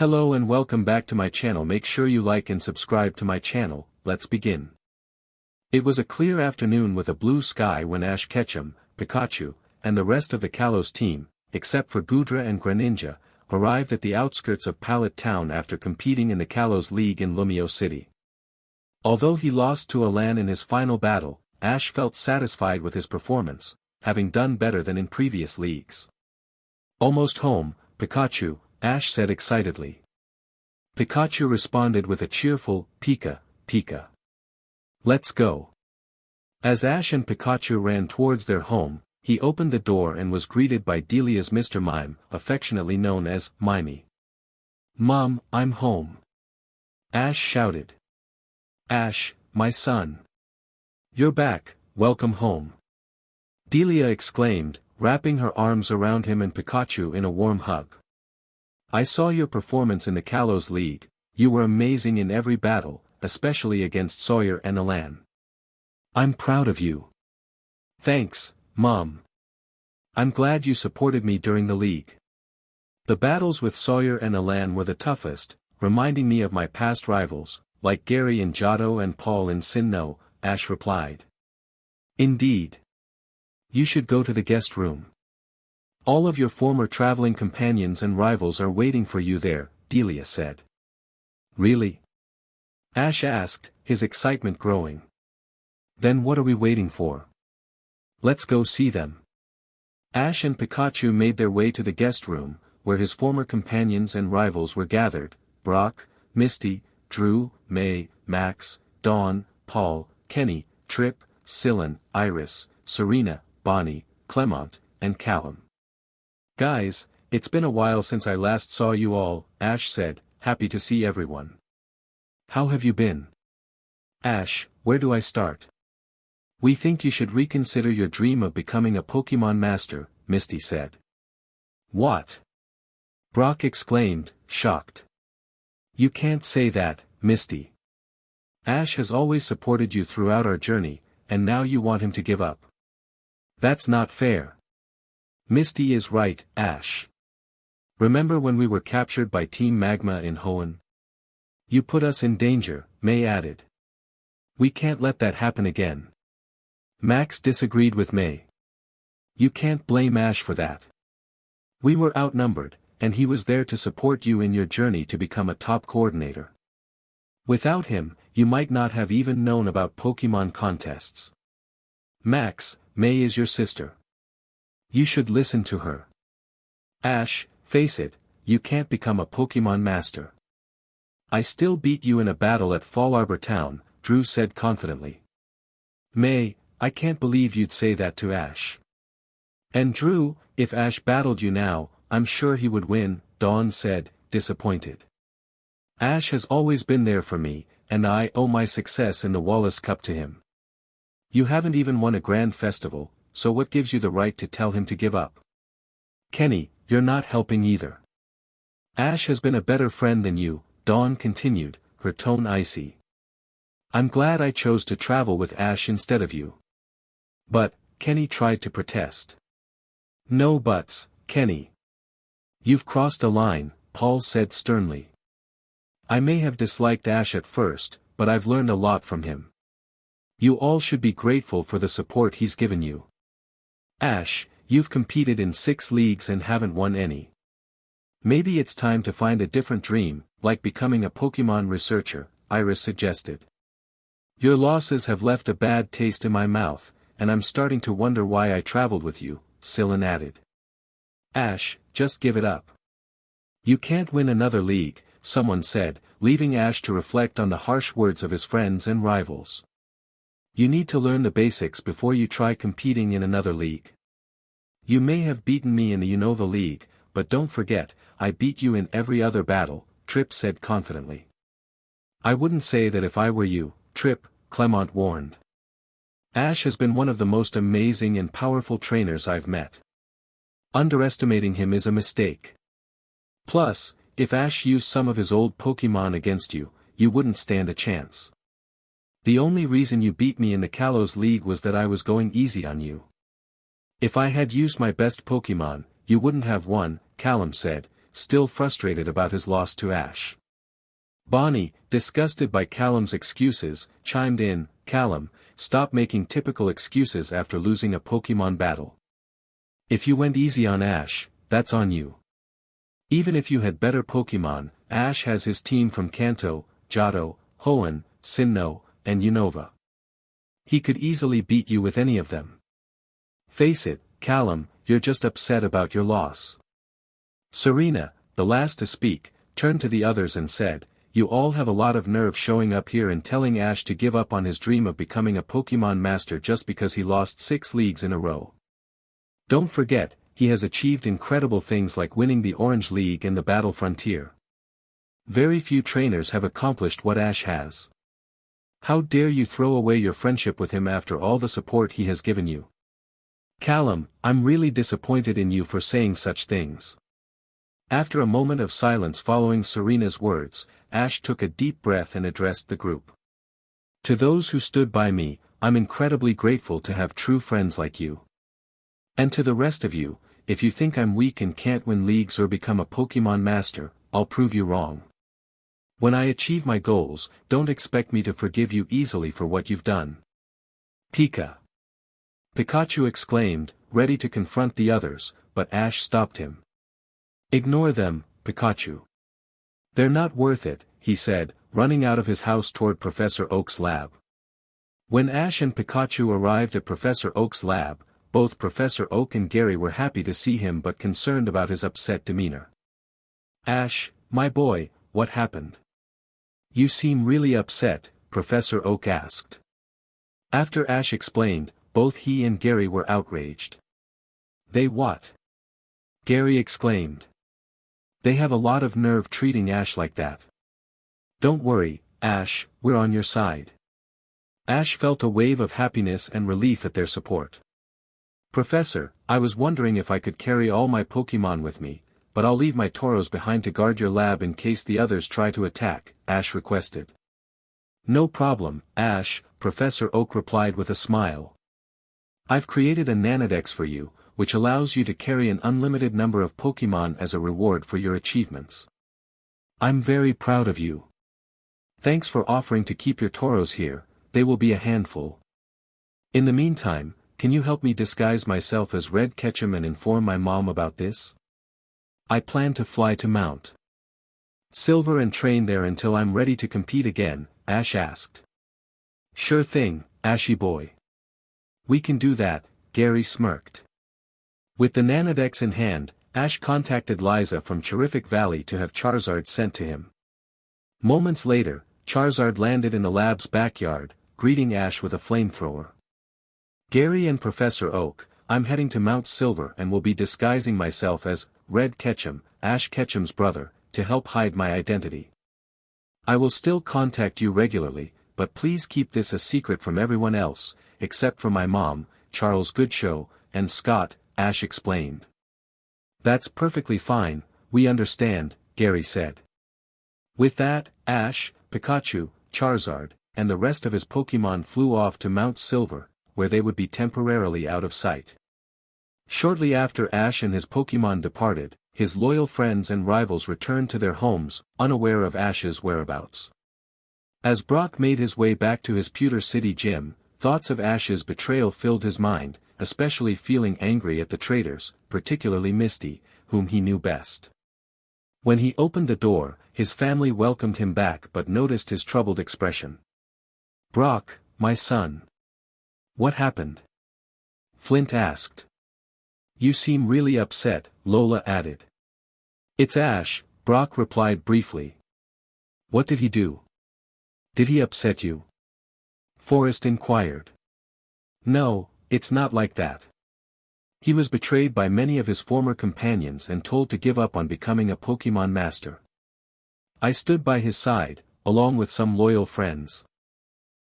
Hello and welcome back to my channel. Make sure you like and subscribe to my channel. Let's begin. It was a clear afternoon with a blue sky when Ash, Ketchum, Pikachu, and the rest of the Kalos team, except for Goodra and Greninja, arrived at the outskirts of Pallet Town after competing in the Kalos League in Lumio City. Although he lost to Hala in his final battle, Ash felt satisfied with his performance, having done better than in previous leagues. Almost home, Pikachu, Ash said excitedly. Pikachu responded with a cheerful, Pika, Pika. Let's go. As Ash and Pikachu ran towards their home, he opened the door and was greeted by Delia's Mr. Mime, affectionately known as Mimey. Mom, I'm home. Ash shouted. Ash, my son. You're back, welcome home. Delia exclaimed, wrapping her arms around him and Pikachu in a warm hug. I saw your performance in the Kalos League. You were amazing in every battle, especially against Sawyer and Hala. I'm proud of you. Thanks, Mom. I'm glad you supported me during the league. The battles with Sawyer and Hala were the toughest, reminding me of my past rivals, like Gary in Johto and Paul in Sinnoh, Ash replied. Indeed. You should go to the guest room. All of your former traveling companions and rivals are waiting for you there, Delia said. Really? Ash asked, his excitement growing. Then what are we waiting for? Let's go see them. Ash and Pikachu made their way to the guest room, where his former companions and rivals were gathered, Brock, Misty, Drew, May, Max, Dawn, Paul, Kenny, Trip, Syllan, Iris, Serena, Bonnie, Clement, and Calem. Guys, it's been a while since I last saw you all, Ash said, happy to see everyone. How have you been? Ash, where do I start? We think you should reconsider your dream of becoming a Pokemon Master, Misty said. What? Brock exclaimed, shocked. You can't say that, Misty. Ash has always supported you throughout our journey, and now you want him to give up. That's not fair. Misty is right, Ash. Remember when we were captured by Team Magma in Hoenn? You put us in danger, May added. We can't let that happen again. Max disagreed with May. You can't blame Ash for that. We were outnumbered, and he was there to support you in your journey to become a top coordinator. Without him, you might not have even known about Pokemon contests. Max, May is your sister. You should listen to her. Ash, face it, you can't become a Pokemon Master. I still beat you in a battle at Fall Arbor Town, Drew said confidently. May, I can't believe you'd say that to Ash. And Drew, if Ash battled you now, I'm sure he would win, Dawn said, disappointed. Ash has always been there for me, and I owe my success in the Wallace Cup to him. You haven't even won a grand festival, so what gives you the right to tell him to give up? Kenny, you're not helping either. Ash has been a better friend than you, Dawn continued, her tone icy. I'm glad I chose to travel with Ash instead of you. But, Kenny tried to protest. No buts, Kenny. You've crossed a line, Paul said sternly. I may have disliked Ash at first, but I've learned a lot from him. You all should be grateful for the support he's given you. Ash, you've competed in 6 leagues and haven't won any. Maybe it's time to find a different dream, like becoming a Pokemon researcher, Iris suggested. Your losses have left a bad taste in my mouth, and I'm starting to wonder why I traveled with you, Syllan added. Ash, just give it up. You can't win another league, someone said, leaving Ash to reflect on the harsh words of his friends and rivals. You need to learn the basics before you try competing in another league. You may have beaten me in the Unova League, but don't forget, I beat you in every other battle, Trip said confidently. I wouldn't say that if I were you, Trip, Clement warned. Ash has been one of the most amazing and powerful trainers I've met. Underestimating him is a mistake. Plus, if Ash used some of his old Pokemon against you, you wouldn't stand a chance. The only reason you beat me in the Kalos League was that I was going easy on you. If I had used my best Pokemon, you wouldn't have won, Calem said, still frustrated about his loss to Ash. Bonnie, disgusted by Calem's excuses, chimed in, "Calem, stop making typical excuses after losing a Pokemon battle. If you went easy on Ash, that's on you. Even if you had better Pokemon, Ash has his team from Kanto, Johto, Hoenn, Sinnoh, and Unova. He could easily beat you with any of them. Face it, Calem, you're just upset about your loss." Serena, the last to speak, turned to the others and said, "You all have a lot of nerve showing up here and telling Ash to give up on his dream of becoming a Pokemon master just because he lost 6 leagues in a row. Don't forget, he has achieved incredible things like winning the Orange League and the Battle Frontier. Very few trainers have accomplished what Ash has. How dare you throw away your friendship with him after all the support he has given you? Calem, I'm really disappointed in you for saying such things." After a moment of silence following Serena's words, Ash took a deep breath and addressed the group. "To those who stood by me, I'm incredibly grateful to have true friends like you. And to the rest of you, if you think I'm weak and can't win leagues or become a Pokemon master, I'll prove you wrong. When I achieve my goals, don't expect me to forgive you easily for what you've done." Pikachu exclaimed, ready to confront the others, but Ash stopped him. "Ignore them, Pikachu. They're not worth it," he said, running out of his house toward Professor Oak's lab. When Ash and Pikachu arrived at Professor Oak's lab, both Professor Oak and Gary were happy to see him but concerned about his upset demeanor. "Ash, my boy, what happened? You seem really upset," Professor Oak asked. After Ash explained, both he and Gary were outraged. "They what?" Gary exclaimed. "They have a lot of nerve treating Ash like that." "Don't worry, Ash, we're on your side." Ash felt a wave of happiness and relief at their support. "Professor, I was wondering if I could carry all my Pokemon with me, but I'll leave my Tauros behind to guard your lab in case the others try to attack," Ash requested. "No problem, Ash," Professor Oak replied with a smile. "I've created a Nanodex for you, which allows you to carry an unlimited number of Pokemon as a reward for your achievements. I'm very proud of you. Thanks for offering to keep your Tauros here, they will be a handful. In the meantime, can you help me disguise myself as Red Ketchum and inform my mom about this? I plan to fly to Mount Silver and train there until I'm ready to compete again," Ash asked. "Sure thing, Ashy boy. We can do that," Gary smirked. With the Nanodex in hand, Ash contacted Liza from Terrific Valley to have Charizard sent to him. Moments later, Charizard landed in the lab's backyard, greeting Ash with a flamethrower. "Gary and Professor Oak, I'm heading to Mount Silver and will be disguising myself as Red Ketchum, Ash Ketchum's brother, to help hide my identity. I will still contact you regularly, but please keep this a secret from everyone else, except for my mom, Charles Goodshow, and Scott," Ash explained. "That's perfectly fine, we understand," Gary said. With that, Ash, Pikachu, Charizard, and the rest of his Pokemon flew off to Mount Silver, where they would be temporarily out of sight. Shortly after Ash and his Pokemon departed, his loyal friends and rivals returned to their homes, unaware of Ash's whereabouts. As Brock made his way back to his Pewter City gym, thoughts of Ash's betrayal filled his mind, especially feeling angry at the traitors, particularly Misty, whom he knew best. When he opened the door, his family welcomed him back but noticed his troubled expression. "Brock, my son. What happened?" Flint asked. "You seem really upset," Lola added. "It's Ash," Brock replied briefly. "What did he do? Did he upset you?" Forrest inquired. "No, it's not like that. He was betrayed by many of his former companions and told to give up on becoming a Pokemon master. I stood by his side, along with some loyal friends.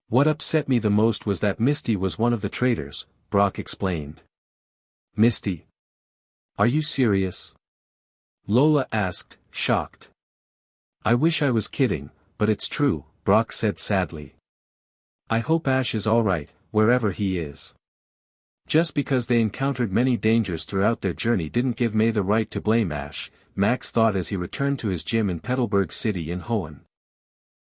What upset me the most was that Misty was one of the traitors," Brock explained. "Misty? Are you serious?" Lola asked, shocked. "I wish I was kidding, but it's true," Brock said sadly. "I hope Ash is alright, wherever he is. Just because they encountered many dangers throughout their journey didn't give May the right to blame Ash, Max thought as he returned to his gym in Petalburg City in Hoenn.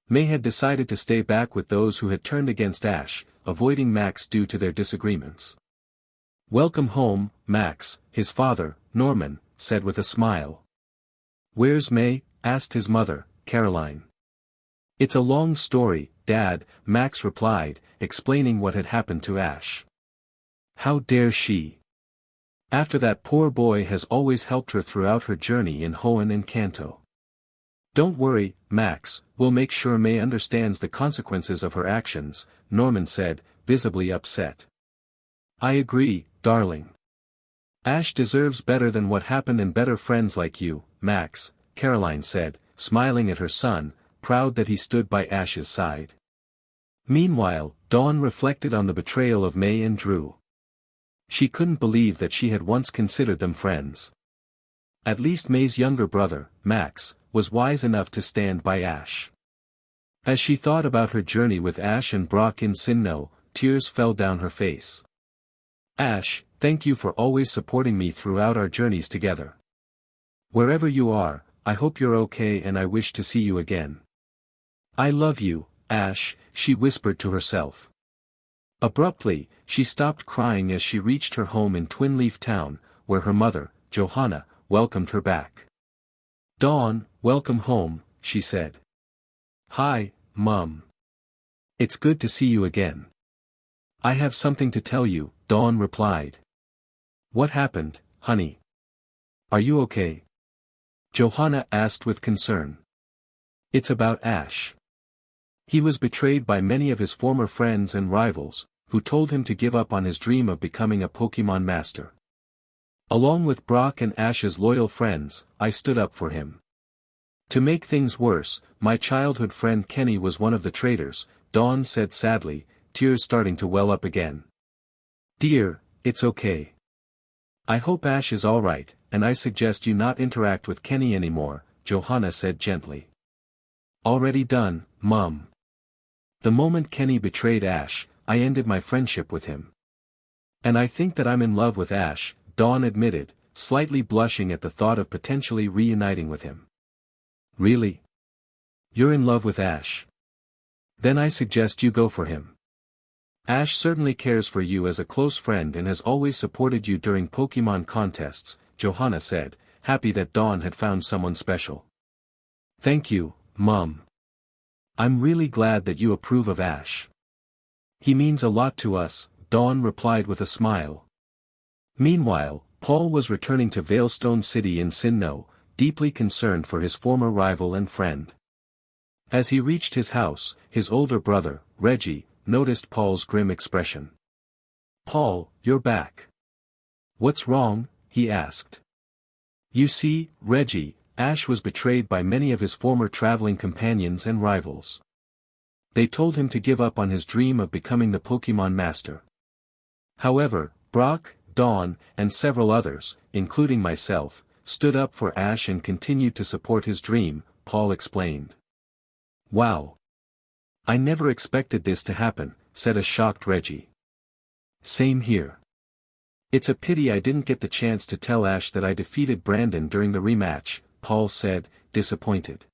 May had decided to stay back with those who had turned against Ash, avoiding Max due to their disagreements. "Welcome home, Max," his father, Norman, said with a smile. "Where's May?" asked his mother, Caroline. "It's a long story, Dad," Max replied, explaining what had happened to Ash. "How dare she? After that, poor boy has always helped her throughout her journey in Hoenn and Kanto." "Don't worry, Max, we'll make sure May understands the consequences of her actions," Norman said, visibly upset. "I agree, darling. Ash deserves better than what happened and better friends like you, Max," Caroline said, smiling at her son, proud that he stood by Ash's side. Meanwhile, Dawn reflected on the betrayal of May and Drew. She couldn't believe that she had once considered them friends. At least May's younger brother, Max, was wise enough to stand by Ash. As she thought about her journey with Ash and Brock in Sinnoh, tears fell down her face. "Ash, thank you for always supporting me throughout our journeys together. Wherever you are, I hope you're okay and I wish to see you again. I love you, Ash," she whispered to herself. Abruptly, she stopped crying as she reached her home in Twin Leaf Town, where her mother, Johanna, welcomed her back. "Dawn, welcome home," she said. "Hi, Mum. It's good to see you again." "I have something to tell you," Dawn replied. "What happened, honey? Are you okay?" Johanna asked with concern. "It's about Ash. He was betrayed by many of his former friends and rivals, who told him to give up on his dream of becoming a Pokémon master. Along with Brock and Ash's loyal friends, I stood up for him. To make things worse, my childhood friend Kenny was one of the traitors," Dawn said sadly, tears starting to well up again. "Dear, it's okay. I hope Ash is alright, and I suggest you not interact with Kenny anymore," Johanna said gently. "Already done, Mum. The moment Kenny betrayed Ash, I ended my friendship with him. And I think that I'm in love with Ash," Dawn admitted, slightly blushing at the thought of potentially reuniting with him. "Really? You're in love with Ash? Then I suggest you go for him. Ash certainly cares for you as a close friend and has always supported you during Pokémon contests," Johanna said, happy that Dawn had found someone special. "Thank you, Mum. I'm really glad that you approve of Ash. He means a lot to us," Dawn replied with a smile. Meanwhile, Paul was returning to Veilstone City in Sinnoh, deeply concerned for his former rival and friend. As he reached his house, his older brother, Reggie, noticed Paul's grim expression. "Paul, you're back. What's wrong?" he asked. "You see, Reggie, Ash was betrayed by many of his former traveling companions and rivals. They told him to give up on his dream of becoming the Pokémon Master. However, Brock, Dawn, and several others, including myself, stood up for Ash and continued to support his dream," Paul explained. "Wow. I never expected this to happen," said a shocked Reggie. "Same here. It's a pity I didn't get the chance to tell Ash that I defeated Brandon during the rematch," Paul said, disappointed.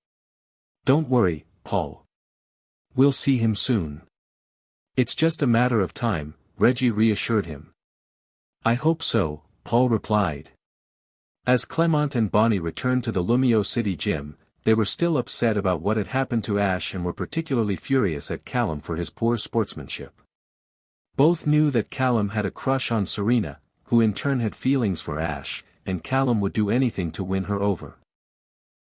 "Don't worry, Paul. We'll see him soon. It's just a matter of time," Reggie reassured him. "I hope so," Paul replied. As Clement and Bonnie returned to the Lumio City gym, they were still upset about what had happened to Ash and were particularly furious at Calem for his poor sportsmanship. Both knew that Calem had a crush on Serena, who in turn had feelings for Ash, and Calem would do anything to win her over.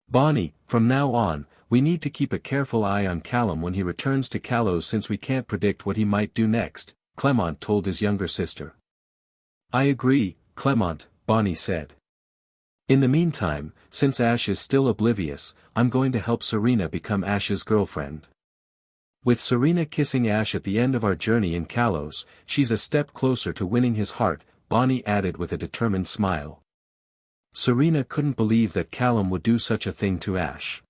"Bonnie, from now on, we need to keep a careful eye on Calem when he returns to Kalos since we can't predict what he might do next," Clement told his younger sister. "I agree, Clement," Bonnie said. "In the meantime, since Ash is still oblivious, I'm going to help Serena become Ash's girlfriend. With Serena kissing Ash at the end of our journey in Kalos, she's a step closer to winning his heart," Bonnie added with a determined smile. Serena couldn't believe that Calem would do such a thing to Ash.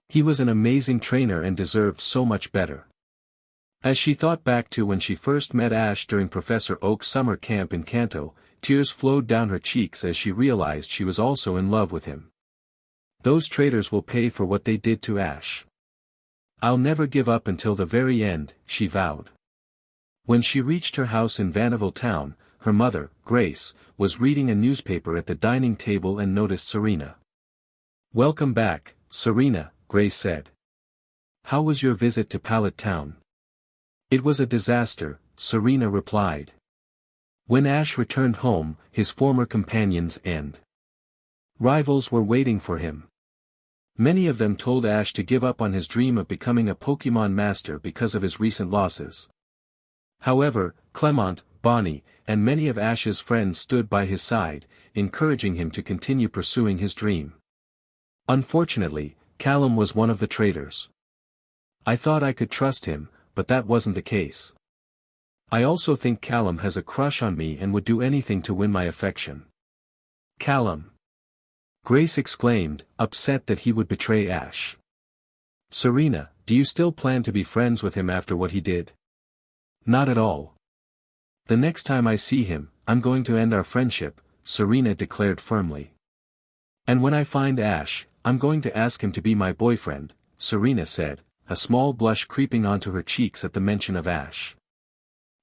He was an amazing trainer and deserved so much better. As she thought back to when she first met Ash during Professor Oak's summer camp in Kanto, tears flowed down her cheeks as she realized she was also in love with him. Those traitors will pay for what they did to Ash. I'll never give up until the very end, she vowed. When she reached her house in Vanderbilt Town, her mother, Grace, was reading a newspaper at the dining table and noticed Serena. "Welcome back, Serena," Grace said. "How was your visit to Pallet Town?" "It was a disaster," Serena replied. When Ash returned home, his former companions and rivals were waiting for him. Many of them told Ash to give up on his dream of becoming a Pokémon master because of his recent losses. However, Clement, Bonnie, and many of Ash's friends stood by his side, encouraging him to continue pursuing his dream. Unfortunately, Calem was one of the traitors. I thought I could trust him, but that wasn't the case. I also think Calem has a crush on me and would do anything to win my affection. Calem! Grace exclaimed, upset that he would betray Ash. Serena, do you still plan to be friends with him after what he did? Not at all. The next time I see him, I'm going to end our friendship, Serena declared firmly. And when I find Ash, I'm going to ask him to be my boyfriend, Serena said, a small blush creeping onto her cheeks at the mention of Ash.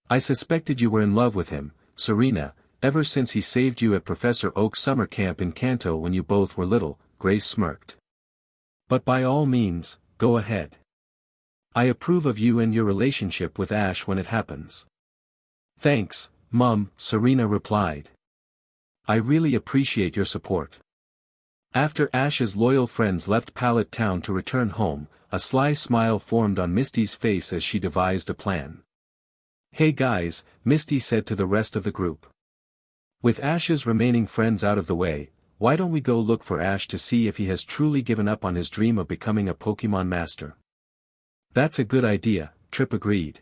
I suspected you were in love with him, Serena, ever since he saved you at Professor Oak's summer camp in Kanto when you both were little, Grace smirked. But by all means, go ahead. I approve of you and your relationship with Ash when it happens. Thanks, Mum, Serena replied. I really appreciate your support. After Ash's loyal friends left Pallet Town to return home, a sly smile formed on Misty's face as she devised a plan. Hey guys, Misty said to the rest of the group. With Ash's remaining friends out of the way, why don't we go look for Ash to see if he has truly given up on his dream of becoming a Pokémon master? That's a good idea, Trip agreed.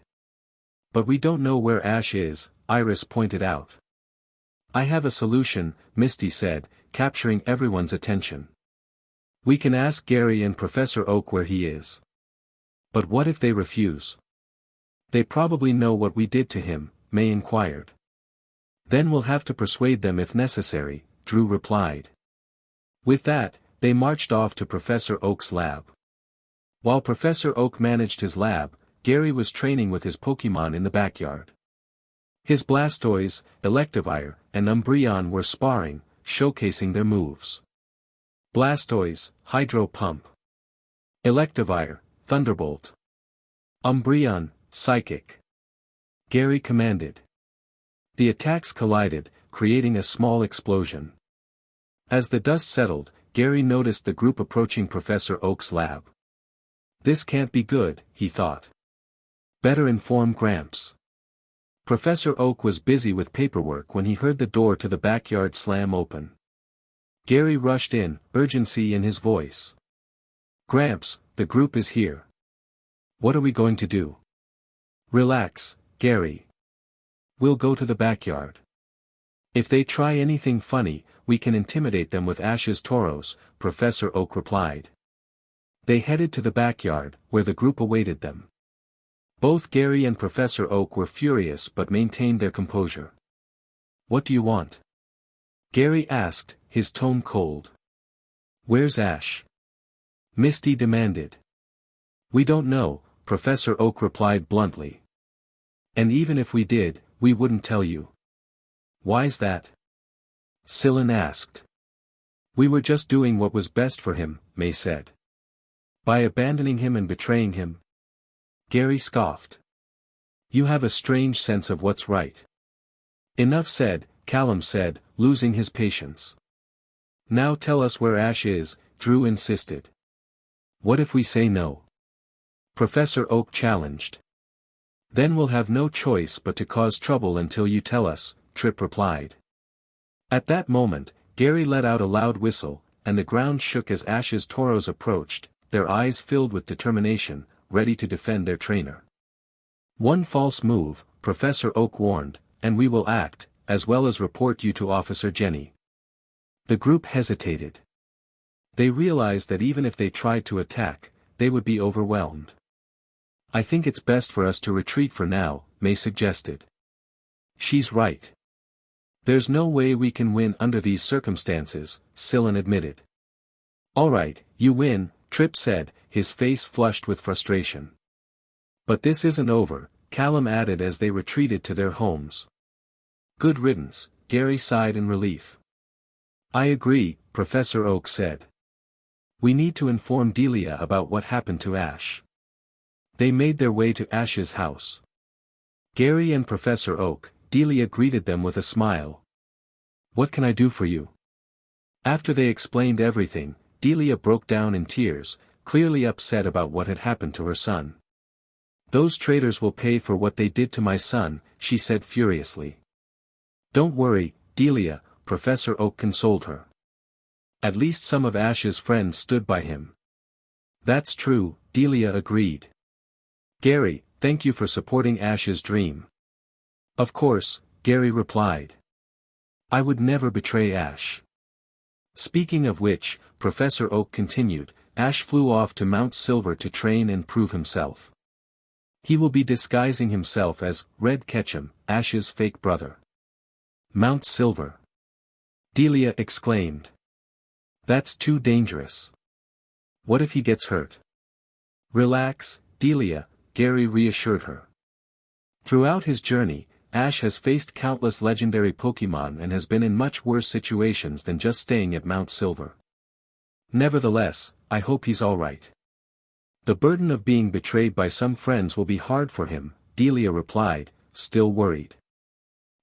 But we don't know where Ash is, Iris pointed out. I have a solution, Misty said, capturing everyone's attention. We can ask Gary and Professor Oak where he is. But what if they refuse? They probably know what we did to him, May inquired. Then we'll have to persuade them if necessary, Drew replied. With that, they marched off to Professor Oak's lab. While Professor Oak managed his lab, Gary was training with his Pokémon in the backyard. His Blastoise, Electivire, and Umbreon were sparring, showcasing their moves. Blastoise, Hydro Pump. Electivire, Thunderbolt. Umbreon, Psychic. Gary commanded. The attacks collided, creating a small explosion. As the dust settled, Gary noticed the group approaching Professor Oak's lab. This can't be good, he thought. Better inform Gramps. Professor Oak was busy with paperwork when he heard the door to the backyard slam open. Gary rushed in, urgency in his voice. Gramps, the group is here. What are we going to do? Relax, Gary. We'll go to the backyard. If they try anything funny, we can intimidate them with Ash's Tauros, Professor Oak replied. They headed to the backyard, where the group awaited them. Both Gary and Professor Oak were furious but maintained their composure. What do you want? Gary asked, his tone cold. Where's Ash? Misty demanded. We don't know, Professor Oak replied bluntly. And even if we did, we wouldn't tell you. Why's that? Syllan asked. We were just doing what was best for him, May said. By abandoning him and betraying him? Gary scoffed. You have a strange sense of what's right. Enough said, Calem said, losing his patience. Now tell us where Ash is, Drew insisted. What if we say no? Professor Oak challenged. Then we'll have no choice but to cause trouble until you tell us, Trip replied. At that moment, Gary let out a loud whistle, and the ground shook as Ash's Tauros approached, their eyes filled with determination, ready to defend their trainer. One false move, Professor Oak warned, and we will act, as well as report you to Officer Jenny. The group hesitated. They realized that even if they tried to attack, they would be overwhelmed. I think it's best for us to retreat for now, May suggested. She's right. There's no way we can win under these circumstances, Syllan admitted. Alright, you win, Trip said, his face flushed with frustration. But this isn't over, Calem added as they retreated to their homes. Good riddance, Gary sighed in relief. I agree, Professor Oak said. We need to inform Delia about what happened to Ash. They made their way to Ash's house. Gary and Professor Oak, Delia greeted them with a smile. What can I do for you? After they explained everything, Delia broke down in tears, clearly upset about what had happened to her son. Those traitors will pay for what they did to my son, she said furiously. Don't worry, Delia, Professor Oak consoled her. At least some of Ash's friends stood by him. That's true, Delia agreed. Gary, thank you for supporting Ash's dream. Of course, Gary replied. I would never betray Ash. Speaking of which, Professor Oak continued, Ash flew off to Mount Silver to train and prove himself. He will be disguising himself as Red Ketchum, Ash's fake brother. Mount Silver. Delia exclaimed. That's too dangerous. What if he gets hurt? Relax, Delia, Gary reassured her. Throughout his journey, Ash has faced countless legendary Pokémon and has been in much worse situations than just staying at Mount Silver. Nevertheless, I hope he's alright. The burden of being betrayed by some friends will be hard for him, Delia replied, still worried.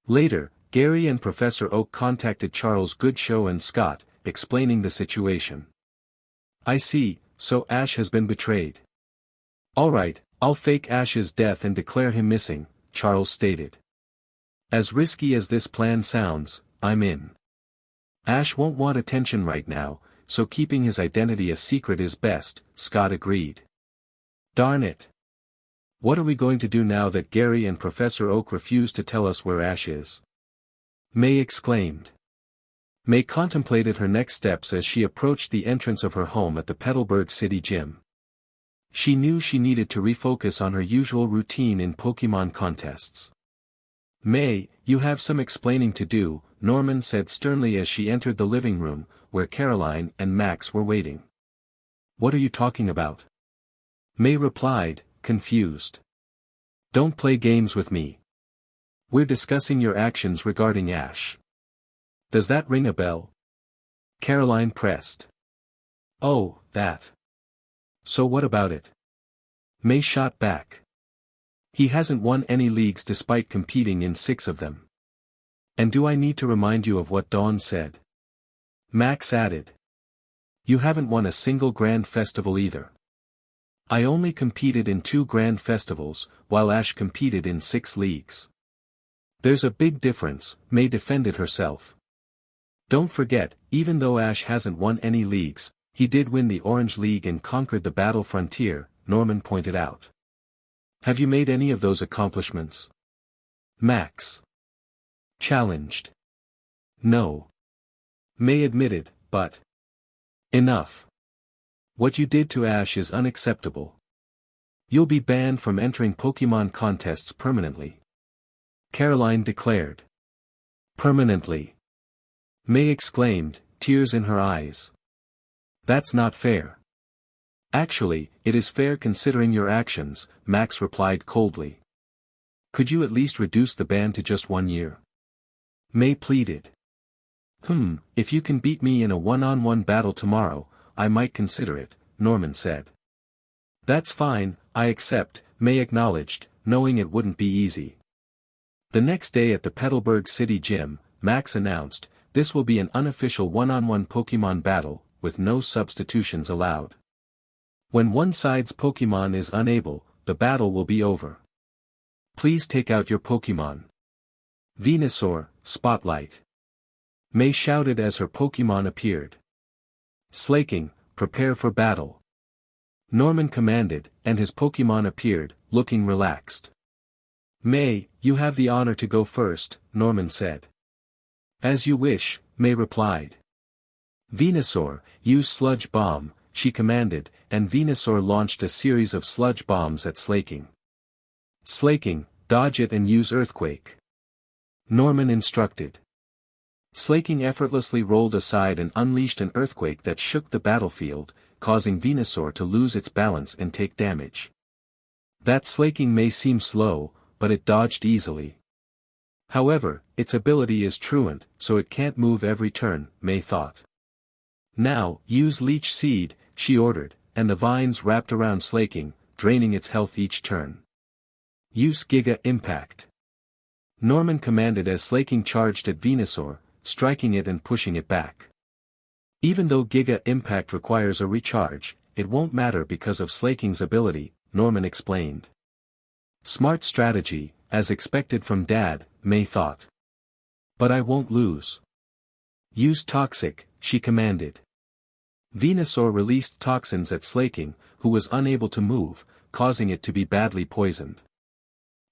Later, Gary and Professor Oak contacted Charles Goodshow and Scott, explaining the situation. I see, so Ash has been betrayed. Alright, I'll fake Ash's death and declare him missing, Charles stated. As risky as this plan sounds, I'm in. Ash won't want attention right now, so keeping his identity a secret is best, Scott agreed. Darn it. What are we going to do now that Gary and Professor Oak refuse to tell us where Ash is? May exclaimed. May contemplated her next steps as she approached the entrance of her home at the Petalburg City Gym. She knew she needed to refocus on her usual routine in Pokémon contests. May, you have some explaining to do, Norman said sternly as she entered the living room, where Caroline and Max were waiting. What are you talking about? May replied, confused. Don't play games with me. We're discussing your actions regarding Ash. Does that ring a bell? Caroline pressed. Oh, that. So what about it? May shot back. He hasn't won any leagues despite competing in 6 of them. And do I need to remind you of what Dawn said? Max added. You haven't won a single grand festival either. I only competed in 2 grand festivals, while Ash competed in 6 leagues. There's a big difference, May defended herself. Don't forget, even though Ash hasn't won any leagues, he did win the Orange League and conquered the Battle Frontier, Norman pointed out. Have you made any of those accomplishments? Max challenged. No. May admitted, but enough. What you did to Ash is unacceptable. You'll be banned from entering Pokémon contests permanently. Caroline declared. Permanently. May exclaimed, tears in her eyes. That's not fair. Actually, it is fair considering your actions, Max replied coldly. Could you at least reduce the ban to just 1 year? May pleaded. If you can beat me in a one-on-one battle tomorrow, I might consider it, Norman said. That's fine, I accept, May acknowledged, knowing it wouldn't be easy. The next day at the Petalburg City Gym, Max announced, this will be an unofficial one-on-one Pokémon battle, with no substitutions allowed. When one side's Pokémon is unable, the battle will be over. Please take out your Pokémon. Venusaur, Spotlight. May shouted as her Pokémon appeared. Slaking, prepare for battle. Norman commanded, and his Pokémon appeared, looking relaxed. May, you have the honor to go first, Norman said. As you wish, May replied. Venusaur, use Sludge Bomb, she commanded, and Venusaur launched a series of sludge bombs at Slaking. Slaking, dodge it and use Earthquake. Norman instructed. Slaking effortlessly rolled aside and unleashed an earthquake that shook the battlefield, causing Venusaur to lose its balance and take damage. That slaking may seem slow, but it dodged easily. However, its ability is truant, so it can't move every turn, May thought. Now, use Leech Seed, she ordered, and the vines wrapped around slaking, draining its health each turn. Use Giga Impact. Norman commanded as slaking charged at Venusaur, striking it and pushing it back. Even though Giga Impact requires a recharge, it won't matter because of slaking's ability, Norman explained. Smart strategy, as expected from Dad, May thought. But I won't lose. Use Toxic, she commanded. Venusaur released toxins at slaking, who was unable to move, causing it to be badly poisoned.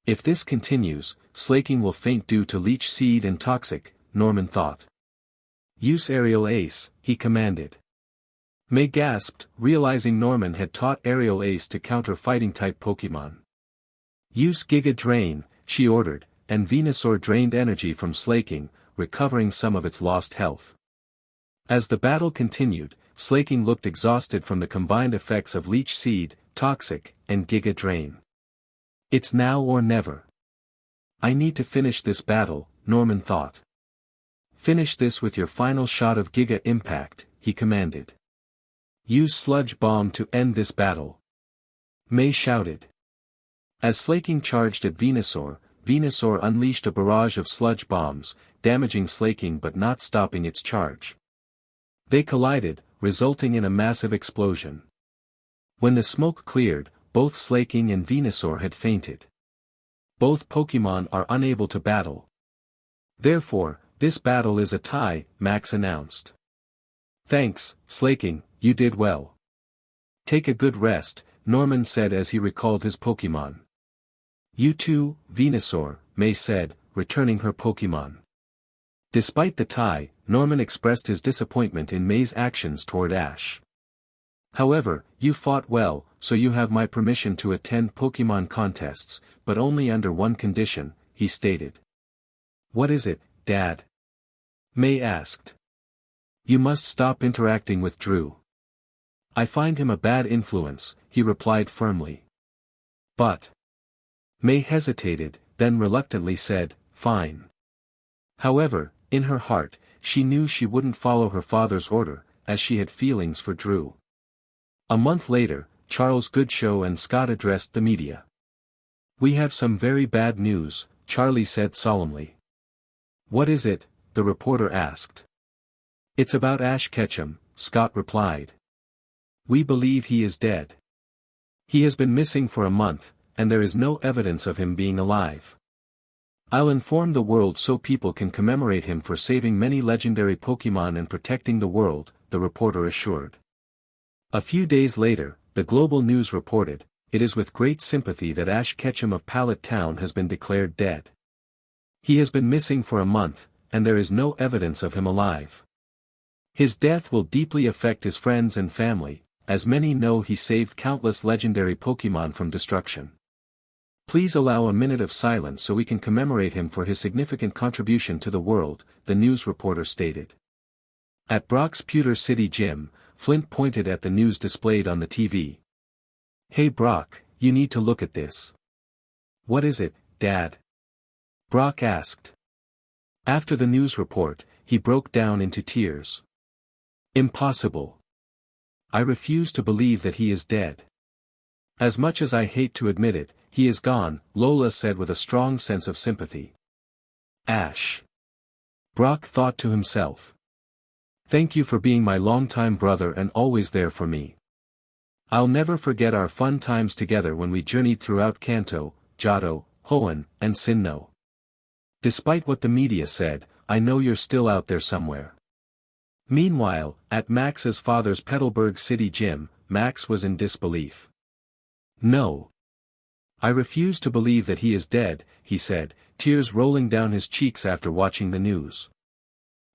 If this continues, slaking will faint due to Leech Seed and Toxic, Norman thought. Use Aerial Ace, he commanded. May gasped, realizing Norman had taught Aerial Ace to counter fighting-type Pokémon. Use Giga Drain, she ordered, and Venusaur drained energy from slaking, recovering some of its lost health. As the battle continued, slaking looked exhausted from the combined effects of Leech Seed, Toxic, and Giga Drain. It's now or never. I need to finish this battle, Norman thought. Finish this with your final shot of Giga Impact, he commanded. Use Sludge Bomb to end this battle. May shouted. As slaking charged at Venusaur, Venusaur unleashed a barrage of sludge bombs, damaging slaking but not stopping its charge. They collided, resulting in a massive explosion. When the smoke cleared, both slaking and Venusaur had fainted. Both Pokémon are unable to battle. Therefore, this battle is a tie, Max announced. Thanks, slaking, you did well. Take a good rest, Norman said as he recalled his Pokémon. You too, Venusaur, May said, returning her Pokémon. Despite the tie, Norman expressed his disappointment in May's actions toward Ash. However, you fought well, so you have my permission to attend Pokémon contests, but only under one condition, he stated. What is it, Dad? May asked. You must stop interacting with Drew. I find him a bad influence, he replied firmly. But. May hesitated, then reluctantly said, fine. However, in her heart, she knew she wouldn't follow her father's order, as she had feelings for Drew. A month later, Charles Goodshow and Scott addressed the media. We have some very bad news, Charlie said solemnly. What is it? The reporter asked. It's about Ash Ketchum, Scott replied. We believe he is dead. He has been missing for a month, and there is no evidence of him being alive. I'll inform the world so people can commemorate him for saving many legendary Pokémon and protecting the world, the reporter assured. A few days later, the Global News reported, it is with great sympathy that Ash Ketchum of Pallet Town has been declared dead. He has been missing for a month, and there is no evidence of him alive. His death will deeply affect his friends and family, as many know he saved countless legendary Pokémon from destruction. Please allow a minute of silence so we can commemorate him for his significant contribution to the world, the news reporter stated. At Brock's Pewter City Gym, Flint pointed at the news displayed on the TV. Hey Brock, you need to look at this. What is it, Dad? Brock asked. After the news report, he broke down into tears. Impossible. I refuse to believe that he is dead. As much as I hate to admit it, he is gone, Lola said with a strong sense of sympathy. Ash. Brock thought to himself. Thank you for being my longtime brother and always there for me. I'll never forget our fun times together when we journeyed throughout Kanto, Johto, Hoenn, and Sinnoh. Despite what the media said, I know you're still out there somewhere. Meanwhile, at Max's father's Petalburg City Gym, Max was in disbelief. No. I refuse to believe that he is dead, he said, tears rolling down his cheeks after watching the news.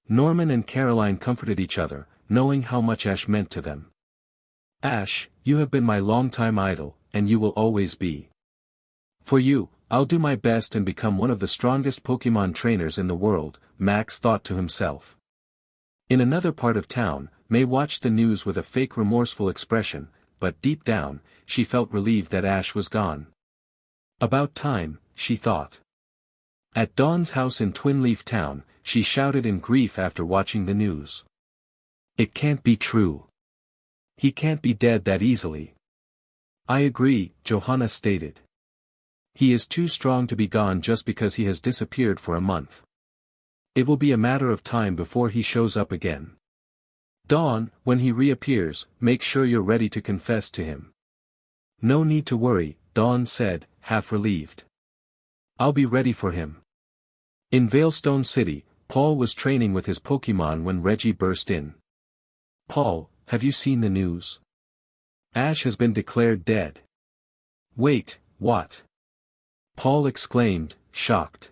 Norman and Caroline comforted each other, knowing how much Ash meant to them. Ash, you have been my longtime idol, and you will always be. For you, I'll do my best and become one of the strongest Pokemon trainers in the world, Max thought to himself. In another part of town, May watched the news with a fake remorseful expression, but deep down, she felt relieved that Ash was gone. About time, she thought. At Dawn's house in Twin Leaf Town, she shouted in grief after watching the news. It can't be true. He can't be dead that easily. I agree, Johanna stated. He is too strong to be gone just because he has disappeared for a month. It will be a matter of time before he shows up again. Dawn, when he reappears, make sure you're ready to confess to him. No need to worry, Dawn said, half relieved. I'll be ready for him. In Veilstone City, Paul was training with his Pokemon when Reggie burst in. Paul, have you seen the news? Ash has been declared dead. Wait, what? Paul exclaimed, shocked.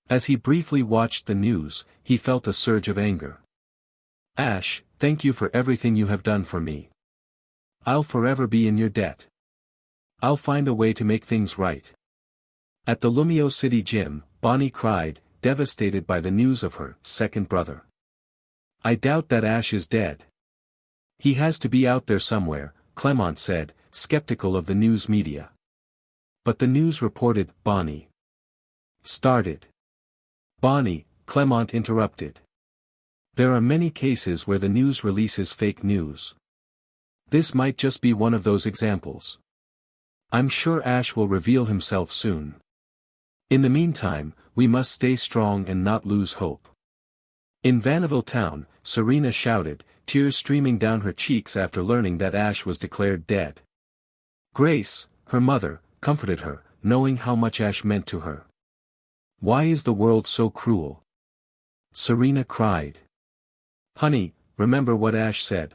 As he briefly watched the news, he felt a surge of anger. Ash, thank you for everything you have done for me. I'll forever be in your debt. I'll find a way to make things right. At the Lumio City gym, Bonnie cried, devastated by the news of her second brother. I doubt that Ash is dead. He has to be out there somewhere, Clement said, skeptical of the news media. But the news reported, Bonnie started. Bonnie, Clement interrupted. There are many cases where the news releases fake news. This might just be one of those examples. I'm sure Ash will reveal himself soon. In the meantime, we must stay strong and not lose hope. In Vaniville Town, Serena shouted, tears streaming down her cheeks after learning that Ash was declared dead. Grace, her mother, comforted her, knowing how much Ash meant to her. Why is the world so cruel? Serena cried. Honey, remember what Ash said.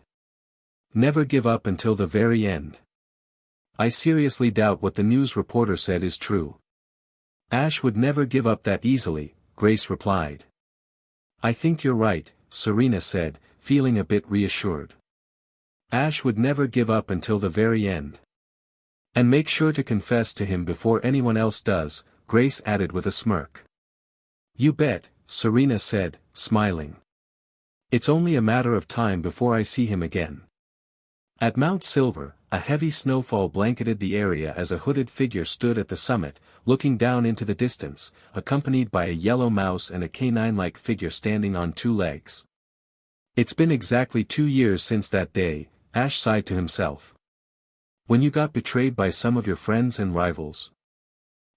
Never give up until the very end. I seriously doubt what the news reporter said is true. Ash would never give up that easily, Grace replied. I think you're right, Serena said, feeling a bit reassured. Ash would never give up until the very end. And make sure to confess to him before anyone else does, Grace added with a smirk. You bet, Serena said, smiling. It's only a matter of time before I see him again. At Mount Silver, a heavy snowfall blanketed the area as a hooded figure stood at the summit, looking down into the distance, accompanied by a yellow mouse and a canine-like figure standing on two legs. It's been exactly 2 years since that day, Ash sighed to himself. When you got betrayed by some of your friends and rivals?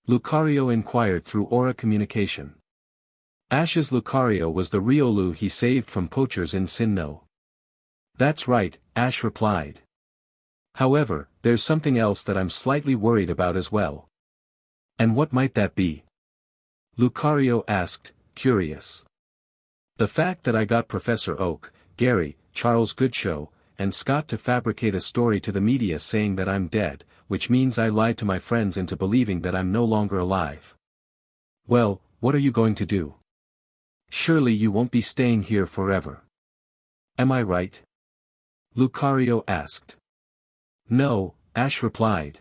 Lucario inquired through aura communication. Ash's Lucario was the Riolu he saved from poachers in Sinnoh. That's right, Ash replied. However, there's something else that I'm slightly worried about as well. And what might that be? Lucario asked, curious. The fact that I got Professor Oak, Gary, Charles Goodshow, and Scott to fabricate a story to the media saying that I'm dead, which means I lied to my friends into believing that I'm no longer alive. Well, what are you going to do? Surely you won't be staying here forever. Am I right? Lucario asked. No, Ash replied.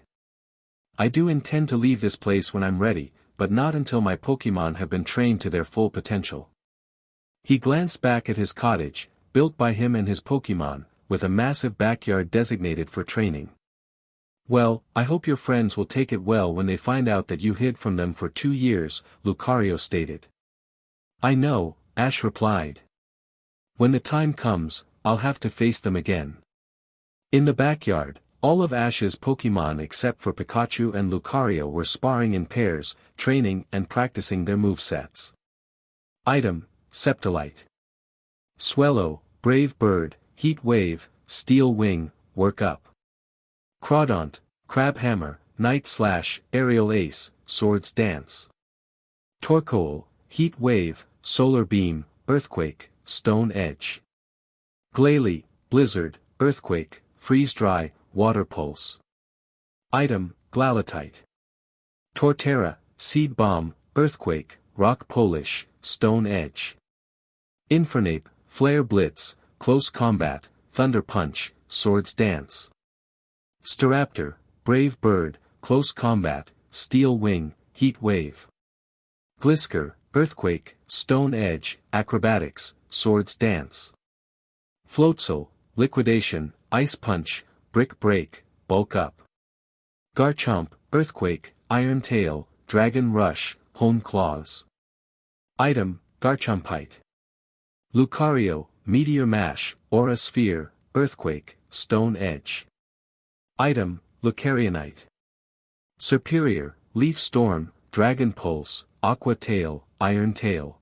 I do intend to leave this place when I'm ready, but not until my Pokemon have been trained to their full potential. He glanced back at his cottage, built by him and his Pokemon, with a massive backyard designated for training. Well, I hope your friends will take it well when they find out that you hid from them for 2 years, Lucario stated. I know, Ash replied. When the time comes, I'll have to face them again. In the backyard, all of Ash's Pokemon except for Pikachu and Lucario were sparring in pairs, training and practicing their movesets. Item, Septolite. Swellow, Brave Bird, Heat Wave, Steel Wing, Work Up. Crawdaunt, Crab Hammer, Night Slash, Aerial Ace, Swords Dance. Torkoal, Heat Wave, Solar Beam, Earthquake, Stone Edge. Glalie, Blizzard, Earthquake, Freeze Dry, Water Pulse. Item, Glalatite. Torterra, Seed Bomb, Earthquake, Rock Polish, Stone Edge. Infernape, Flare Blitz, Close Combat, Thunder Punch, Swords Dance. Staraptor, Brave Bird, Close Combat, Steel Wing, Heat Wave. Glisker, Earthquake, Stone Edge, Acrobatics, Swords Dance. Floatzel, Liquidation, Ice Punch, Brick Break, Bulk Up. Garchomp, Earthquake, Iron Tail, Dragon Rush, Hone Claws. Item, Garchompite. Lucario, Meteor Mash, Aura Sphere, Earthquake, Stone Edge. Item, Lucarionite. Superior, Leaf Storm, Dragon Pulse, Aqua Tail, Iron Tail.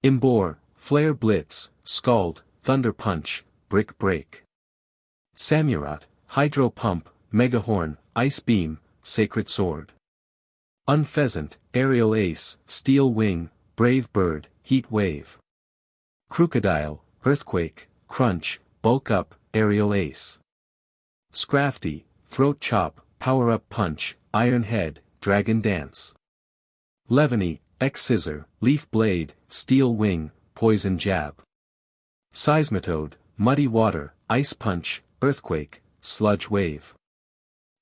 Imbor, Flare Blitz, Scald, Thunder Punch, Brick Break. Samurott, Hydro Pump, Mega Horn, Ice Beam, Sacred Sword. Unpheasant, Aerial Ace, Steel Wing, Brave Bird, Heat Wave. Crocodile, Earthquake, Crunch, Bulk Up, Aerial Ace. Scrafty, Throat Chop, Power Up Punch, Iron Head, Dragon Dance. Levany, X-Scissor, Leaf Blade, Steel Wing, Poison Jab. Seismitoad, Muddy Water, Ice Punch, Earthquake, Sludge Wave.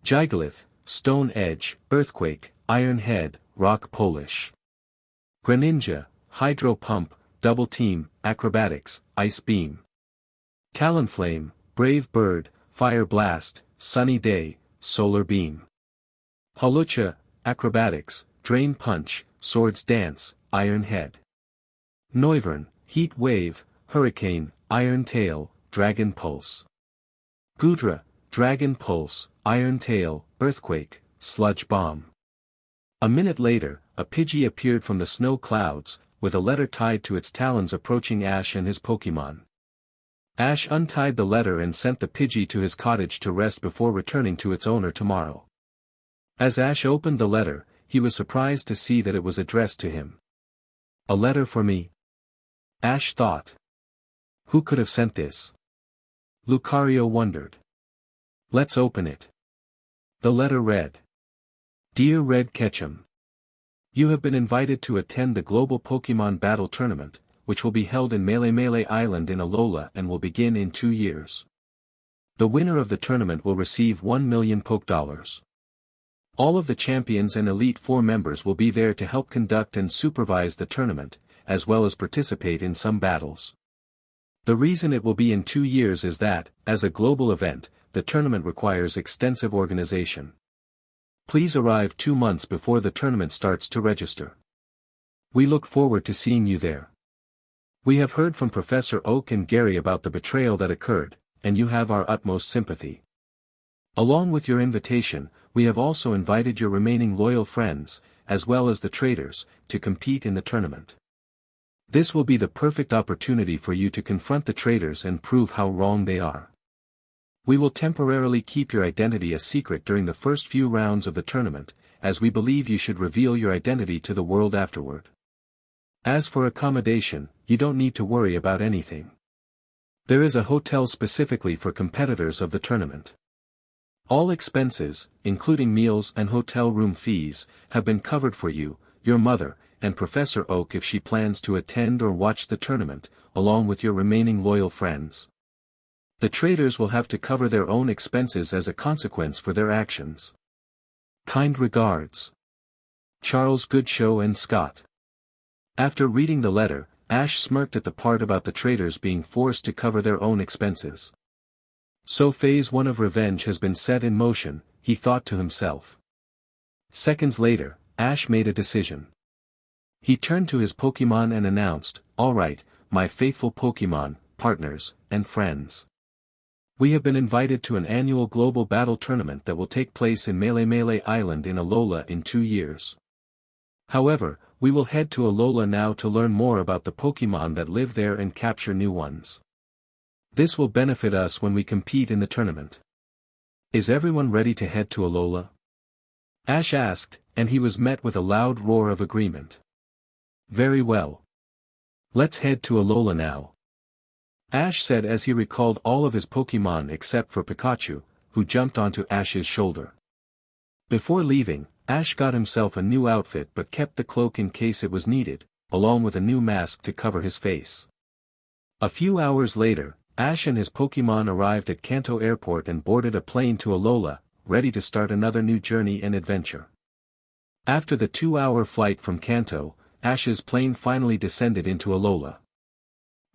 Gigalith, Stone Edge, Earthquake, Iron Head, Rock Polish. Greninja, Hydro Pump, Double Team, Acrobatics, Ice Beam. Talonflame, Brave Bird, Fire Blast, Sunny Day, Solar Beam. Hawlucha, Acrobatics, Drain Punch, Swords Dance, Iron Head. Noivern, Heat Wave, Hurricane, Iron Tail, Dragon Pulse. Goodra, Dragon Pulse, Iron Tail, Earthquake, Sludge Bomb. A minute later, a Pidgey appeared from the snow clouds, with a letter tied to its talons approaching Ash and his Pokémon. Ash untied the letter and sent the Pidgey to his cottage to rest before returning to its owner tomorrow. As Ash opened the letter, he was surprised to see that it was addressed to him. A letter for me? Ash thought. Who could have sent this? Lucario wondered. Let's open it. The letter read. Dear Red Ketchum. You have been invited to attend the Global Pokémon Battle Tournament, which will be held in Melee Island in Alola and will begin in 2 years. The winner of the tournament will receive 1 million Poké-Dollars. All of the champions and Elite Four members will be there to help conduct and supervise the tournament, as well as participate in some battles. The reason it will be in 2 years is that, as a global event, the tournament requires extensive organization. Please arrive 2 months before the tournament starts to register. We look forward to seeing you there. We have heard from Professor Oak and Gary about the betrayal that occurred, and you have our utmost sympathy. Along with your invitation, we have also invited your remaining loyal friends, as well as the traitors, to compete in the tournament. This will be the perfect opportunity for you to confront the traitors and prove how wrong they are. We will temporarily keep your identity a secret during the first few rounds of the tournament, as we believe you should reveal your identity to the world afterward. As for accommodation, you don't need to worry about anything. There is a hotel specifically for competitors of the tournament. All expenses, including meals and hotel room fees, have been covered for you, your mother, and Professor Oak if she plans to attend or watch the tournament, along with your remaining loyal friends. The traitors will have to cover their own expenses as a consequence for their actions. Kind regards. Charles Goodshow and Scott. After reading the letter, Ash smirked at the part about the traitors being forced to cover their own expenses. So phase 1 of revenge has been set in motion, he thought to himself. Seconds later, Ash made a decision. He turned to his Pokémon and announced, "All right, my faithful Pokémon, partners, and friends. We have been invited to an annual global battle tournament that will take place in Melee Island in Alola in 2 years. However, we will head to Alola now to learn more about the Pokémon that live there and capture new ones. This will benefit us when we compete in the tournament. Is everyone ready to head to Alola?" Ash asked, and he was met with a loud roar of agreement. Very well. Let's head to Alola now. Ash said as he recalled all of his Pokémon except for Pikachu, who jumped onto Ash's shoulder. Before leaving, Ash got himself a new outfit but kept the cloak in case it was needed, along with a new mask to cover his face. A few hours later, Ash and his Pokémon arrived at Kanto Airport and boarded a plane to Alola, ready to start another new journey and adventure. After the 2-hour flight from Kanto, Ash's plane finally descended into Alola.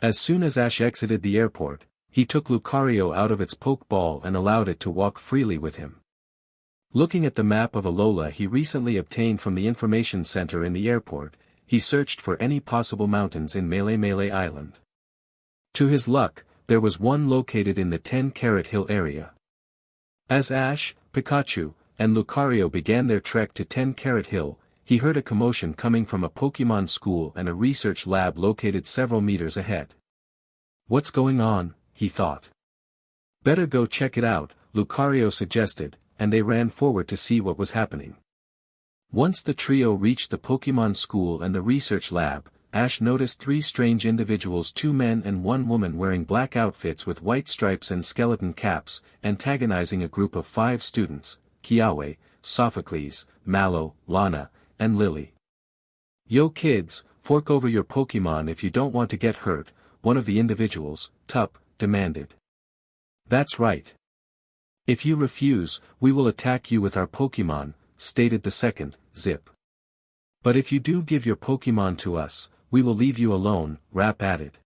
As soon as Ash exited the airport, he took Lucario out of its pokeball and allowed it to walk freely with him. Looking at the map of Alola he recently obtained from the information center in the airport, he searched for any possible mountains in Melee Island. To his luck, there was one located in the 10-Carat Hill area. As Ash, Pikachu, and Lucario began their trek to 10-Carat Hill, he heard a commotion coming from a Pokemon school and a research lab located several meters ahead. What's going on, he thought. Better go check it out, Lucario suggested, and they ran forward to see what was happening. Once the trio reached the Pokemon school and the research lab, Ash noticed 3 strange individuals, 2 men and 1 woman wearing black outfits with white stripes and skeleton caps, antagonizing a group of 5 students, Kiawe, Sophocles, Mallow, Lana, and Lily. Yo kids, fork over your Pokemon if you don't want to get hurt, one of the individuals, Tup, demanded. That's right. If you refuse, we will attack you with our Pokemon, stated the second, Zip. But if you do give your Pokemon to us, we will leave you alone, Rap added.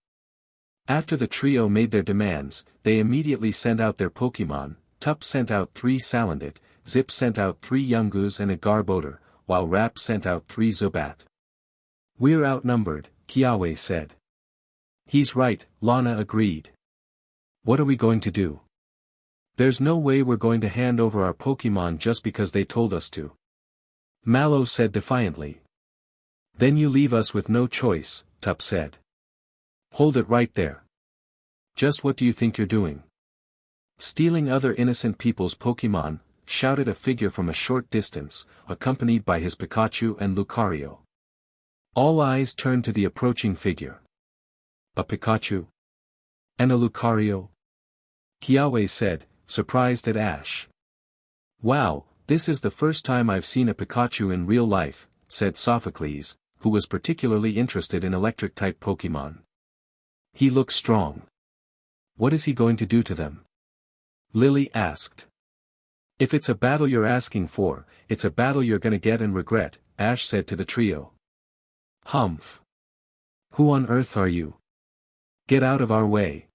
After the trio made their demands, they immediately sent out their Pokemon. Tup sent out 3 Salandit, Zip sent out 3 Yungoos and a Garbodor, while Rap sent out 3 Zubat. We're outnumbered, Kiawe said. He's right, Lana agreed. What are we going to do? There's no way we're going to hand over our Pokemon just because they told us to. Mallow said defiantly. Then you leave us with no choice, Tup said. Hold it right there. Just what do you think you're doing? Stealing other innocent people's Pokemon, shouted a figure from a short distance, accompanied by his Pikachu and Lucario. All eyes turned to the approaching figure. A Pikachu? And a Lucario? Kiawe said, surprised at Ash. Wow, this is the first time I've seen a Pikachu in real life, said Sophocles, who was particularly interested in electric-type Pokemon. He looks strong. What is he going to do to them? Lily asked. If it's a battle you're asking for, it's a battle you're gonna get and regret, Ash said to the trio. Humph. Who on earth are you? Get out of our way.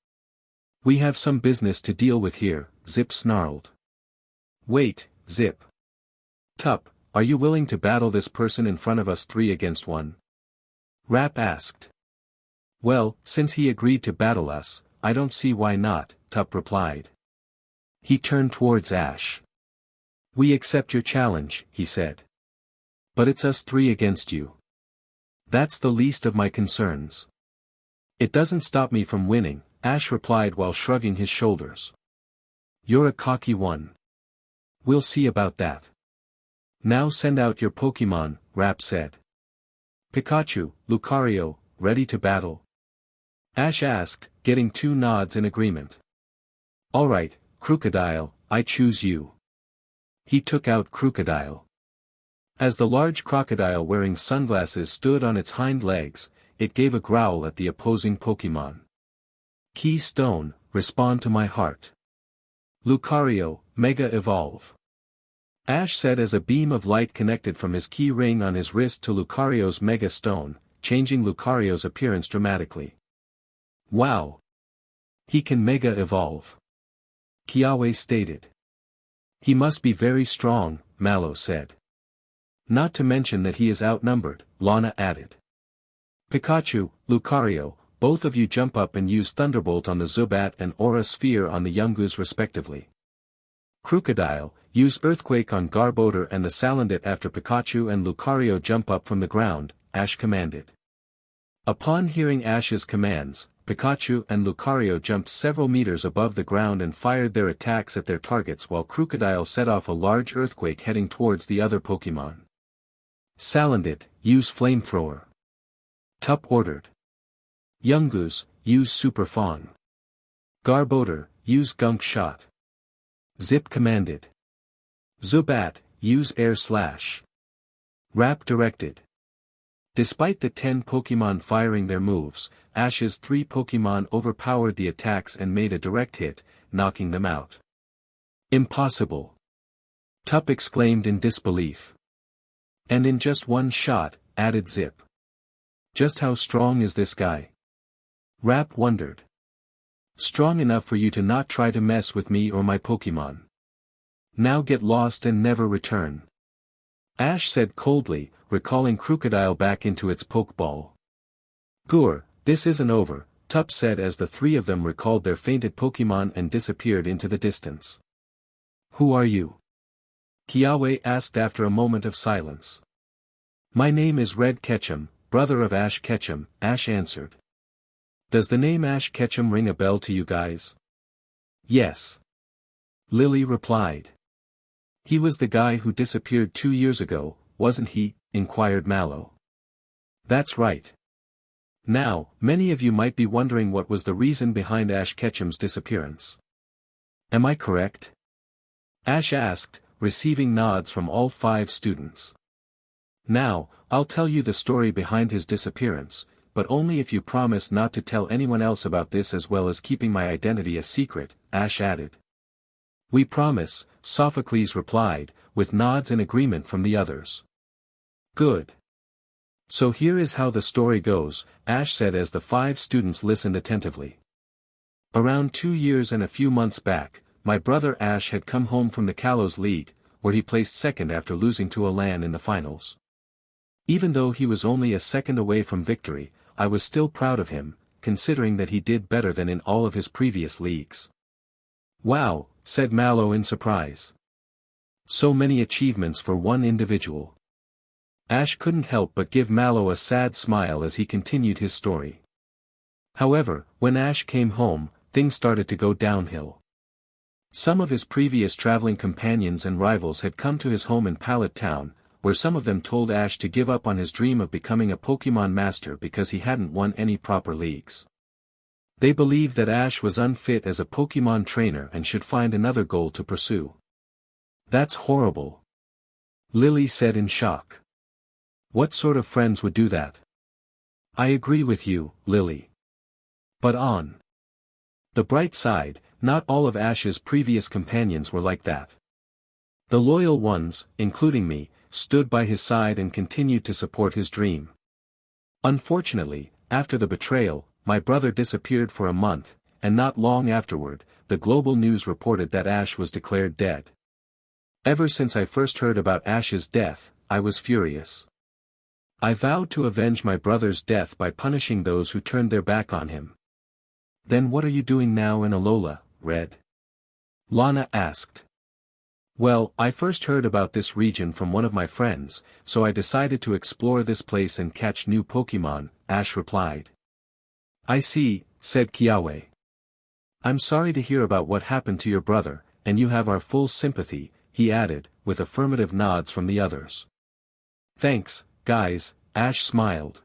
We have some business to deal with here, Zip snarled. Wait, Zip. Tup, are you willing to battle this person in front of us 3 against 1? Rap asked. Well, since he agreed to battle us, I don't see why not, Tup replied. He turned towards Ash. We accept your challenge, he said. But it's us 3 against you. That's the least of my concerns. It doesn't stop me from winning, Ash replied while shrugging his shoulders. You're a cocky one. We'll see about that. Now send out your Pokemon, Rap said. Pikachu, Lucario, ready to battle? Ash asked, getting 2 nods in agreement. Alright, Crocodile, I choose you. He took out Crocodile. As the large crocodile wearing sunglasses stood on its hind legs, it gave a growl at the opposing Pokemon. Key Stone, respond to my heart. Lucario, Mega Evolve. Ash said as a beam of light connected from his key ring on his wrist to Lucario's Mega Stone, changing Lucario's appearance dramatically. Wow! He can Mega Evolve. Kiawe stated. He must be very strong, Mallow said. Not to mention that he is outnumbered, Lana added. Pikachu, Lucario, both of you jump up and use Thunderbolt on the Zubat and Aura Sphere on the Yungoos respectively. Crocodile, use Earthquake on Garbodor and the Salandit after Pikachu and Lucario jump up from the ground, Ash commanded. Upon hearing Ash's commands, Pikachu and Lucario jumped several meters above the ground and fired their attacks at their targets while Crocodile set off a large earthquake heading towards the other Pokemon. Salandit, use Flamethrower. Tup ordered. Yungoos, use Super Fawn. Garbodor, use Gunk Shot. Zip commanded. Zubat, use Air Slash. Rap directed. Despite the 10 Pokemon firing their moves, Ash's 3 Pokemon overpowered the attacks and made a direct hit, knocking them out. Impossible! Tup exclaimed in disbelief. And in just one shot, added Zip. Just how strong is this guy? Rap wondered. Strong enough for you to not try to mess with me or my Pokemon. Now get lost and never return. Ash said coldly, recalling Crocodile back into its Pokeball. Gur, this isn't over, Tup said as the three of them recalled their fainted Pokemon and disappeared into the distance. Who are you? Kiawe asked after a moment of silence. My name is Red Ketchum, brother of Ash Ketchum, Ash answered. Does the name Ash Ketchum ring a bell to you guys? Yes. Lily replied. He was the guy who disappeared 2 years ago, wasn't he? Inquired Mallow. That's right. Now, many of you might be wondering what was the reason behind Ash Ketchum's disappearance. Am I correct? Ash asked, receiving nods from all 5 students. Now, I'll tell you the story behind his disappearance, but only if you promise not to tell anyone else about this as well as keeping my identity a secret, Ash added. We promise, Sophocles replied, with nods in agreement from the others. Good. So here is how the story goes, Ash said as the 5 students listened attentively. Around 2 years and a few months back, my brother Ash had come home from the Kalos League, where he placed second after losing to Alola in the finals. Even though he was only a second away from victory, I was still proud of him, considering that he did better than in all of his previous leagues. Wow, said Mallow in surprise. So many achievements for one individual. Ash couldn't help but give Mallow a sad smile as he continued his story. However, when Ash came home, things started to go downhill. Some of his previous traveling companions and rivals had come to his home in Pallet Town, where some of them told Ash to give up on his dream of becoming a Pokemon master because he hadn't won any proper leagues. They believed that Ash was unfit as a Pokemon trainer and should find another goal to pursue. That's horrible. Lily said in shock. What sort of friends would do that? I agree with you, Lily. But on the bright side, not all of Ash's previous companions were like that. The loyal ones, including me, stood by his side and continued to support his dream. Unfortunately, after the betrayal, my brother disappeared for a month, and not long afterward, the global news reported that Ash was declared dead. Ever since I first heard about Ash's death, I was furious. I vowed to avenge my brother's death by punishing those who turned their back on him. Then what are you doing now in Alola, Red? Lana asked. Well, I first heard about this region from one of my friends, so I decided to explore this place and catch new Pokemon, Ash replied. I see, said Kiawe. I'm sorry to hear about what happened to your brother, and you have our full sympathy, he added, with affirmative nods from the others. Thanks, guys, Ash smiled.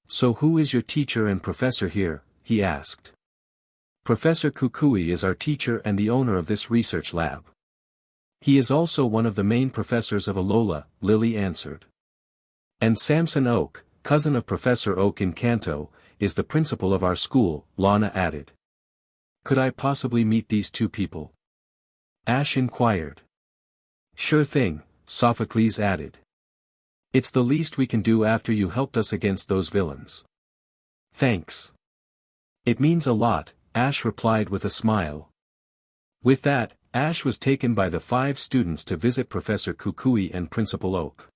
So who is your teacher and professor here, he asked. Professor Kukui is our teacher and the owner of this research lab. He is also one of the main professors of Alola, Lily answered. And Samson Oak, cousin of Professor Oak in Kanto, is the principal of our school, Lana added. Could I possibly meet these 2 people? Ash inquired. Sure thing, Sophocles added. It's the least we can do after you helped us against those villains. Thanks. It means a lot, Ash replied with a smile. With that, Ash was taken by the 5 students to visit Professor Kukui and Principal Oak.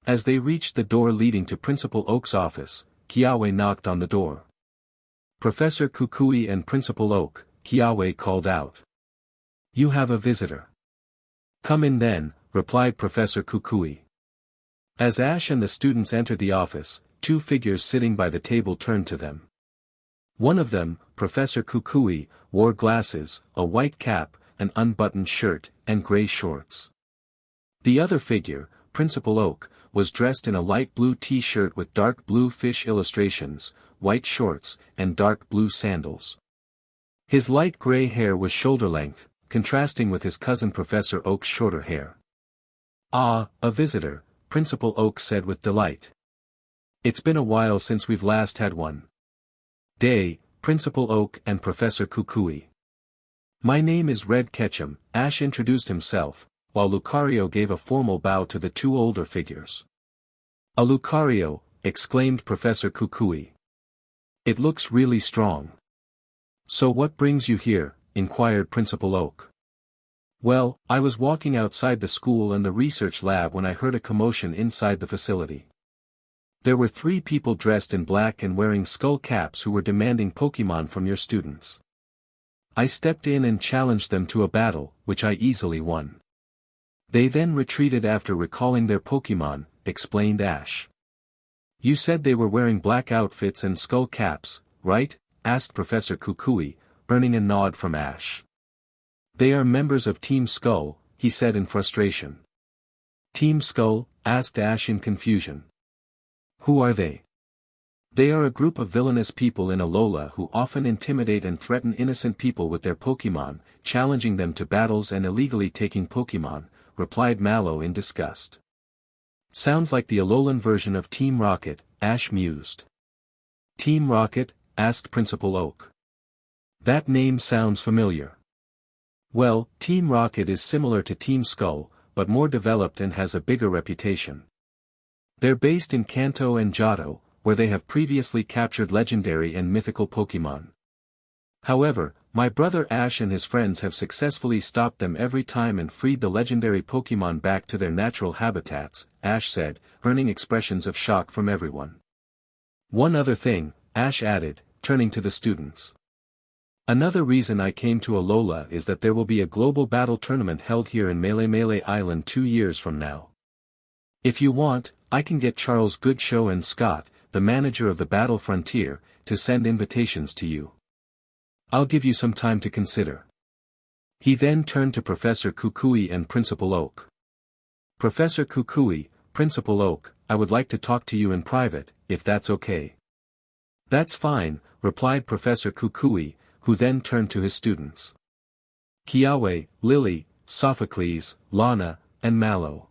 As they reached the door leading to Principal Oak's office, Kiawe knocked on the door. Professor Kukui and Principal Oak, Kiawe called out. You have a visitor. Come in then, replied Professor Kukui. As Ash and the students entered the office, 2 figures sitting by the table turned to them. One of them, Professor Kukui, wore glasses, a white cap, an unbuttoned shirt, and gray shorts. The other figure, Principal Oak, was dressed in a light blue t-shirt with dark blue fish illustrations, white shorts, and dark blue sandals. His light gray hair was shoulder-length, contrasting with his cousin Professor Oak's shorter hair. Ah, a visitor, Principal Oak said with delight. It's been a while since we've last had one. Day, Principal Oak and Professor Kukui. My name is Red Ketchum, Ash introduced himself, while Lucario gave a formal bow to the two older figures. "A Lucario," exclaimed Professor Kukui. "It looks really strong." "So what brings you here?" inquired Principal Oak. "Well, I was walking outside the school and the research lab when I heard a commotion inside the facility. There were 3 people dressed in black and wearing skull caps who were demanding Pokémon from your students. I stepped in and challenged them to a battle, which I easily won. They then retreated after recalling their Pokémon," explained Ash. "You said they were wearing black outfits and skull caps, right?" asked Professor Kukui, earning a nod from Ash. "They are members of Team Skull," he said in frustration. "Team Skull?" asked Ash in confusion. "Who are they?" "They are a group of villainous people in Alola who often intimidate and threaten innocent people with their Pokémon, challenging them to battles and illegally taking Pokémon," replied Mallow in disgust. "Sounds like the Alolan version of Team Rocket," Ash mused. "Team Rocket?" asked Principal Oak. "That name sounds familiar." "Well, Team Rocket is similar to Team Skull, but more developed and has a bigger reputation. They're based in Kanto and Johto, where they have previously captured legendary and mythical Pokémon. However, my brother Ash and his friends have successfully stopped them every time and freed the legendary Pokémon back to their natural habitats," Ash said, earning expressions of shock from everyone. "One other thing," Ash added, turning to the students. "Another reason I came to Alola is that there will be a global battle tournament held here in Melee Island 2 years from now. If you want, I can get Charles Goodshow and Scott, the manager of the Battle Frontier, to send invitations to you. I'll give you some time to consider." He then turned to Professor Kukui and Principal Oak. "Professor Kukui, Principal Oak, I would like to talk to you in private, if that's okay." "That's fine," replied Professor Kukui, who then turned to his students. "Kiawe, Lily, Sophocles, Lana, and Mallow.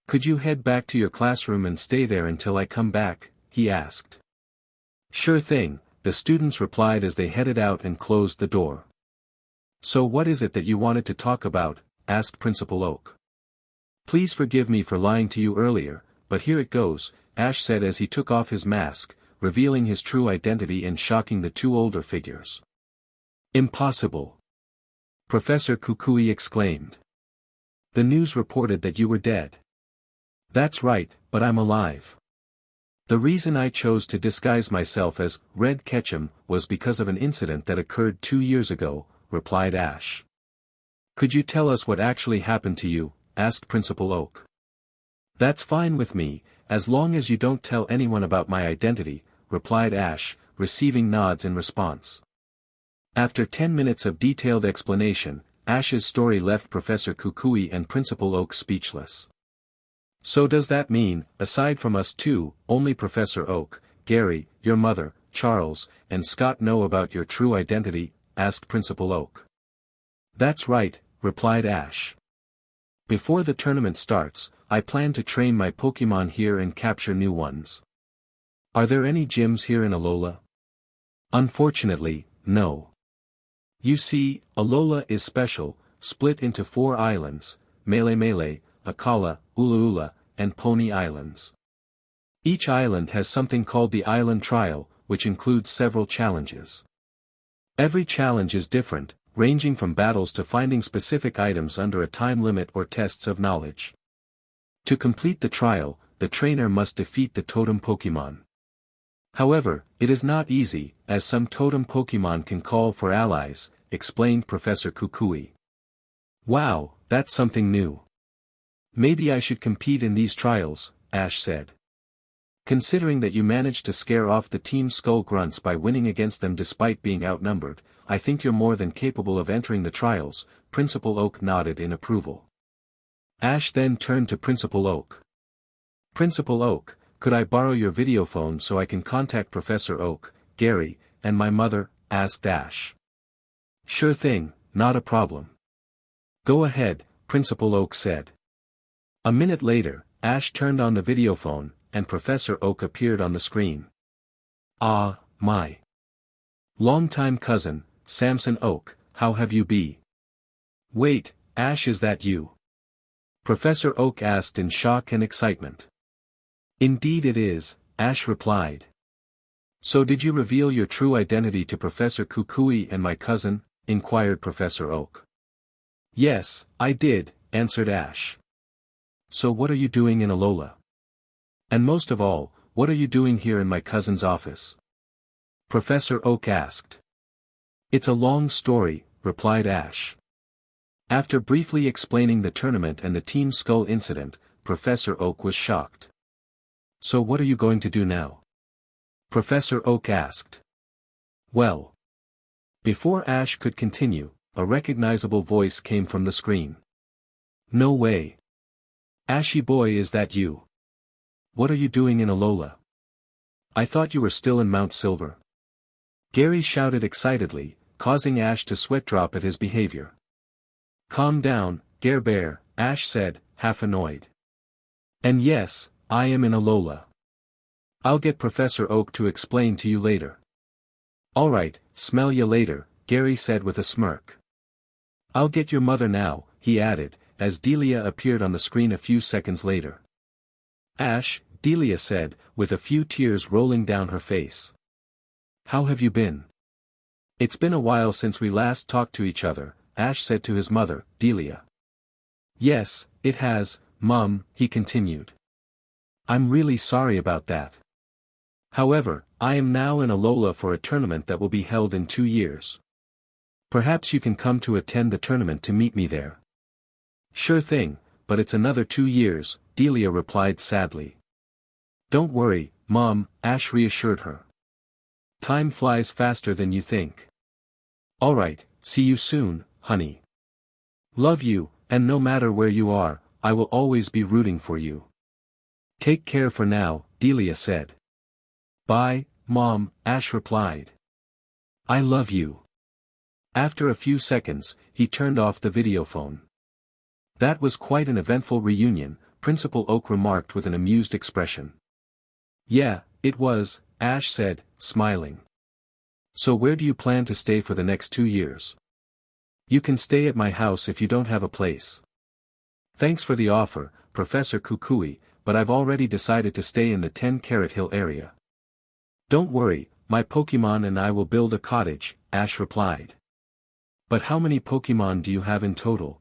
Could you head back to your classroom and stay there until I come back?" he asked. "Sure thing," the students replied as they headed out and closed the door. "So what is it that you wanted to talk about?" asked Principal Oak. "Please forgive me for lying to you earlier, but here it goes," Ash said as he took off his mask, revealing his true identity and shocking the two older figures. "Impossible!" Professor Kukui exclaimed. "The news reported that you were dead." "That's right, but I'm alive. The reason I chose to disguise myself as Red Ketchum was because of an incident that occurred 2 years ago," replied Ash. "Could you tell us what actually happened to you?" asked Principal Oak. "That's fine with me, as long as you don't tell anyone about my identity," replied Ash, receiving nods in response. After 10 minutes of detailed explanation, Ash's story left Professor Kukui and Principal Oak speechless. "So does that mean, aside from us two, only Professor Oak, Gary, your mother, Charles, and Scott know about your true identity?" asked Principal Oak. "That's right," replied Ash. "Before the tournament starts, I plan to train my Pokémon here and capture new ones." "Are there any gyms here in Alola?" "Unfortunately, no. You see, Alola is special, split into 4 islands, Melee, Akala, Ula, and Pony Islands. Each island has something called the Island Trial, which includes several challenges. Every challenge is different, ranging from battles to finding specific items under a time limit or tests of knowledge. To complete the trial, the trainer must defeat the totem Pokémon. However, it is not easy, as some totem Pokémon can call for allies," explained Professor Kukui. "Wow, that's something new. Maybe I should compete in these trials," Ash said. "Considering that you managed to scare off the Team Skull grunts by winning against them despite being outnumbered, I think you're more than capable of entering the trials." Principal Oak nodded in approval. Ash then turned to Principal Oak. "Principal Oak, could I borrow your videophone so I can contact Professor Oak, Gary, and my mother?" asked Ash. "Sure thing, not a problem." "Go ahead," Principal Oak said. A minute later, Ash turned on the videophone, and Professor Oak appeared on the screen. "Ah, my longtime cousin, Samson Oak, how have you been?" "Wait, Ash, is that you?" Professor Oak asked in shock and excitement. Indeed it is, Ash replied. So did you reveal your true identity to Professor Kukui and my cousin? Inquired Professor Oak. Yes, I did, answered Ash. So what are you doing in Alola? And most of all, what are you doing here in my cousin's office? Professor Oak asked. It's a long story, replied Ash. After briefly explaining the tournament and the Team Skull incident, Professor Oak was shocked. So what are you going to do now? Professor Oak asked. Well. Before Ash could continue, a recognizable voice came from the screen. No way. Ashy boy, is that you? What are you doing in Alola? I thought you were still in Mount Silver. Gary shouted excitedly, causing Ash to sweat drop at his behavior. Calm down, Gare Bear, Ash said, half annoyed. And yes, I am in Alola. I'll get Professor Oak to explain to you later. Alright, smell ya later, Gary said with a smirk. I'll get your mother now, he added, as Delia appeared on the screen a few seconds later. Ash, Delia said, with a few tears rolling down her face. How have you been? It's been a while since we last talked to each other, Ash said to his mother, Delia. Yes, it has, Mum, he continued. I'm really sorry about that. However, I am now in Alola for a tournament that will be held in 2 years. Perhaps you can come to attend the tournament to meet me there. Sure thing, but it's another 2 years, Delia replied sadly. Don't worry, Mom, Ash reassured her. Time flies faster than you think. Alright, see you soon, honey. Love you, and no matter where you are, I will always be rooting for you. Take care for now, Delia said. Bye, Mom, Ash replied. I love you. After a few seconds, he turned off the videophone. That was quite an eventful reunion, Principal Oak remarked with an amused expression. Yeah, it was, Ash said, smiling. So where do you plan to stay for the next 2 years? You can stay at my house if you don't have a place. Thanks for the offer, Professor Kukui, but I've already decided to stay in the 10-Carat Hill area. Don't worry, my Pokemon and I will build a cottage, Ash replied. But how many Pokemon do you have in total?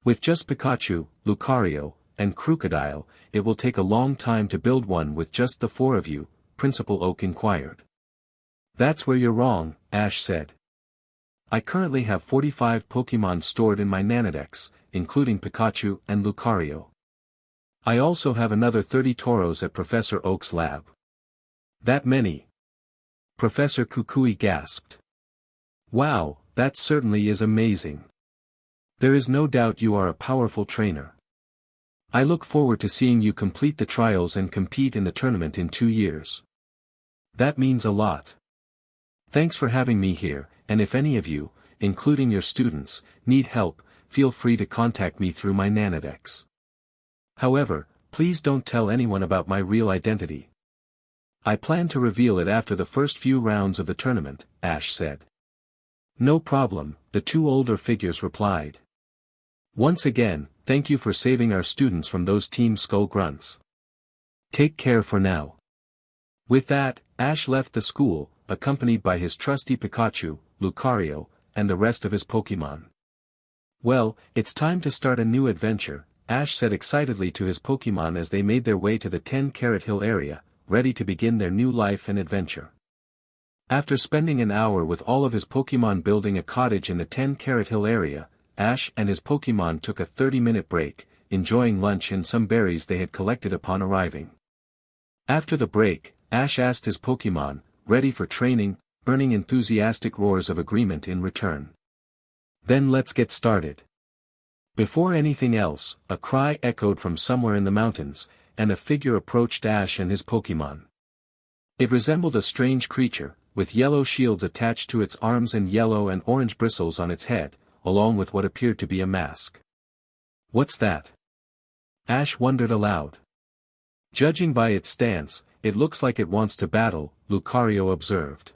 With just Pikachu, Lucario, and Crocodile, it will take a long time to build one with just the 4 of you, Principal Oak inquired. That's where you're wrong, Ash said. I currently have 45 Pokemon stored in my Nanodex, including Pikachu and Lucario. I also have another 30 Tauros at Professor Oak's lab. That many? Professor Kukui gasped. Wow, that certainly is amazing. There is no doubt you are a powerful trainer. I look forward to seeing you complete the trials and compete in the tournament in 2 years. That means a lot. Thanks for having me here, and if any of you, including your students, need help, feel free to contact me through my Nanodex. However, please don't tell anyone about my real identity. I plan to reveal it after the first few rounds of the tournament, Ash said. No problem, the 2 older figures replied. Once again, thank you for saving our students from those Team Skull grunts. Take care for now. With that, Ash left the school, accompanied by his trusty Pikachu, Lucario, and the rest of his Pokemon. Well, it's time to start a new adventure, Ash said excitedly to his Pokemon as they made their way to the 10-Carat Hill area, ready to begin their new life and adventure. After spending an hour with all of his Pokemon building a cottage in the 10-Carat Hill area, Ash and his Pokemon took a 30-minute break, enjoying lunch and some berries they had collected upon arriving. After the break, Ash asked his Pokemon, ready for training, earning enthusiastic roars of agreement in return. Then let's get started. Before anything else, a cry echoed from somewhere in the mountains, and a figure approached Ash and his Pokemon. It resembled a strange creature, with yellow shields attached to its arms and yellow and orange bristles on its head, along with what appeared to be a mask. What's that? Ash wondered aloud. Judging by its stance, it looks like it wants to battle, Lucario observed.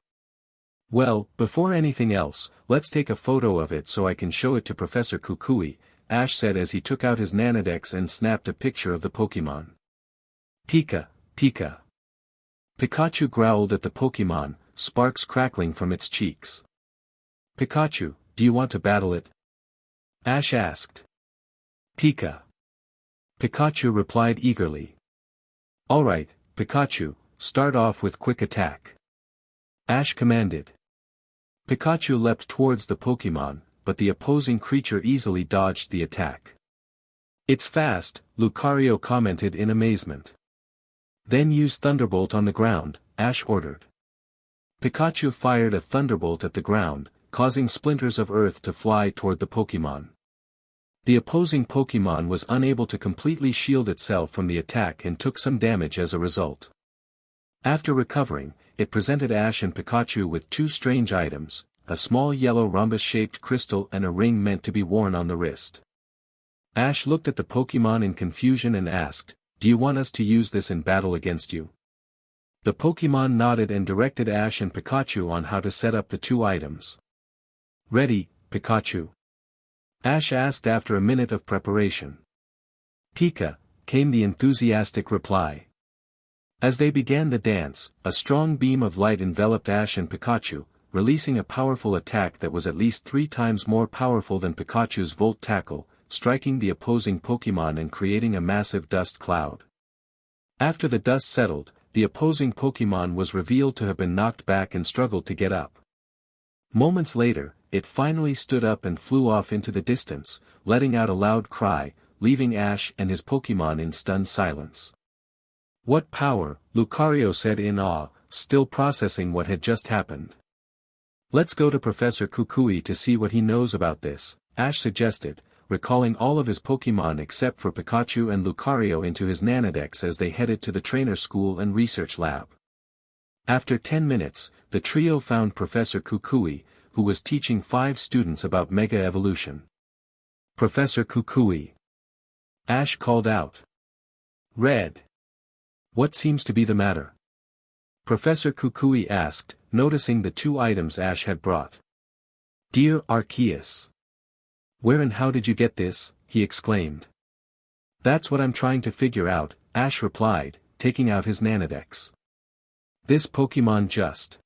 Well, before anything else, let's take a photo of it so I can show it to Professor Kukui, Ash said as he took out his Nanodex and snapped a picture of the Pokemon. Pika, Pika. Pikachu growled at the Pokemon, sparks crackling from its cheeks. Pikachu, do you want to battle it? Ash asked. Pika. Pikachu replied eagerly. Alright, Pikachu, start off with quick attack. Ash commanded. Pikachu leapt towards the Pokemon, but the opposing creature easily dodged the attack. It's fast, Lucario commented in amazement. Then use Thunderbolt on the ground, Ash ordered. Pikachu fired a Thunderbolt at the ground, causing splinters of earth to fly toward the Pokemon. The opposing Pokemon was unable to completely shield itself from the attack and took some damage as a result. After recovering, it presented Ash and Pikachu with two strange items, a small yellow rhombus-shaped crystal and a ring meant to be worn on the wrist. Ash looked at the Pokemon in confusion and asked, "Do you want us to use this in battle against you?" The Pokemon nodded and directed Ash and Pikachu on how to set up the two items. Ready, Pikachu? Ash asked after a minute of preparation. Pika, came the enthusiastic reply. As they began the dance, a strong beam of light enveloped Ash and Pikachu, releasing a powerful attack that was at least 3 times more powerful than Pikachu's Volt Tackle, striking the opposing Pokemon and creating a massive dust cloud. After the dust settled, the opposing Pokemon was revealed to have been knocked back and struggled to get up. Moments later, it finally stood up and flew off into the distance, letting out a loud cry, leaving Ash and his Pokemon in stunned silence. What power, Lucario said in awe, still processing what had just happened. Let's go to Professor Kukui to see what he knows about this, Ash suggested, recalling all of his Pokemon except for Pikachu and Lucario into his Nanodex as they headed to the trainer school and research lab. After 10 minutes, the trio found Professor Kukui, who was teaching 5 students about Mega Evolution. Professor Kukui. Ash called out. Red. What seems to be the matter? Professor Kukui asked, noticing the 2 items Ash had brought. Dear Arceus. Where and how did you get this? He exclaimed. That's what I'm trying to figure out, Ash replied, taking out his Nanodex. This Pokemon just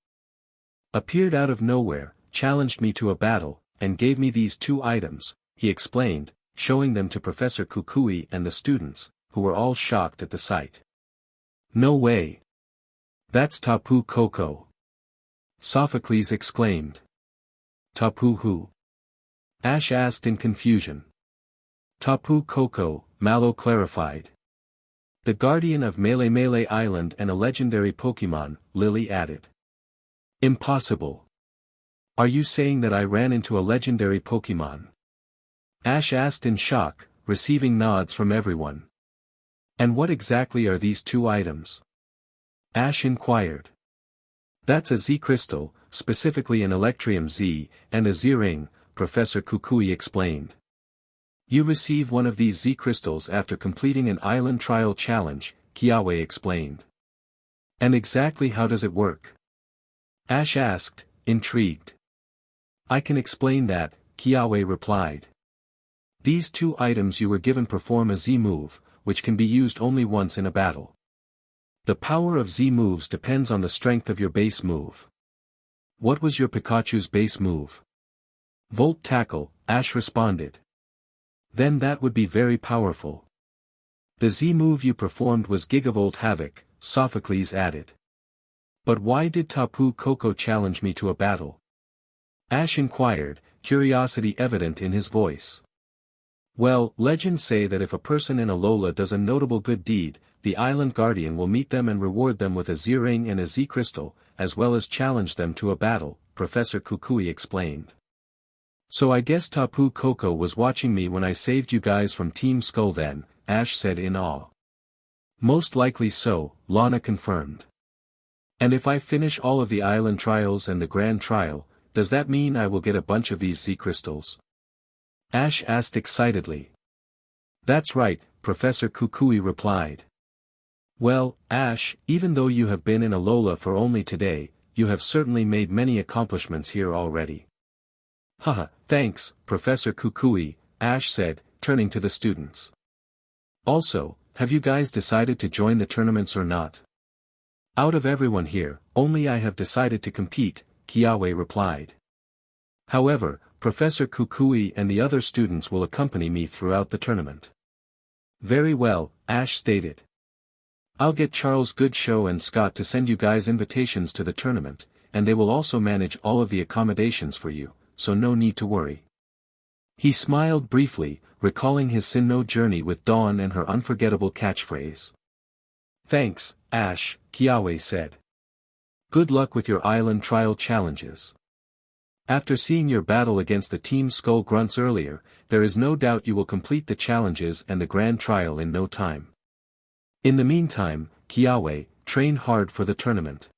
appeared out of nowhere, challenged me to a battle, and gave me these 2 items, he explained, showing them to Professor Kukui and the students, who were all shocked at the sight. No way. That's Tapu Koko. Sophocles exclaimed. Tapu who? Ash asked in confusion. Tapu Koko, Mallow clarified. The guardian of Melee Island and a legendary Pokemon, Lily added. Impossible. Are you saying that I ran into a legendary Pokemon? Ash asked in shock, receiving nods from everyone. And what exactly are these 2 items? Ash inquired. That's a Z-Crystal, specifically an Electrium Z, and a Z-Ring, Professor Kukui explained. You receive one of these Z-Crystals after completing an island trial challenge, Kiawe explained. And exactly how does it work? Ash asked, intrigued. I can explain that, Kiawe replied. These 2 items you were given perform a Z-move, which can be used only once in a battle. The power of Z-moves depends on the strength of your base move. What was your Pikachu's base move? Volt Tackle, Ash responded. Then that would be very powerful. The Z-move you performed was Gigavolt Havoc, Sophocles added. But why did Tapu Koko challenge me to a battle? Ash inquired, curiosity evident in his voice. Well, legends say that if a person in Alola does a notable good deed, the Island Guardian will meet them and reward them with a Z-Ring and a Z-Crystal, as well as challenge them to a battle, Professor Kukui explained. So I guess Tapu Koko was watching me when I saved you guys from Team Skull then, Ash said in awe. Most likely so, Lana confirmed. And if I finish all of the island trials and the grand trial, does that mean I will get a bunch of these Z-Crystals? Ash asked excitedly. That's right, Professor Kukui replied. Well, Ash, even though you have been in Alola for only today, you have certainly made many accomplishments here already. Haha, thanks, Professor Kukui, Ash said, turning to the students. Also, have you guys decided to join the tournaments or not? Out of everyone here, only I have decided to compete, Kiawe replied. However, Professor Kukui and the other students will accompany me throughout the tournament. Very well, Ash stated. I'll get Charles Goodshow and Scott to send you guys invitations to the tournament, and they will also manage all of the accommodations for you, so no need to worry. He smiled briefly, recalling his Sinnoh journey with Dawn and her unforgettable catchphrase. Thanks, Ash, Kiawe said. Good luck with your island trial challenges. After seeing your battle against the Team Skull Grunts earlier, there is no doubt you will complete the challenges and the grand trial in no time. In the meantime, Kiawe, train hard for the tournament.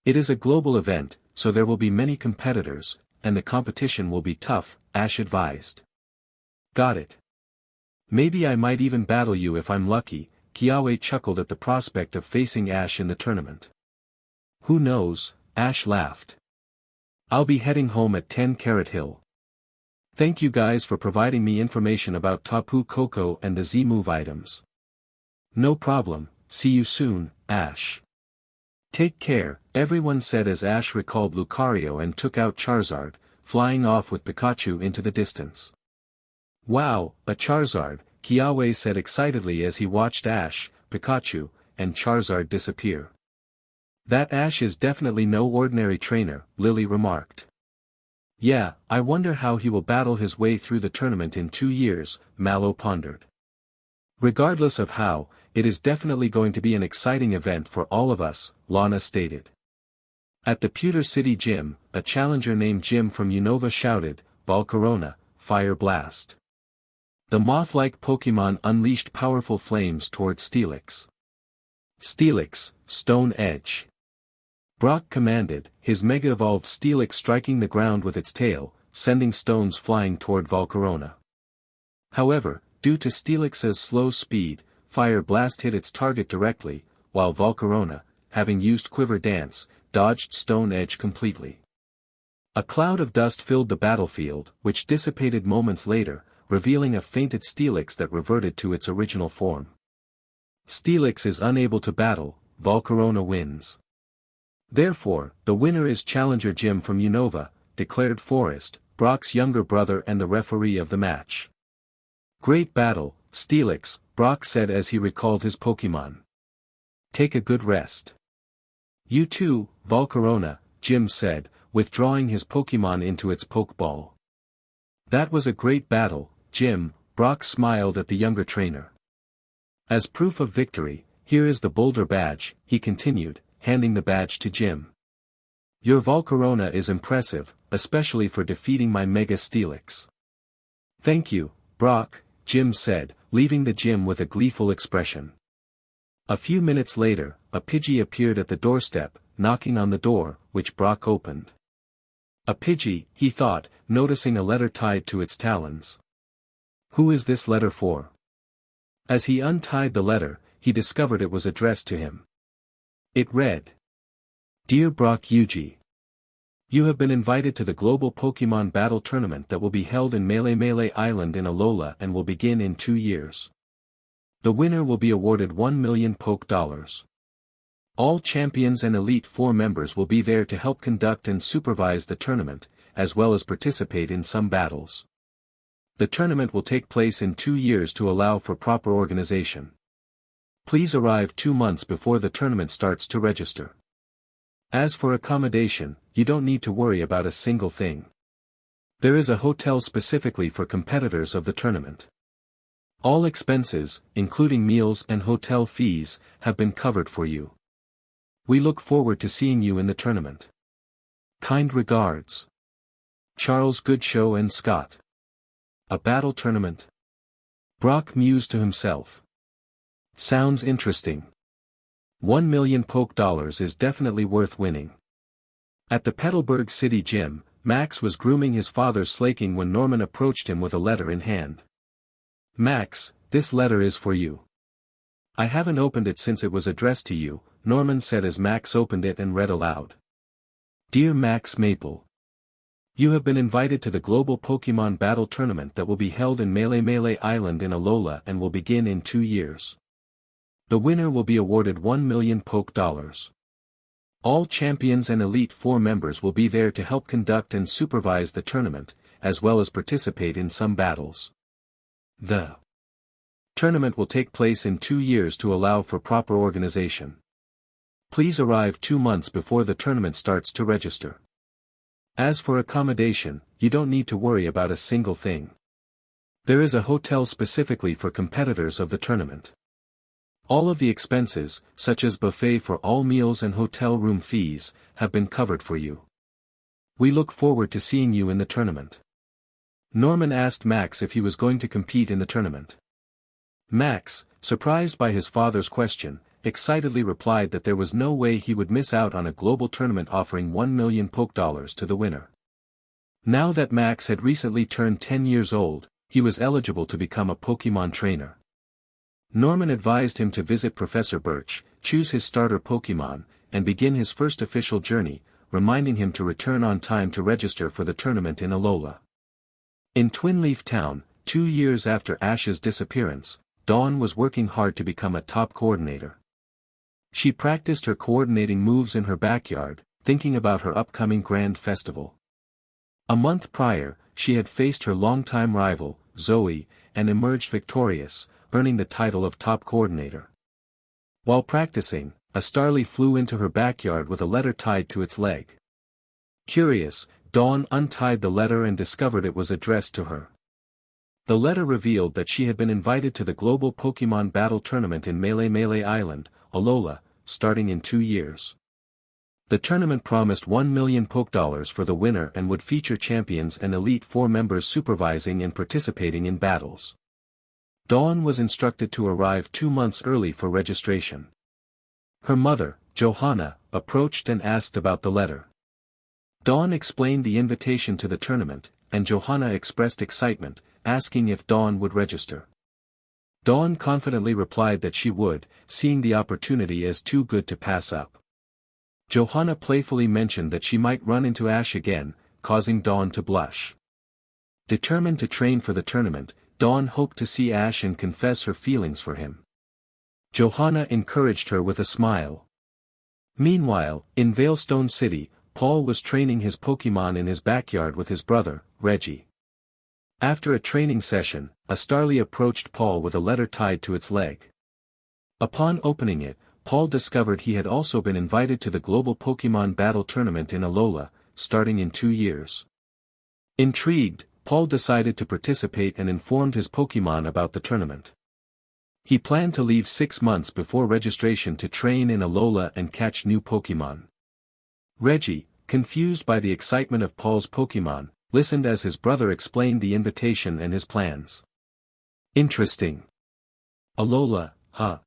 It is a global event, so there will be many competitors, and the competition will be tough, Ash advised. Got it. Maybe I might even battle you if I'm lucky, Kiawe chuckled at the prospect of facing Ash in the tournament. Who knows, Ash laughed. I'll be heading home at 10 Carrot Hill. Thank you guys for providing me information about Tapu Koko and the Z-Move items. No problem, see you soon, Ash. Take care, everyone said as Ash recalled Lucario and took out Charizard, flying off with Pikachu into the distance. Wow, a Charizard, Kiawe said excitedly as he watched Ash, Pikachu, and Charizard disappear. That Ash is definitely no ordinary trainer, Lily remarked. Yeah, I wonder how he will battle his way through the tournament in 2 years, Mallow pondered. Regardless of how, it is definitely going to be an exciting event for all of us, Lana stated. At the Pewter City Gym, a challenger named Jim from Unova shouted, Volcarona, Fire Blast. The moth-like Pokemon unleashed powerful flames toward Steelix. Steelix, Stone Edge. Brock commanded, his Mega-Evolved Steelix striking the ground with its tail, sending stones flying toward Volcarona. However, due to Steelix's slow speed, Fire Blast hit its target directly, while Volcarona, having used Quiver Dance, dodged Stone Edge completely. A cloud of dust filled the battlefield, which dissipated moments later, revealing a fainted Steelix that reverted to its original form. Steelix is unable to battle, Volcarona wins. Therefore, the winner is Challenger Jim from Unova, declared Forrest, Brock's younger brother and the referee of the match. Great battle, Steelix, Brock said as he recalled his Pokemon. Take a good rest. You too, Volcarona, Jim said, withdrawing his Pokemon into its Pokeball. That was a great battle, Jim, Brock smiled at the younger trainer. As proof of victory, here is the Boulder Badge, he continued, handing the badge to Jim. Your Volcarona is impressive, especially for defeating my Mega Steelix. Thank you, Brock, Jim said, leaving the gym with a gleeful expression. A few minutes later, a Pidgey appeared at the doorstep, knocking on the door, which Brock opened. A Pidgey, he thought, noticing a letter tied to its talons. Who is this letter for? As he untied the letter, he discovered it was addressed to him. It read, Dear Brock Yuji. You have been invited to the Global Pokemon Battle Tournament that will be held in Melee Island in Alola and will begin in 2 years. The winner will be awarded 1 million Poke Dollars. All champions and Elite Four members will be there to help conduct and supervise the tournament, as well as participate in some battles. The tournament will take place in 2 years to allow for proper organization. Please arrive 2 months before the tournament starts to register. As for accommodation, you don't need to worry about a single thing. There is a hotel specifically for competitors of the tournament. All expenses, including meals and hotel fees, have been covered for you. We look forward to seeing you in the tournament. Kind regards. Charles Goodshow and Scott. A battle tournament? Brock mused to himself. Sounds interesting. 1 million Poke Dollars is definitely worth winning. At the Petalburg City Gym, Max was grooming his father's slaking when Norman approached him with a letter in hand. Max, this letter is for you. I haven't opened it since it was addressed to you, Norman said as Max opened it and read aloud. Dear Max Maple. You have been invited to the global Pokemon battle tournament that will be held in Melee Island in Alola and will begin in 2 years. The winner will be awarded 1 million Poke Dollars. All champions and Elite Four members will be there to help conduct and supervise the tournament, as well as participate in some battles. The tournament will take place in 2 years to allow for proper organization. Please arrive 2 months before the tournament starts to register. As for accommodation, you don't need to worry about a single thing. There is a hotel specifically for competitors of the tournament. All of the expenses, such as buffet for all meals and hotel room fees, have been covered for you. We look forward to seeing you in the tournament. Norman asked Max if he was going to compete in the tournament. Max, surprised by his father's question, excitedly replied that there was no way he would miss out on a global tournament offering 1 million Poke Dollars to the winner. Now that Max had recently turned 10 years old, he was eligible to become a Pokemon trainer. Norman advised him to visit Professor Birch, choose his starter Pokemon, and begin his first official journey, reminding him to return on time to register for the tournament in Alola. In Twin Leaf Town, 2 years after Ash's disappearance, Dawn was working hard to become a top coordinator. She practiced her coordinating moves in her backyard, thinking about her upcoming grand festival. A month prior, she had faced her longtime rival, Zoe, and emerged victorious, earning the title of top coordinator. While practicing, a starly flew into her backyard with a letter tied to its leg. Curious, Dawn untied the letter and discovered it was addressed to her. The letter revealed that she had been invited to the global Pokemon battle tournament in Melee Island, Alola, starting in 2 years. The tournament promised 1 million Poke Dollars for the winner and would feature champions and Elite Four members supervising and participating in battles. Dawn was instructed to arrive 2 months early for registration. Her mother, Johanna, approached and asked about the letter. Dawn explained the invitation to the tournament, and Johanna expressed excitement, asking if Dawn would register. Dawn confidently replied that she would, seeing the opportunity as too good to pass up. Johanna playfully mentioned that she might run into Ash again, causing Dawn to blush. Determined to train for the tournament, Dawn hoped to see Ash and confess her feelings for him. Johanna encouraged her with a smile. Meanwhile, in Veilstone City, Paul was training his Pokemon in his backyard with his brother, Reggie. After a training session, a Starly approached Paul with a letter tied to its leg. Upon opening it, Paul discovered he had also been invited to the global Pokemon battle tournament in Alola, starting in 2 years. Intrigued, Paul decided to participate and informed his Pokemon about the tournament. He planned to leave 6 months before registration to train in Alola and catch new Pokemon. Reggie, confused by the excitement of Paul's Pokemon, listened as his brother explained the invitation and his plans. Interesting. Alola, huh?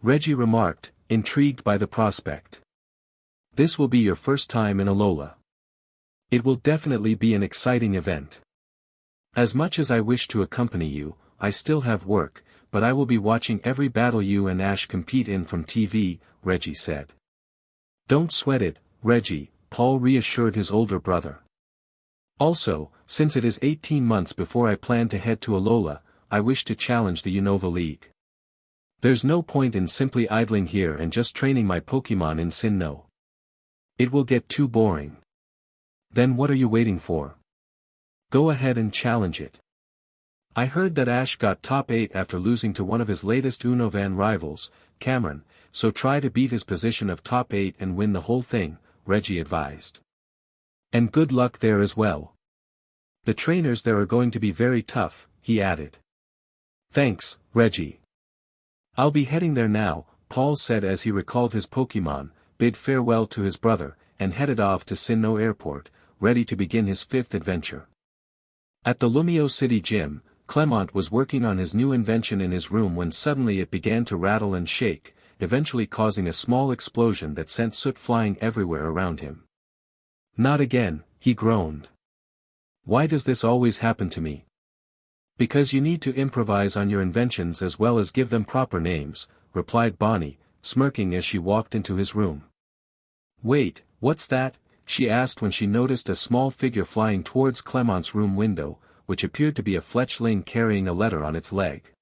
Reggie remarked, intrigued by the prospect. This will be your first time in Alola. It will definitely be an exciting event. As much as I wish to accompany you, I still have work, but I will be watching every battle you and Ash compete in from TV, Reggie said. Don't sweat it, Reggie, Paul reassured his older brother. Also, since it is 18 months before I plan to head to Alola, I wish to challenge the Unova League. There's no point in simply idling here and just training my Pokemon in Sinnoh. It will get too boring. Then what are you waiting for? Go ahead and challenge it. I heard that Ash got top 8 after losing to one of his latest Unovan rivals, Cameron, so try to beat his position of top 8 and win the whole thing, Reggie advised. And good luck there as well. The trainers there are going to be very tough, he added. Thanks, Reggie. I'll be heading there now, Paul said as he recalled his Pokemon, bid farewell to his brother, and headed off to Sinnoh Airport, ready to begin his 5th adventure. At the Lumio City gym, Clement was working on his new invention in his room when suddenly it began to rattle and shake, eventually causing a small explosion that sent soot flying everywhere around him. Not again, he groaned. Why does this always happen to me? Because you need to improvise on your inventions as well as give them proper names, replied Bonnie, smirking as she walked into his room. Wait, what's that? she asked when she noticed a small figure flying towards Clement's room window, which appeared to be a fletchling carrying a letter on its leg.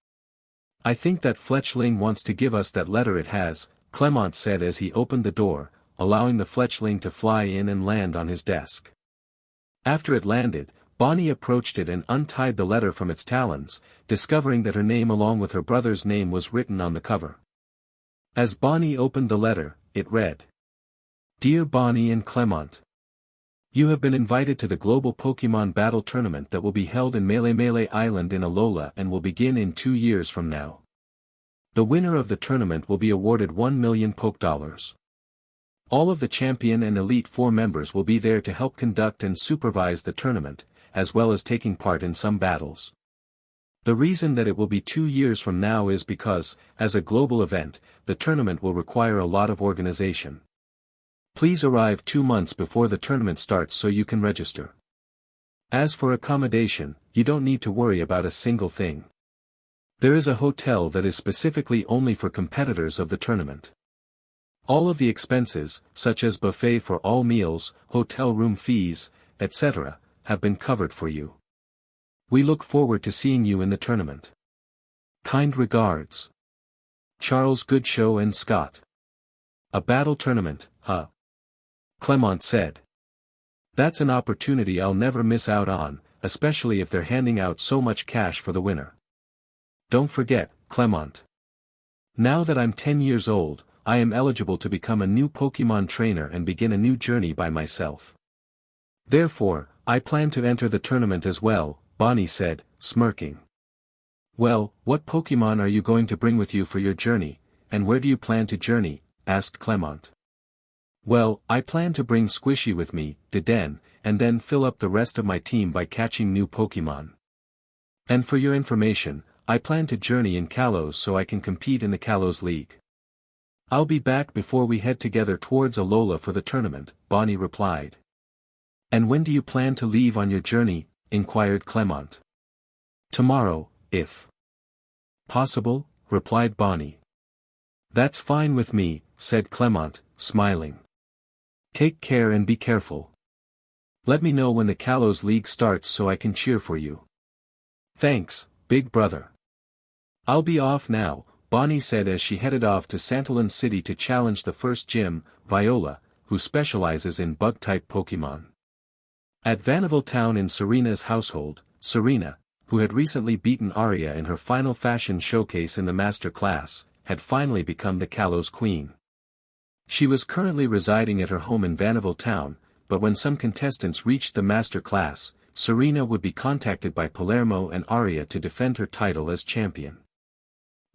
"I think that fletchling wants to give us that letter it has," Clement said as he opened the door, allowing the fletchling to fly in and land on his desk. After it landed, Bonnie approached it and untied the letter from its talons, discovering that her name along with her brother's name was written on the cover. As Bonnie opened the letter, it read, "Dear Bonnie and Clement, you have been invited to the Global Pokemon Battle Tournament that will be held in Mallow Island in Alola and will begin in 2 years from now. The winner of the tournament will be awarded 1 million Poke-Dollars. All of the Champion and Elite Four members will be there to help conduct and supervise the tournament, as well as taking part in some battles. The reason that it will be 2 years from now is because, as a global event, the tournament will require a lot of organization. Please arrive 2 months before the tournament starts so you can register. As for accommodation, you don't need to worry about a single thing. There is a hotel that is specifically only for competitors of the tournament. All of the expenses, such as buffet for all meals, hotel room fees, etc., have been covered for you. We look forward to seeing you in the tournament. Kind regards. Charles Goodshow and Scott." "A battle tournament, huh?" Clement said. "That's an opportunity I'll never miss out on, especially if they're handing out so much cash for the winner. Don't forget, Clement. Now that I'm 10 years old, I am eligible to become a new Pokemon trainer and begin a new journey by myself. Therefore, I plan to enter the tournament as well," Bonnie said, smirking. "Well, what Pokemon are you going to bring with you for your journey, and where do you plan to journey?" asked Clement. "Well, I plan to bring Squishy with me, Deden, and then fill up the rest of my team by catching new Pokemon. And for your information, I plan to journey in Kalos so I can compete in the Kalos League. I'll be back before we head together towards Alola for the tournament," Bonnie replied. "And when do you plan to leave on your journey?" inquired Clement. "Tomorrow, if possible," replied Bonnie. "That's fine with me," said Clement, smiling. "Take care and be careful. Let me know when the Kalos League starts so I can cheer for you." "Thanks, big brother. I'll be off now," Bonnie said as she headed off to Santalon City to challenge the first gym, Viola, who specializes in bug-type Pokemon. At Vanderbilt Town in Serena's household, Serena, who had recently beaten Aria in her final fashion showcase in the Master Class, had finally become the Kalos Queen. She was currently residing at her home in Vanderbilt Town, but when some contestants reached the Master Class, Serena would be contacted by Palermo and Aria to defend her title as champion.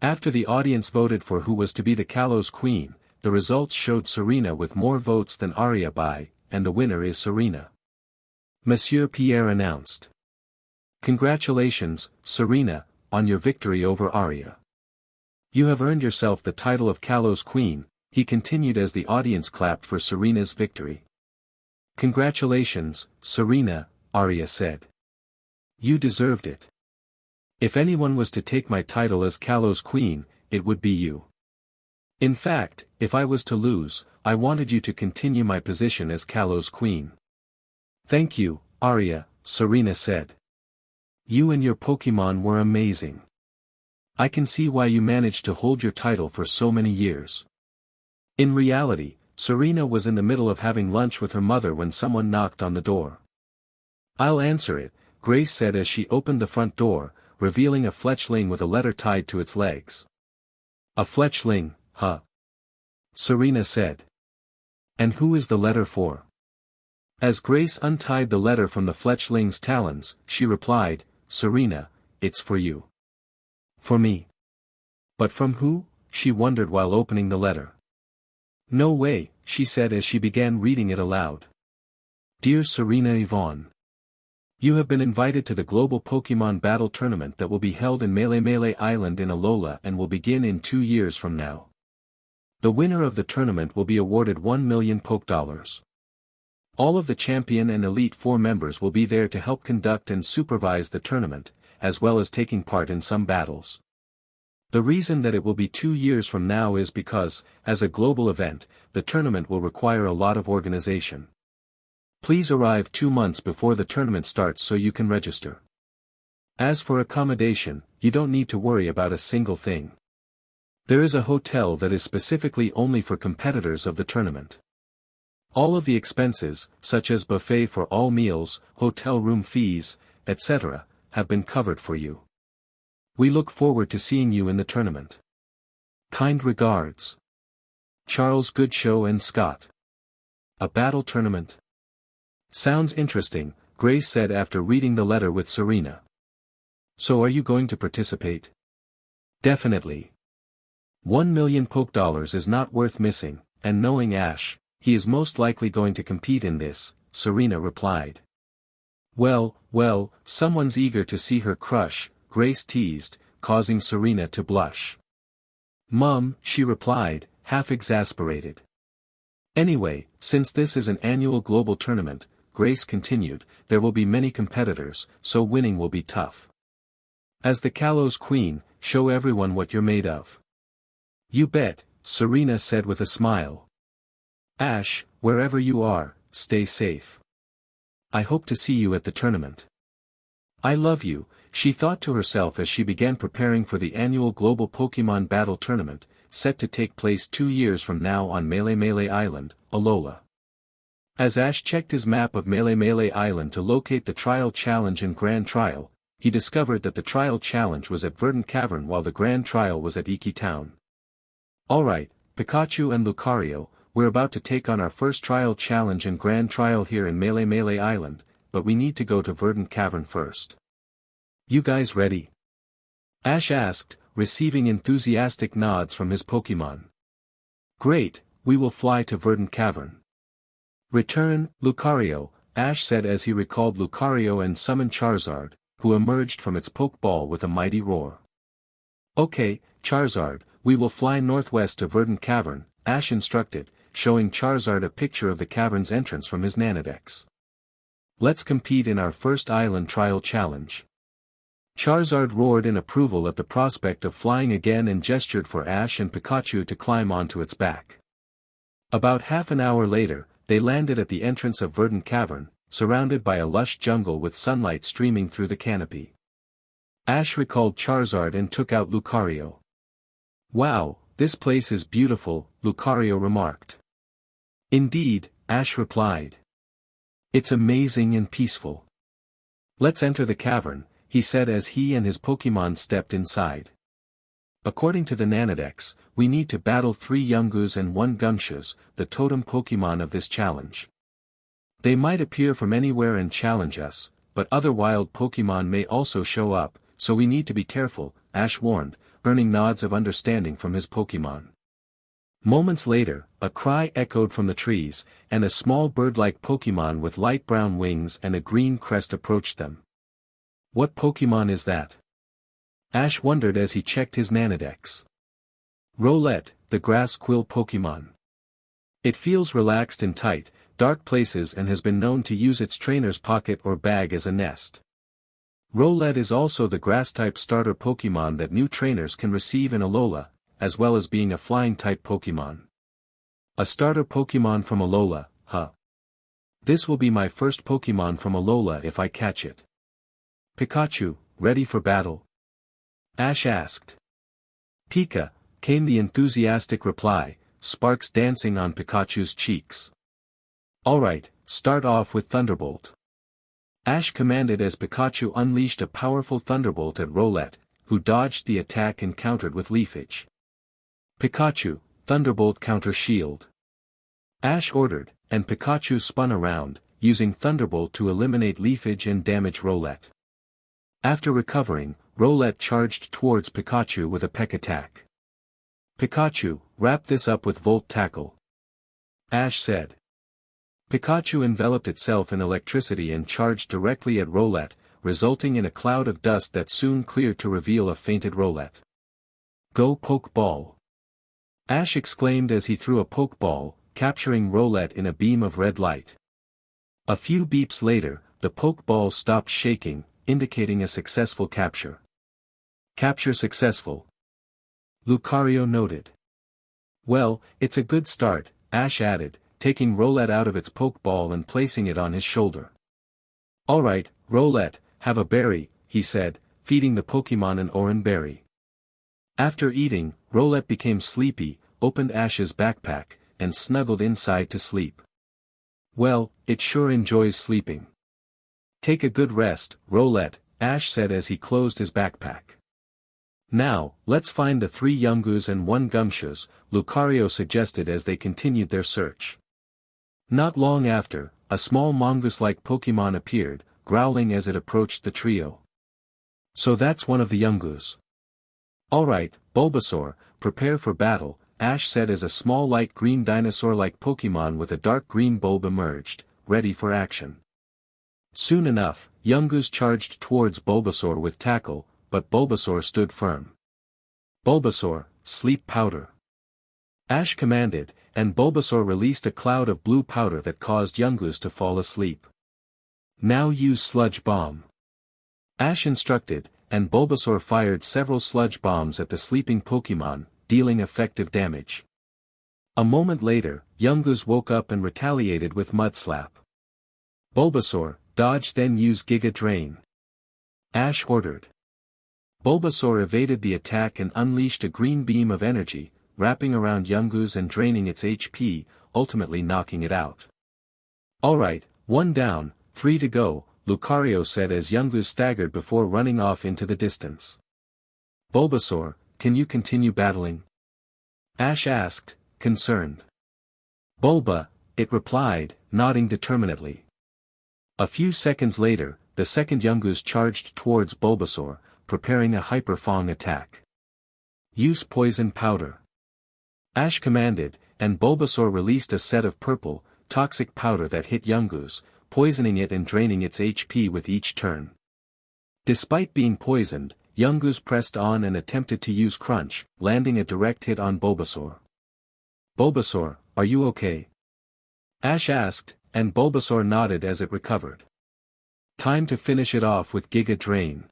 After the audience voted for who was to be the Kalos Queen, the results showed Serena with more votes than Aria by, and the winner is Serena. Monsieur Pierre announced. "Congratulations, Serena, on your victory over Aria. You have earned yourself the title of Kalos Queen," he continued as the audience clapped for Serena's victory. "Congratulations, Serena," Aria said. "You deserved it. If anyone was to take my title as Kalos Queen, it would be you. In fact, if I was to lose, I wanted you to continue my position as Kalos Queen." "Thank you, Aria," Serena said. "You and your Pokemon were amazing. I can see why you managed to hold your title for so many years." In reality, Serena was in the middle of having lunch with her mother when someone knocked on the door. "I'll answer it," Grace said as she opened the front door, revealing a fletchling with a letter tied to its legs. "A fletchling, huh?" Serena said. "And who is the letter for?" As Grace untied the letter from the fletchling's talons, she replied, "Serena, it's for you." "For me? But from who?" she wondered while opening the letter. "No way," she said as she began reading it aloud. "Dear Serena Yvonne, you have been invited to the Global Pokemon Battle Tournament that will be held in Mallow Island in Alola and will begin in 2 years from now. The winner of the tournament will be awarded 1 million Poke-Dollars. All of the Champion and Elite Four members will be there to help conduct and supervise the tournament, as well as taking part in some battles. The reason that it will be 2 years from now is because, as a global event, the tournament will require a lot of organization. Please arrive 2 months before the tournament starts so you can register. As for accommodation, you don't need to worry about a single thing. There is a hotel that is specifically only for competitors of the tournament. All of the expenses, such as buffet for all meals, hotel room fees, etc., have been covered for you. We look forward to seeing you in the tournament. Kind regards. Charles Goodshow and Scott. A battle tournament? Sounds interesting, Grace said after reading the letter with Serena. So are you going to participate? Definitely. 1 million poke dollars is not worth missing, and knowing Ash, he is most likely going to compete in this, Serena replied. Well, someone's eager to see her crush, Grace teased, causing Serena to blush. Mum, she replied, half exasperated. Anyway, since this is an annual global tournament, Grace continued, there will be many competitors, so winning will be tough. As the Kalos queen, show everyone what you're made of. You bet, Serena said with a smile. Ash, wherever you are, stay safe. I hope to see you at the tournament. I love you, she thought to herself as she began preparing for the annual global Pokemon Battle Tournament, set to take place 2 years from now on Melee Island, Alola. As Ash checked his map of Melee Island to locate the Trial Challenge and Grand Trial, he discovered that the Trial Challenge was at Verdant Cavern while the Grand Trial was at Iki Town. Alright, Pikachu and Lucario, we're about to take on our first Trial Challenge and Grand Trial here in Melee Island, but we need to go to Verdant Cavern first. You guys ready? Ash asked, receiving enthusiastic nods from his Pokemon. Great, we will fly to Verdant Cavern. Return, Lucario, Ash said as he recalled Lucario and summoned Charizard, who emerged from its Pokeball with a mighty roar. Okay, Charizard, we will fly northwest to Verdant Cavern, Ash instructed, showing Charizard a picture of the cavern's entrance from his Nanodex. Let's compete in our first Island Trial Challenge. Charizard roared in approval at the prospect of flying again and gestured for Ash and Pikachu to climb onto its back. About half an hour later, they landed at the entrance of Verdant Cavern, surrounded by a lush jungle with sunlight streaming through the canopy. Ash recalled Charizard and took out Lucario. Wow, this place is beautiful, Lucario remarked. Indeed, Ash replied. It's amazing and peaceful. Let's enter the cavern, he said as he and his Pokemon stepped inside. According to the Nanodex, we need to battle 3 Yungoos and 1 Gumshoos, the totem Pokemon of this challenge. They might appear from anywhere and challenge us, but other wild Pokemon may also show up, so we need to be careful, Ash warned, earning nods of understanding from his Pokemon. Moments later, a cry echoed from the trees, and a small bird-like Pokemon with light brown wings and a green crest approached them. What Pokemon is that? Ash wondered as he checked his Nanodex. Rowlet, the grass quill Pokemon. It feels relaxed in tight, dark places and has been known to use its trainer's pocket or bag as a nest. Rowlet is also the grass-type starter Pokemon that new trainers can receive in Alola, as well as being a flying-type Pokemon. A starter Pokemon from Alola, huh? This will be my first Pokemon from Alola if I catch it. Pikachu, ready for battle? Ash asked. Pika, came the enthusiastic reply, sparks dancing on Pikachu's cheeks. Alright, start off with Thunderbolt. Ash commanded as Pikachu unleashed a powerful Thunderbolt at Rowlet, who dodged the attack and countered with Leafage. Pikachu, Thunderbolt counter shield. Ash ordered, and Pikachu spun around, using Thunderbolt to eliminate Leafage and damage Rowlet. After recovering, Rowlet charged towards Pikachu with a peck attack. Pikachu, wrap this up with Volt Tackle. Ash said. Pikachu enveloped itself in electricity and charged directly at Rowlet, resulting in a cloud of dust that soon cleared to reveal a fainted Rowlet. Go Pokeball! Ash exclaimed as he threw a Pokeball, capturing Rowlet in a beam of red light. A few beeps later, the Pokeball stopped shaking, indicating a successful capture. Capture successful. Lucario noted. Well, it's a good start, Ash added, taking Rowlet out of its Pokeball and placing it on his shoulder. "Alright, Rowlet, have a berry," he said, feeding the Pokemon an orange berry. After eating, Rowlet became sleepy, opened Ash's backpack, and snuggled inside to sleep. "Well, it sure enjoys sleeping. Take a good rest, Rowlet," Ash said as he closed his backpack. "Now, let's find the 3 Yungoos and 1 Gumshoos," Lucario suggested as they continued their search. Not long after, a small mongoose-like Pokemon appeared, growling as it approached the trio. "So that's one of the Yungoos. Alright, Bulbasaur, prepare for battle," Ash said as a small light green dinosaur-like Pokemon with a dark green bulb emerged, ready for action. Soon enough, Yungoos charged towards Bulbasaur with tackle, but Bulbasaur stood firm. "Bulbasaur, sleep powder," Ash commanded, and Bulbasaur released a cloud of blue powder that caused Yungoos to fall asleep. "Now use Sludge Bomb," Ash instructed, and Bulbasaur fired several sludge bombs at the sleeping Pokemon, dealing effective damage. A moment later, Yungoos woke up and retaliated with Mud Slap. "Bulbasaur, dodge then use Giga Drain," Ash ordered. Bulbasaur evaded the attack and unleashed a green beam of energy, wrapping around Yungoos and draining its HP, ultimately knocking it out. "Alright, 1 down, 3 to go," Lucario said as Yungoos staggered before running off into the distance. "Bulbasaur, can you continue battling?" Ash asked, concerned. "Bulba," it replied, nodding determinedly. A few seconds later, the second Yungoos charged towards Bulbasaur, preparing a Hyper Fang attack. "Use Poison Powder," Ash commanded, and Bulbasaur released a set of purple, toxic powder that hit Yungoos, poisoning it and draining its HP with each turn. Despite being poisoned, Yungoos pressed on and attempted to use Crunch, landing a direct hit on Bulbasaur. "Bulbasaur, are you okay?" Ash asked, and Bulbasaur nodded as it recovered. "Time to finish it off with Giga Drain,"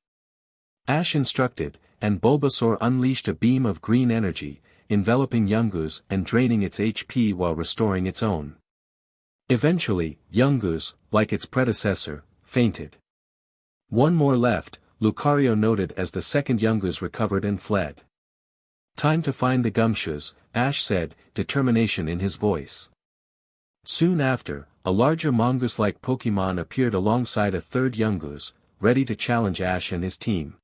Ash instructed, and Bulbasaur unleashed a beam of green energy, enveloping Yungoos and draining its HP while restoring its own. Eventually, Yungoos, like its predecessor, fainted. "One more left," Lucario noted as the second Yungoos recovered and fled. "Time to find the Gumshoos," Ash said, determination in his voice. Soon after, a larger mongoose-like Pokemon appeared alongside a third Yungoos, ready to challenge Ash and his team.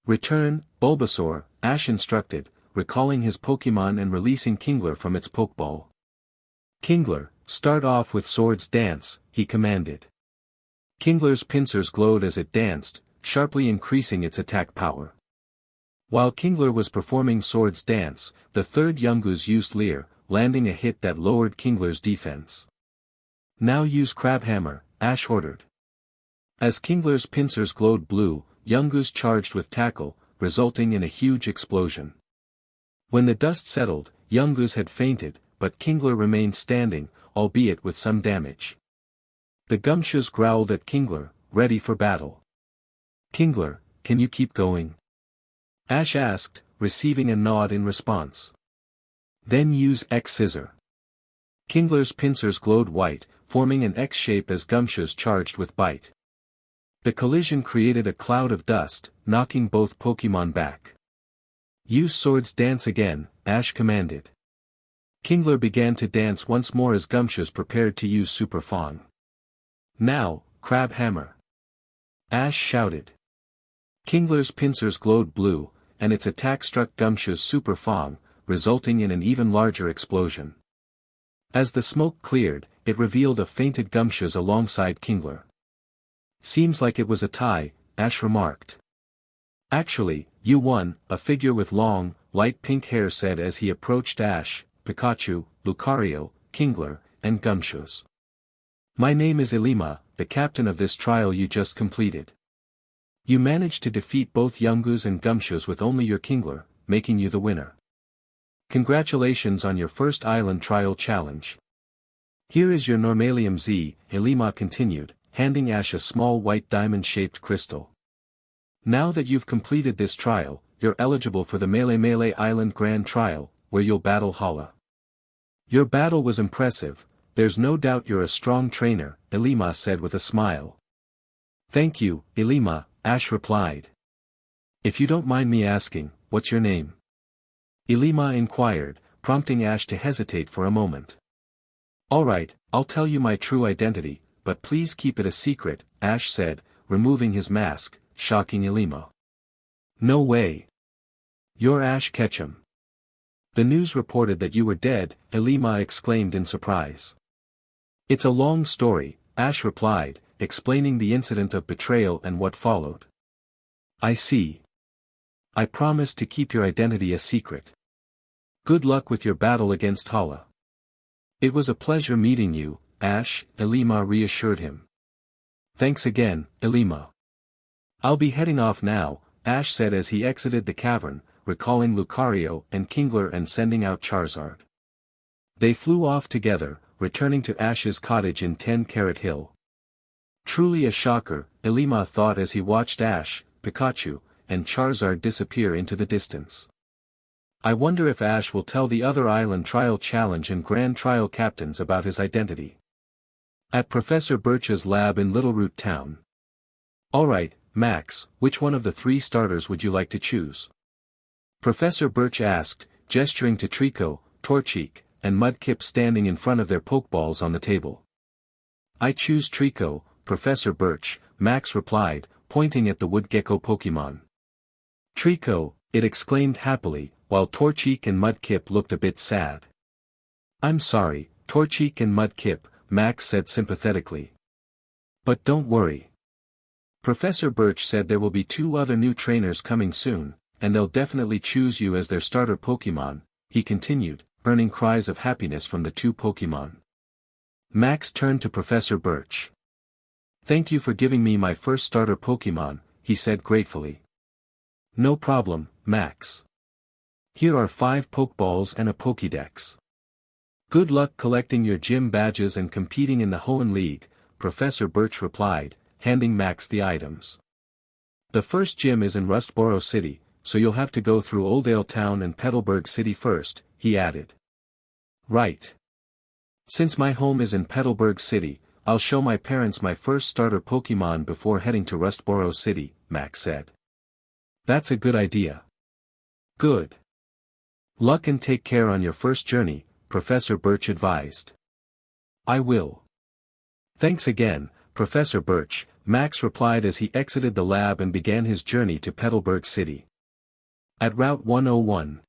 "Return, Bulbasaur," Ash instructed, recalling his Pokemon and releasing Kingler from its Pokeball. "Kingler, start off with Swords Dance," he commanded. Kingler's pincers glowed as it danced, sharply increasing its attack power. While Kingler was performing Swords Dance, the third Yungoos used Leer, landing a hit that lowered Kingler's defense. "Now use Crabhammer," Ash ordered. As Kingler's pincers glowed blue, Yungoos charged with Tackle, resulting in a huge explosion. When the dust settled, Yungoos had fainted, but Kingler remained standing, albeit with some damage. The Gumshoos growled at Kingler, ready for battle. "Kingler, can you keep going?" Ash asked, receiving a nod in response. "Then use X-Scissor." Kingler's pincers glowed white, forming an X shape as Gumshoos charged with Bite. The collision created a cloud of dust, knocking both Pokemon back. "Use Swords Dance again," Ash commanded. Kingler began to dance once more as Gumshoos prepared to use Super Fang. "Now, Crab Hammer," Ash shouted. Kingler's pincers glowed blue, and its attack struck Gumshoos Super Fang, resulting in an even larger explosion. As the smoke cleared, it revealed a fainted Gumshoos alongside Kingler. "Seems like it was a tie," Ash remarked. "Actually, you won," a figure with long, light pink hair said as he approached Ash, Pikachu, Lucario, Kingler, and Gumshoos. "My name is Ilima, the captain of this trial you just completed. You managed to defeat both Yungoos and Gumshoos with only your Kingler, making you the winner. Congratulations on your first island trial challenge. Here is your Normalium Z," Ilima continued, handing Ash a small white diamond-shaped crystal. "Now that you've completed this trial, you're eligible for the Melee Island Grand Trial, where you'll battle Hala. Your battle was impressive, there's no doubt you're a strong trainer, Elima said with a smile. Thank you, Elima, Ash replied. If you don't mind me asking, what's your name? Elima inquired, prompting Ash to hesitate for a moment. Alright, I'll tell you my true identity, but please keep it a secret, Ash said, removing his mask, shocking Elima. No way. You're Ash Ketchum. The news reported that you were dead, Elima exclaimed in surprise. It's a long story, Ash replied, explaining the incident of betrayal and what followed. I see. I promise to keep your identity a secret. Good luck with your battle against Hala. It was a pleasure meeting you, Ash, Elima reassured him. Thanks again, Elima. I'll be heading off now, Ash said as he exited the cavern, recalling Lucario and Kingler and sending out Charizard. They flew off together, returning to Ash's cottage in 10-Carat Hill. Truly a shocker, Elima thought as he watched Ash, Pikachu, and Charizard disappear into the distance. I wonder if Ash will tell the other Island Trial Challenge and Grand Trial captains about his identity. At Professor Birch's lab in Littleroot Town. Alright, Max, which one of the 3 starters would you like to choose? Professor Birch asked, gesturing to Trico, Torchic, and Mudkip standing in front of their Pokeballs on the table. I choose Trico, Professor Birch, Max replied, pointing at the wood gecko Pokemon. Trico, it exclaimed happily, while Torchic and Mudkip looked a bit sad. I'm sorry, Torchic and Mudkip, Max said sympathetically. But don't worry. Professor Birch said there will be 2 other new trainers coming soon, and they'll definitely choose you as their starter Pokemon, he continued, earning cries of happiness from the 2 Pokemon. Max turned to Professor Birch. Thank you for giving me my first starter Pokemon, he said gratefully. No problem, Max. Here are 5 Pokeballs and a Pokédex. Good luck collecting your gym badges and competing in the Hoenn League, Professor Birch replied, handing Max the items. The first gym is in Rustboro City, so you'll have to go through Oldale Town and Petalburg City first, he added. Right. Since my home is in Petalburg City, I'll show my parents my first starter Pokemon before heading to Rustboro City, Max said. That's a good idea. Good. Luck and take care on your first journey, Professor Birch advised. I will. Thanks again, Professor Birch, Max replied as he exited the lab and began his journey to Petalburg City. At Route 101.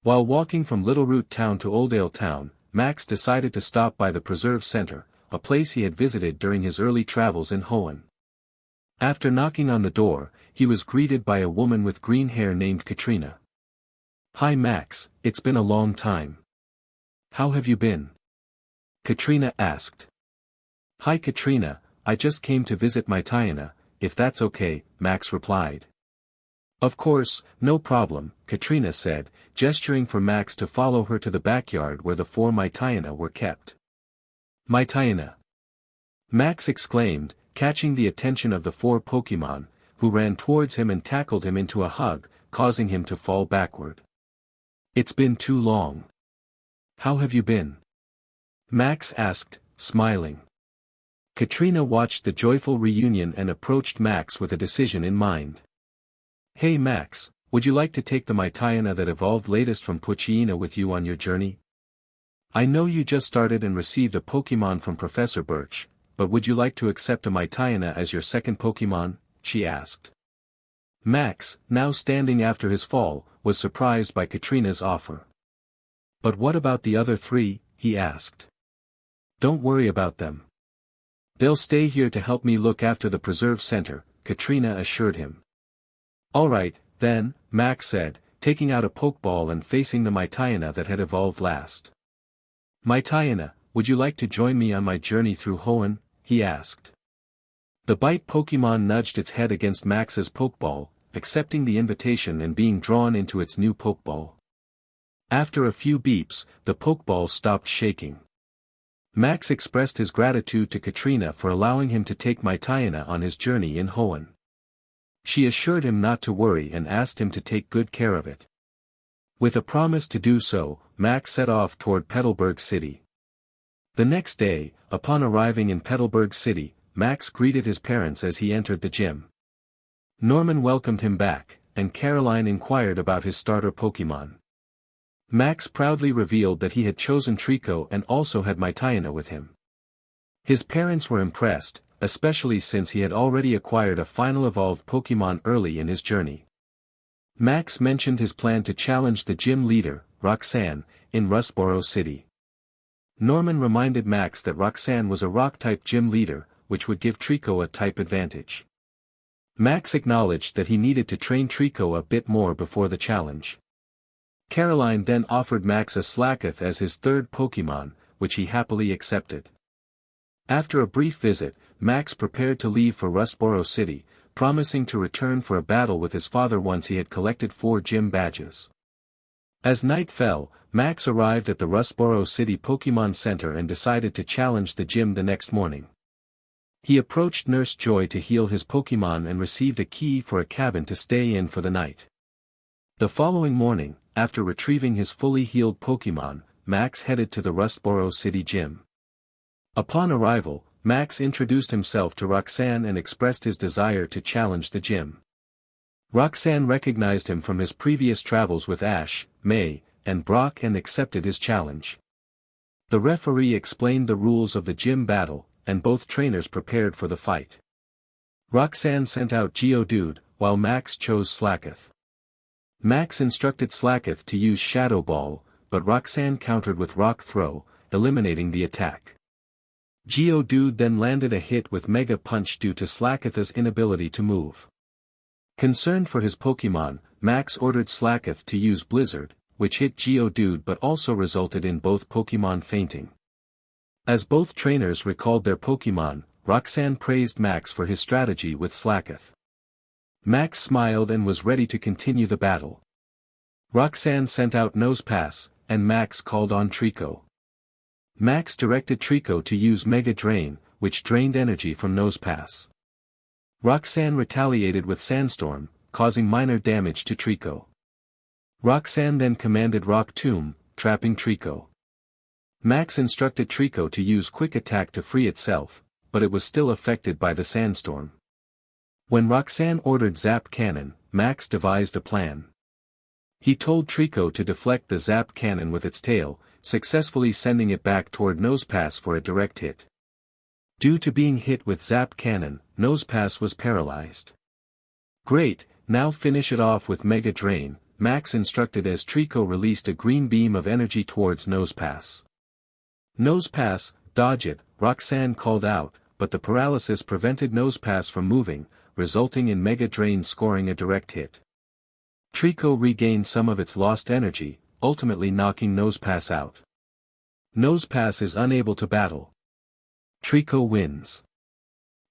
While walking from Littleroot Town to Oldale Town, Max decided to stop by the Preserve Center, a place he had visited during his early travels in Hoenn. After knocking on the door, he was greeted by a woman with green hair named Katrina. Hi Max, it's been a long time. How have you been? Katrina asked. Hi Katrina, I just came to visit my Tiana, if that's okay, Max replied. Of course, no problem, Katrina said, gesturing for Max to follow her to the backyard where the 4 Mytiana were kept. Mytiana! Max exclaimed, catching the attention of the 4 Pokemon, who ran towards him and tackled him into a hug, causing him to fall backward. It's been too long. How have you been? Max asked, smiling. Katrina watched the joyful reunion and approached Max with a decision in mind. Hey Max, would you like to take the Mytiana that evolved latest from Poochyena with you on your journey? I know you just started and received a Pokemon from Professor Birch, but would you like to accept a Mytiana as your second Pokemon? She asked. Max, now standing after his fall, was surprised by Katrina's offer. But what about the other 3, he asked. Don't worry about them. They'll stay here to help me look after the Preserve Center, Katrina assured him. Alright, then, Max said, taking out a Pokeball and facing the Mytiana that had evolved last. Mytiana, would you like to join me on my journey through Hoenn? He asked. The Bite Pokemon nudged its head against Max's Pokeball, accepting the invitation and being drawn into its new Pokeball. After a few beeps, the Pokeball stopped shaking. Max expressed his gratitude to Katrina for allowing him to take Mytiana on his journey in Hoenn. She assured him not to worry and asked him to take good care of it. With a promise to do so, Max set off toward Petalburg City. The next day, upon arriving in Petalburg City, Max greeted his parents as he entered the gym. Norman welcomed him back, and Caroline inquired about his starter Pokémon. Max proudly revealed that he had chosen Trico and also had Mytiana with him. His parents were impressed, especially since he had already acquired a final evolved Pokémon early in his journey. Max mentioned his plan to challenge the gym leader, Roxanne, in Rustboro City. Norman reminded Max that Roxanne was a rock-type gym leader, which would give Trico a type advantage. Max acknowledged that he needed to train Trico a bit more before the challenge. Caroline then offered Max a Slakoth as his third Pokémon, which he happily accepted. After a brief visit, Max prepared to leave for Rustboro City, promising to return for a battle with his father once he had collected 4 gym badges. As night fell, Max arrived at the Rustboro City Pokémon Center and decided to challenge the gym the next morning. He approached Nurse Joy to heal his Pokémon and received a key for a cabin to stay in for the night. The following morning, after retrieving his fully healed Pokémon, Max headed to the Rustboro City gym. Upon arrival, Max introduced himself to Roxanne and expressed his desire to challenge the gym. Roxanne recognized him from his previous travels with Ash, May, and Brock and accepted his challenge. The referee explained the rules of the gym battle, and both trainers prepared for the fight. Roxanne sent out Geodude, while Max chose Slakoth. Max instructed Slakoth to use Shadow Ball, but Roxanne countered with Rock Throw, eliminating the attack. Geodude then landed a hit with Mega Punch due to Slakoth's inability to move. Concerned for his Pokémon, Max ordered Slakoth to use Blizzard, which hit Geodude but also resulted in both Pokémon fainting. As both trainers recalled their Pokémon, Roxanne praised Max for his strategy with Slakoth. Max smiled and was ready to continue the battle. Roxanne sent out Nosepass, and Max called on Trico. Max directed Trico to use Mega Drain, which drained energy from Nosepass. Roxanne retaliated with Sandstorm, causing minor damage to Trico. Roxanne then commanded Rock Tomb, trapping Trico. Max instructed Trico to use Quick Attack to free itself, but it was still affected by the Sandstorm. When Roxanne ordered Zap Cannon, Max devised a plan. He told Trico to deflect the Zap Cannon with its tail, successfully sending it back toward Nosepass for a direct hit. Due to being hit with Zap Cannon, Nosepass was paralyzed. Great, now finish it off with Mega Drain, Max instructed as Trico released a green beam of energy towards Nosepass. Nosepass, dodge it, Roxanne called out, but the paralysis prevented Nosepass from moving, resulting in Mega Drain scoring a direct hit. Trico regained some of its lost energy, ultimately knocking Nosepass out. Nosepass is unable to battle. Trico wins.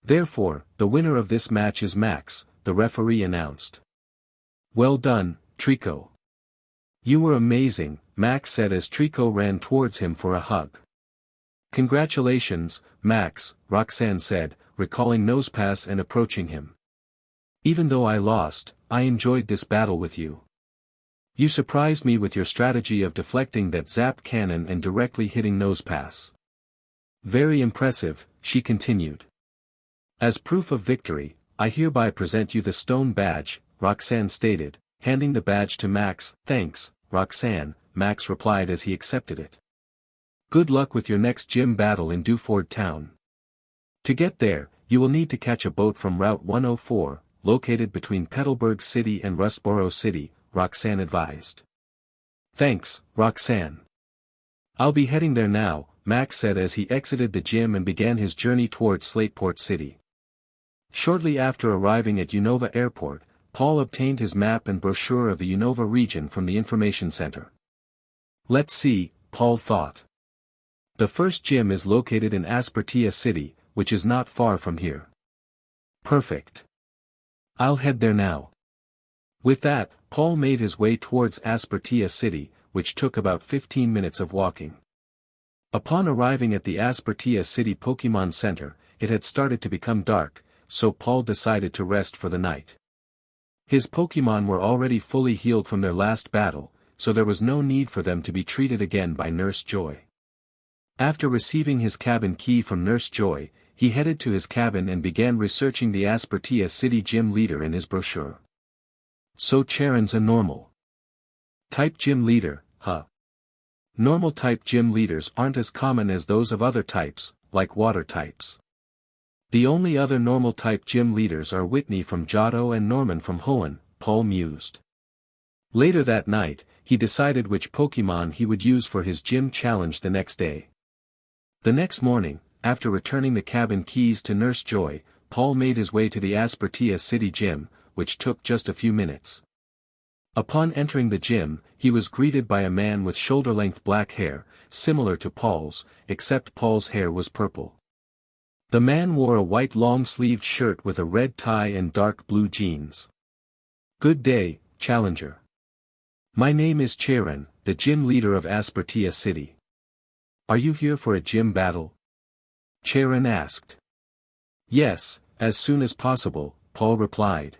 Therefore, the winner of this match is Max, the referee announced. Well done, Trico. You were amazing, Max said as Trico ran towards him for a hug. Congratulations, Max, Roxanne said, recalling Nosepass and approaching him. Even though I lost, I enjoyed this battle with you. You surprised me with your strategy of deflecting that Zap Cannon and directly hitting Nosepass. Very impressive, she continued. As proof of victory, I hereby present you the stone badge, Roxanne stated, handing the badge to Max. Thanks, Roxanne, Max replied as he accepted it. Good luck with your next gym battle in Dewford Town. To get there, you will need to catch a boat from Route 104, located between Petalburg City and Rustboro City, Roxanne advised. Thanks, Roxanne. I'll be heading there now, Max said as he exited the gym and began his journey towards Slateport City. Shortly after arriving at Unova Airport, Paul obtained his map and brochure of the Unova region from the information center. Let's see, Paul thought. The first gym is located in Aspertia City, which is not far from here. Perfect. I'll head there now. With that, Paul made his way towards Aspertia City, which took about 15 minutes of walking. Upon arriving at the Aspertia City Pokémon Center, it had started to become dark, so Paul decided to rest for the night. His Pokémon were already fully healed from their last battle, so there was no need for them to be treated again by Nurse Joy. After receiving his cabin key from Nurse Joy, he headed to his cabin and began researching the Aspertia City gym leader in his brochure. So Charon's a normal type gym leader, huh? Normal type gym leaders aren't as common as those of other types, like water types. The only other normal type gym leaders are Whitney from Johto and Norman from Hoenn, Paul mused. Later that night, he decided which Pokemon he would use for his gym challenge the next day. The next morning, after returning the cabin keys to Nurse Joy, Paul made his way to the Aspertia City gym, which took just a few minutes. Upon entering the gym, he was greeted by a man with shoulder-length black hair, similar to Paul's, except Paul's hair was purple. The man wore a white long-sleeved shirt with a red tie and dark blue jeans. "Good day, Challenger. My name is Charon, the gym leader of Aspertia City. Are you here for a gym battle?" Charon asked. "Yes, as soon as possible," Paul replied.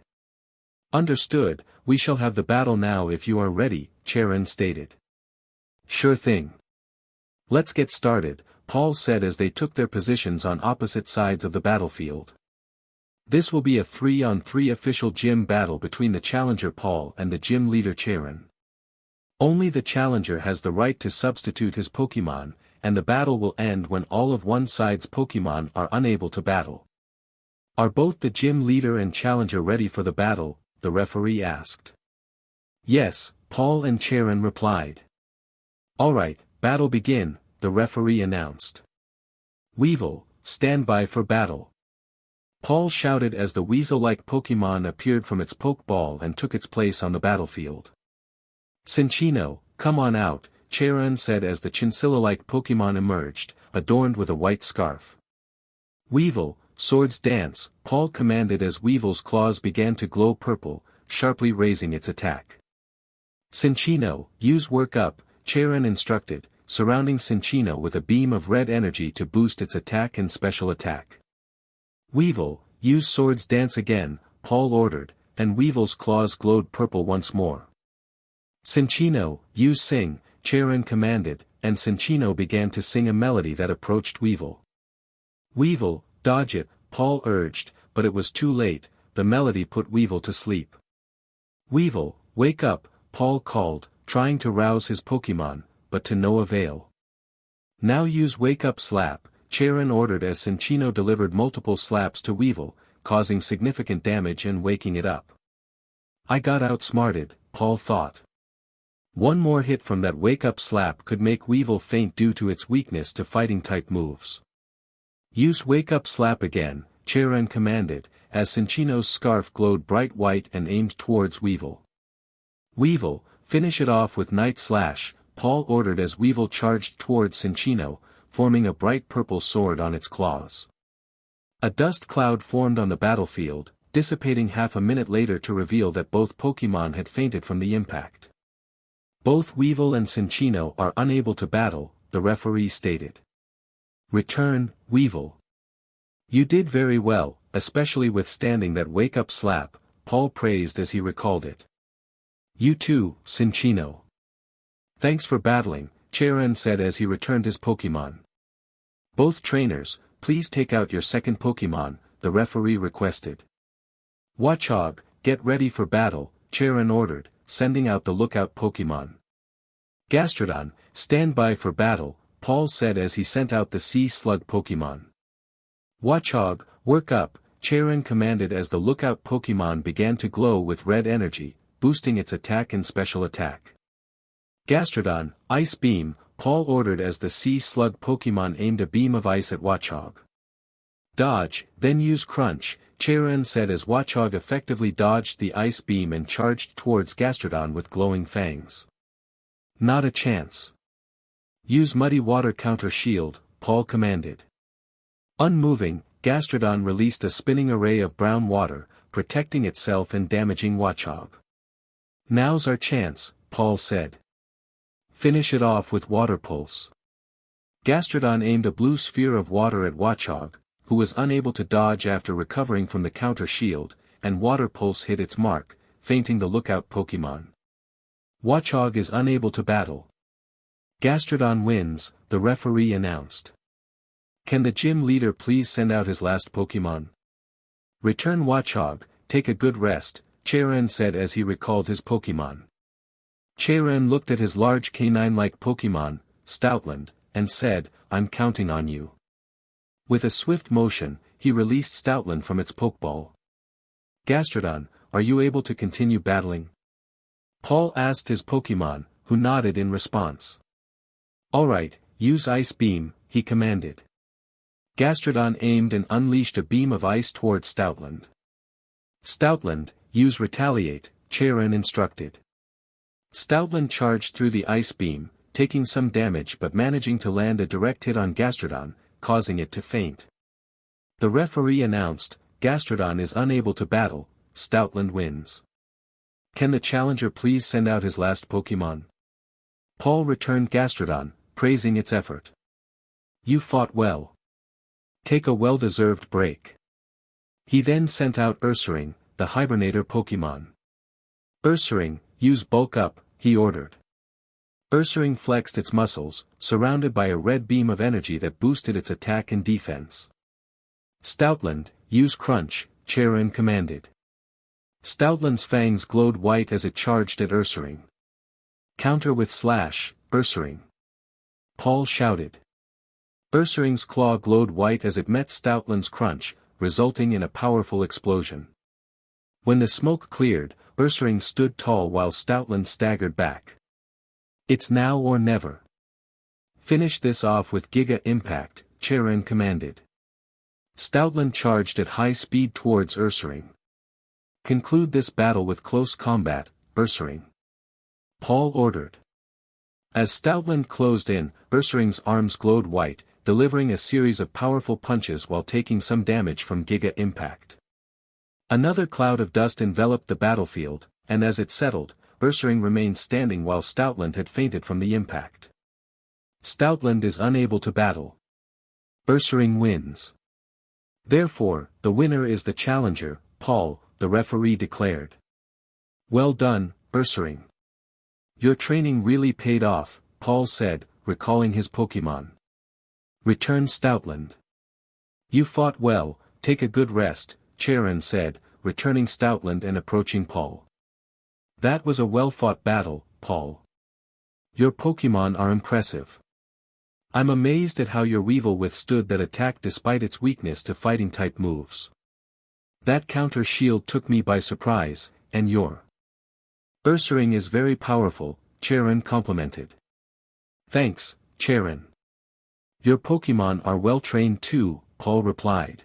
"Understood, we shall have the battle now if you are ready," Charon stated. "Sure thing. Let's get started," Paul said as they took their positions on opposite sides of the battlefield. This will be a 3-on-3 official gym battle between the challenger Paul and the gym leader Charon. Only the challenger has the right to substitute his Pokemon, and the battle will end when all of one side's Pokemon are unable to battle. "Are both the gym leader and challenger ready for the battle?" the referee asked. "Yes," Paul and Charon replied. "Alright, battle begin," the referee announced. "Weavile, stand by for battle." Paul shouted as the weasel-like Pokemon appeared from its Pokeball and took its place on the battlefield. "Cinccino, come on out," Charon said as the chinchilla-like Pokemon emerged, adorned with a white scarf. "Weavile, swords dance," Paul commanded as Weavile's claws began to glow purple, sharply raising its attack. "Cinccino, use Work Up," Charon instructed, surrounding Cinccino with a beam of red energy to boost its attack and special attack. "Weavile, use Swords Dance again," Paul ordered, and Weavile's claws glowed purple once more. "Cinccino, use Sing," Charon commanded, and Cinccino began to sing a melody that approached Weavile. "Weavile, dodge it," Paul urged, but it was too late, the melody put Weavile to sleep. "Weavile, wake up," Paul called, trying to rouse his Pokemon, but to no avail. "Now use Wake Up Slap," Charon ordered as Cinccino delivered multiple slaps to Weavile, causing significant damage and waking it up. "I got outsmarted," Paul thought. One more hit from that wake-up slap could make Weavile faint due to its weakness to fighting-type moves. "Use Wake-Up Slap again," Charon commanded, as Cinccino's scarf glowed bright white and aimed towards Weavile. "Weavile, finish it off with Night Slash," Paul ordered as Weavile charged towards Cinccino, forming a bright purple sword on its claws. A dust cloud formed on the battlefield, dissipating half a minute later to reveal that both Pokemon had fainted from the impact. "Both Weavile and Cinccino are unable to battle," the referee stated. "Return, Weavile. You did very well, especially withstanding that wake-up slap," Paul praised as he recalled it. "You too, Cinccino." "Thanks for battling," Charon said as he returned his Pokemon. "Both trainers, please take out your second Pokemon," the referee requested. "Watchog, get ready for battle," Charon ordered, sending out the lookout Pokemon. "Gastrodon, stand by for battle," Paul said as he sent out the Sea Slug Pokemon. "Watchog, work up," Charon commanded as the lookout Pokemon began to glow with red energy, boosting its attack and special attack. "Gastrodon, Ice Beam," Paul ordered as the Sea Slug Pokemon aimed a beam of ice at Watchog. "Dodge, then use Crunch," Charon said as Watchog effectively dodged the ice beam and charged towards Gastrodon with glowing fangs. "Not a chance. Use Muddy Water Counter Shield," Paul commanded. Unmoving, Gastrodon released a spinning array of brown water, protecting itself and damaging Watchog. "Now's our chance," Paul said. "Finish it off with Water Pulse." Gastrodon aimed a blue sphere of water at Watchog, who was unable to dodge after recovering from the counter shield, and Water Pulse hit its mark, fainting the lookout Pokemon. "Watchog is unable to battle. Gastrodon wins, the referee announced. Can the gym leader please send out his last Pokemon? Return Watchog, take a good rest, Cheren said as he recalled his Pokemon. Cheren looked at his large canine-like Pokemon, Stoutland, and said, I'm counting on you. With a swift motion, he released Stoutland from its Pokeball. Gastrodon, are you able to continue battling? Paul asked his Pokemon, who nodded in response. Alright, use Ice Beam, he commanded. Gastrodon aimed and unleashed a beam of ice towards Stoutland. Stoutland, use Retaliate, Cheren instructed. Stoutland charged through the ice beam, taking some damage but managing to land a direct hit on Gastrodon, causing it to faint. The referee announced, Gastrodon is unable to battle, Stoutland wins. Can the challenger please send out his last Pokemon? Paul returned Gastrodon, praising its effort. You fought well. Take a well-deserved break. He then sent out Ursaring, the Hibernator Pokemon. Ursaring, use Bulk Up, he ordered. Ursaring flexed its muscles, surrounded by a red beam of energy that boosted its attack and defense. Stoutland, use Crunch, Cheren commanded. Stoutland's fangs glowed white as it charged at Ursaring. Counter with Slash, Ursaring. Paul shouted. Ursaring's claw glowed white as it met Stoutland's crunch, resulting in a powerful explosion. When the smoke cleared, Ursaring stood tall while Stoutland staggered back. It's now or never. Finish this off with Giga Impact, Cheren commanded. Stoutland charged at high speed towards Ursaring. Conclude this battle with close combat, Ursaring. Paul ordered. As Stoutland closed in, Ursaring's arms glowed white, delivering a series of powerful punches while taking some damage from Giga Impact. Another cloud of dust enveloped the battlefield, and as it settled, Ursaring remained standing while Stoutland had fainted from the impact. Stoutland is unable to battle. Ursaring wins. Therefore, the winner is the challenger, Paul, the referee declared. Well done, Ursaring. Your training really paid off, Paul said, recalling his Pokemon. Return Stoutland. You fought well, take a good rest, Cheren said, returning Stoutland and approaching Paul. That was a well-fought battle, Paul. Your Pokemon are impressive. I'm amazed at how your Weevil withstood that attack despite its weakness to fighting-type moves. That counter shield took me by surprise, and your Ursaring is very powerful, Cheren complimented. Thanks, Cheren. Your Pokemon are well-trained too, Paul replied.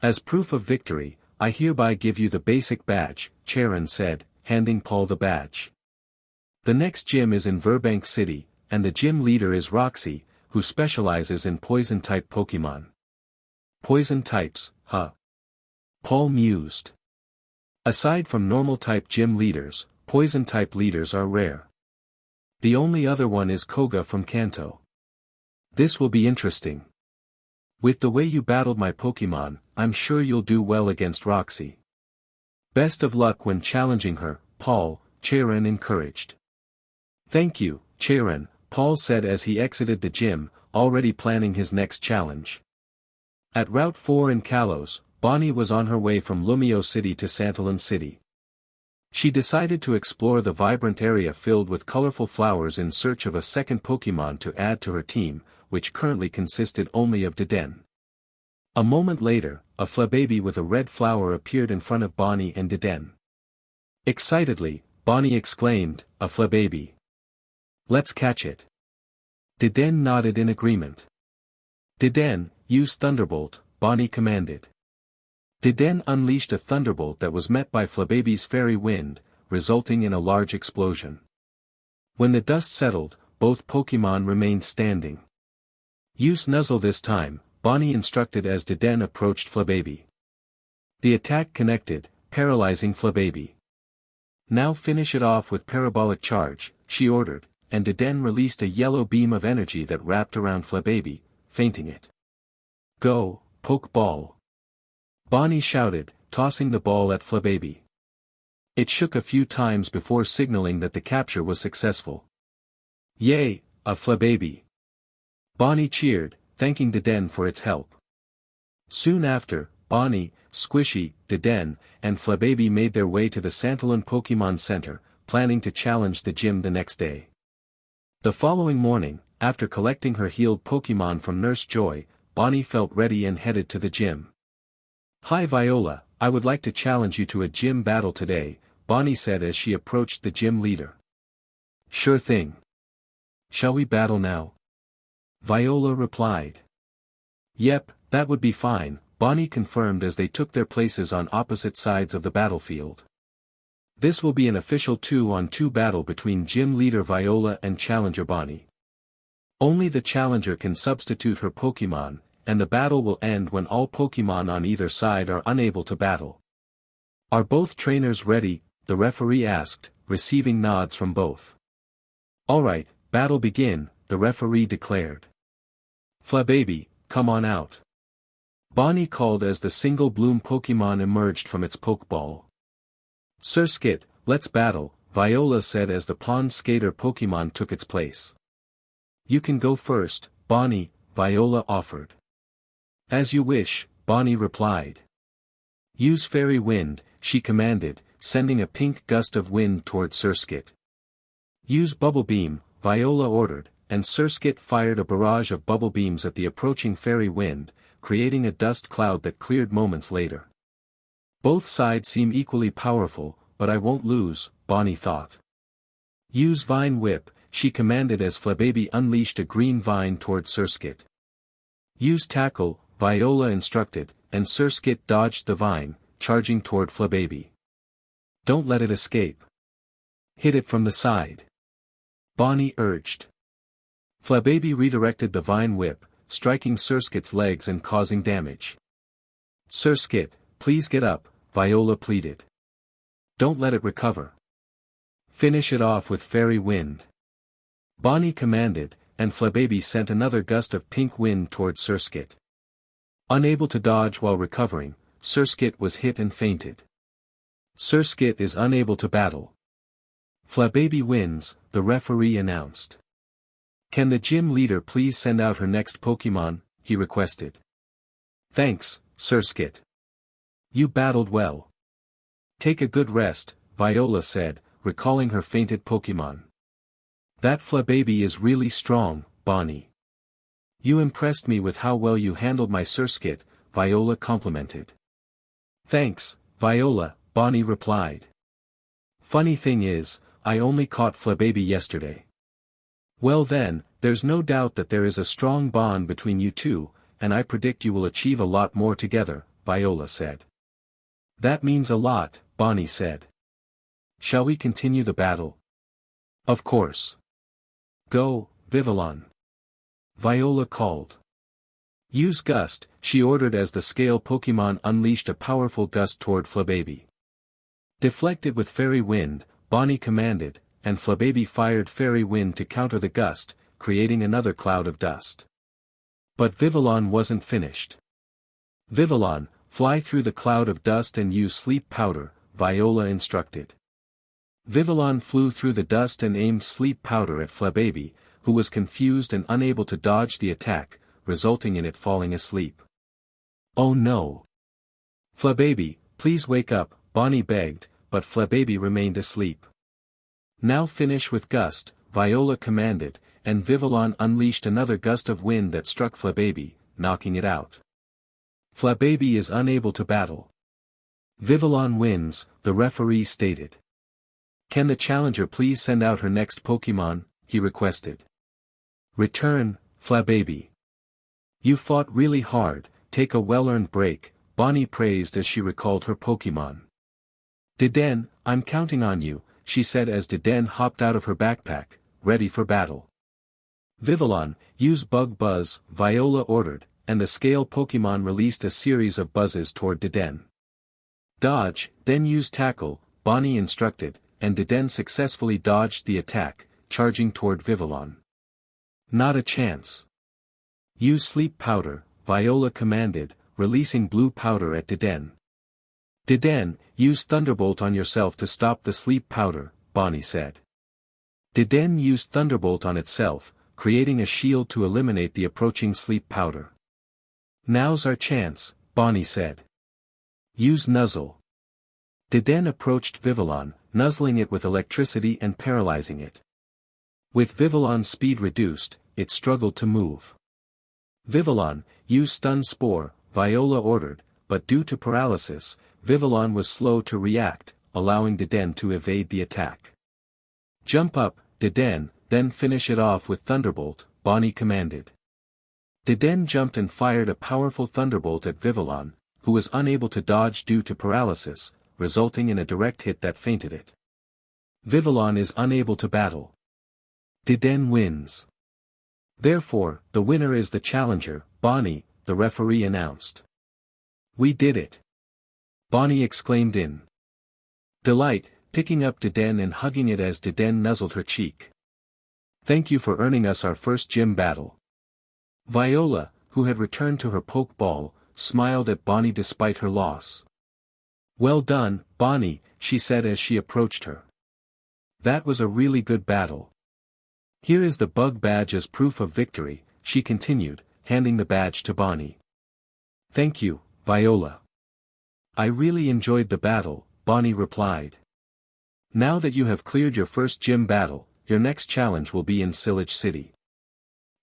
As proof of victory, I hereby give you the basic badge, Cheren said, handing Paul the badge. The next gym is in Verbank City, and the gym leader is Roxy, who specializes in poison-type Pokemon. Poison types, huh? Paul mused. Aside from normal-type gym leaders, poison-type leaders are rare. The only other one is Koga from Kanto. This will be interesting. With the way you battled my Pokemon, I'm sure you'll do well against Roxy. Best of luck when challenging her, Paul, Cheren encouraged. Thank you, Cheren, Paul said as he exited the gym, already planning his next challenge. At Route 4 in Kalos, Bonnie was on her way from Lumio City to Santalon City. She decided to explore the vibrant area filled with colorful flowers in search of a second Pokemon to add to her team, which currently consisted only of Deden. A moment later, a Flababy with a red flower appeared in front of Bonnie and Deden. Excitedly, Bonnie exclaimed, "A Flababy. Let's catch it." Deden nodded in agreement. Deden, use Thunderbolt, Bonnie commanded. Deden unleashed a thunderbolt that was met by Flababy's fairy wind, resulting in a large explosion. When the dust settled, both Pokemon remained standing. Use Nuzzle this time, Bonnie instructed as Deden approached Flababy. The attack connected, paralyzing Flababy. Now finish it off with Parabolic Charge, she ordered, and Deden released a yellow beam of energy that wrapped around Flababy, fainting it. Go, Pokeball! Bonnie shouted, tossing the ball at Flababy. It shook a few times before signaling that the capture was successful. Yay, a Flababy. Bonnie cheered, thanking Deden for its help. Soon after, Bonnie, Squishy, Deden, and Flababy made their way to the Santalon Pokemon Center, planning to challenge the gym the next day. The following morning, after collecting her healed Pokemon from Nurse Joy, Bonnie felt ready and headed to the gym. "Hi Viola, I would like to challenge you to a gym battle today," Bonnie said as she approached the gym leader. "Sure thing. Shall we battle now?" Viola replied. "Yep, that would be fine," Bonnie confirmed as they took their places on opposite sides of the battlefield. This will be an official 2-on-2 battle between gym leader Viola and challenger Bonnie. Only the challenger can substitute her Pokemon, and the battle will end when all Pokemon on either side are unable to battle. "Are both trainers ready?" the referee asked, receiving nods from both. "Alright, battle begin," the referee declared. "Flababy, come on out," Bonnie called as the single bloom Pokemon emerged from its Pokeball. "Surskit, let's battle," Viola said as the Pond Skater Pokemon took its place. "You can go first, Bonnie," Viola offered. "As you wish," Bonnie replied. "Use Fairy Wind," she commanded, sending a pink gust of wind toward Surskit. "Use Bubble Beam," Viola ordered, and Surskit fired a barrage of bubble beams at the approaching Fairy Wind, creating a dust cloud that cleared moments later. "Both sides seem equally powerful, but I won't lose," Bonnie thought. "Use Vine Whip," she commanded as Flababy unleashed a green vine toward Surskit. "Use Tackle," Viola instructed, and Surskit dodged the vine, charging toward Flababy. "Don't let it escape. Hit it from the side," Bonnie urged. Flababy redirected the Vine Whip, striking Surskit's legs and causing damage. "Surskit, please get up," Viola pleaded. "Don't let it recover. Finish it off with Fairy Wind," Bonnie commanded, and Flababy sent another gust of pink wind toward Surskit. Unable to dodge while recovering, Surskit was hit and fainted. "Surskit is unable to battle. Flababy wins," the referee announced. "Can the gym leader please send out her next Pokemon?" he requested. "Thanks, Surskit. You battled well. Take a good rest," Viola said, recalling her fainted Pokemon. "That Flababy is really strong, Bonnie. You impressed me with how well you handled my Surskit," Viola complimented. "Thanks, Viola," Bonnie replied. "Funny thing is, I only caught Flababy yesterday." "Well then, there's no doubt that there is a strong bond between you two, and I predict you will achieve a lot more together," Viola said. "That means a lot," Bonnie said. "Shall we continue the battle?" "Of course. Go, Vivillon," Viola called. "Use Gust," she ordered as the Scale Pokemon unleashed a powerful gust toward Flababy. "Deflected with Fairy Wind," Bonnie commanded, and Flababy fired Fairy Wind to counter the gust, creating another cloud of dust. But Vivillon wasn't finished. "Vivillon, fly through the cloud of dust and use Sleep Powder," Viola instructed. Vivillon flew through the dust and aimed Sleep Powder at Flababy, who was confused and unable to dodge the attack, resulting in it falling asleep. "Oh no! Flababy, please wake up," Bonnie begged, but Flababy remained asleep. "Now finish with Gust," Viola commanded, and Vivillon unleashed another gust of wind that struck Flababy, knocking it out. "Flababy is unable to battle. Vivillon wins," the referee stated. "Can the challenger please send out her next Pokemon?" he requested. "Return, Flababy. You fought really hard, take a well-earned break," Bonnie praised as she recalled her Pokemon. "Deden, I'm counting on you," she said as Deden hopped out of her backpack, ready for battle. "Vivillon, use Bug Buzz," Viola ordered, and the Scale Pokemon released a series of buzzes toward Deden. "Dodge, then use Tackle," Bonnie instructed, and Deden successfully dodged the attack, charging toward Vivillon. "Not a chance. Use Sleep Powder," Viola commanded, releasing blue powder at Deden. "Deden, use Thunderbolt on yourself to stop the Sleep Powder," Bonnie said. Deden used Thunderbolt on itself, creating a shield to eliminate the approaching sleep powder. "Now's our chance," Bonnie said. "Use Nuzzle." Deden approached Vivillon, nuzzling it with electricity and paralyzing it. With Vivillon's speed reduced, it struggled to move. "Vivillon, use Stun Spore," Viola ordered, but due to paralysis, Vivillon was slow to react, allowing Deden to evade the attack. "Jump up, Deden, then finish it off with Thunderbolt," Bonnie commanded. Deden jumped and fired a powerful Thunderbolt at Vivillon, who was unable to dodge due to paralysis, resulting in a direct hit that fainted it. Vivillon is unable to battle. Deden wins. "Therefore, the winner is the challenger, Bonnie," the referee announced. "We did it!" Bonnie exclaimed in delight, picking up Deden and hugging it as Deden nuzzled her cheek. "Thank you for earning us our first gym battle." Viola, who had returned to her poke ball, smiled at Bonnie despite her loss. "Well done, Bonnie," she said as she approached her. "That was a really good battle. Here is the bug badge as proof of victory," she continued, handing the badge to Bonnie. "Thank you, Viola. I really enjoyed the battle," Bonnie replied. "Now that you have cleared your first gym battle, your next challenge will be in Sillage City.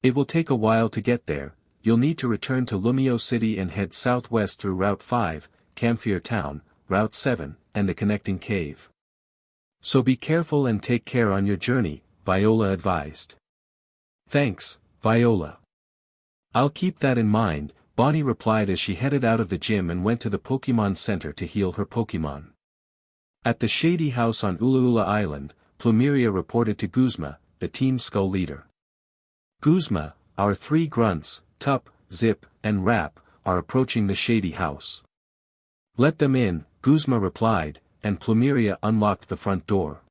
It will take a while to get there. You'll need to return to Lumio City and head southwest through Route 5, Camphor Town, Route 7, and the connecting cave. So be careful and take care on your journey," Viola advised. "Thanks, Viola. I'll keep that in mind," Bonnie replied as she headed out of the gym and went to the Pokémon Center to heal her Pokémon. At the Shady House on Ulaula Island, Plumeria reported to Guzma, the Team Skull leader. "Guzma, our 3 grunts, Tup, Zip, and Rap, are approaching the Shady House." "Let them in," Guzma replied, and Plumeria unlocked the front door.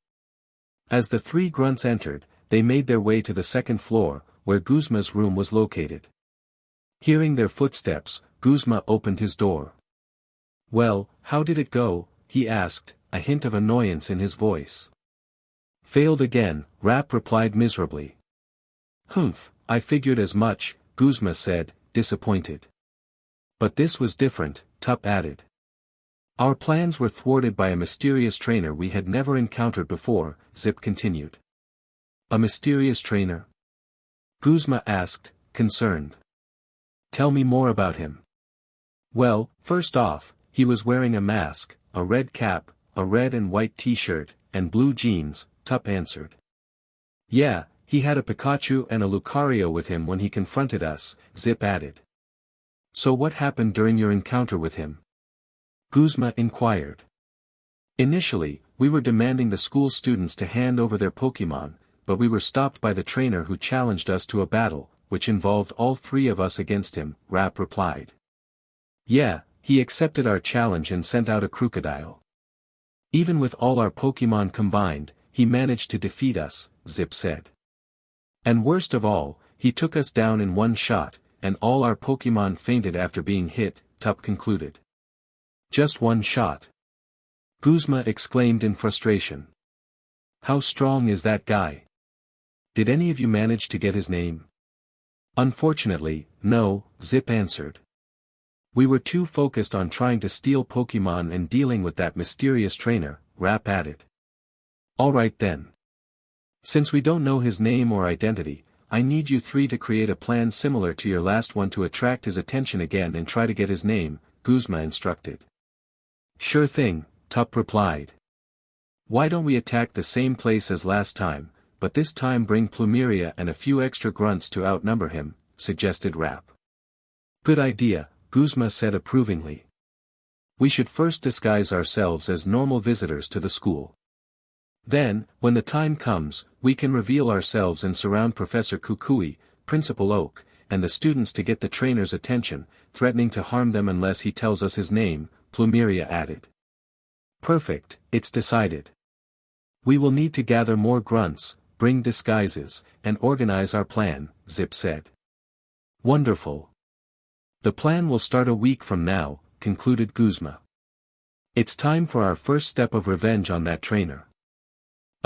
As the 3 grunts entered, they made their way to the second floor, where Guzma's room was located. Hearing their footsteps, Guzma opened his door. "Well, how did it go?" he asked, a hint of annoyance in his voice. "Failed again," Rap replied miserably. "Humph, I figured as much," Guzma said, disappointed. "But this was different," Tup added. "Our plans were thwarted by a mysterious trainer we had never encountered before," Zip continued. "A mysterious trainer?" Guzma asked, concerned. "Tell me more about him." "Well, first off, he was wearing a mask, a red cap, a red and white t-shirt, and blue jeans," Tup answered. "Yeah, he had a Pikachu and a Lucario with him when he confronted us," Zip added. "So what happened during your encounter with him?" Guzma inquired. "Initially, we were demanding the school students to hand over their Pokémon, but we were stopped by the trainer who challenged us to a battle, which involved all 3 of us against him," Rap replied. "Yeah, he accepted our challenge and sent out a crocodile. Even with all our Pokémon combined, he managed to defeat us," Zip said. "And worst of all, he took us down in one shot, and all our Pokémon fainted after being hit," Tup concluded. "Just one shot?" Guzma exclaimed in frustration. "How strong is that guy? Did any of you manage to get his name?" "Unfortunately, no," Zip answered. "We were too focused on trying to steal Pokémon and dealing with that mysterious trainer," Rap added. "Alright then. Since we don't know his name or identity, I need you 3 to create a plan similar to your last one to attract his attention again and try to get his name," Guzma instructed. "Sure thing," Tup replied. "Why don't we attack the same place as last time, but this time bring Plumeria and a few extra grunts to outnumber him," suggested Rap. "Good idea," Guzma said approvingly. "We should first disguise ourselves as normal visitors to the school. Then, when the time comes, we can reveal ourselves and surround Professor Kukui, Principal Oak, and the students to get the trainer's attention, threatening to harm them unless he tells us his name," Plumeria added. "Perfect, it's decided. We will need to gather more grunts, bring disguises, and organize our plan," Zip said. "Wonderful. The plan will start a week from now," concluded Guzma. "It's time for our first step of revenge on that trainer."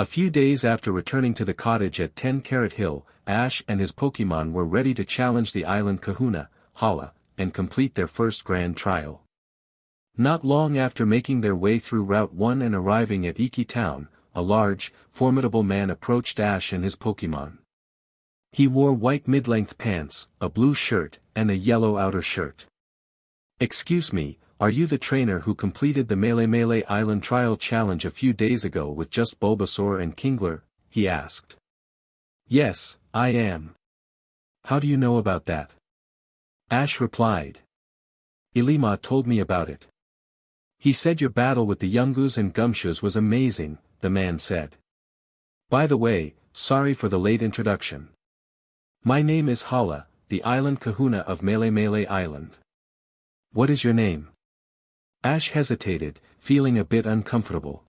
A few days after returning to the cottage at 10 Carrot Hill, Ash and his Pokémon were ready to challenge the island kahuna, Hala, and complete their first grand trial. Not long after making their way through Route 1 and arriving at Iki Town, a large, formidable man approached Ash and his Pokémon. He wore white mid-length pants, a blue shirt, and a yellow outer shirt. "Excuse me, are you the trainer who completed the Melee Island Trial Challenge a few days ago with just Bulbasaur and Kingler?" he asked. "Yes, I am." "How do you know about that?" Ash replied. "Ilima told me about it. He said your battle with the Yungoos and Gumshoos was amazing," the man said. "By the way, sorry for the late introduction. My name is Hala, the island kahuna of Melee Island." "What is your name?" Ash hesitated, feeling a bit uncomfortable.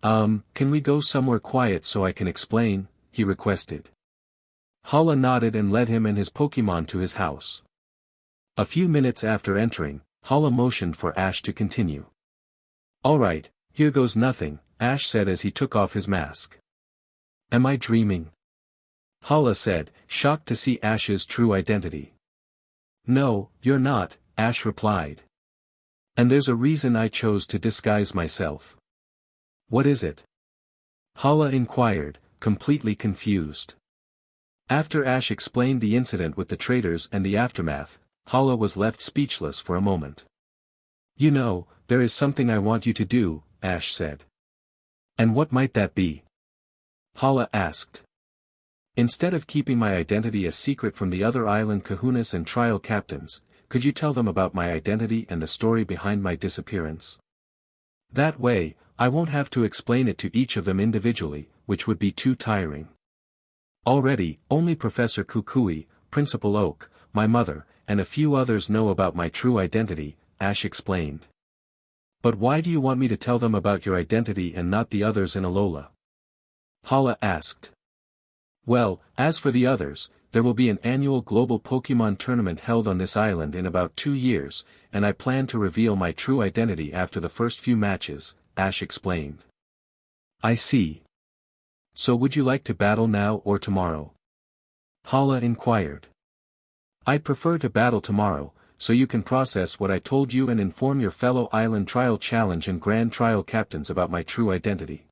Can we go somewhere quiet so I can explain?" he requested. Hala nodded and led him and his Pokémon to his house. A few minutes after entering, Hala motioned for Ash to continue. "Alright, here goes nothing," Ash said as he took off his mask. "Am I dreaming?" Hala said, shocked to see Ash's true identity. "No, you're not," Ash replied. "And there's a reason I chose to disguise myself." "What is it?" Hala inquired, completely confused. After Ash explained the incident with the traitors and the aftermath, Hala was left speechless for a moment. "You know, there is something I want you to do," Ash said. "And what might that be?" Hala asked. "Instead of keeping my identity a secret from the other island kahunas and trial captains, could you tell them about my identity and the story behind my disappearance? That way, I won't have to explain it to each of them individually, which would be too tiring. Already, only Professor Kukui, Principal Oak, my mother, and a few others know about my true identity," Ash explained. "But why do you want me to tell them about your identity and not the others in Alola?" Hala asked. "Well, as for the others, there will be an annual global Pokémon tournament held on this island in about 2 years, and I plan to reveal my true identity after the first few matches," Ash explained. "I see. So would you like to battle now or tomorrow?" Hala inquired. "I'd prefer to battle tomorrow, so you can process what I told you and inform your fellow Island Trial Challenge and Grand Trial captains about my true identity."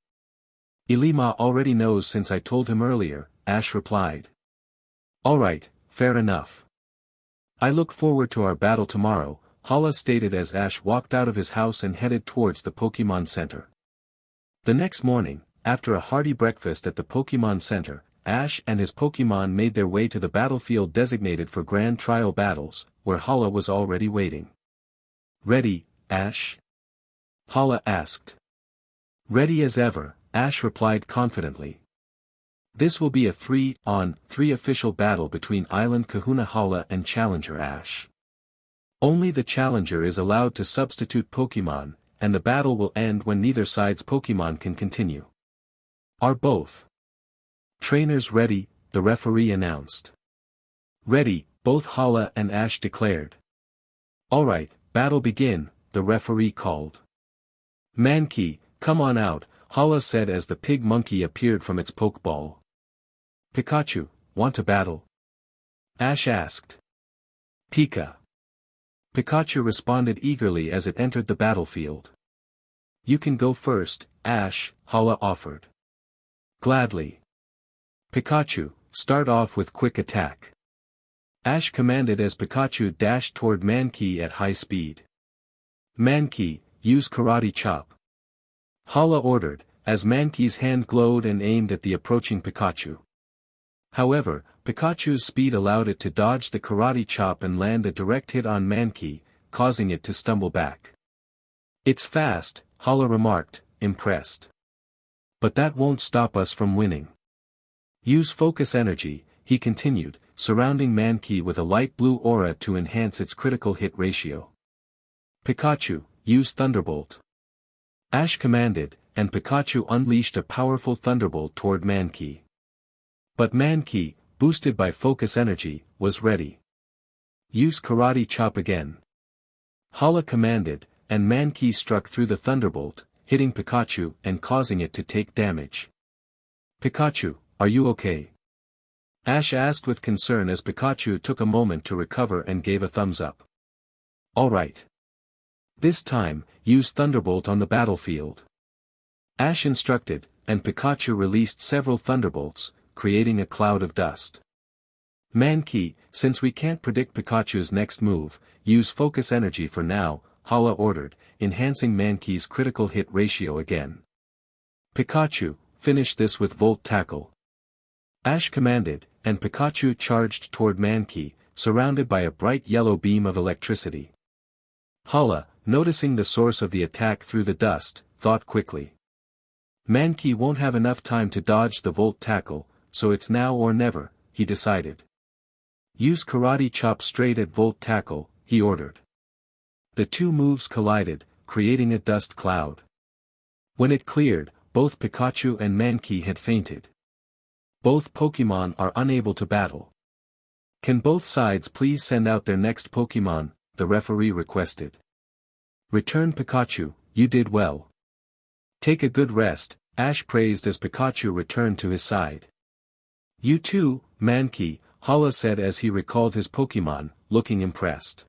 "Ilima already knows since I told him earlier," Ash replied. "Alright, fair enough. I look forward to our battle tomorrow," Hala stated as Ash walked out of his house and headed towards the Pokémon Center. The next morning, after a hearty breakfast at the Pokémon Center, Ash and his Pokémon made their way to the battlefield designated for Grand Trial battles, where Hala was already waiting. "Ready, Ash?" Hala asked. "Ready as ever," Ash replied confidently. "This will be a 3-on-3 official battle between Island Kahuna Hala and Challenger Ash. Only the Challenger is allowed to substitute Pokémon, and the battle will end when neither side's Pokémon can continue. Are both trainers ready?" the referee announced. "Ready," both Hala and Ash declared. "Alright, battle begin," the referee called. "Mankey, come on out," Hala said as the pig monkey appeared from its pokeball. "Pikachu, want to battle?" Ash asked. "Pika." Pikachu responded eagerly as it entered the battlefield. "You can go first, Ash," Hala offered. "Gladly. Pikachu, start off with quick attack." Ash commanded as Pikachu dashed toward Mankey at high speed. "Mankey, use Karate Chop." Hala ordered, as Mankey's hand glowed and aimed at the approaching Pikachu. However, Pikachu's speed allowed it to dodge the Karate Chop and land a direct hit on Mankey, causing it to stumble back. "It's fast," Hala remarked, impressed. "But that won't stop us from winning. Use focus energy," he continued, surrounding Mankey with a light blue aura to enhance its critical hit ratio. "Pikachu, use Thunderbolt." Ash commanded, and Pikachu unleashed a powerful Thunderbolt toward Mankey. But Mankey, boosted by focus energy, was ready. "Use Karate Chop again." Hala commanded, and Mankey struck through the Thunderbolt, hitting Pikachu and causing it to take damage. Pikachu, are you okay? Ash asked with concern as Pikachu took a moment to recover and gave a thumbs up. Alright. This time, use Thunderbolt on the battlefield. Ash instructed, and Pikachu released several Thunderbolts, creating a cloud of dust. Mankey, since we can't predict Pikachu's next move, use Focus Energy for now, Hala ordered, enhancing Mankey's critical hit ratio again. Pikachu, finish this with Volt Tackle. Ash commanded, and Pikachu charged toward Mankey, surrounded by a bright yellow beam of electricity. Hala, noticing the source of the attack through the dust, thought quickly. Mankey won't have enough time to dodge the Volt Tackle, so it's now or never, he decided. Use Karate Chop straight at Volt Tackle, he ordered. The two moves collided, creating a dust cloud. When it cleared, both Pikachu and Mankey had fainted. Both Pokémon are unable to battle. Can both sides please send out their next Pokémon, the referee requested. Return Pikachu, you did well. Take a good rest, Ash praised as Pikachu returned to his side. You too, Mankey, Hala said as he recalled his Pokémon, looking impressed.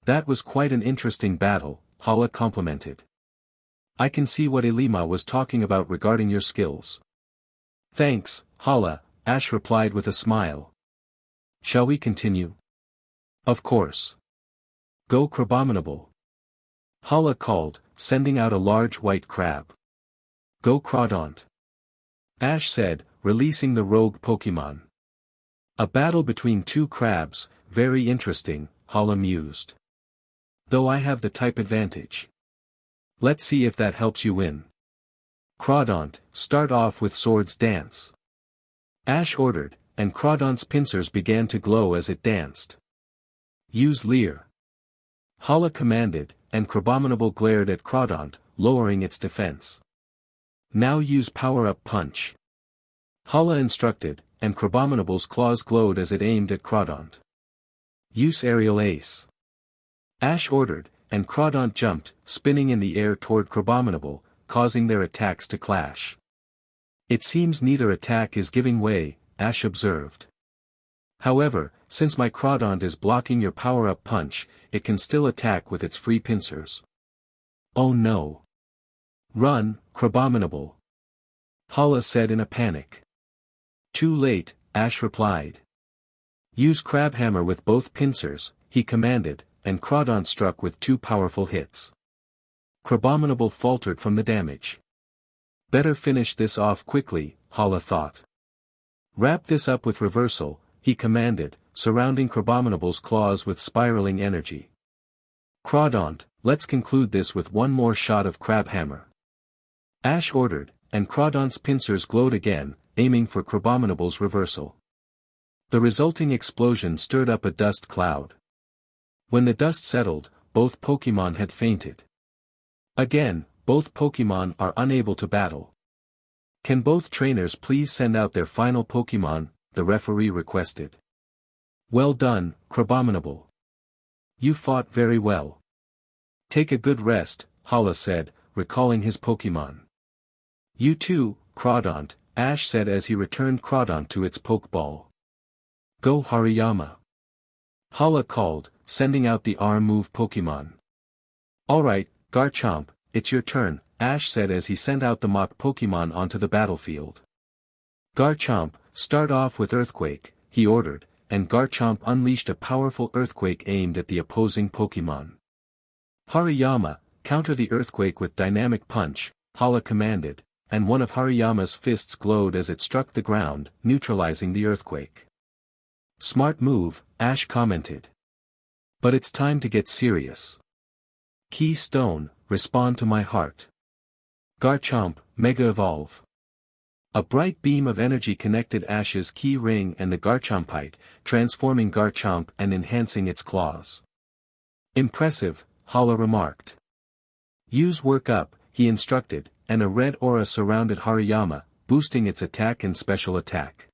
That was quite an interesting battle, Hala complimented. I can see what Elima was talking about regarding your skills. Thanks, Hala, Ash replied with a smile. Shall we continue? Of course. Go Crabominable. Hala called, sending out a large white crab. Go Crawdaunt. Ash said, releasing the rogue Pokémon. A battle between two crabs, very interesting, Hala mused. Though I have the type advantage. Let's see if that helps you win. Crawdaunt, start off with Swords Dance. Ash ordered, and Crawdaunt's pincers began to glow as it danced. Use Leer. Hala commanded, and Crabominable glared at Crawdaunt, lowering its defense. Now use Power-Up Punch. Hala instructed, and Crabominable's claws glowed as it aimed at Crawdaunt. Use Aerial Ace. Ash ordered, and Crawdaunt jumped, spinning in the air toward Crabominable, causing their attacks to clash. It seems neither attack is giving way, Ash observed. However, since my Crawdaunt is blocking your Power-Up Punch, it can still attack with its free pincers. Oh no. Run, Crabominable. Hala said in a panic. Too late, Ash replied. Use Crabhammer with both pincers, he commanded, and Crawdaunt struck with two powerful hits. Crabominable faltered from the damage. Better finish this off quickly, Hala thought. Wrap this up with Reversal, he commanded, surrounding Crabominable's claws with spiraling energy. Crawdaunt, let's conclude this with one more shot of Crabhammer. Ash ordered, and Crawdaunt's pincers glowed again, aiming for Crabominable's Reversal. The resulting explosion stirred up a dust cloud. When the dust settled, both Pokémon had fainted. Again, both Pokémon are unable to battle. Can both trainers please send out their final Pokémon, the referee requested. Well done, Crabominable. You fought very well. Take a good rest, Hala said, recalling his Pokémon. You too, Crawdaunt, Ash said as he returned Crawdaunt to its Pokeball. Go Hariyama. Hala called, sending out the arm-move Pokémon. Alright, Garchomp, it's your turn, Ash said as he sent out the mock Pokémon onto the battlefield. Garchomp, start off with Earthquake, he ordered, and Garchomp unleashed a powerful earthquake aimed at the opposing Pokémon. Hariyama, counter the earthquake with Dynamic Punch, Hala commanded, and one of Hariyama's fists glowed as it struck the ground, neutralizing the earthquake. Smart move, Ash commented. But it's time to get serious. Key Stone, respond to my heart. Garchomp, Mega Evolve. A bright beam of energy connected Ash's key ring and the Garchompite, transforming Garchomp and enhancing its claws. Impressive, Hala remarked. Use Work Up, he instructed, and a red aura surrounded Hariyama, boosting its attack and special attack.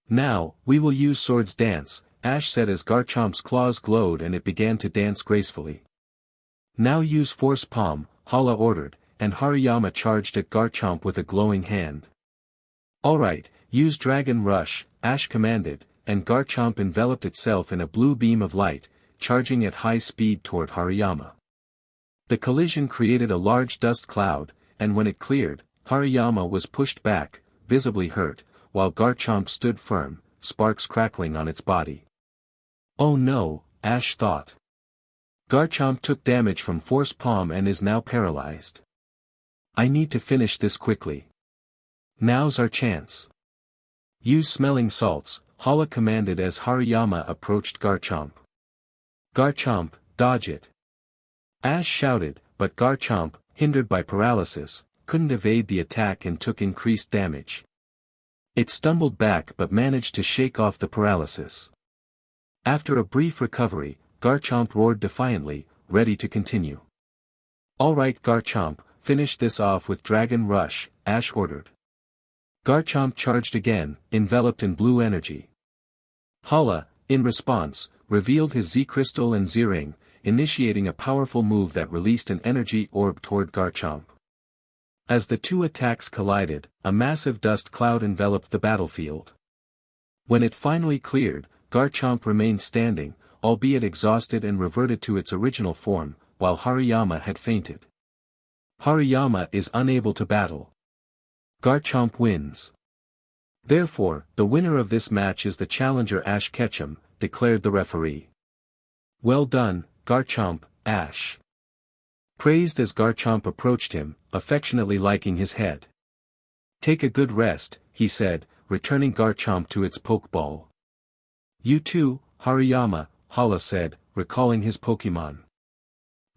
Now, we will use Swords Dance, Ash said as Garchomp's claws glowed and it began to dance gracefully. Now use Force Palm, Hala ordered, and Hariyama charged at Garchomp with a glowing hand. Alright, use Dragon Rush, Ash commanded, and Garchomp enveloped itself in a blue beam of light, charging at high speed toward Hariyama. The collision created a large dust cloud, and when it cleared, Hariyama was pushed back, visibly hurt, while Garchomp stood firm, sparks crackling on its body. Oh no, Ash thought. Garchomp took damage from Force Palm and is now paralyzed. I need to finish this quickly. Now's our chance. Use smelling salts, Hala commanded as Hariyama approached Garchomp. Garchomp, dodge it. Ash shouted, but Garchomp, hindered by paralysis, couldn't evade the attack and took increased damage. It stumbled back but managed to shake off the paralysis. After a brief recovery, Garchomp roared defiantly, ready to continue. Alright Garchomp, finish this off with Dragon Rush, Ash ordered. Garchomp charged again, enveloped in blue energy. Hala, in response, revealed his Z-Crystal and Z-Ring, initiating a powerful move that released an energy orb toward Garchomp. As the two attacks collided, a massive dust cloud enveloped the battlefield. When it finally cleared, Garchomp remained standing, albeit exhausted and reverted to its original form, while Hariyama had fainted. Hariyama is unable to battle. Garchomp wins. Therefore, the winner of this match is the challenger Ash Ketchum, declared the referee. Well done, Garchomp, Ash. Praised as Garchomp approached him, affectionately liking his head. Take a good rest, he said, returning Garchomp to its Pokeball. You too, Hariyama, Hala said, recalling his Pokemon.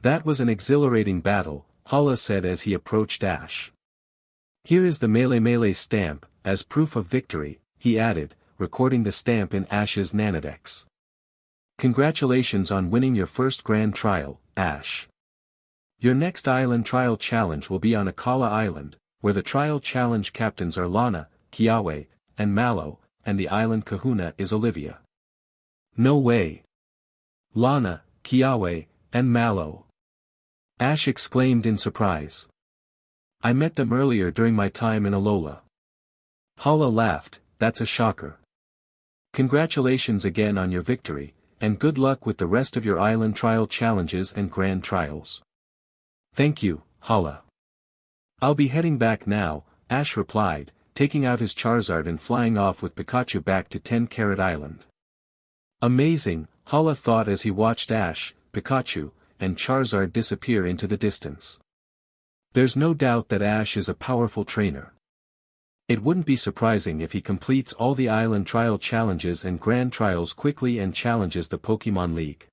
That was an exhilarating battle, Hala said as he approached Ash. Here is the Melee stamp, as proof of victory, he added, recording the stamp in Ash's Nanodex. Congratulations on winning your first Grand Trial, Ash. Your next Island Trial Challenge will be on Akala Island, where the Trial Challenge captains are Lana, Kiawe, and Mallow, and the Island Kahuna is Olivia. No way. Lana, Kiawe, and Mallow. Ash exclaimed in surprise. I met them earlier during my time in Alola. Hala laughed, that's a shocker. Congratulations again on your victory, and good luck with the rest of your Island Trial Challenges and Grand Trials. Thank you, Hala. I'll be heading back now, Ash replied, taking out his Charizard and flying off with Pikachu back to 10-Carat Island. Amazing, Hala thought as he watched Ash, Pikachu, and Charizard disappear into the distance. There's no doubt that Ash is a powerful trainer. It wouldn't be surprising if he completes all the Island Trial Challenges and Grand Trials quickly and challenges the Pokemon League.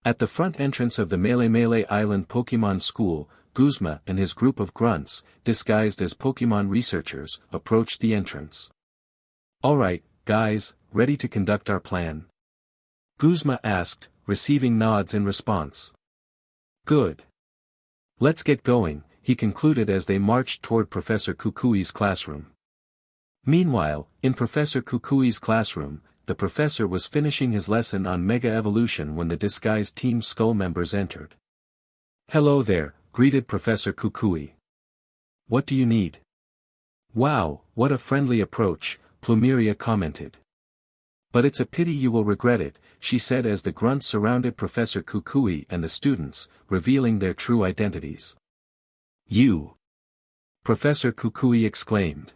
At the front entrance of the Melee Island Pokemon School, Guzma and his group of grunts, disguised as Pokemon researchers, approached the entrance. Alright, guys, ready to conduct our plan? Guzma asked, receiving nods in response. Good. Let's get going, he concluded as they marched toward Professor Kukui's classroom. Meanwhile, in Professor Kukui's classroom, the professor was finishing his lesson on Mega Evolution when the disguised Team Skull members entered. Hello there, greeted Professor Kukui. What do you need? Wow, what a friendly approach, Plumeria commented. But it's a pity you will regret it, she said as the grunts surrounded Professor Kukui and the students, revealing their true identities. You! Professor Kukui exclaimed.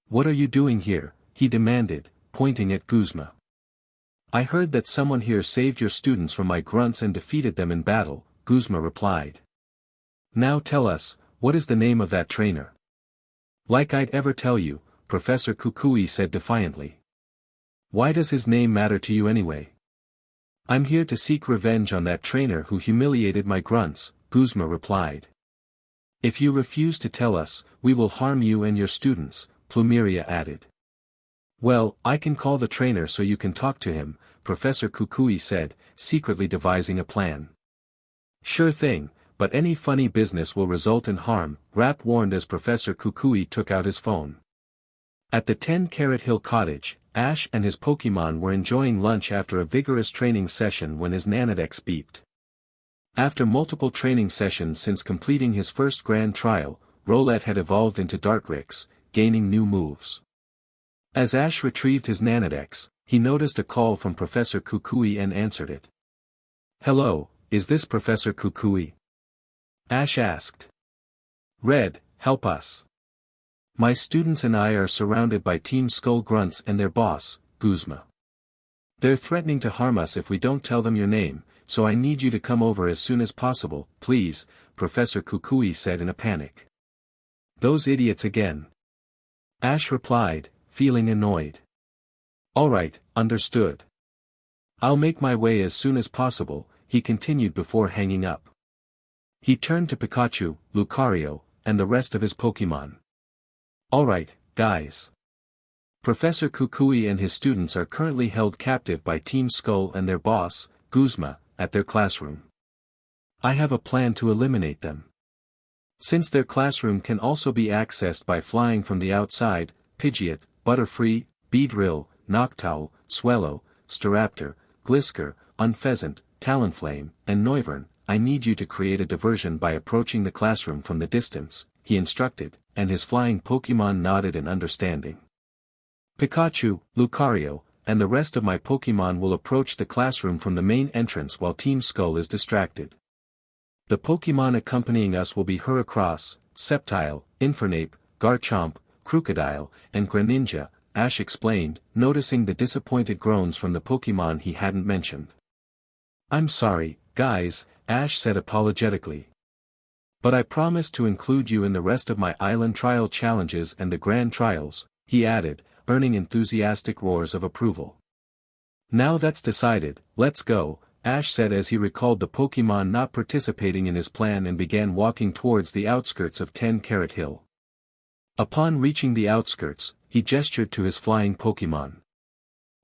What are you doing here? He demanded, pointing at Guzma. I heard that someone here saved your students from my grunts and defeated them in battle, Guzma replied. Now tell us, what is the name of that trainer? Like I'd ever tell you, Professor Kukui said defiantly. Why does his name matter to you anyway? I'm here to seek revenge on that trainer who humiliated my grunts, Guzma replied. If you refuse to tell us, we will harm you and your students, Plumeria added. Well, I can call the trainer so you can talk to him, Professor Kukui said, secretly devising a plan. Sure thing, but any funny business will result in harm, Rap warned as Professor Kukui took out his phone. At the 10-Carat Hill Cottage, Ash and his Pokemon were enjoying lunch after a vigorous training session when his Nanodex beeped. After multiple training sessions since completing his first grand trial, Rowlet had evolved into Dartrix, gaining new moves. As Ash retrieved his Nanodex, he noticed a call from Professor Kukui and answered it. "Hello, is this Professor Kukui?" Ash asked. "Red, help us. My students and I are surrounded by Team Skull Grunts and their boss, Guzma. They're threatening to harm us if we don't tell them your name, so I need you to come over as soon as possible, please," Professor Kukui said in a panic. "Those idiots again." Ash replied, feeling annoyed. "Alright, understood. I'll make my way as soon as possible," he continued before hanging up. He turned to Pikachu, Lucario, and the rest of his Pokémon. "Alright, guys. Professor Kukui and his students are currently held captive by Team Skull and their boss, Guzma, at their classroom. I have a plan to eliminate them. Since their classroom can also be accessed by flying from the outside, Pidgeot, Butterfree, Beedrill, Noctowl, Swellow, Staraptor, Glisker, Unpheasant, Talonflame, and Noivern, I need you to create a diversion by approaching the classroom from the distance," he instructed, and his flying Pokémon nodded in understanding. "Pikachu, Lucario, and the rest of my Pokémon will approach the classroom from the main entrance while Team Skull is distracted. The Pokémon accompanying us will be Heracross, Sceptile, Infernape, Garchomp, Crocodile, and Greninja," Ash explained, noticing the disappointed groans from the Pokémon he hadn't mentioned. "I'm sorry, guys," Ash said apologetically. "But I promise to include you in the rest of my island trial challenges and the grand trials," he added, earning enthusiastic roars of approval. "Now that's decided, let's go," Ash said as he recalled the Pokémon not participating in his plan and began walking towards the outskirts of 10 Carrot Hill. Upon reaching the outskirts, he gestured to his flying Pokémon.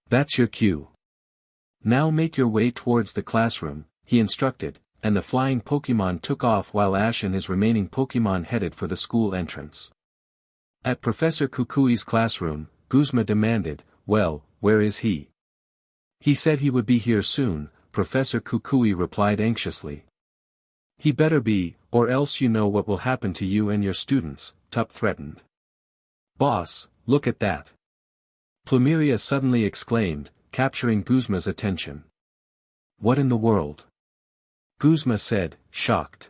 "That's your cue. Now make your way towards the classroom," he instructed, and the flying Pokémon took off while Ash and his remaining Pokémon headed for the school entrance. At Professor Kukui's classroom, Guzma demanded, "Well, where is he?" "He said he would be here soon," Professor Kukui replied anxiously. "He better be, or else you know what will happen to you and your students," Tup threatened. "Boss, look at that!" Plumeria suddenly exclaimed, capturing Guzma's attention. "What in the world?" Guzma said, shocked.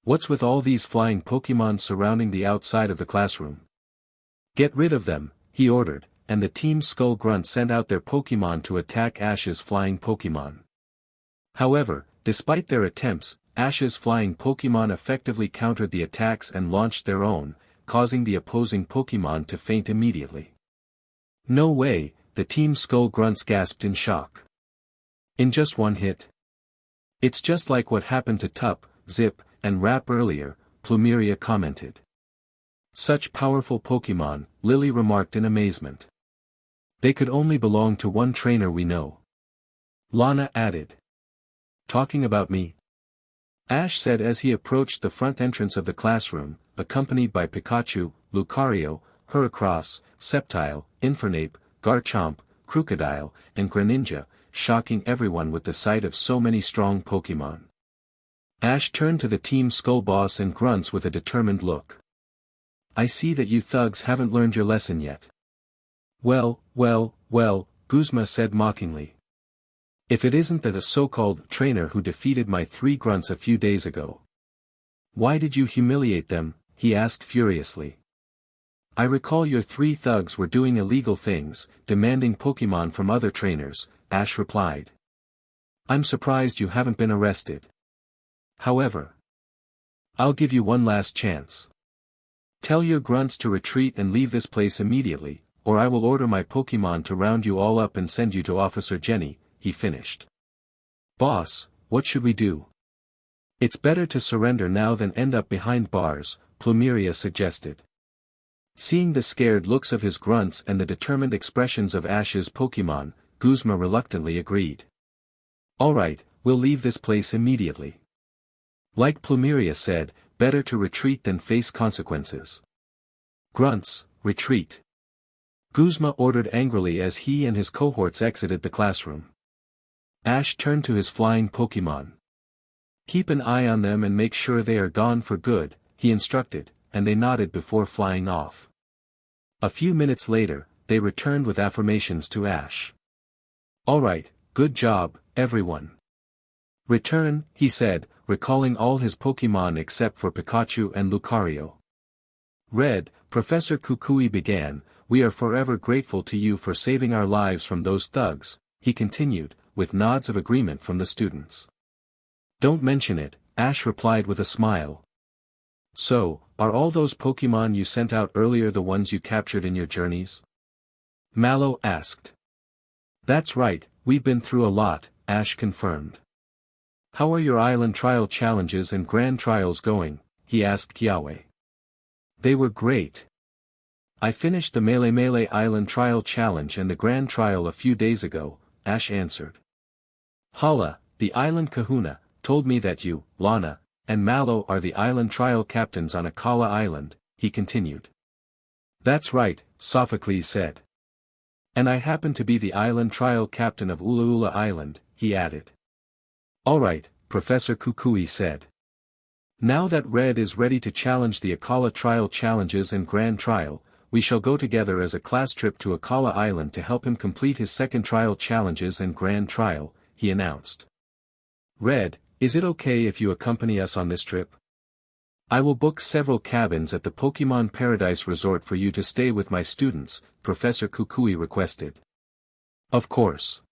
"What's with all these flying Pokémon surrounding the outside of the classroom?" "Get rid of them," he ordered, and the Team Skull Grunt sent out their Pokémon to attack Ash's flying Pokémon. However, despite their attempts, Ash's flying Pokémon effectively countered the attacks and launched their own, causing the opposing Pokémon to faint immediately. "No way," the Team Skull Grunts gasped in shock. "In just one hit? It's just like what happened to Tup, Zip, and Rap earlier," Plumeria commented. "Such powerful Pokémon," Lily remarked in amazement. "They could only belong to one trainer we know." Lana added. "Talking about me?" Ash said as he approached the front entrance of the classroom, accompanied by Pikachu, Lucario, Heracross, Sceptile, Infernape, Garchomp, Crocodile, and Greninja, shocking everyone with the sight of so many strong Pokémon. Ash turned to the Team Skull boss and Grunts with a determined look. "I see that you thugs haven't learned your lesson yet." Well, Guzma said mockingly. "If it isn't that a so-called trainer who defeated my 3 Grunts a few days ago." "Why did you humiliate them?" he asked furiously. "I recall your 3 thugs were doing illegal things, demanding Pokémon from other trainers," Ash replied. "I'm surprised you haven't been arrested. However, I'll give you one last chance. Tell your Grunts to retreat and leave this place immediately, or I will order my Pokémon to round you all up and send you to Officer Jenny," he finished. "Boss, what should we do?" "It's better to surrender now than end up behind bars," Plumeria suggested. Seeing the scared looks of his Grunts and the determined expressions of Ash's Pokémon, Guzma reluctantly agreed. "Alright, we'll leave this place immediately. Like Plumeria said, better to retreat than face consequences. Grunts, retreat." Guzma ordered angrily as he and his cohorts exited the classroom. Ash turned to his flying Pokémon. "Keep an eye on them and make sure they are gone for good," he instructed, and they nodded before flying off. A few minutes later, they returned with affirmations to Ash. "Alright, good job, everyone. Return," he said, recalling all his Pokémon except for Pikachu and Lucario. "Red," Professor Kukui began, "we are forever grateful to you for saving our lives from those thugs," he continued, with nods of agreement from the students. "Don't mention it," Ash replied with a smile. "So, are all those Pokémon you sent out earlier the ones you captured in your journeys?" Mallow asked. "That's right, we've been through a lot," Ash confirmed. "How are your island trial challenges and grand trials going?" he asked Kiawe. "They were great. I finished the Melee Island Trial Challenge and the Grand Trial a few days ago," Ash answered. "Hala, the island kahuna, told me that you, Lana, and Mallow are the island trial captains on Akala Island," he continued. "That's right," Sophocles said. "And I happen to be the island trial captain of Ula Island," he added. "Alright," Professor Kukui said. "Now that Red is ready to challenge the Akala trial challenges and Grand Trial, we shall go together as a class trip to Akala Island to help him complete his second trial challenges and Grand Trial," he announced. "Red, is it okay if you accompany us on this trip? I will book several cabins at the Pokemon Paradise Resort for you to stay with my students," Professor Kukui requested. "Of course.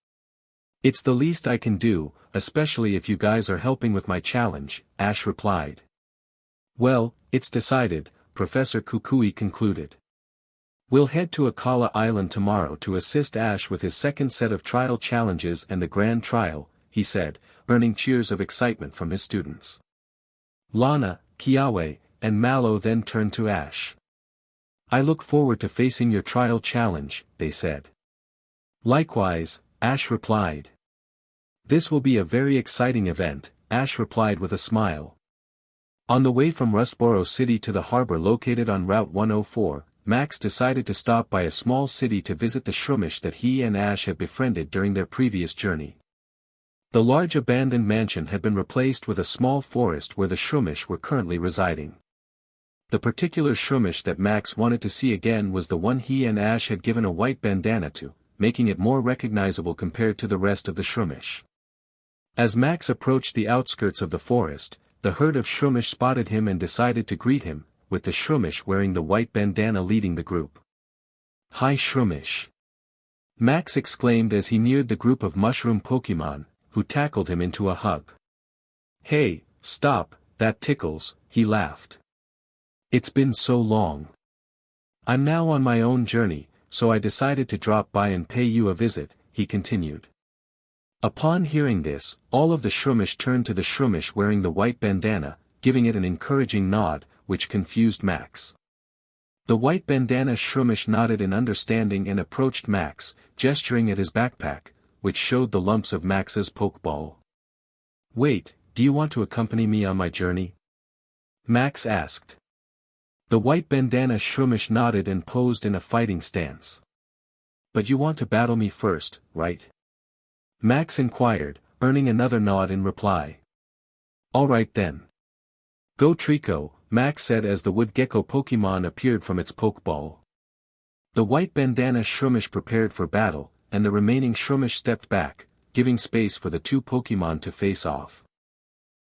It's the least I can do, especially if you guys are helping with my challenge," Ash replied. "Well, it's decided," Professor Kukui concluded. "We'll head to Akala Island tomorrow to assist Ash with his second set of trial challenges and the Grand Trial," he said, earning cheers of excitement from his students. Lana, Kiawe, and Mallow then turned to Ash. "I look forward to facing your trial challenge," they said. "Likewise," Ash replied. "This will be a very exciting event," Ash replied with a smile. On the way from Rustboro City to the harbor located on Route 104, Max decided to stop by a small city to visit the Shroomish that he and Ash had befriended during their previous journey. The large abandoned mansion had been replaced with a small forest where the Shroomish were currently residing. The particular Shroomish that Max wanted to see again was the one he and Ash had given a white bandana to, making it more recognizable compared to the rest of the Shroomish. As Max approached the outskirts of the forest, the herd of Shroomish spotted him and decided to greet him, with the Shroomish wearing the white bandana leading the group. "Hi Shroomish!" Max exclaimed as he neared the group of mushroom Pokemon, who tackled him into a hug. "Hey, stop, that tickles," he laughed. "It's been so long. I'm now on my own journey, so I decided to drop by and pay you a visit," he continued. Upon hearing this, all of the Shroomish turned to the Shroomish wearing the white bandana, giving it an encouraging nod, which confused Max. The white bandana Shroomish nodded in understanding and approached Max, gesturing at his backpack, which showed the lumps of Max's Pokeball. "Wait, do you want to accompany me on my journey?" Max asked. The white bandana Shroomish nodded and posed in a fighting stance. "But you want to battle me first, right?" Max inquired, earning another nod in reply. "Alright then. Go Trico," Max said as the wood gecko Pokemon appeared from its Pokeball. The white bandana Shroomish prepared for battle, and the remaining Shroomish stepped back, giving space for the two Pokemon to face off.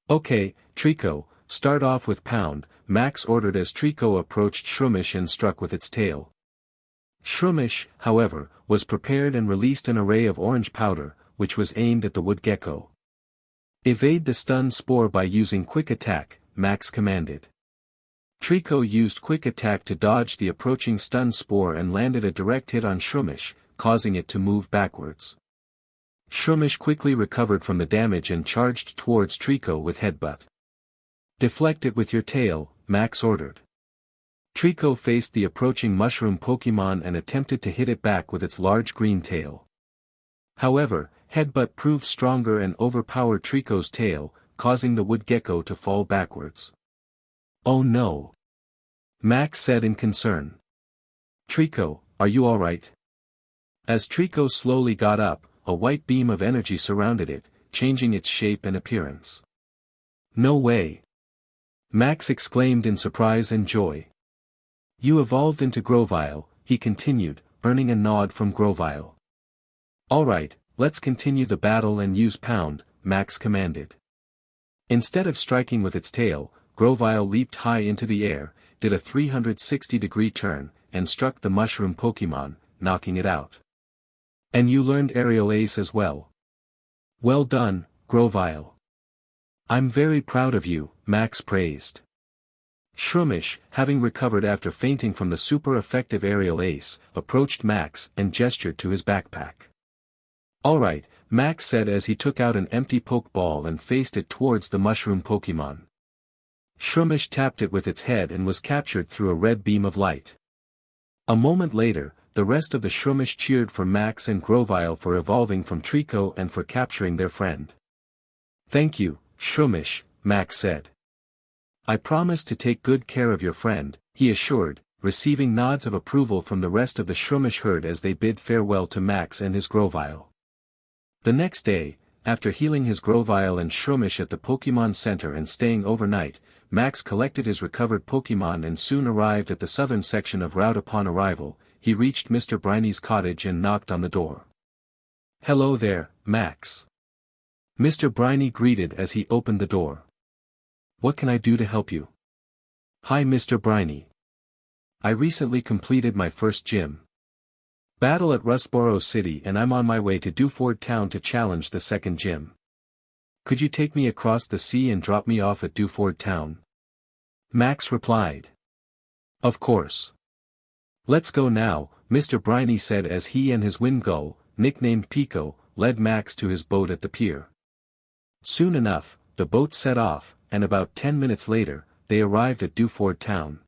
"Okay, Trico, start off with Pound," Max ordered as Trico approached Shroomish and struck with its tail. Shroomish, however, was prepared and released an array of orange powder, which was aimed at the wood gecko. "Evade the stun spore by using Quick Attack," Max commanded. Trico used Quick Attack to dodge the approaching stun spore and landed a direct hit on Shroomish, causing it to move backwards. Shroomish quickly recovered from the damage and charged towards Trico with Headbutt. "Deflect it with your tail," Max ordered. Trico faced the approaching mushroom Pokemon and attempted to hit it back with its large green tail. However, Headbutt proved stronger and overpowered Trico's tail, causing the wood gecko to fall backwards. "Oh no!" Max said in concern. "Trico, are you alright?" As Trico slowly got up, a white beam of energy surrounded it, changing its shape and appearance. "No way!" Max exclaimed in surprise and joy. "You evolved into Grovyle," he continued, earning a nod from Grovyle. Alright, let's continue the battle and use Pound, Max commanded. Instead of striking with its tail, Grovyle leaped high into the air, did a 360-degree turn, and struck the mushroom Pokemon, knocking it out. And you learned Aerial Ace as well. Well done, Grovyle. I'm very proud of you, Max praised. Shroomish, having recovered after fainting from the super effective Aerial Ace, approached Max and gestured to his backpack. Alright, Max said as he took out an empty Pokeball and faced it towards the mushroom Pokemon. Shroomish tapped it with its head and was captured through a red beam of light. A moment later, the rest of the Shroomish cheered for Max and Grovyle for evolving from Trico and for capturing their friend. Thank you, Shroomish, Max said. I promise to take good care of your friend, he assured, receiving nods of approval from the rest of the Shroomish herd as they bid farewell to Max and his Grovyle. The next day, after healing his Grovyle and Shroomish at the Pokemon Center and staying overnight, Max collected his recovered Pokemon and soon arrived at the southern section of route. Upon arrival, he reached Mr. Briny's cottage and knocked on the door. Hello there, Max. Mr. Briny greeted as he opened the door. What can I do to help you? Hi Mr. Briny. I recently completed my first gym battle at Rustboro City and I'm on my way to Dewford Town to challenge the second gym. Could you take me across the sea and drop me off at Dewford Town? Max replied. Of course. Let's go now, Mr. Briny said as he and his Wingull, nicknamed Pico, led Max to his boat at the pier. Soon enough, the boat set off, and about 10 minutes later, they arrived at Dewford Town.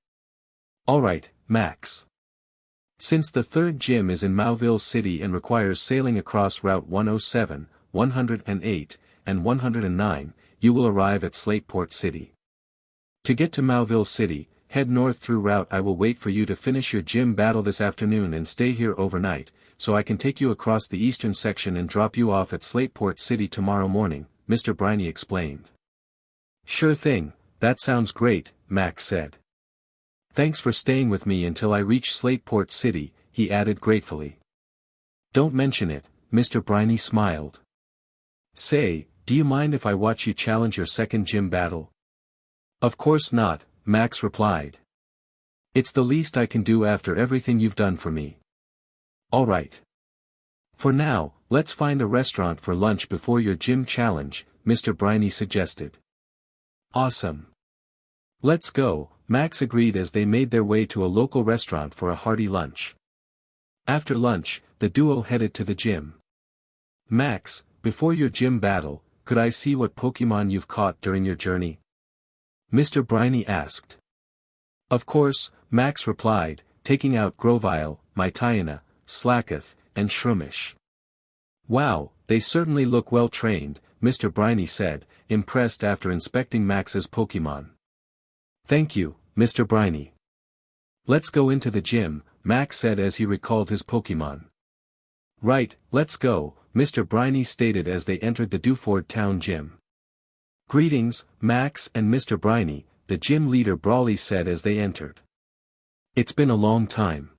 Alright, Max. Since the third gym is in Mauville City and requires sailing across Route 107, 108, and 109, you will arrive at Slateport City. To get to Mauville City, head north through route. I will wait for you to finish your gym battle this afternoon and stay here overnight, so I can take you across the eastern section and drop you off at Slateport City tomorrow morning, Mr. Briny explained. Sure thing, that sounds great, Max said. Thanks for staying with me until I reach Slateport City, he added gratefully. Don't mention it, Mr. Briny smiled. Say, do you mind if I watch you challenge your second gym battle? Of course not, Max replied. It's the least I can do after everything you've done for me. Alright. For now, let's find a restaurant for lunch before your gym challenge, Mr. Briny suggested. Awesome. Let's go, Max agreed as they made their way to a local restaurant for a hearty lunch. After lunch, the duo headed to the gym. Max, before your gym battle, could I see what Pokemon you've caught during your journey? Mr. Briny asked. Of course, Max replied, taking out Grovyle, Mytiana, Slakoth, and Shroomish. Wow, they certainly look well trained, Mr. Briny said, impressed after inspecting Max's Pokemon. Thank you, Mr. Briny. Let's go into the gym, Max said as he recalled his Pokemon. Right, let's go, Mr. Briny stated as they entered the Dewford Town gym. Greetings, Max and Mr. Briny, the gym leader Brawly said as they entered. It's been a long time.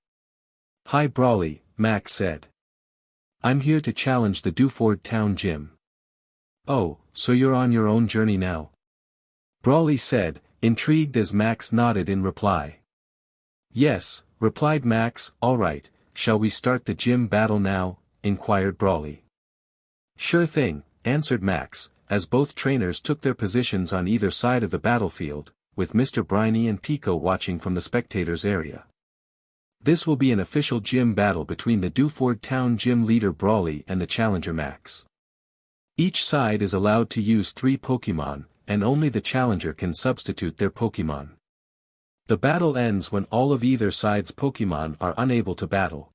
Hi Brawly, Max said. I'm here to challenge the Dewford Town gym. Oh, so you're on your own journey now? Brawly said, intrigued as Max nodded in reply. Yes, replied Max. Alright, shall we start the gym battle now? Inquired Brawly. Sure thing, answered Max, as both trainers took their positions on either side of the battlefield, with Mr. Briny and Pico watching from the spectators area. This will be an official gym battle between the Dewford Town gym leader Brawly and the challenger Max. Each side is allowed to use 3 Pokemon, and only the challenger can substitute their Pokemon. The battle ends when all of either side's Pokemon are unable to battle.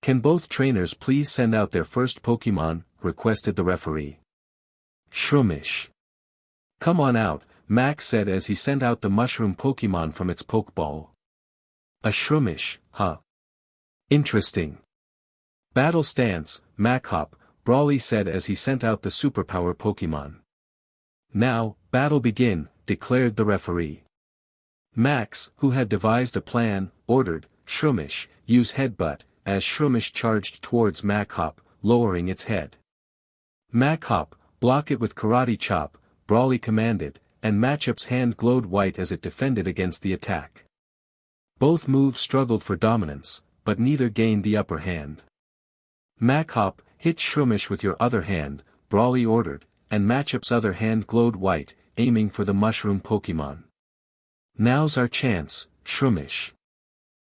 Can both trainers please send out their first Pokemon, requested the referee. Shroomish. Come on out, Max said as he sent out the mushroom Pokemon from its Pokeball. A Shroomish, huh? Interesting. Battle stance, Machop, Brawly said as he sent out the superpower Pokemon. Now, battle begin, declared the referee. Max, who had devised a plan, ordered, Shroomish, use headbutt, as Shroomish charged towards Mach-Hop, lowering its head. Mach-Hop, block it with Karate Chop, Brawly commanded, and Machop's hand glowed white as it defended against the attack. Both moves struggled for dominance, but neither gained the upper hand. Mach-Hop, hit Shroomish with your other hand, Brawly ordered, and Machop's other hand glowed white, aiming for the mushroom Pokemon. Now's our chance, Shroomish.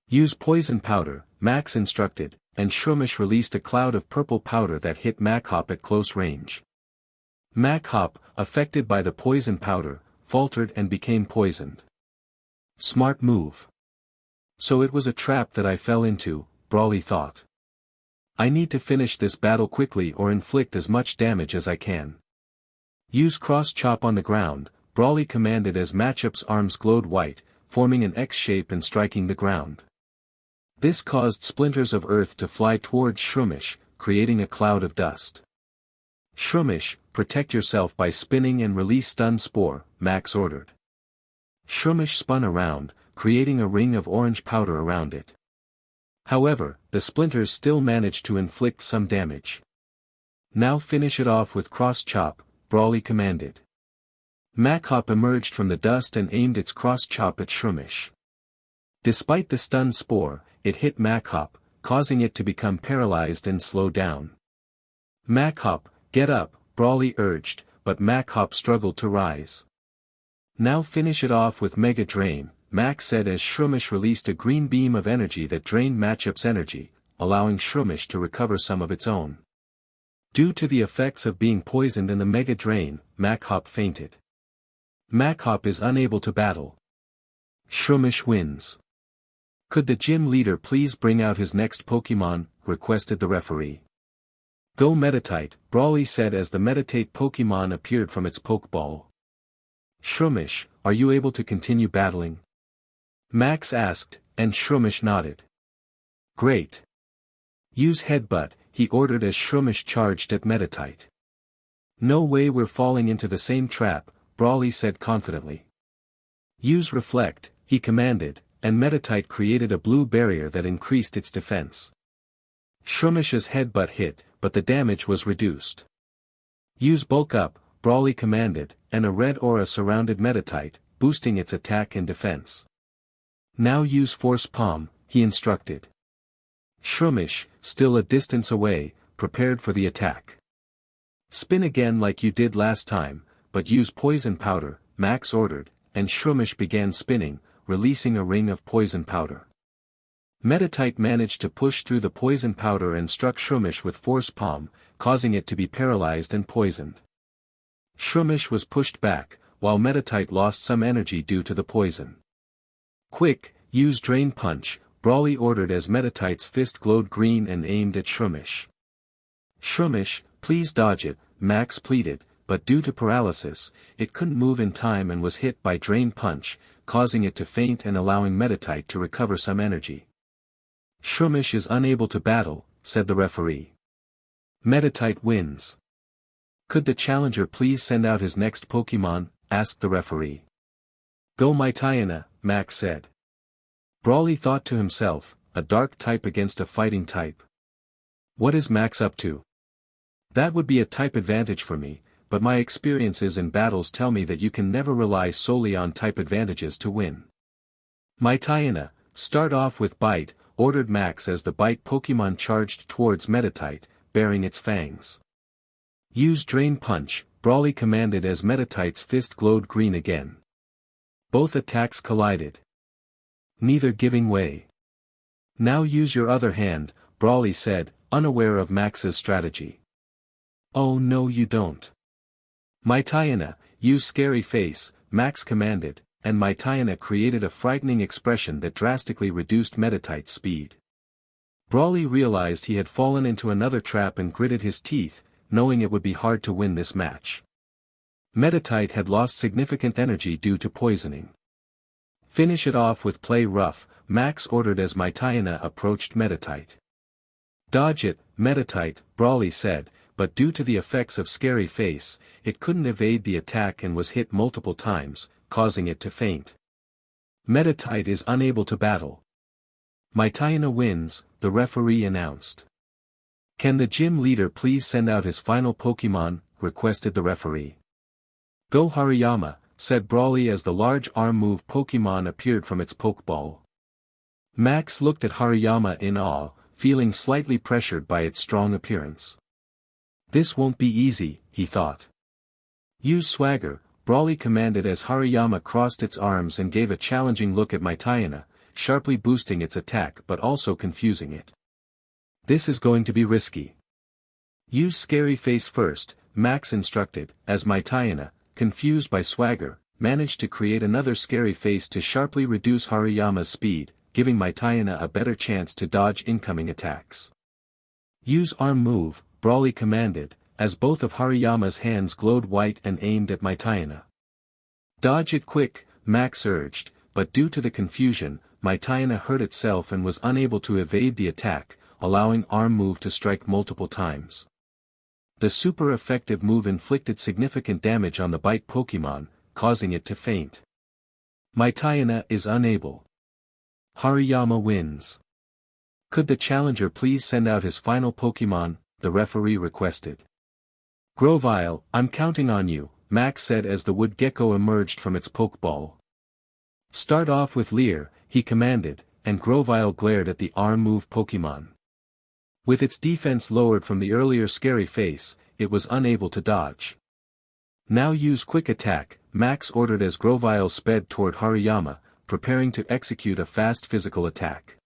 Use poison powder, Max instructed, and Shroomish released a cloud of purple powder that hit Mach-Hop at close range. Mach-Hop, affected by the poison powder, faltered and became poisoned. Smart move. So it was a trap that I fell into, Brawly thought. I need to finish this battle quickly or inflict as much damage as I can. Use cross chop on the ground, Brawly commanded as Machop's arms glowed white, forming an X shape and striking the ground. This caused splinters of earth to fly towards Shroomish, creating a cloud of dust. Shroomish, protect yourself by spinning and release stun spore, Max ordered. Shroomish spun around, creating a ring of orange powder around it. However, the splinters still managed to inflict some damage. Now finish it off with cross chop, Brawly commanded. Mach-Hop emerged from the dust and aimed its cross chop at Shroomish. Despite the stun spore, it hit Mach-Hop, causing it to become paralyzed and slow down. Mach-Hop, get up, Brawly urged, but Mach-Hop struggled to rise. Now finish it off with Mega Drain, Max said as Shroomish released a green beam of energy that drained Machop's energy, allowing Shroomish to recover some of its own. Due to the effects of being poisoned in the Mega Drain, Mach-Hop fainted. Mach-Hop is unable to battle. Shroomish wins. Could the gym leader please bring out his next Pokemon, requested the referee. Go Meditite, Brawly said as the Meditate Pokemon appeared from its Pokeball. Shroomish, are you able to continue battling? Max asked, and Shroomish nodded. Great. Use Headbutt, he ordered as Shroomish charged at Meditite. No way we're falling into the same trap, Brawly said confidently. Use Reflect, he commanded, and Meditite created a blue barrier that increased its defense. Shroomish's Headbutt hit, but the damage was reduced. Use Bulk Up, Brawly commanded, and a red aura surrounded Meditite, boosting its attack and defense. Now use Force Palm, he instructed. Shroomish, still a distance away, prepared for the attack. Spin again like you did last time, but use Poison Powder, Max ordered, and Shroomish began spinning, releasing a ring of poison powder. Meditite managed to push through the poison powder and struck Shroomish with Force Palm, causing it to be paralyzed and poisoned. Shroomish was pushed back, while Meditite lost some energy due to the poison. Quick, use Drain Punch, Brawly ordered as Meditite's fist glowed green and aimed at Shroomish. Shroomish, please dodge it, Max pleaded, but due to paralysis, it couldn't move in time and was hit by Drain Punch, causing it to faint and allowing Meditite to recover some energy. Shroomish is unable to battle, said the referee. Meditite wins. Could the challenger please send out his next Pokemon, asked the referee. Go Mytiana, Max said. Brawly thought to himself, a dark type against a fighting type. What is Max up to? That would be a type advantage for me, but my experiences in battles tell me that you can never rely solely on type advantages to win. Mytiana, start off with Bite, ordered Max as the Bite Pokemon charged towards Meditite, bearing its fangs. Use Drain Punch, Brawly commanded as Meditite's fist glowed green again. Both attacks collided. Neither giving way. Now use your other hand, Brawly said, unaware of Max's strategy. Oh no you don't. Mytiana, use Scary Face, Max commanded, and Mytiana created a frightening expression that drastically reduced Meditite's speed. Brawly realized he had fallen into another trap and gritted his teeth, knowing it would be hard to win this match. Meditite had lost significant energy due to poisoning. Finish it off with Play Rough, Max ordered as Mytiana approached Meditite. Dodge it, Meditite, Brawly said, but due to the effects of Scary Face, it couldn't evade the attack and was hit multiple times, causing it to faint. Meditite is unable to battle. Maitayana wins, the referee announced. Can the gym leader please send out his final Pokemon, requested the referee. Go Hariyama, said Brawly as the large arm move Pokemon appeared from its Pokeball. Max looked at Hariyama in awe, feeling slightly pressured by its strong appearance. This won't be easy, he thought. Use swagger, Brawly commanded as Hariyama crossed its arms and gave a challenging look at Maitayana, sharply boosting its attack but also confusing it. This is going to be risky. Use scary face first, Max instructed, as Maitayana, confused by swagger, managed to create another scary face to sharply reduce Hariyama's speed, giving Maitayana a better chance to dodge incoming attacks. Use arm move, Brawly commanded, as both of Hariyama's hands glowed white and aimed at Maitayana. Dodge it quick, Max urged, but due to the confusion, Maitayana hurt itself and was unable to evade the attack, allowing arm move to strike multiple times. The super effective move inflicted significant damage on the bite Pokemon, causing it to faint. Maitayana is unable. Hariyama wins. Could the challenger please send out his final Pokemon, the referee requested. Grovyle, I'm counting on you, Max said as the wood gecko emerged from its Pokeball. Start off with Leer, he commanded, and Grovyle glared at the arm move Pokemon. With its defense lowered from the earlier scary face, it was unable to dodge. Now use quick attack, Max ordered as Grovyle sped toward Hariyama, preparing to execute a fast physical attack.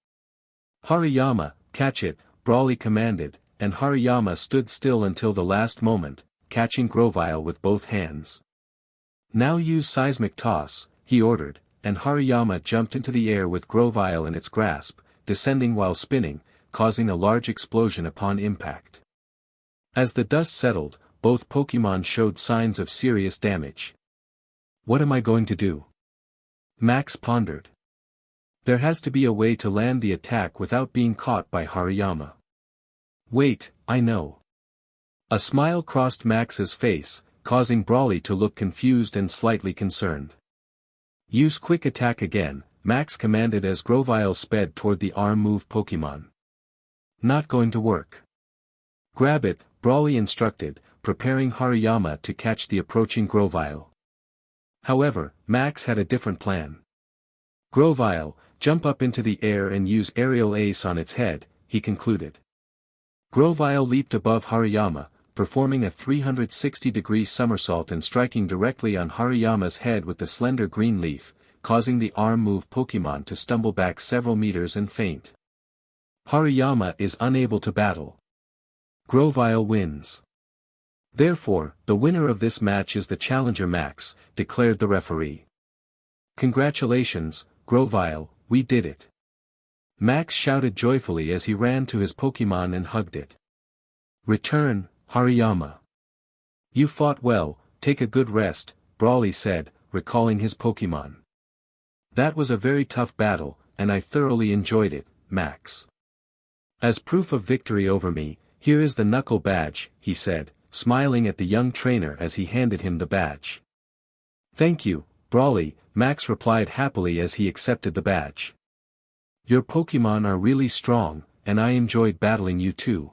Hariyama, catch it, Brawly commanded, and Hariyama stood still until the last moment, catching Grovyle with both hands. Now use seismic toss, he ordered, and Hariyama jumped into the air with Grovyle in its grasp, descending while spinning, causing a large explosion upon impact. As the dust settled, both Pokemon showed signs of serious damage. What am I going to do? Max pondered. There has to be a way to land the attack without being caught by Hariyama. Wait, I know. A smile crossed Max's face, causing Brawly to look confused and slightly concerned. Use quick attack again, Max commanded as Grovyle sped toward the arm move Pokemon. Not going to work. Grab it, Brawly instructed, preparing Hariyama to catch the approaching Grovyle. However, Max had a different plan. Grovyle, jump up into the air and use aerial ace on its head, he concluded. Grovyle leaped above Hariyama, performing a 360-degree somersault and striking directly on Hariyama's head with the slender green leaf, causing the arm move Pokemon to stumble back several meters and faint. Hariyama is unable to battle. Grovyle wins. Therefore, the winner of this match is the challenger Max, declared the referee. Congratulations, Grovyle, we did it. Max shouted joyfully as he ran to his Pokemon and hugged it. Return, Hariyama. You fought well, take a good rest, Brawly said, recalling his Pokemon. That was a very tough battle, and I thoroughly enjoyed it, Max. As proof of victory over me, here is the knuckle badge, he said, smiling at the young trainer as he handed him the badge. Thank you, Brawly, Max replied happily as he accepted the badge. Your Pokemon are really strong, and I enjoyed battling you too.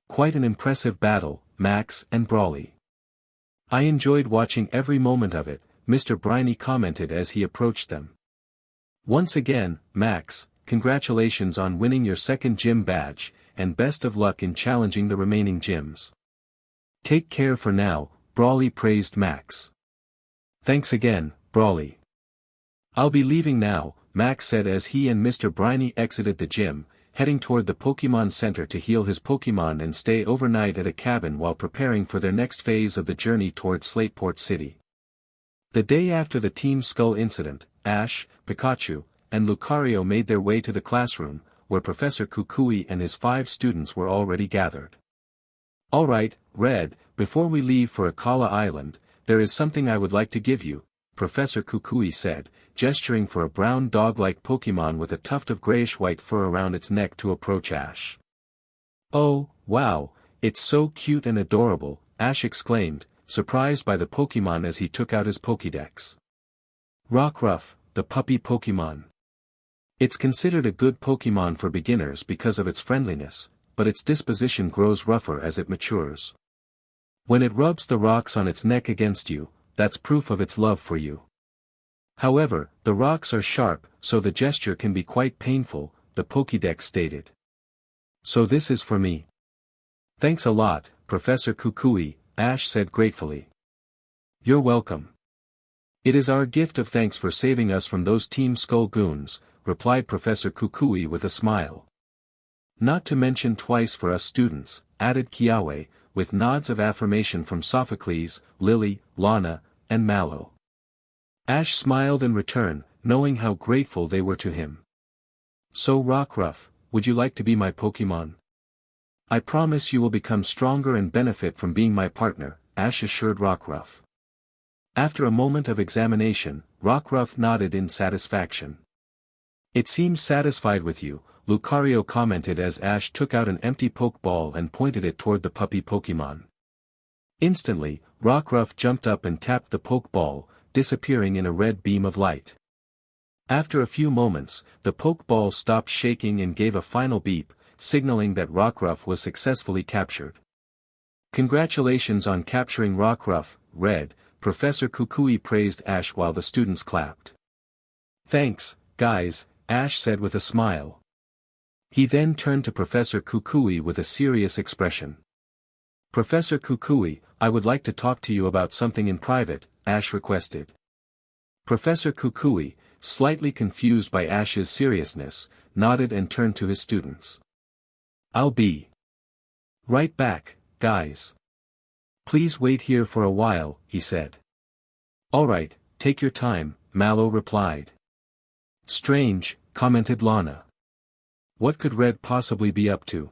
Quite an impressive battle, Max and Brawly. I enjoyed watching every moment of it, Mr. Briny commented as he approached them. Once again, Max, congratulations on winning your second gym badge, and best of luck in challenging the remaining gyms. Take care for now, Brawly praised Max. Thanks again, Brawly. I'll be leaving now, Max said as he and Mr. Briny exited the gym, heading toward the Pokemon Center to heal his Pokemon and stay overnight at a cabin while preparing for their next phase of the journey toward Slateport City. The day after the Team Skull incident, Ash, Pikachu, and Lucario made their way to the classroom, where Professor Kukui and his 5 students were already gathered. Alright, Red, before we leave for Akala Island, there is something I would like to give you, Professor Kukui said, gesturing for a brown dog-like Pokemon with a tuft of grayish-white fur around its neck to approach Ash. Oh, wow, it's so cute and adorable, Ash exclaimed, surprised by the Pokemon as he took out his Pokédex. Rockruff, the puppy Pokemon. It's considered a good Pokemon for beginners because of its friendliness, but its disposition grows rougher as it matures. When it rubs the rocks on its neck against you, that's proof of its love for you. However, the rocks are sharp, so the gesture can be quite painful, the Pokédex stated. So this is for me. Thanks a lot, Professor Kukui, Ash said gratefully. You're welcome. It is our gift of thanks for saving us from those Team Skull goons, replied Professor Kukui with a smile. Not to mention twice for us students, added Kiawe, with nods of affirmation from Sophocles, Lily, Lana, and Mallow. Ash smiled in return, knowing how grateful they were to him. So Rockruff, would you like to be my Pokemon? I promise you will become stronger and benefit from being my partner, Ash assured Rockruff. After a moment of examination, Rockruff nodded in satisfaction. It seems satisfied with you, Lucario commented as Ash took out an empty Pokeball and pointed it toward the puppy Pokemon. Instantly, Rockruff jumped up and tapped the Pokeball, disappearing in a red beam of light. After a few moments, the Pokeball stopped shaking and gave a final beep, signaling that Rockruff was successfully captured. Congratulations on capturing Rockruff, Red, Professor Kukui praised Ash while the students clapped. Thanks, guys, Ash said with a smile. He then turned to Professor Kukui with a serious expression. Professor Kukui, I would like to talk to you about something in private, Ash requested. Professor Kukui, slightly confused by Ash's seriousness, nodded and turned to his students. I'll be right back, guys. Please wait here for a while, he said. Alright, take your time, Mallow replied. Strange, commented Lana. What could Red possibly be up to?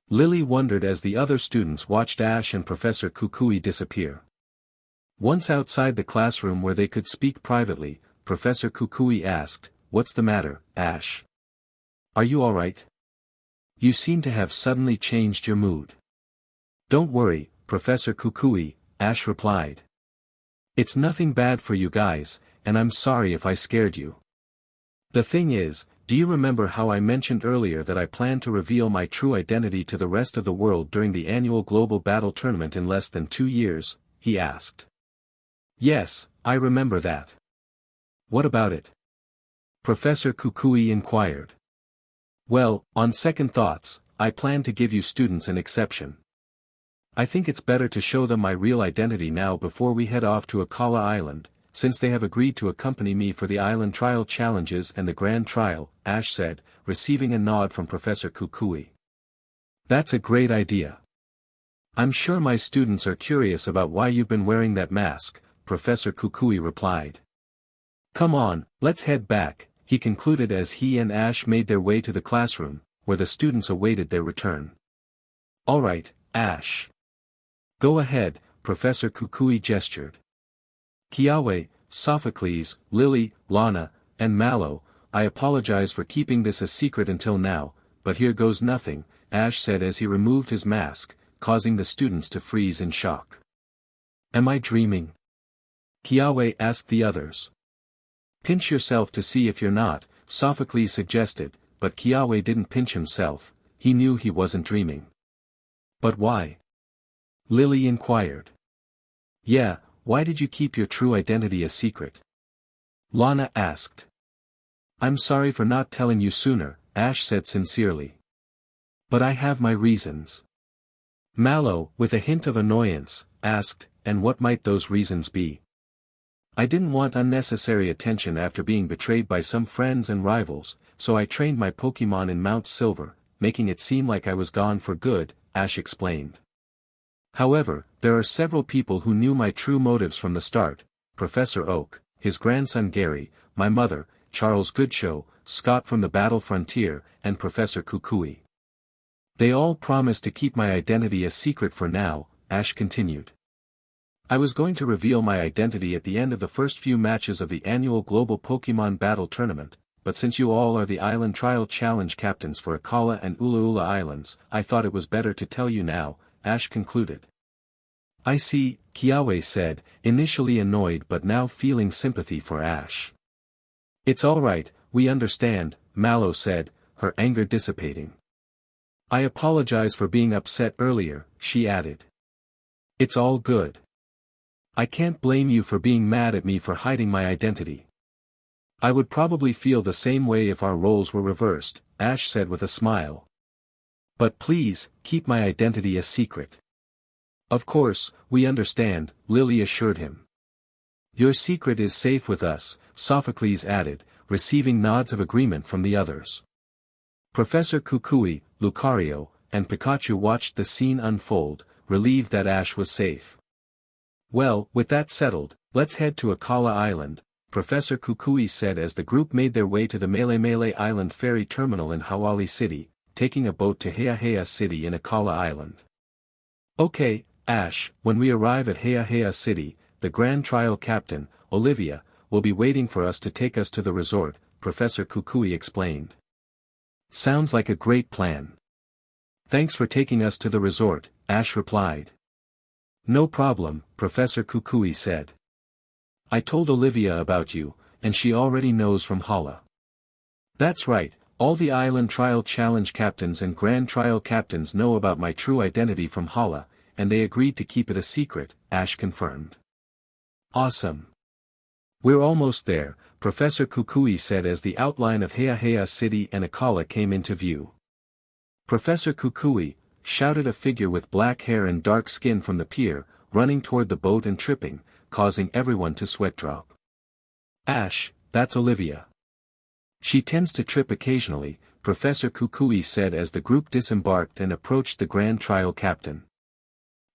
Lily wondered as the other students watched Ash and Professor Kukui disappear. Once outside the classroom where they could speak privately, Professor Kukui asked, What's the matter, Ash? Are you alright? You seem to have suddenly changed your mood. Don't worry, Professor Kukui, Ash replied. It's nothing bad for you guys, and I'm sorry if I scared you. The thing is, do you remember how I mentioned earlier that I plan to reveal my true identity to the rest of the world during the annual Global Battle Tournament in less than 2 years, he asked. Yes, I remember that. What about it? Professor Kukui inquired. Well, on second thoughts, I plan to give you students an exception. I think it's better to show them my real identity now before we head off to Akala Island, since they have agreed to accompany me for the island trial challenges and the grand trial, Ash said, receiving a nod from Professor Kukui. That's a great idea. I'm sure my students are curious about why you've been wearing that mask, Professor Kukui replied. Come on, let's head back, he concluded as he and Ash made their way to the classroom, where the students awaited their return. Alright, Ash. Go ahead, Professor Kukui gestured. Kiawe, Sophocles, Lily, Lana, and Mallow, I apologize for keeping this a secret until now, but here goes nothing, Ash said as he removed his mask, causing the students to freeze in shock. Am I dreaming? Kiawe asked the others. Pinch yourself to see if you're not, Sophocles suggested, but Kiawe didn't pinch himself, he knew he wasn't dreaming. But why? Lily inquired. Yeah, why did you keep your true identity a secret? Lana asked. I'm sorry for not telling you sooner, Ash said sincerely. But I have my reasons. Mallow, with a hint of annoyance, asked, and what might those reasons be? I didn't want unnecessary attention after being betrayed by some friends and rivals, so I trained my Pokemon in Mount Silver, making it seem like I was gone for good, Ash explained. However, there are several people who knew my true motives from the start, Professor Oak, his grandson Gary, my mother, Charles Goodshow, Scott from the Battle Frontier, and Professor Kukui. They all promised to keep my identity a secret for now, Ash continued. I was going to reveal my identity at the end of the first few matches of the annual Global Pokemon Battle Tournament, but since you all are the Island Trial Challenge captains for Akala and Ula Islands, I thought it was better to tell you now, Ash concluded. I see, Kiawe said, initially annoyed but now feeling sympathy for Ash. It's alright, we understand, Mallow said, her anger dissipating. I apologize for being upset earlier, she added. It's all good. I can't blame you for being mad at me for hiding my identity. I would probably feel the same way if our roles were reversed, Ash said with a smile. But please, keep my identity a secret. Of course, we understand, Lily assured him. Your secret is safe with us, Sophocles added, receiving nods of agreement from the others. Professor Kukui, Lucario, and Pikachu watched the scene unfold, relieved that Ash was safe. Well, with that settled, let's head to Akala Island, Professor Kukui said as the group made their way to the Mele Island ferry terminal in Hawali City, taking a boat to Heahea City in Akala Island. Okay, Ash, when we arrive at Heahea City, the Grand Trial Captain, Olivia, will be waiting for us to take us to the resort, Professor Kukui explained. Sounds like a great plan. Thanks for taking us to the resort, Ash replied. No problem, Professor Kukui said. I told Olivia about you, and she already knows from Hala. That's right, all the Island Trial Challenge captains and Grand Trial captains know about my true identity from Hala, and they agreed to keep it a secret, Ash confirmed. Awesome. We're almost there, Professor Kukui said as the outline of Heahea City and Akala came into view. Professor Kukui, shouted a figure with black hair and dark skin from the pier, running toward the boat and tripping, causing everyone to sweat drop. Ash, that's Olivia. She tends to trip occasionally, Professor Kukui said as the group disembarked and approached the Grand Trial Captain.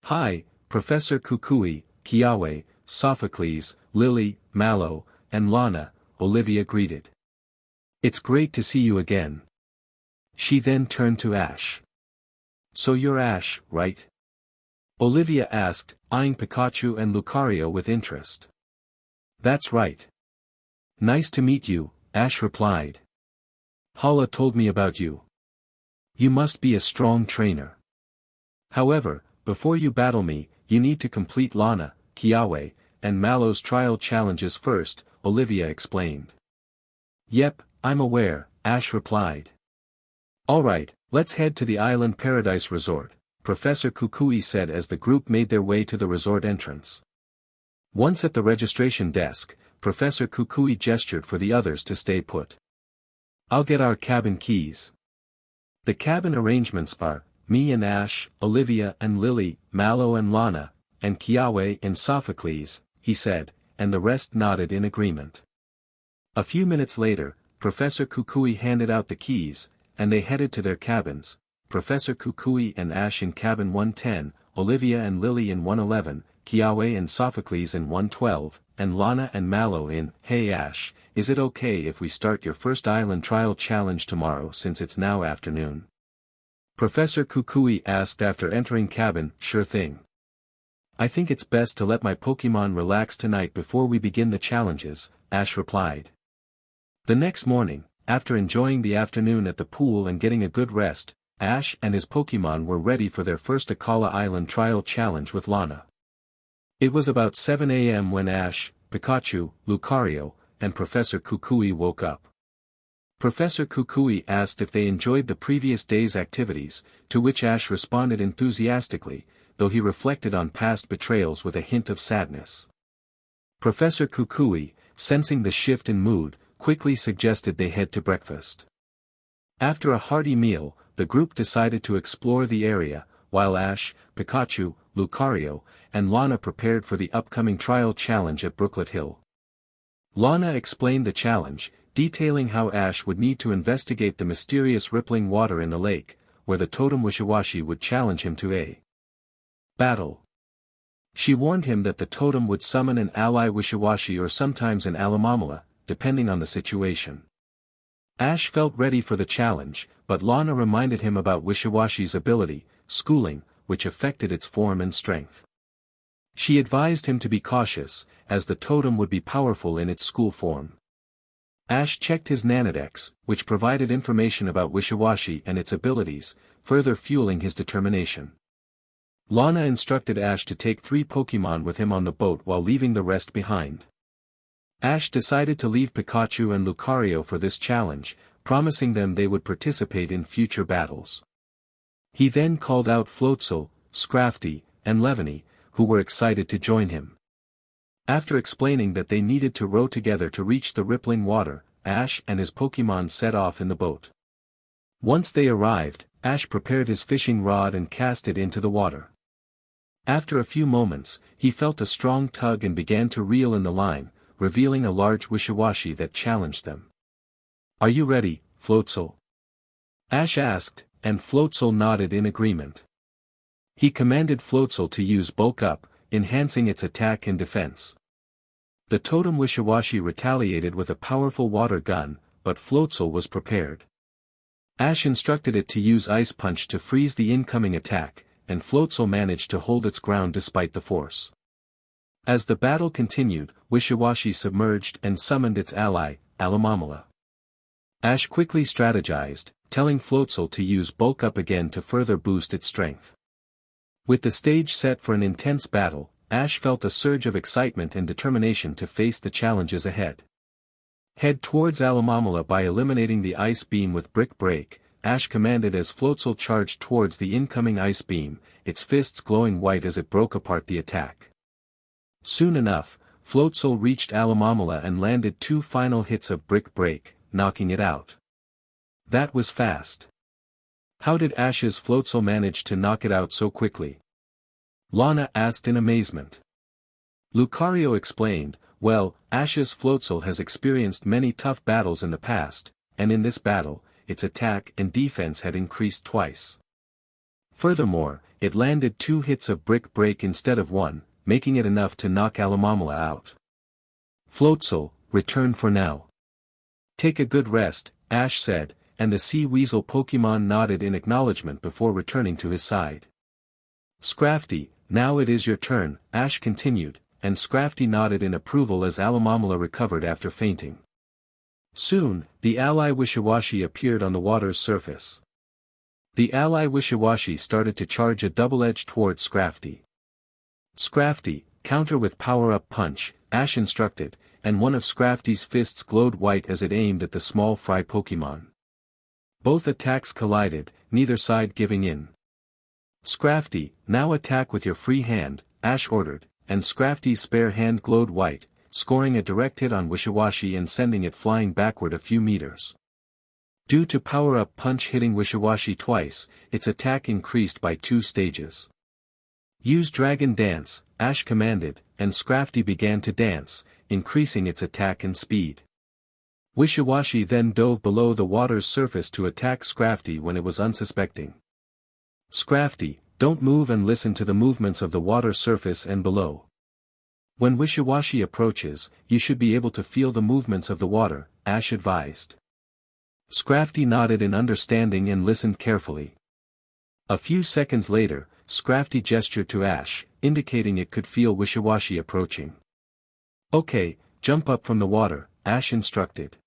Hi, Professor Kukui, Kiawe, Sophocles, Lily, Mallow, and Lana, Olivia greeted. It's great to see you again. She then turned to Ash. So you're Ash, right? Olivia asked, eyeing Pikachu and Lucario with interest. That's right. Nice to meet you, Ash replied. Hala told me about you. You must be a strong trainer. However, before you battle me, you need to complete Lana, Kiawe, and Mallow's trial challenges first, Olivia explained. Yep, I'm aware, Ash replied. Alright, let's head to the Island Paradise Resort, Professor Kukui said as the group made their way to the resort entrance. Once at the registration desk, Professor Kukui gestured for the others to stay put. I'll get our cabin keys. The cabin arrangements are, me and Ash, Olivia and Lily, Mallow and Lana, and Kiawe and Sophocles, he said, and the rest nodded in agreement. A few minutes later, Professor Kukui handed out the keys, and they headed to their cabins, Professor Kukui and Ash in cabin 110, Olivia and Lily in 111, Kiawe and Sophocles in 112, and Lana and Mallow in, Hey Ash, is it okay if we start your first island trial challenge tomorrow since it's now afternoon? Professor Kukui asked after entering cabin. Sure thing. I think it's best to let my Pokemon relax tonight before we begin the challenges, Ash replied. The next morning, after enjoying the afternoon at the pool and getting a good rest, Ash and his Pokemon were ready for their first Akala Island trial challenge with Lana. It was about 7 a.m. when Ash, Pikachu, Lucario, and Professor Kukui woke up. Professor Kukui asked if they enjoyed the previous day's activities, to which Ash responded enthusiastically, though he reflected on past betrayals with a hint of sadness. Professor Kukui, sensing the shift in mood, quickly suggested they head to breakfast. After a hearty meal, the group decided to explore the area, while Ash, Pikachu, Lucario, and Lana prepared for the upcoming trial challenge at Brooklet Hill. Lana explained the challenge, detailing how Ash would need to investigate the mysterious rippling water in the lake, where the totem Wishiwashi would challenge him to a battle. She warned him that the totem would summon an ally Wishiwashi or sometimes an Alamamala, depending on the situation. Ash felt ready for the challenge, but Lana reminded him about Wishiwashi's ability, schooling, which affected its form and strength. She advised him to be cautious, as the totem would be powerful in its school form. Ash checked his Nanodex, which provided information about Wishiwashi and its abilities, further fueling his determination. Lana instructed Ash to take 3 Pokemon with him on the boat while leaving the rest behind. Ash decided to leave Pikachu and Lucario for this challenge, promising them they would participate in future battles. He then called out Floatzel, Scrafty, and Levany, who were excited to join him. After explaining that they needed to row together to reach the rippling water, Ash and his Pokémon set off in the boat. Once they arrived, Ash prepared his fishing rod and cast it into the water. After a few moments, he felt a strong tug and began to reel in the line, revealing a large Wishiwashi that challenged them. "Are you ready, Floatzel?" Ash asked, and Floatzel nodded in agreement. He commanded Floatzel to use Bulk Up, enhancing its attack and defense. The totem Wishiwashi retaliated with a powerful water gun, but Floatzel was prepared. Ash instructed it to use Ice Punch to freeze the incoming attack, and Floatzel managed to hold its ground despite the force. As the battle continued, Wishiwashi submerged and summoned its ally, Alola. Ash quickly strategized, telling Floatzel to use Bulk Up again to further boost its strength. With the stage set for an intense battle, Ash felt a surge of excitement and determination to face the challenges ahead. Head towards Alola by eliminating the Ice Beam with Brick Break, Ash commanded as Floatzel charged towards the incoming Ice Beam, its fists glowing white as it broke apart the attack. Soon enough, Floatzel reached Alola and landed 2 final hits of Brick Break, knocking it out. That was fast. How did Ash's Floatzel manage to knock it out so quickly? Lana asked in amazement. Lucario explained, "Well, Ash's Floatzel has experienced many tough battles in the past, and in this battle, its attack and defense had increased twice. Furthermore, it landed 2 hits of Brick Break instead of 1, making it enough to knock Alola out. Floatzel, return for now. Take a good rest," Ash said, and the Sea Weasel Pokémon nodded in acknowledgement before returning to his side. "Scrafty, now it is your turn," Ash continued, and Scrafty nodded in approval as Alola recovered after fainting. Soon, the ally Wishiwashi appeared on the water's surface. The ally Wishiwashi started to charge a double-edge towards Scrafty. "Scrafty, counter with Power-Up Punch," Ash instructed, and one of Scrafty's fists glowed white as it aimed at the small fry Pokémon. Both attacks collided, neither side giving in. "Scrafty, now attack with your free hand," Ash ordered, and Scrafty's spare hand glowed white, scoring a direct hit on Wishiwashi and sending it flying backward a few meters. Due to Power-Up Punch hitting Wishiwashi twice, its attack increased by 2 stages. "Use Dragon Dance," Ash commanded, and Scrafty began to dance, increasing its attack and speed. Wishiwashi then dove below the water's surface to attack Scrafty when it was unsuspecting. "Scrafty, don't move and listen to the movements of the water surface and below. When Wishiwashi approaches, you should be able to feel the movements of the water," Ash advised. Scrafty nodded in understanding and listened carefully. A few seconds later, Scrafty gestured to Ash, indicating it could feel Wishiwashi approaching. "Okay, jump up from the water," Ash instructed.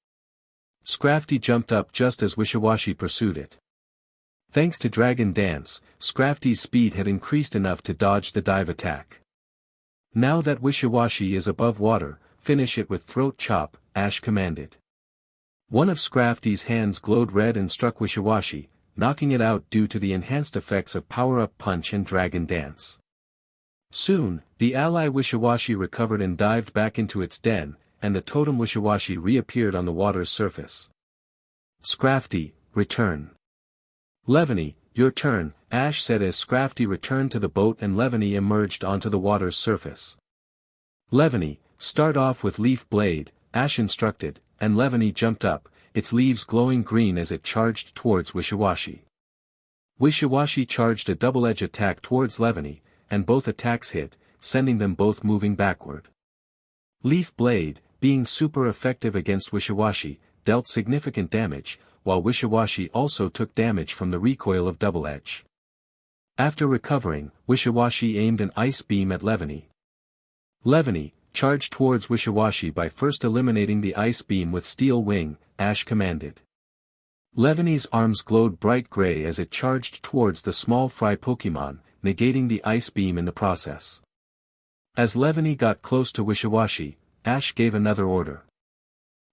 Scrafty jumped up just as Wishiwashi pursued it. Thanks to Dragon Dance, Scrafty's speed had increased enough to dodge the dive attack. "Now that Wishiwashi is above water, finish it with Throat Chop," Ash commanded. One of Scrafty's hands glowed red and struck Wishiwashi, knocking it out due to the enhanced effects of Power-Up Punch and Dragon Dance. Soon, the ally Wishiwashi recovered and dived back into its den, and the totem Wishiwashi reappeared on the water's surface. "Scrafty, return." "Levany, your turn," Ash said as Scrafty returned to the boat and Levany emerged onto the water's surface. "Levany, start off with Leaf Blade," Ash instructed, and Levany jumped up, its leaves glowing green as it charged towards Wishiwashi. Wishiwashi charged a double-edge attack towards Levany, and both attacks hit, sending them both moving backward. Leaf Blade, being super effective against Wishiwashi, dealt significant damage, while Wishiwashi also took damage from the recoil of Double Edge. After recovering, Wishiwashi aimed an Ice Beam at Levany. Levany, charged towards Wishiwashi by first eliminating the Ice Beam with Steel Wing, Ash commanded. Levany's arms glowed bright gray as it charged towards the small fry Pokémon, negating the Ice Beam in the process. As Levany got close to Wishiwashi, Ash gave another order.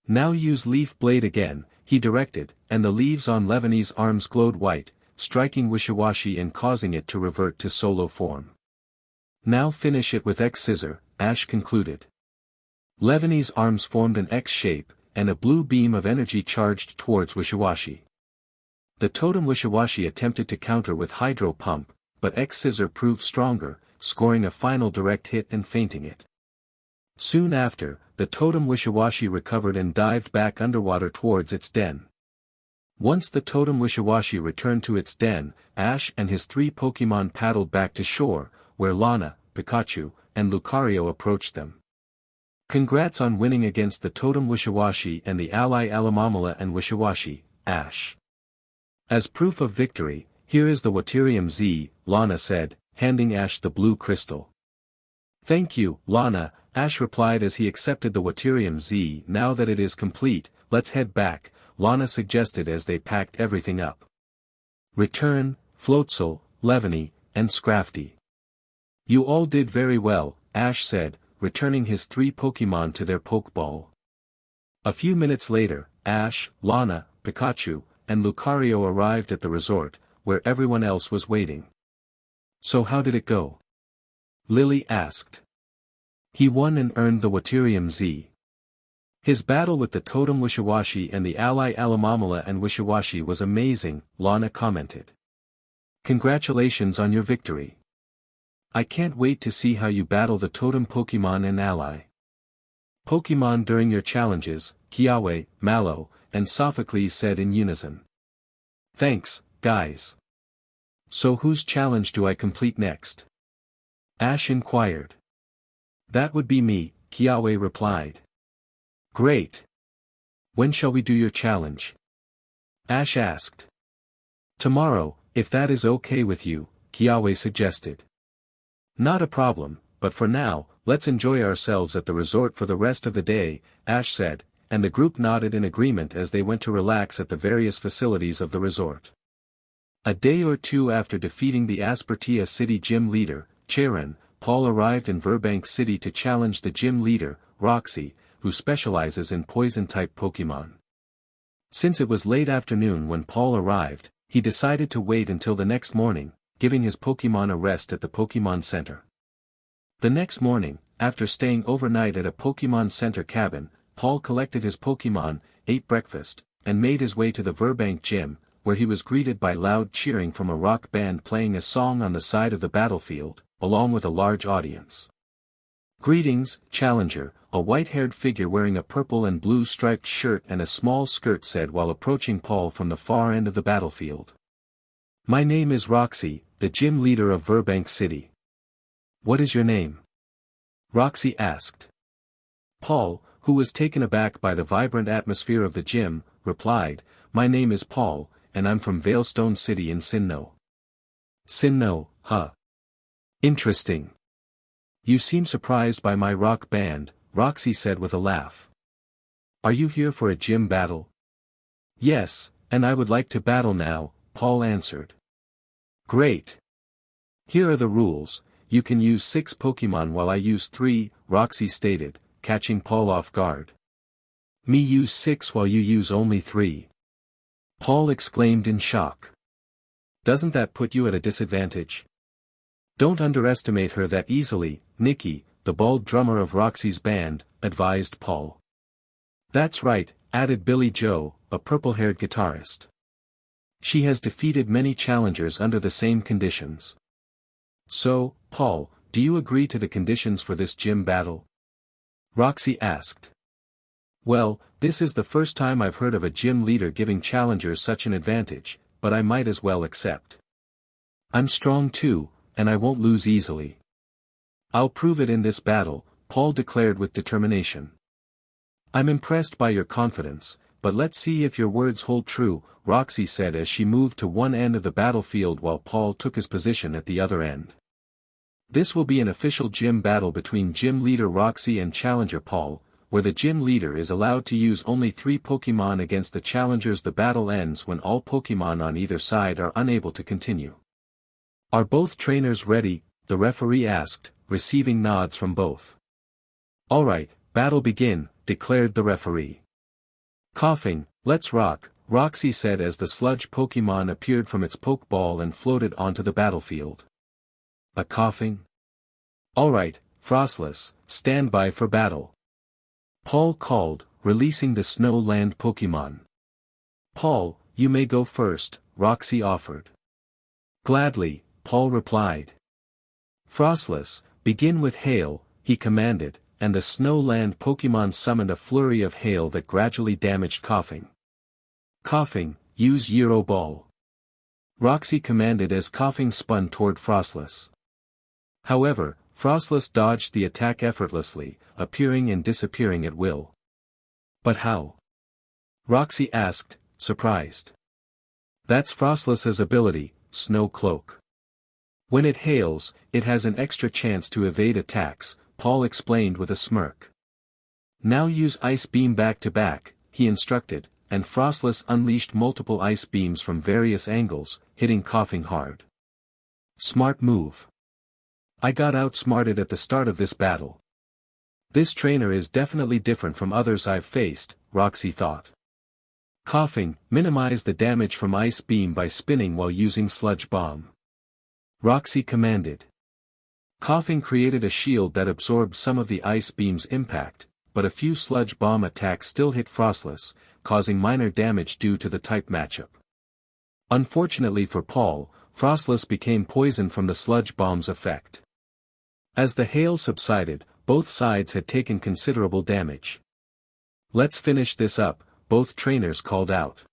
Now use Leaf Blade again, he directed, and the leaves on Leaveny's arms glowed white, striking Wishiwashi and causing it to revert to solo form. Now finish it with X Scissor, Ash concluded. Leaveny's arms formed an X shape, and a blue beam of energy charged towards Wishiwashi. The totem Wishiwashi attempted to counter with Hydro Pump, but X Scissor proved stronger, scoring a final direct hit and fainting it. Soon after, the totem Wishiwashi recovered and dived back underwater towards its den. Once the totem Wishiwashi returned to its den, Ash and his 3 Pokémon paddled back to shore, where Lana, Pikachu, and Lucario approached them. Congrats on winning against the totem Wishiwashi and the ally Alamamala and Wishiwashi, Ash. As proof of victory, here is the Waterium Z, Lana said, handing Ash the blue crystal. Thank you, Lana, Ash replied as he accepted the Waterium Z. Now that it is complete, let's head back, Lana suggested as they packed everything up. Return, Floatzel, Leaveney, and Scrafty. You all did very well, Ash said, returning his 3 Pokémon to their Pokeball. A few minutes later, Ash, Lana, Pikachu, and Lucario arrived at the resort, where everyone else was waiting. So how did it go? Lily asked. He won and earned the Waterium Z. His battle with the totem Wishiwashi and the ally Alamamala and Wishiwashi was amazing, Lana commented. Congratulations on your victory. I can't wait to see how you battle the totem Pokémon and ally Pokémon during your challenges, Kiawe, Mallow, and Sophocles said in unison. Thanks, guys. So whose challenge do I complete next? Ash inquired. That would be me, Kiawe replied. Great. When shall we do your challenge? Ash asked. Tomorrow, if that is okay with you, Kiawe suggested. Not a problem, but for now, let's enjoy ourselves at the resort for the rest of the day, Ash said, and the group nodded in agreement as they went to relax at the various facilities of the resort. A day or two after defeating the Aspertia City gym leader, Cheren, Paul arrived in Verbank City to challenge the gym leader, Roxy, who specializes in poison-type Pokémon. Since it was late afternoon when Paul arrived, he decided to wait until the next morning, giving his Pokémon a rest at the Pokémon Center. The next morning, after staying overnight at a Pokémon Center cabin, Paul collected his Pokémon, ate breakfast, and made his way to the Verbank gym, where he was greeted by loud cheering from a rock band playing a song on the side of the battlefield, along with a large audience. Greetings, Challenger, a white-haired figure wearing a purple and blue striped shirt and a small skirt said while approaching Paul from the far end of the battlefield. My name is Roxy, the gym leader of Verbank City. What is your name? Roxy asked. Paul, who was taken aback by the vibrant atmosphere of the gym, replied, My name is Paul, and I'm from Veilstone City in Sinnoh. Sinnoh, huh? Interesting. You seem surprised by my rock band, Roxy said with a laugh. Are you here for a gym battle? Yes, and I would like to battle now, Paul answered. Great. Here are the rules, you can use 6 Pokémon while I use 3, Roxy stated, catching Paul off guard. Me use 6 while you use only 3. Paul exclaimed in shock. Doesn't that put you at a disadvantage? Don't underestimate her that easily, Nikki, the bald drummer of Roxy's band, advised Paul. That's right, added Billy Joe, a purple-haired guitarist. She has defeated many challengers under the same conditions. So, Paul, do you agree to the conditions for this gym battle? Roxy asked. Well, this is the first time I've heard of a gym leader giving challengers such an advantage, but I might as well accept. I'm strong too, and I won't lose easily. I'll prove it in this battle, Paul declared with determination. I'm impressed by your confidence, but let's see if your words hold true, Roxy said as she moved to one end of the battlefield while Paul took his position at the other end. This will be an official gym battle between gym leader Roxy and challenger Paul, where the gym leader is allowed to use only 3 Pokémon against the challengers. The battle ends when all Pokémon on either side are unable to continue. Are both trainers ready? The referee asked, receiving nods from both. Alright, battle begin, declared the referee. Coughing, let's rock, Roxy said as the sludge Pokemon appeared from its Pokeball and floated onto the battlefield. A coughing? Alright, Frostless, stand by for battle. Paul called, releasing the Snow Land Pokemon. Paul, you may go first, Roxy offered. Gladly, Paul replied. Frostless, begin with Hail, he commanded, and the Snow Land Pokemon summoned a flurry of hail that gradually damaged Coughing. Coughing, use Euro Ball. Roxy commanded as Coughing spun toward Frostless. However, Frostless dodged the attack effortlessly, appearing and disappearing at will. But how? Roxy asked, surprised. That's Frostless's ability, Snow Cloak. When it hails, it has an extra chance to evade attacks, Paul explained with a smirk. Now use Ice Beam back to back, he instructed, and Frostless unleashed multiple ice beams from various angles, hitting Coughing hard. Smart move. I got outsmarted at the start of this battle. This trainer is definitely different from others I've faced, Roxy thought. Coughing, minimize the damage from Ice Beam by spinning while using Sludge Bomb. Roxy commanded. Coughing created a shield that absorbed some of the Ice Beam's impact, but a few Sludge Bomb attacks still hit Frostless, causing minor damage due to the type matchup. Unfortunately for Paul, Frostless became poisoned from the Sludge Bomb's effect. As the hail subsided, both sides had taken considerable damage. Let's finish this up, both trainers called out.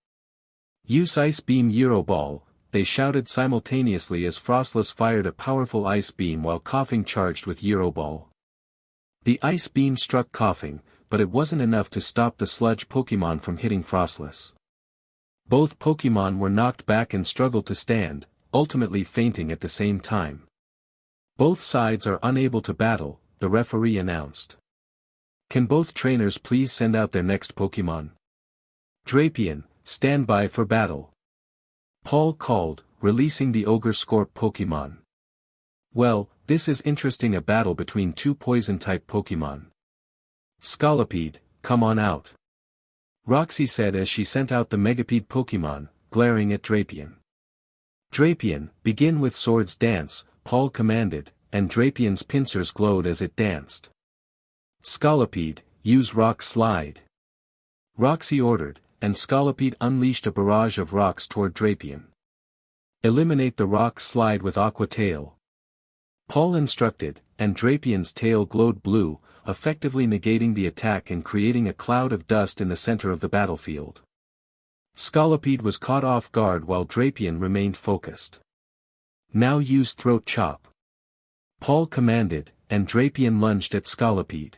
Use Ice Beam Euro Ball, they shouted simultaneously as Frostless fired a powerful Ice Beam while Coughing charged with Euro Ball. The Ice Beam struck Coughing, but it wasn't enough to stop the Sludge Pokemon from hitting Frostless. Both Pokemon were knocked back and struggled to stand, ultimately fainting at the same time. Both sides are unable to battle, the referee announced. Can both trainers please send out their next Pokemon? Drapion, stand by for battle. Paul called, releasing the Ogre Scorp Pokemon. Well, this is interesting, a battle between two Poison-type Pokemon. Scolipede, come on out. Roxy said as she sent out the Megapede Pokemon, glaring at Drapion. Drapion, begin with Swords Dance, Paul commanded, and Drapion's pincers glowed as it danced. Scolipede, use Rock Slide. Roxy ordered, and Scolipede unleashed a barrage of rocks toward Drapion. Eliminate the Rock Slide with Aqua Tail. Paul instructed, and Drapion's tail glowed blue, effectively negating the attack and creating a cloud of dust in the center of the battlefield. Scolipede was caught off guard while Drapion remained focused. Now use Throat Chop. Paul commanded, and Drapion lunged at Scolipede.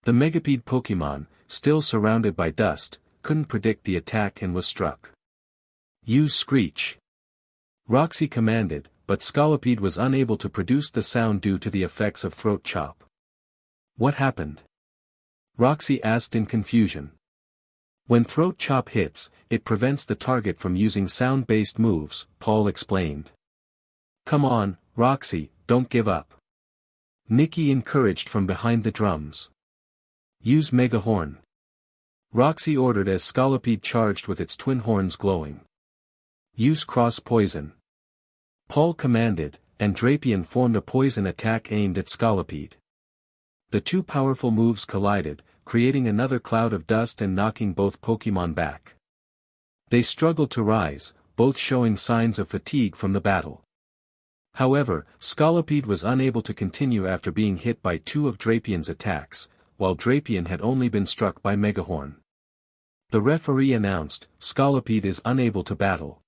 The Megapede Pokemon, still surrounded by dust, couldn't predict the attack and was struck. Use Screech. Roxy commanded, but Scolipede was unable to produce the sound due to the effects of Throat Chop. What happened? Roxy asked in confusion. When Throat Chop hits, it prevents the target from using sound-based moves, Paul explained. Come on, Roxy, don't give up. Nikki encouraged from behind the drums. Use Mega Horn. Roxy ordered as Scolipede charged with its twin horns glowing. Use Cross Poison. Paul commanded, and Drapion formed a poison attack aimed at Scolipede. The two powerful moves collided, creating another cloud of dust and knocking both Pokemon back. They struggled to rise, both showing signs of fatigue from the battle. However, Scolipede was unable to continue after being hit by two of Drapion's attacks, while Drapion had only been struck by Megahorn. The referee announced, Scolipede is unable to battle.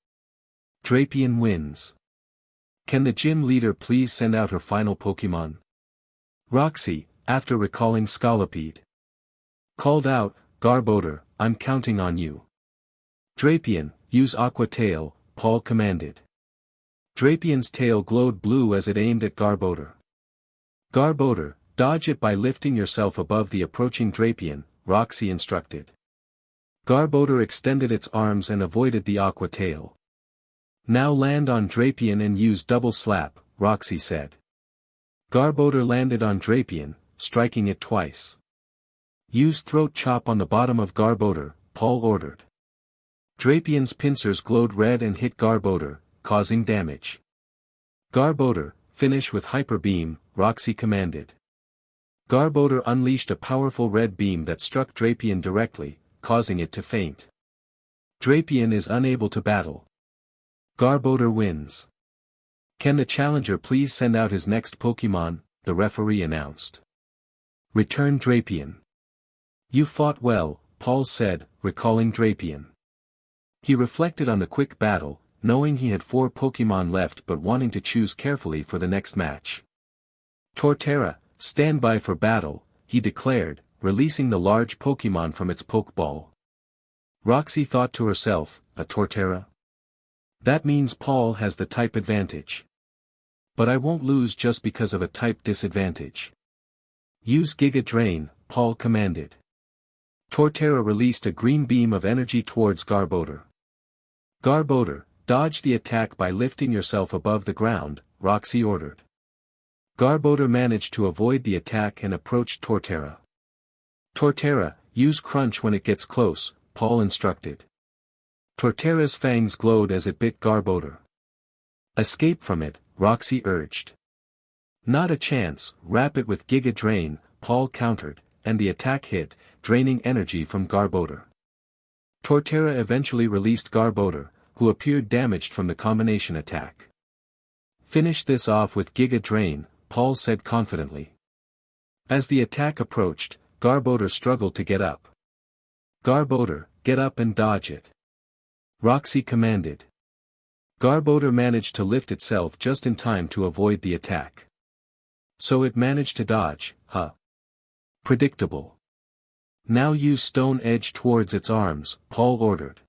Drapion wins. Can the gym leader please send out her final Pokemon? Roxy, after recalling Scolipede, called out, Garbodor, I'm counting on you. Drapion, use Aqua Tail, Paul commanded. Drapion's tail glowed blue as it aimed at Garbodor. Garbodor, dodge it by lifting yourself above the approaching Drapion, Roxy instructed. Garbodor extended its arms and avoided the Aqua Tail. Now land on Drapion and use Double Slap, Roxy said. Garbodor landed on Drapion, striking it twice. Use throat chop on the bottom of Garbodor, Paul ordered. Drapian's pincers glowed red and hit Garbodor, causing damage. Garbodor, finish with Hyper Beam, Roxy commanded. Garbodor unleashed a powerful red beam that struck Drapian directly, causing it to faint. Drapian is unable to battle. Garbodor wins. Can the challenger please send out his next Pokémon? The referee announced. Return Drapian. You fought well, Paul said, recalling Drapian. He reflected on the quick battle, knowing he had 4 Pokémon left but wanting to choose carefully for the next match. Torterra, stand by for battle, he declared, releasing the large Pokémon from its Pokeball. Roxy thought to herself, a Torterra? That means Paul has the type advantage. But I won't lose just because of a type disadvantage. Use Giga Drain, Paul commanded. Torterra released a green beam of energy towards Garbodor. Garbodor, dodge the attack by lifting yourself above the ground, Roxy ordered. Garbodor managed to avoid the attack and approached Torterra. Torterra, use Crunch when it gets close, Paul instructed. Torterra's fangs glowed as it bit Garbodor. Escape from it, Roxy urged. Not a chance, wrap it with Giga Drain, Paul countered, and the attack hit, draining energy from Garbodor. Torterra eventually released Garbodor, who appeared damaged from the combination attack. Finish this off with Giga Drain, Paul said confidently. As the attack approached, Garbodor struggled to get up. Garbodor, get up and dodge it. Roxy commanded. Garbodor managed to lift itself just in time to avoid the attack. So it managed to dodge, huh? Predictable. Now use Stone Edge towards its arms, Paul ordered.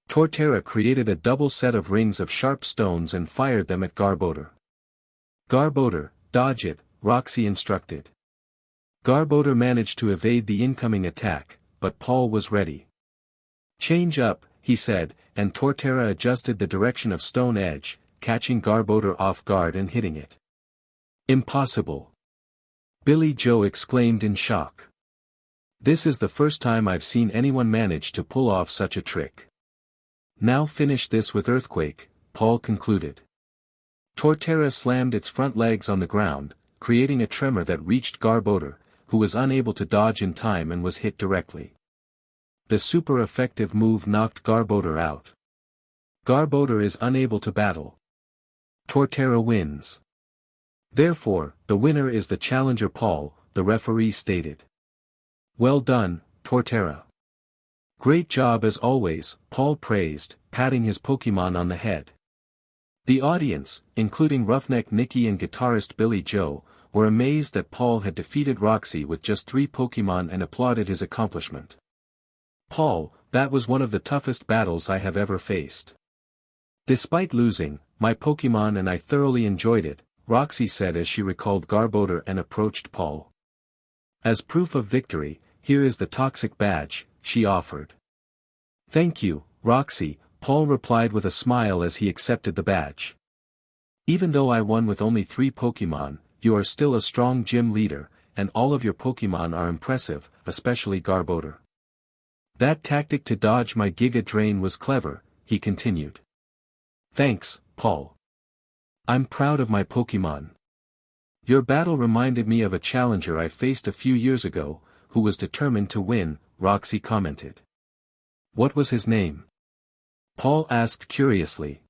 Torterra created a double set of rings of sharp stones and fired them at Garbodor. Garbodor, dodge it, Roxy instructed. Garbodor managed to evade the incoming attack, but Paul was ready. Change up, he said, and Torterra adjusted the direction of Stone Edge, catching Garbodor off guard and hitting it. Impossible! Billy Joe exclaimed in shock. This is the first time I've seen anyone manage to pull off such a trick. Now finish this with Earthquake, Paul concluded. Torterra slammed its front legs on the ground, creating a tremor that reached Garbodor, who was unable to dodge in time and was hit directly. The super effective move knocked Garbodor out. Garbodor is unable to battle. Torterra wins. Therefore, the winner is the challenger Paul, the referee stated. Well done, Torterra. Great job as always, Paul praised, patting his Pokémon on the head. The audience, including Roughneck Nicky and guitarist Billy Joe, were amazed that Paul had defeated Roxy with just 3 Pokémon and applauded his accomplishment. Paul, that was one of the toughest battles I have ever faced. Despite losing, my Pokémon and I thoroughly enjoyed it, Roxy said as she recalled Garbodor and approached Paul. As proof of victory, here is the Toxic Badge, she offered. Thank you, Roxy, Paul replied with a smile as he accepted the badge. Even though I won with only 3 Pokémon, you are still a strong gym leader, and all of your Pokémon are impressive, especially Garbodor. That tactic to dodge my Giga Drain was clever, he continued. Thanks, Paul. I'm proud of my Pokémon. Your battle reminded me of a challenger I faced a few years ago, who was determined to win, Roxy commented. What was his name? Paul asked curiously.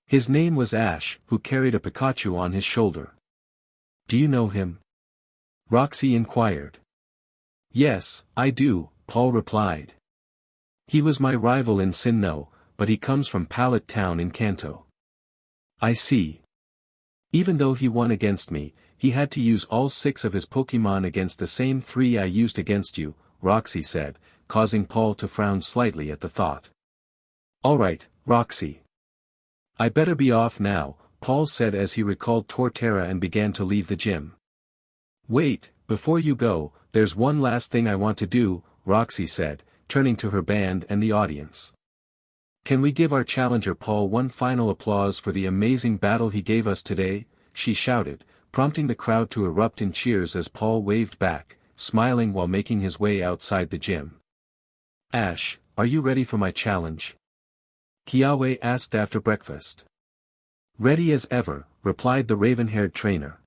His name was Ash, who carried a Pikachu on his shoulder. Do you know him? Roxy inquired. Yes, I do, Paul replied. He was my rival in Sinnoh, but he comes from Pallet Town in Kanto. I see. Even though he won against me, he had to use all 6 of his Pokémon against the same 3 I used against you, Roxy said, causing Paul to frown slightly at the thought. Alright, Roxy. I better be off now, Paul said as he recalled Torterra and began to leave the gym. Wait, before you go, there's one last thing I want to do, Roxy said, turning to her band and the audience. Can we give our challenger Paul one final applause for the amazing battle he gave us today? She shouted, prompting the crowd to erupt in cheers as Paul waved back, smiling while making his way outside the gym. Ash, are you ready for my challenge? Kiawe asked after breakfast. Ready as ever, replied the raven-haired trainer.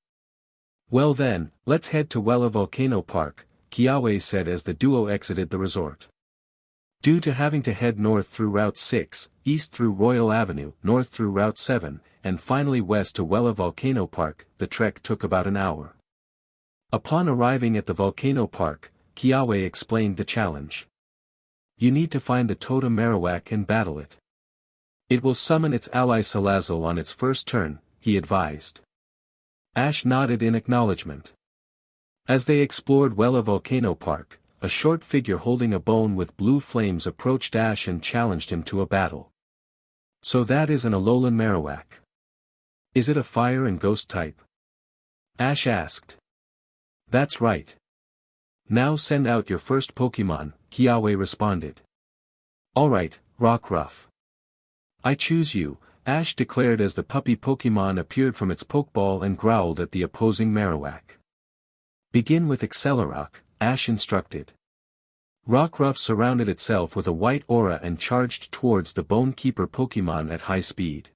Well then, let's head to Wella Volcano Park, Kiawe said as the duo exited the resort. Due to having to head north through Route 6, east through Royal Avenue, north through Route 7, and finally west to Wella Volcano Park, the trek took about an hour. Upon arriving at the volcano park, Kiawe explained the challenge. You need to find the totem Marowak and battle it. It will summon its ally Salazzle on its first turn, he advised. Ash nodded in acknowledgement. As they explored Wella Volcano Park, a short figure holding a bone with blue flames approached Ash and challenged him to a battle. So that is an Alolan Marowak. Is it a fire and ghost type? Ash asked. That's right. Now send out your first Pokemon, Kiawe responded. Alright, Rockruff. I choose you, Ash declared as the puppy Pokemon appeared from its Pokeball and growled at the opposing Marowak. Begin with Accelerock, Ash instructed. Rockruff surrounded itself with a white aura and charged towards the Bone Keeper Pokemon at high speed.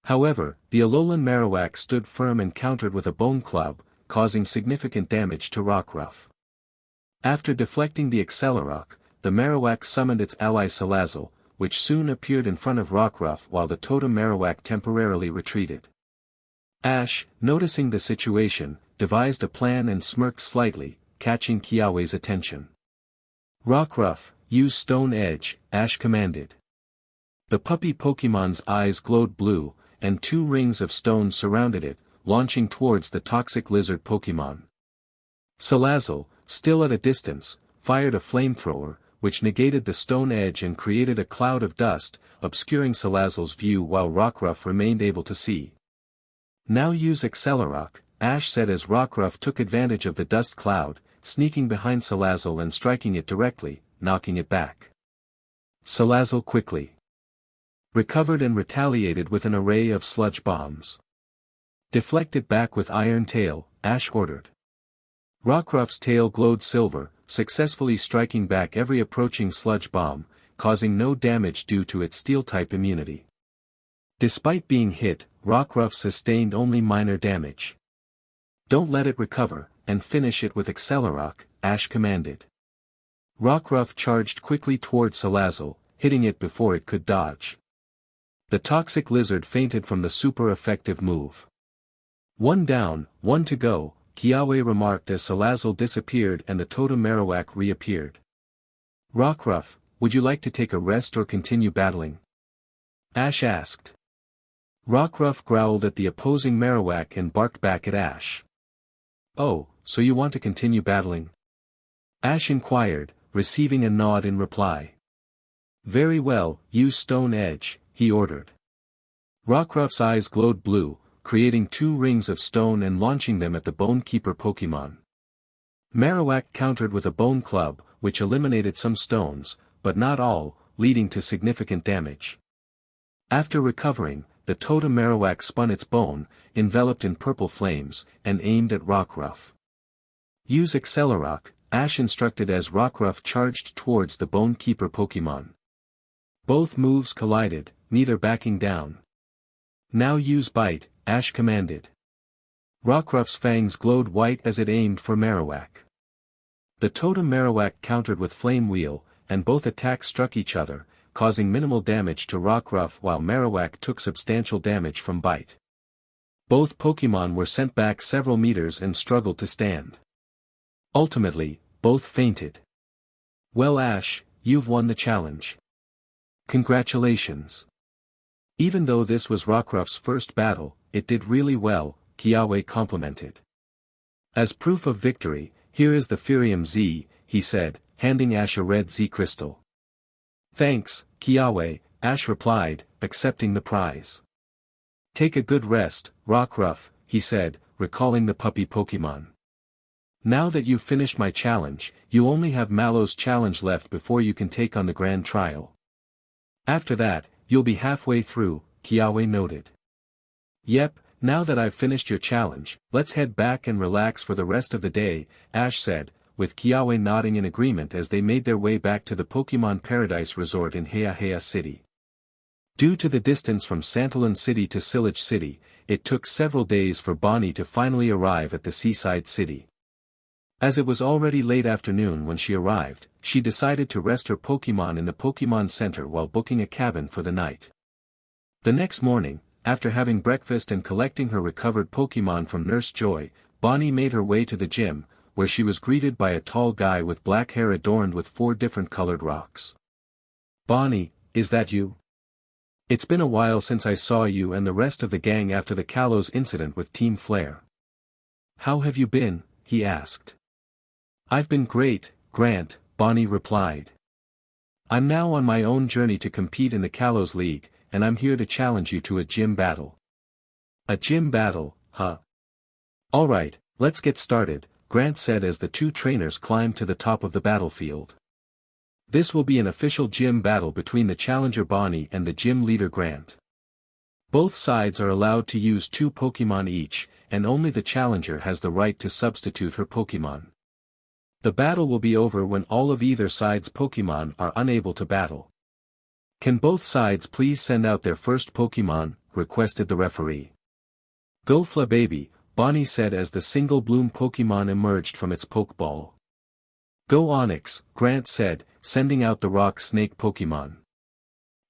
However, the Alolan Marowak stood firm and countered with a Bone Club, causing significant damage to Rockruff. After deflecting the Accelerock, the Marowak summoned its ally Salazzle, which soon appeared in front of Rockruff while the totem Marowak temporarily retreated. Ash, noticing the situation, devised a plan and smirked slightly, catching Kiawe's attention. Rockruff, use Stone Edge, Ash commanded. The puppy Pokemon's eyes glowed blue, and 2 rings of stone surrounded it, launching towards the toxic lizard Pokemon. Salazzle, still at a distance, fired a flamethrower, which negated the stone edge and created a cloud of dust, obscuring Salazzle's view while Rockruff remained able to see. Now use Accelerock, Ash said as Rockruff took advantage of the dust cloud, sneaking behind Salazzle and striking it directly, knocking it back. Salazzle quickly recovered and retaliated with an array of sludge bombs. Deflect it back with Iron Tail, Ash ordered. Rockruff's tail glowed silver, successfully striking back every approaching sludge bomb, causing no damage due to its steel-type immunity. Despite being hit, Rockruff sustained only minor damage. Don't let it recover, and finish it with Accelerock, Ash commanded. Rockruff charged quickly towards Salazzle, hitting it before it could dodge. The toxic lizard fainted from the super effective move. 1 down, 1 to go, Kiawe remarked as Salazzle disappeared and the totem Marowak reappeared. Rockruff, would you like to take a rest or continue battling? Ash asked. Rockruff growled at the opposing Marowak and barked back at Ash. Oh, so you want to continue battling? Ash inquired, receiving a nod in reply. Very well, use Stone Edge, he ordered. Rockruff's eyes glowed blue, creating 2 rings of stone and launching them at the Bone Keeper Pokemon. Marowak countered with a Bone Club, which eliminated some stones, but not all, leading to significant damage. After recovering, the totem Marowak spun its bone, enveloped in purple flames, and aimed at Rockruff. Use Accelerock, Ash instructed as Rockruff charged towards the Bone Keeper Pokemon. Both moves collided, neither backing down. Now use Bite, Ash commanded. Rockruff's fangs glowed white as it aimed for Marowak. The totem Marowak countered with Flame Wheel, and both attacks struck each other, causing minimal damage to Rockruff while Marowak took substantial damage from Bite. Both Pokemon were sent back several meters and struggled to stand. Ultimately, both fainted. Well Ash, you've won the challenge. Congratulations. Even though this was Rockruff's first battle, it did really well, Kiawe complimented. As proof of victory, here is the Firium Z, he said, handing Ash a red Z crystal. Thanks, Kiawe, Ash replied, accepting the prize. Take a good rest, Rockruff, he said, recalling the puppy Pokemon. Now that you've finished my challenge, you only have Mallow's challenge left before you can take on the grand trial. After that, you'll be halfway through, Kiawe noted. Yep, now that I've finished your challenge, let's head back and relax for the rest of the day, Ash said, with Kiawe nodding in agreement as they made their way back to the Pokemon Paradise Resort in Heihei City. Due to the distance from Santalon City to Sillage City, it took several days for Bonnie to finally arrive at the seaside city. As it was already late afternoon when she arrived, she decided to rest her Pokemon in the Pokemon Center while booking a cabin for the night. The next morning, after having breakfast and collecting her recovered Pokemon from Nurse Joy, Bonnie made her way to the gym, where she was greeted by a tall guy with black hair adorned with 4 different colored rocks. "Bonnie, is that you? It's been a while since I saw you and the rest of the gang after the Kalos incident with Team Flare. How have you been?" he asked. "I've been great, Grant," Bonnie replied. "I'm now on my own journey to compete in the Kalos League, and I'm here to challenge you to a gym battle." "A gym battle, huh? Alright, let's get started," Grant said as the 2 trainers climbed to the top of the battlefield. This will be an official gym battle between the challenger Bonnie and the gym leader Grant. Both sides are allowed to use 2 Pokemon each, and only the challenger has the right to substitute her Pokemon. The battle will be over when all of either side's Pokemon are unable to battle. "Can both sides please send out their first Pokemon?" requested the referee. "Go Flababy," Bonnie said as the single bloom Pokemon emerged from its Pokeball. "Go Onix," Grant said, sending out the Rock Snake Pokemon.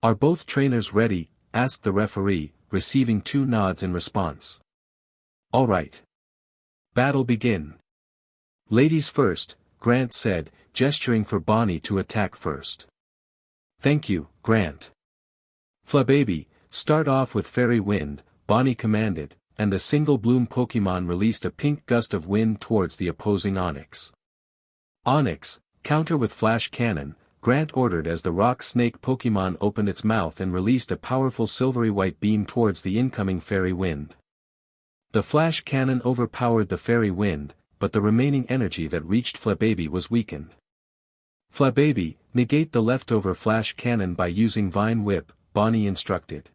"Are both trainers ready?" asked the referee, receiving 2 nods in response. "Alright. Battle begin." "Ladies first," Grant said, gesturing for Bonnie to attack first. "Thank you, Grant." "Flababy, start off with Fairy Wind," Bonnie commanded, and the single bloom Pokemon released a pink gust of wind towards the opposing Onix. "Onix, counter with Flash Cannon," Grant ordered as the Rock Snake Pokemon opened its mouth and released a powerful silvery white beam towards the incoming Fairy Wind. The Flash Cannon overpowered the Fairy Wind, but the remaining energy that reached Flababy was weakened. "Flababy, negate the leftover Flash Cannon by using Vine Whip," Bonnie instructed.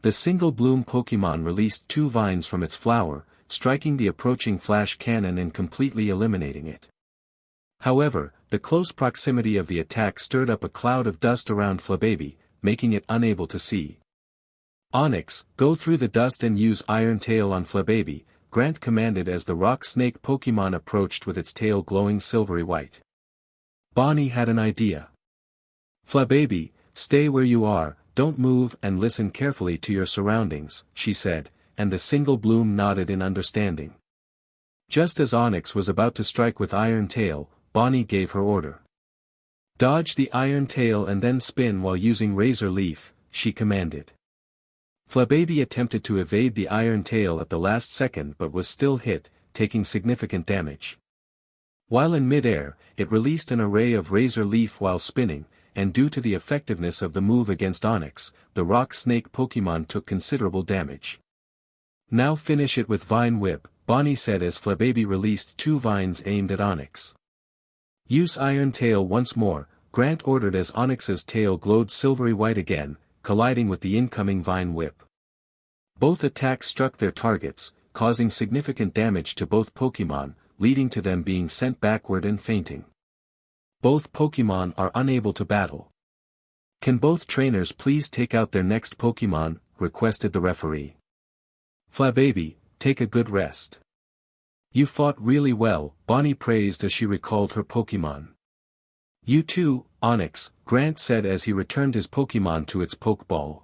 The single bloom Pokemon released 2 vines from its flower, striking the approaching Flash Cannon and completely eliminating it. However, the close proximity of the attack stirred up a cloud of dust around Flababy, making it unable to see. "Onix, go through the dust and use Iron Tail on Flababy," Grant commanded as the Rock Snake Pokemon approached with its tail glowing silvery white. Bonnie had an idea. "Flababy, stay where you are, don't move and listen carefully to your surroundings," she said, and the single bloom nodded in understanding. Just as Onix was about to strike with Iron Tail, Bonnie gave her order. "Dodge the Iron Tail and then spin while using Razor Leaf," she commanded. Flababy attempted to evade the Iron Tail at the last second but was still hit, taking significant damage. While in mid-air, it released an array of Razor Leaf while spinning, and due to the effectiveness of the move against Onix, the Rock Snake Pokemon took considerable damage. "Now finish it with Vine Whip," Bonnie said as Flababy released 2 vines aimed at Onix. "Use Iron Tail once more," Grant ordered as Onix's tail glowed silvery white again, colliding with the incoming Vine Whip. Both attacks struck their targets, causing significant damage to both Pokemon, leading to them being sent backward and fainting. Both Pokemon are unable to battle. "Can both trainers please take out their next Pokemon?" requested the referee. "Flababy, take a good rest. You fought really well," Bonnie praised as she recalled her Pokemon. "You too, Onix," Grant said as he returned his Pokemon to its Pokeball.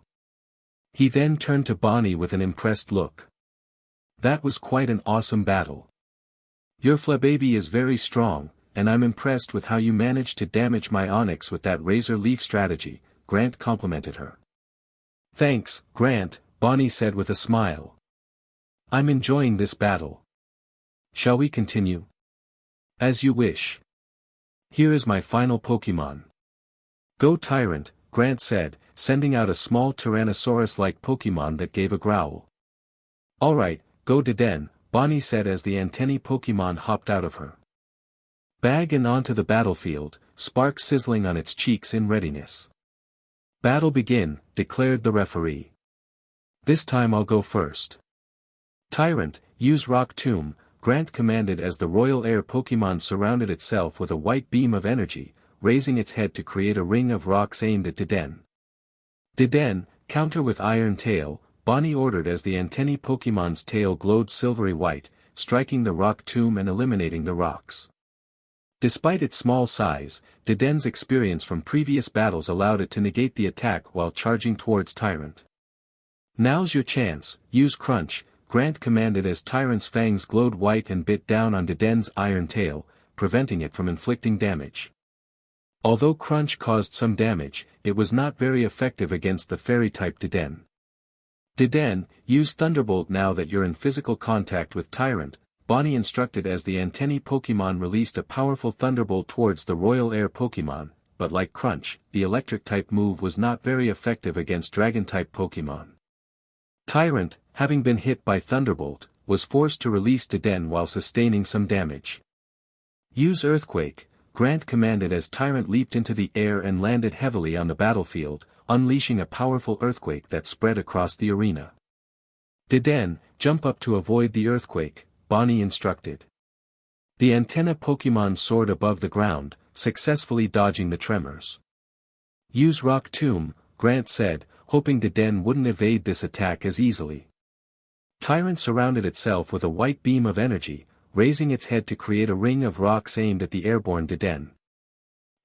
He then turned to Bonnie with an impressed look. "That was quite an awesome battle. Your Flababy is very strong, and I'm impressed with how you managed to damage my Onix with that Razor Leaf strategy," Grant complimented her. "Thanks, Grant," Bonnie said with a smile. "I'm enjoying this battle. Shall we continue?" "As you wish. Here is my final Pokemon." "Go Tyrant," Grant said, sending out a small Tyrannosaurus-like Pokemon that gave a growl. "Alright, go Deden," Bonnie said as the antennae Pokemon hopped out of her bag and onto the battlefield, sparks sizzling on its cheeks in readiness. "Battle begin," declared the referee. "This time I'll go first." "Tyrant, use Rock Tomb," Grant commanded as the Royal Air Pokémon surrounded itself with a white beam of energy, raising its head to create a ring of rocks aimed at Deden. Deden, counter with Iron Tail, Bonnie ordered as the antennae Pokémon's tail glowed silvery white, striking the rock tomb and eliminating the rocks. Despite its small size, Deden's experience from previous battles allowed it to negate the attack while charging towards Tyrant. Now's your chance, use Crunch, Grant commanded as Tyrant's fangs glowed white and bit down on Deden's iron tail, preventing it from inflicting damage. Although Crunch caused some damage, it was not very effective against the Fairy-type Deden. Deden, use Thunderbolt now that you're in physical contact with Tyrant, Bonnie instructed as the antennae Pokémon released a powerful Thunderbolt towards the Royal Air Pokémon, but like Crunch, the Electric-type move was not very effective against Dragon-type Pokémon. Tyrant, having been hit by Thunderbolt, was forced to release Deden while sustaining some damage. Use Earthquake, Grant commanded as Tyrant leaped into the air and landed heavily on the battlefield, unleashing a powerful earthquake that spread across the arena. Deden, jump up to avoid the earthquake, Bonnie instructed. The antenna Pokémon soared above the ground, successfully dodging the tremors. Use Rock Tomb, Grant said, hoping Deden wouldn't evade this attack as easily. Tyrant surrounded itself with a white beam of energy, raising its head to create a ring of rocks aimed at the airborne Deden.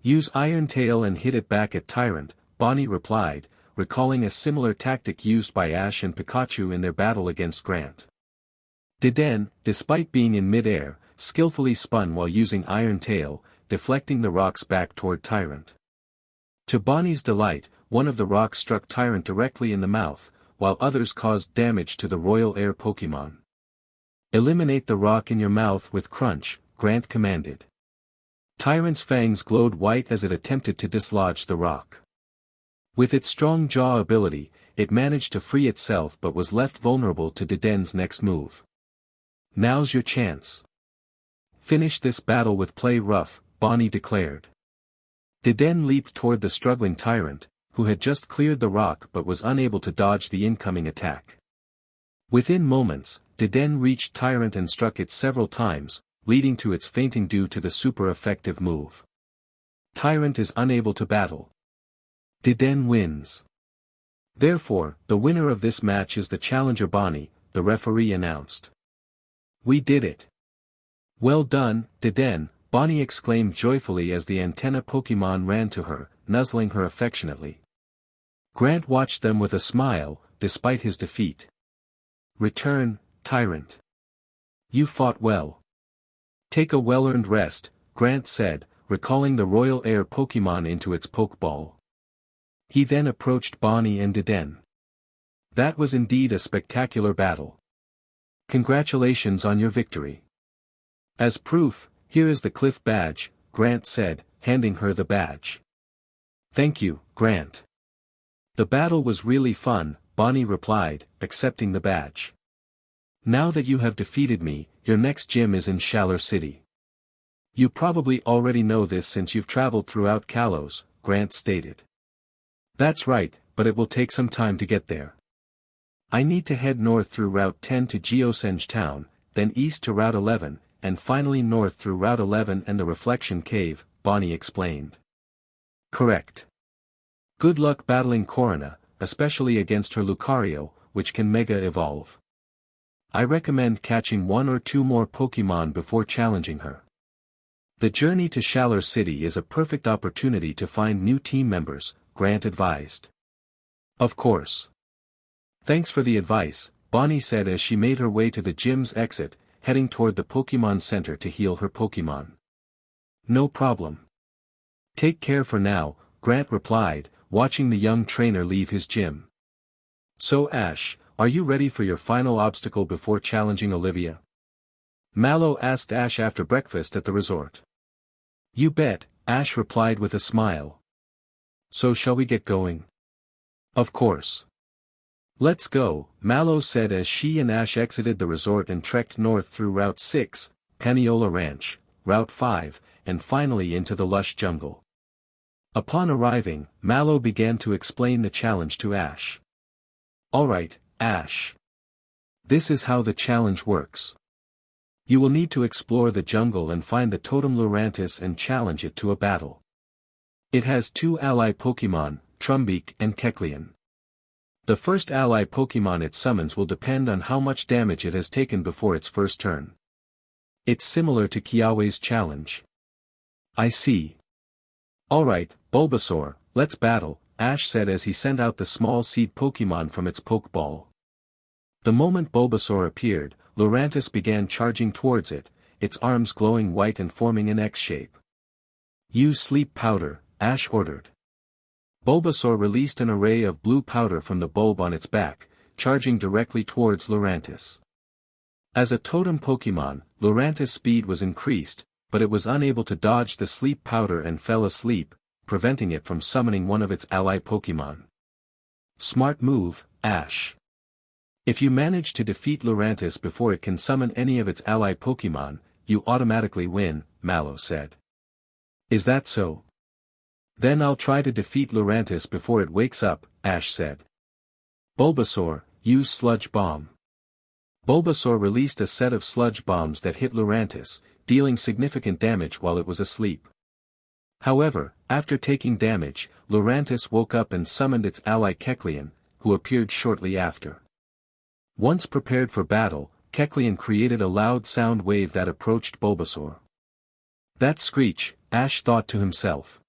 Use Iron Tail and hit it back at Tyrant, Bonnie replied, recalling a similar tactic used by Ash and Pikachu in their battle against Grant. Deden, despite being in mid-air, skillfully spun while using Iron Tail, deflecting the rocks back toward Tyrant. To Bonnie's delight, one of the rocks struck Tyrant directly in the mouth, while others caused damage to the Royal Air Pokémon. Eliminate the rock in your mouth with Crunch, Grant commanded. Tyrant's fangs glowed white as it attempted to dislodge the rock. With its strong jaw ability, it managed to free itself but was left vulnerable to Deden's next move. Now's your chance. Finish this battle with play rough, Bonnie declared. Deden leaped toward the struggling Tyrant, who had just cleared the rock but was unable to dodge the incoming attack. Within moments, Deden reached Tyrant and struck it several times, leading to its fainting due to the super effective move. Tyrant is unable to battle. Deden wins. Therefore, the winner of this match is the challenger Bonnie, the referee announced. We did it. Well done, Deden, Bonnie exclaimed joyfully as the antenna Pokémon ran to her, nuzzling her affectionately. Grant watched them with a smile, despite his defeat. Return, Tyrant. You fought well. Take a well-earned rest, Grant said, recalling the Royal Air Pokémon into its Pokeball. He then approached Bonnie and Deden. That was indeed a spectacular battle. Congratulations on your victory. As proof, here is the Cliff Badge, Grant said, handing her the badge. Thank you, Grant. The battle was really fun, Bonnie replied, accepting the badge. Now that you have defeated me, your next gym is in Shalar City. You probably already know this since you've traveled throughout Kalos, Grant stated. That's right, but it will take some time to get there. I need to head north through Route 10 to Geosenge Town, then east to Route 11, and finally north through Route 11 and the Reflection Cave, Bonnie explained. Correct. Good luck battling Corona, especially against her Lucario, which can Mega Evolve. I recommend catching one or two more Pokémon before challenging her. The journey to Shalar City is a perfect opportunity to find new team members, Grant advised. Of course. Thanks for the advice, Bonnie said as she made her way to the gym's exit, heading toward the Pokémon Center to heal her Pokémon. No problem. Take care for now, Grant replied, watching the young trainer leave his gym. So Ash, are you ready for your final obstacle before challenging Olivia? Mallow asked Ash after breakfast at the resort. You bet, Ash replied with a smile. So shall we get going? Of course. Let's go, Mallow said as she and Ash exited the resort and trekked north through Route 6, Paniola Ranch, Route 5, and finally into the lush jungle. Upon arriving, Mallow began to explain the challenge to Ash. Alright, Ash. This is how the challenge works. You will need to explore the jungle and find the totem Lurantis and challenge it to a battle. It has 2 ally Pokemon, Trumbeak and Kecleon. The first ally Pokemon it summons will depend on how much damage it has taken before its first turn. It's similar to Kiawe's challenge. I see. Alright, Bulbasaur, let's battle, Ash said as he sent out the small seed Pokemon from its Pokeball. The moment Bulbasaur appeared, Lurantis began charging towards it, its arms glowing white and forming an X shape. Use sleep powder, Ash ordered. Bulbasaur released an array of blue powder from the bulb on its back, charging directly towards Lurantis. As a totem Pokemon, Lurantis' speed was increased, but it was unable to dodge the sleep powder and fell asleep, preventing it from summoning one of its ally Pokemon. Smart move, Ash. If you manage to defeat Lurantis before it can summon any of its ally Pokemon, you automatically win, Mallow said. Is that so? Then I'll try to defeat Lurantis before it wakes up, Ash said. Bulbasaur, use Sludge Bomb. Bulbasaur released a set of sludge bombs that hit Lurantis, dealing significant damage while it was asleep. However, after taking damage, Lurantis woke up and summoned its ally Kecleon, who appeared shortly after. Once prepared for battle, Kecleon created a loud sound wave that approached Bulbasaur. That screech, Ash thought to himself.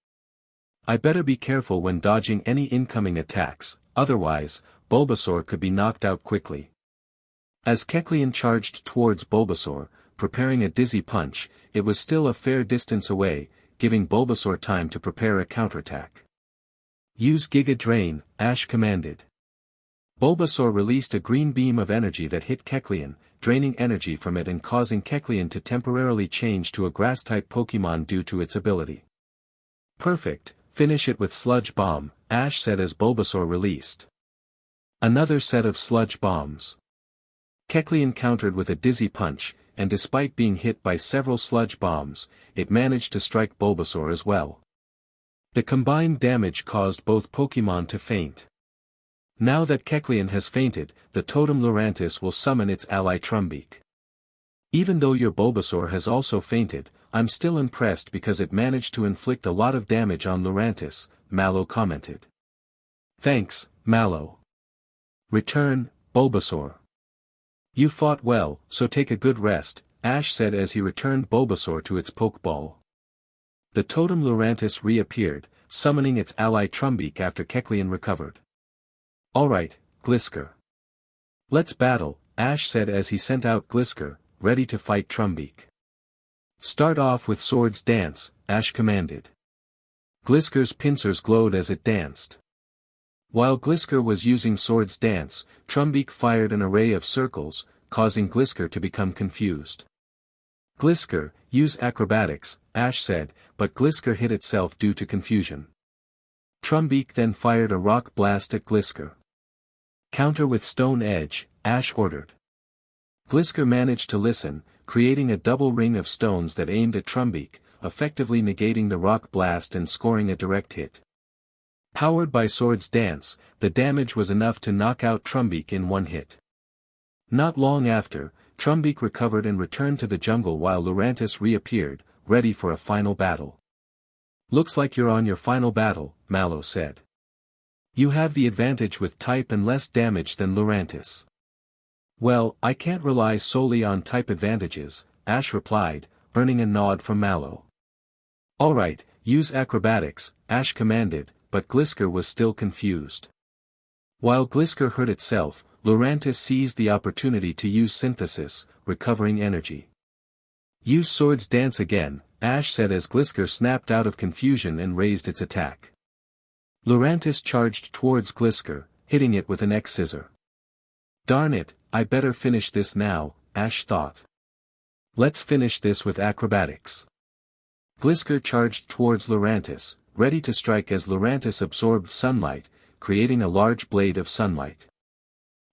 I better be careful when dodging any incoming attacks, otherwise, Bulbasaur could be knocked out quickly. As Kecleon charged towards Bulbasaur, preparing a dizzy punch, it was still a fair distance away, giving Bulbasaur time to prepare a counterattack. Use Giga Drain, Ash commanded. Bulbasaur released a green beam of energy that hit Kecleon, draining energy from it and causing Kecleon to temporarily change to a grass-type Pokemon due to its ability. Perfect, finish it with Sludge Bomb, Ash said as Bulbasaur released another set of Sludge Bombs. Kecleon countered with a dizzy punch, and despite being hit by several sludge bombs, it managed to strike Bulbasaur as well. The combined damage caused both Pokemon to faint. Now that Kecleon has fainted, the totem Lurantis will summon its ally Trumbeak. Even though your Bulbasaur has also fainted, I'm still impressed because it managed to inflict a lot of damage on Lurantis, Mallow commented. Thanks, Mallow. Return, Bulbasaur. You fought well, so take a good rest, Ash said as he returned Bulbasaur to its Pokeball. The totem Lurantis reappeared, summoning its ally Trumbeak after Kecleon recovered. Alright, Glisker. Let's battle, Ash said as he sent out Glisker, ready to fight Trumbeak. Start off with Swords Dance, Ash commanded. Glisker's pincers glowed as it danced. While Glisker was using Swords Dance, Trumbeak fired an array of circles, causing Glisker to become confused. Glisker, use Acrobatics, Ash said, but Glisker hit itself due to confusion. Trumbeak then fired a Rock Blast at Glisker. Counter with Stone Edge, Ash ordered. Glisker managed to listen, creating a double ring of stones that aimed at Trumbeak, effectively negating the Rock Blast and scoring a direct hit. Powered by Swords Dance, the damage was enough to knock out Trumbeak in one hit. Not long after, Trumbeak recovered and returned to the jungle while Lurantis reappeared, ready for a final battle. Looks like you're on your final battle, Mallow said. You have the advantage with type and less damage than Lurantis. Well, I can't rely solely on type advantages, Ash replied, earning a nod from Mallow. Alright, use Acrobatics, Ash commanded, but Glisker was still confused. While Glisker hurt itself, Lurantis seized the opportunity to use Synthesis, recovering energy. Use Swords Dance again, Ash said as Glisker snapped out of confusion and raised its attack. Lurantis charged towards Glisker, hitting it with an X-Scissor. Darn it, I better finish this now, Ash thought. Let's finish this with Acrobatics. Glisker charged towards Lurantis, ready to strike as Lurantis absorbed sunlight, creating a large blade of sunlight.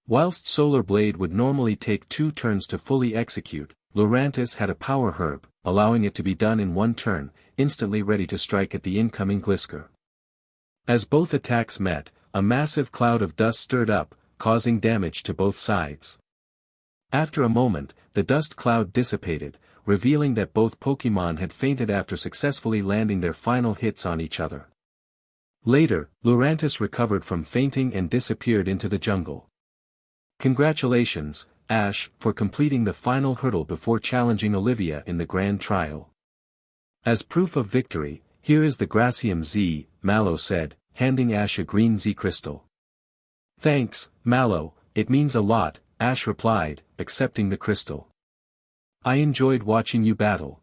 Whilst Solar Blade would normally take 2 turns to fully execute, Lurantis had a Power Herb, allowing it to be done in 1 turn, instantly ready to strike at the incoming Glisker. As both attacks met, a massive cloud of dust stirred up, causing damage to both sides. After a moment, the dust cloud dissipated, revealing that both Pokémon had fainted after successfully landing their final hits on each other. Later, Lurantis recovered from fainting and disappeared into the jungle. Congratulations, Ash, for completing the final hurdle before challenging Olivia in the grand trial. As proof of victory, here is the Gracium Z, Mallow said, handing Ash a green Z crystal. Thanks, Mallow, it means a lot, Ash replied, accepting the crystal. I enjoyed watching you battle.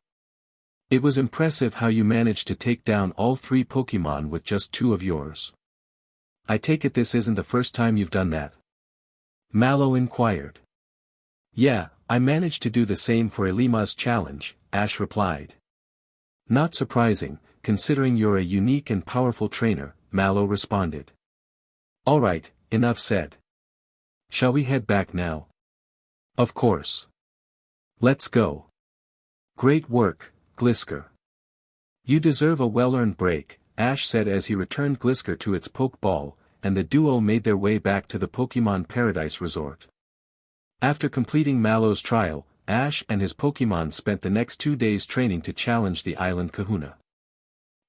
It was impressive how you managed to take down all 3 Pokémon with just 2 of yours. I take it this isn't the first time you've done that? Mallow inquired. Yeah, I managed to do the same for Elima's challenge, Ash replied. Not surprising, considering you're a unique and powerful trainer, Mallow responded. Alright, enough said. Shall we head back now? Of course. Let's go. Great work, Glisker. You deserve a well-earned break, Ash said as he returned Glisker to its Pokeball, and the duo made their way back to the Pokemon Paradise Resort. After completing Mallow's trial, Ash and his Pokemon spent the next 2 days training to challenge the Island Kahuna.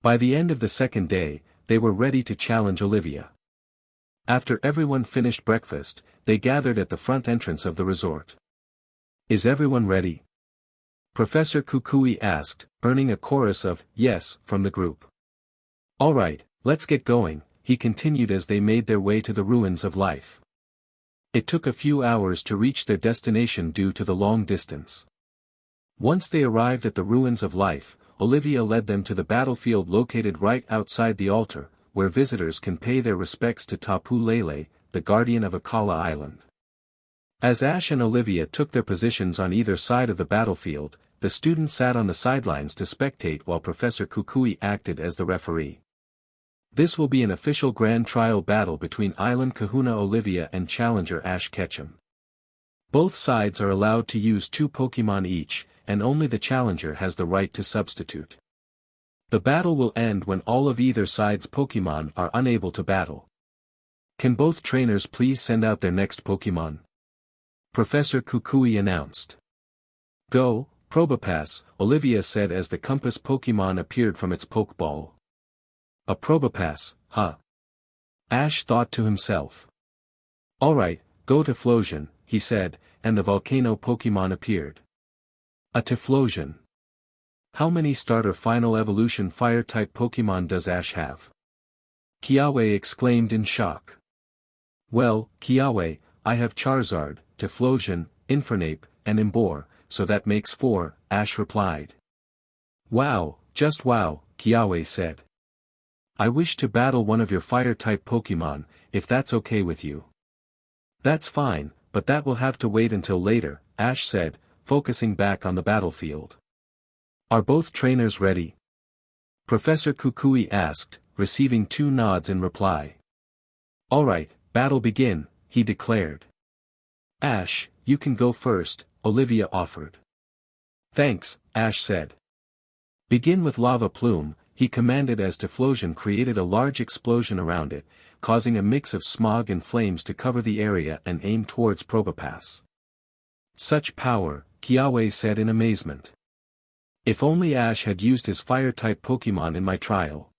By the end of the 2nd day, they were ready to challenge Olivia. After everyone finished breakfast, they gathered at the front entrance of the resort. Is everyone ready? Professor Kukui asked, earning a chorus of yes from the group. Alright, let's get going, he continued as they made their way to the ruins of life. It took a few hours to reach their destination due to the long distance. Once they arrived at the ruins of life, Olivia led them to the battlefield located right outside the altar, where visitors can pay their respects to Tapu Lele, the guardian of Akala Island. As Ash and Olivia took their positions on either side of the battlefield, the students sat on the sidelines to spectate while Professor Kukui acted as the referee. This will be an official grand trial battle between Island Kahuna Olivia and challenger Ash Ketchum. Both sides are allowed to use 2 Pokémon each, and only the challenger has the right to substitute. The battle will end when all of either side's Pokémon are unable to battle. Can both trainers please send out their next Pokémon? Professor Kukui announced. Go, Probopass, Olivia said as the compass Pokémon appeared from its Pokeball. A Probopass, huh? Ash thought to himself. Alright, go Typhlosion, he said, and the volcano Pokémon appeared. A Typhlosion. How many starter final evolution fire-type Pokémon does Ash have? Kiawe exclaimed in shock. Well, Kiawe, I have Charizard, Typhlosion, Infernape, and Emboar, so that makes 4, Ash replied. Wow, just wow, Kiawe said. I wish to battle one of your fire-type Pokémon, if that's okay with you. That's fine, but that will have to wait until later, Ash said, focusing back on the battlefield. Are both trainers ready? Professor Kukui asked, receiving 2 nods in reply. Alright, battle begin, he declared. Ash, you can go first, Olivia offered. Thanks, Ash said. Begin with Lava Plume, he commanded as Typhlosion created a large explosion around it, causing a mix of smog and flames to cover the area and aim towards Probopass. Such power, Kiawe said in amazement. If only Ash had used his fire-type Pokémon in my trial.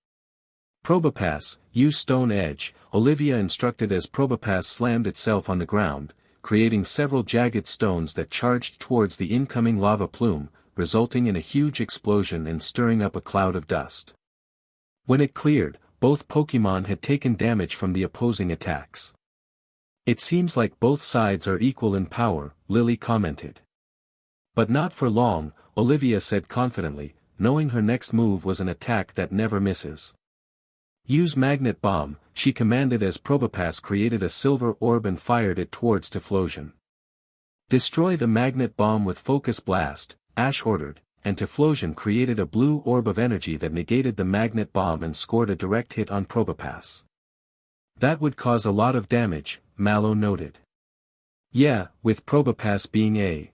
Probopass, use Stone Edge, Olivia instructed as Probopass slammed itself on the ground, creating several jagged stones that charged towards the incoming lava plume, resulting in a huge explosion and stirring up a cloud of dust. When it cleared, both Pokémon had taken damage from the opposing attacks. It seems like both sides are equal in power, Lily commented. But not for long, Olivia said confidently, knowing her next move was an attack that never misses. Use Magnet Bomb, she commanded as Probopass created a silver orb and fired it towards Typhlosion. Destroy the Magnet Bomb with Focus Blast, Ash ordered, and Typhlosion created a blue orb of energy that negated the Magnet Bomb and scored a direct hit on Probopass. That would cause a lot of damage, Mallow noted. Yeah, with Probopass being a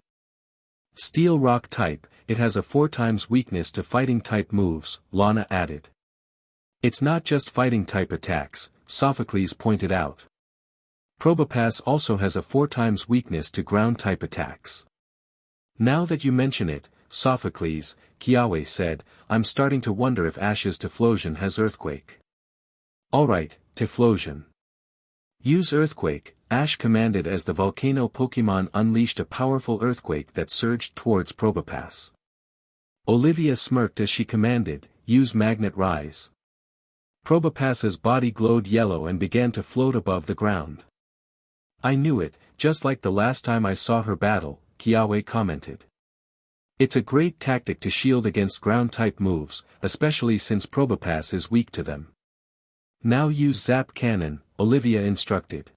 Steel Rock type, it has a 4 times weakness to fighting type moves, Lana added. It's not just fighting type attacks, Sophocles pointed out. Probopass also has a 4 times weakness to ground type attacks. Now that you mention it, Sophocles, Kiawe said, I'm starting to wonder if Ash's Typhlosion has Earthquake. Alright, Typhlosion. Use Earthquake, Ash commanded as the volcano Pokemon unleashed a powerful earthquake that surged towards Probopass. Olivia smirked as she commanded, use Magnet Rise. Probopass's body glowed yellow and began to float above the ground. I knew it, just like the last time I saw her battle, Kiawe commented. It's a great tactic to shield against ground-type moves, especially since Probopass is weak to them. Now use Zap Cannon, Olivia instructed.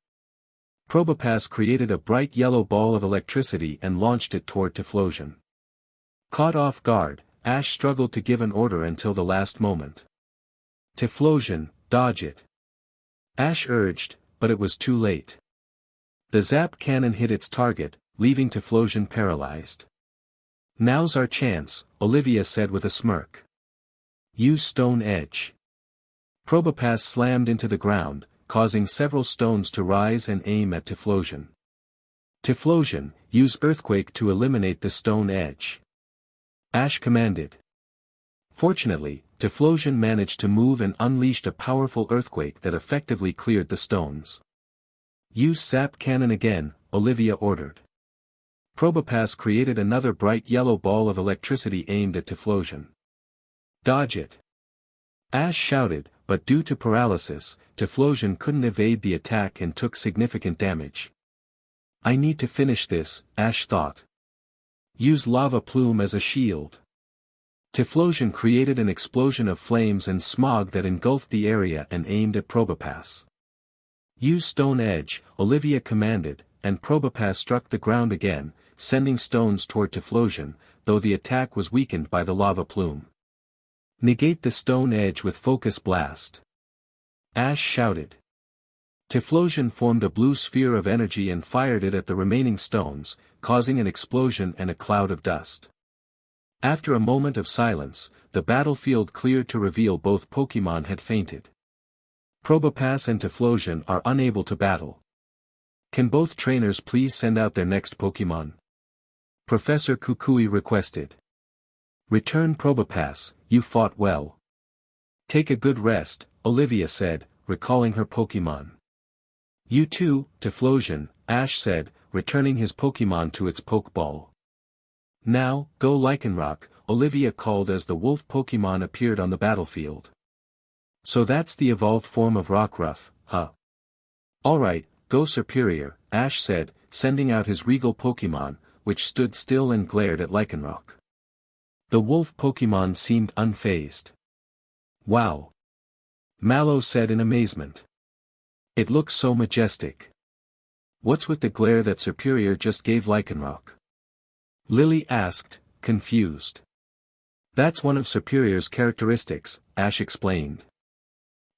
Probopass created a bright yellow ball of electricity and launched it toward Typhlosion. Caught off guard, Ash struggled to give an order until the last moment. Typhlosion, dodge it. Ash urged, but it was too late. The Zap Cannon hit its target, leaving Typhlosion paralyzed. Now's our chance, Olivia said with a smirk. Use Stone Edge. Probopass slammed into the ground, causing several stones to rise and aim at Typhlosion. Typhlosion, use Earthquake to eliminate the Stone Edge. Ash commanded. Fortunately, Typhlosion managed to move and unleashed a powerful earthquake that effectively cleared the stones. Use Zap Cannon again, Olivia ordered. Probopass created another bright yellow ball of electricity aimed at Typhlosion. Dodge it. Ash shouted, but due to paralysis, Typhlosion couldn't evade the attack and took significant damage. I need to finish this, Ash thought. Use Lava Plume as a shield. Typhlosion created an explosion of flames and smog that engulfed the area and aimed at Probopass. Use Stone Edge, Olivia commanded, and Probopass struck the ground again, sending stones toward Typhlosion, though the attack was weakened by the Lava Plume. Negate the Stone Edge with Focus Blast. Ash shouted. Typhlosion formed a blue sphere of energy and fired it at the remaining stones, causing an explosion and a cloud of dust. After a moment of silence, the battlefield cleared to reveal both Pokemon had fainted. Probopass and Typhlosion are unable to battle. Can both trainers please send out their next Pokemon? Professor Kukui requested. Return Probopass, you fought well. Take a good rest, Olivia said, recalling her Pokemon. You too, Typhlosion, Ash said, returning his Pokemon to its Pokeball. Now, go Lycanroc, Olivia called as the wolf Pokemon appeared on the battlefield. So that's the evolved form of Rockruff, huh? Alright, go Superior, Ash said, sending out his regal Pokemon, which stood still and glared at Lycanroc. The wolf Pokemon seemed unfazed. Wow! Mallow said in amazement. It looks so majestic. What's with the glare that Superior just gave Lycanroc? Lily asked, confused. That's one of Superior's characteristics, Ash explained.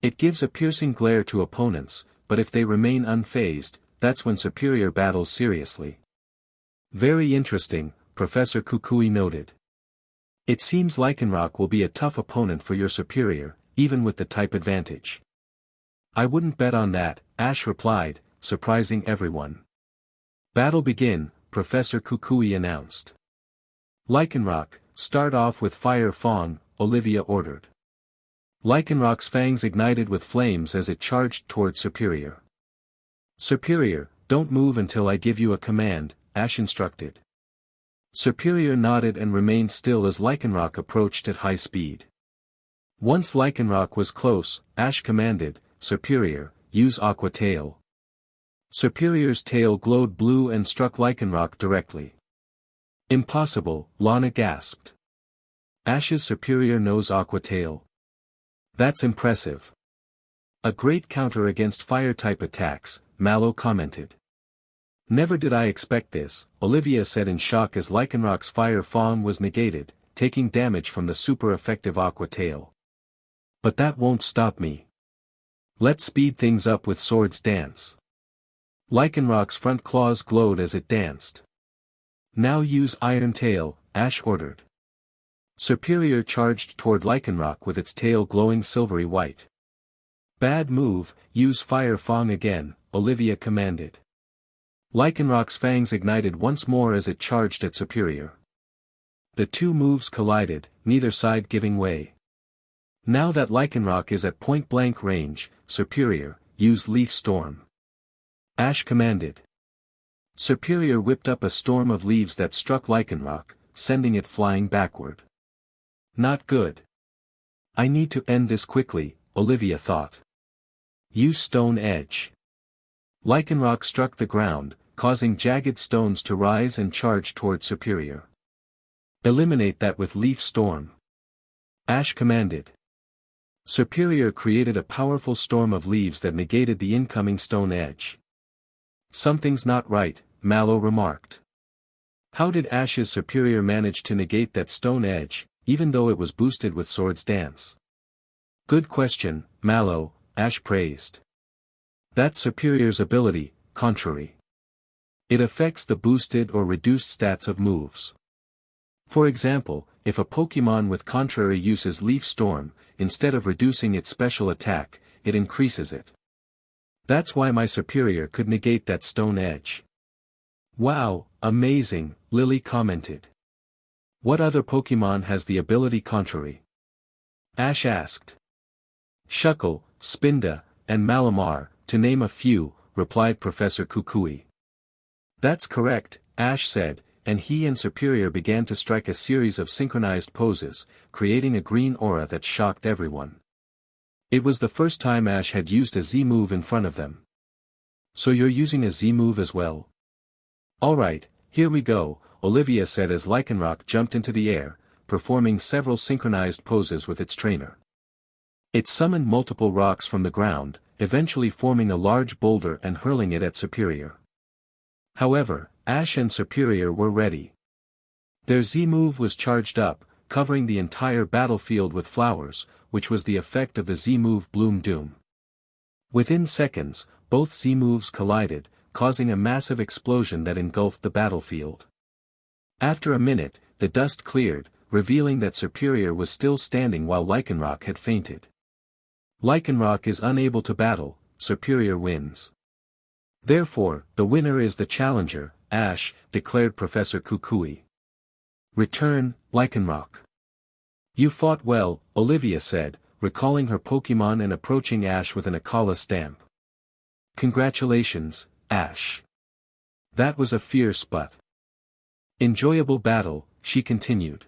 It gives a piercing glare to opponents, but if they remain unfazed, that's when Superior battles seriously. Very interesting, Professor Kukui noted. It seems Lycanroc will be a tough opponent for your Superior, even with the type advantage. I wouldn't bet on that, Ash replied, surprising everyone. Battle begin, Professor Kukui announced. Lycanroc, start off with Fire Fang, Olivia ordered. Lycanroc's fangs ignited with flames as it charged toward Superior. Superior, don't move until I give you a command, Ash instructed. Superior nodded and remained still as Lycanroc approached at high speed. Once Lycanroc was close, Ash commanded, Superior, use Aqua Tail. Superior's tail glowed blue and struck Lycanroc directly. Impossible, Lana gasped. Ash's Superior knows Aqua Tail. That's impressive. A great counter against fire-type attacks, Mallow commented. Never did I expect this, Olivia said in shock as Lycanroc's Fire Fang was negated, taking damage from the super-effective Aqua Tail. But that won't stop me. Let's speed things up with Swords Dance. Lycanroc's front claws glowed as it danced. Now use Iron Tail, Ash ordered. Superior charged toward Lycanroc with its tail glowing silvery white. Bad move, use Fire Fang again, Olivia commanded. Lycanroc's fangs ignited once more as it charged at Superior. The two moves collided, neither side giving way. Now that Lycanroc is at point-blank range, Superior, use Leaf Storm. Ash commanded. Superior whipped up a storm of leaves that struck Lycanroc, sending it flying backward. Not good. I need to end this quickly, Olivia thought. Use Stone Edge. Lycanroc struck the ground, causing jagged stones to rise and charge toward Superior. Eliminate that with Leaf Storm. Ash commanded. Superior created a powerful storm of leaves that negated the incoming Stone Edge. Something's not right, Mallow remarked. How did Ash's Superior manage to negate that Stone Edge, even though it was boosted with Swords Dance? Good question, Mallow, Ash praised. That's Superior's ability, Contrary. It affects the boosted or reduced stats of moves. For example, if a Pokémon with Contrary uses Leaf Storm, instead of reducing its special attack, it increases it. That's why my Superior could negate that Stone Edge. Wow, amazing, Lily commented. What other Pokémon has the ability Contrary? Ash asked. Shuckle, Spinda, and Malamar, to name a few, replied Professor Kukui. That's correct, Ash said, and he and Superior began to strike a series of synchronized poses, creating a green aura that shocked everyone. It was the first time Ash had used a Z-move in front of them. So you're using a Z-move as well? Alright, here we go, Olivia said as Lycanroc jumped into the air, performing several synchronized poses with its trainer. It summoned multiple rocks from the ground, eventually forming a large boulder and hurling it at Superior. However, Ash and Superior were ready. Their Z-move was charged up, covering the entire battlefield with flowers, which was the effect of the Z-move Bloom Doom. Within seconds, both Z-moves collided, causing a massive explosion that engulfed the battlefield. After a minute, the dust cleared, revealing that Superior was still standing while Lycanroc had fainted. Lycanroc is unable to battle, Superior wins. Therefore, the winner is the challenger, Ash, declared Professor Kukui. Return, Lycanroc. You fought well, Olivia said, recalling her Pokémon and approaching Ash with an Akala stamp. Congratulations, Ash. That was a fierce but enjoyable battle, she continued.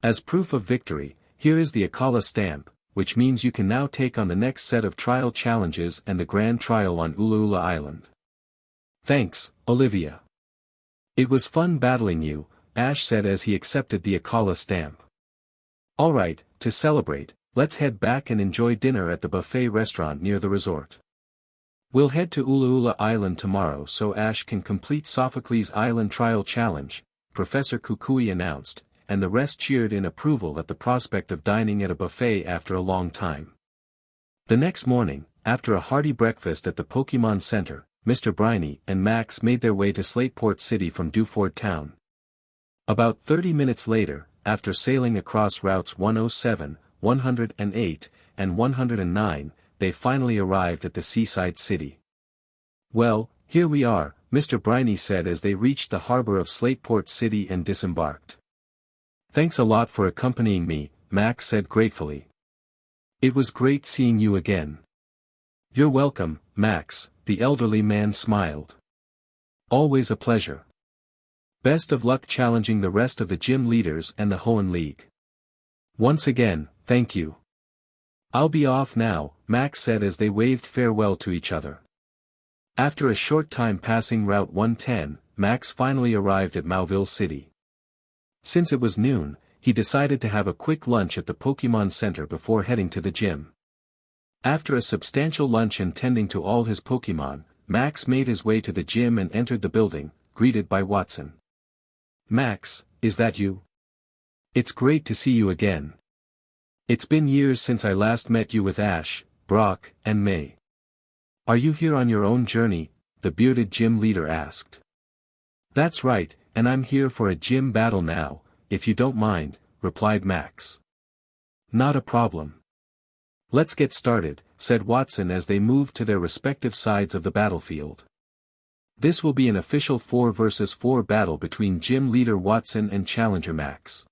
As proof of victory, here is the Akala stamp, which means you can now take on the next set of trial challenges and the grand trial on Alola Island. Thanks, Olivia. It was fun battling you, Ash said as he accepted the Akala stamp. Alright, to celebrate, let's head back and enjoy dinner at the buffet restaurant near the resort. We'll head to Alola Island tomorrow so Ash can complete Sophocles Island Trial Challenge, Professor Kukui announced, and the rest cheered in approval at the prospect of dining at a buffet after a long time. The next morning, after a hearty breakfast at the Pokémon Center, Mr. Briny and Max made their way to Slateport City from Dewford Town. About 30 minutes later, after sailing across routes 107, 108, and 109, they finally arrived at the seaside city. Well, here we are, Mr. Briny said as they reached the harbor of Slateport City and disembarked. Thanks a lot for accompanying me, Max said gratefully. It was great seeing you again. You're welcome, Max, the elderly man smiled. Always a pleasure. Best of luck challenging the rest of the gym leaders and the Hoenn League. Once again, thank you. I'll be off now, Max said as they waved farewell to each other. After a short time passing Route 110, Max finally arrived at Mauville City. Since it was noon, he decided to have a quick lunch at the Pokémon Center before heading to the gym. After a substantial lunch and tending to all his Pokémon, Max made his way to the gym and entered the building, greeted by Watson. Max, is that you? It's great to see you again. It's been years since I last met you with Ash, Brock, and May. Are you here on your own journey? The bearded gym leader asked. That's right, and I'm here for a gym battle now, if you don't mind, replied Max. Not a problem. Let's get started, said Watson as they moved to their respective sides of the battlefield. This will be an official 4 vs 4 battle between gym leader Watson and challenger Max.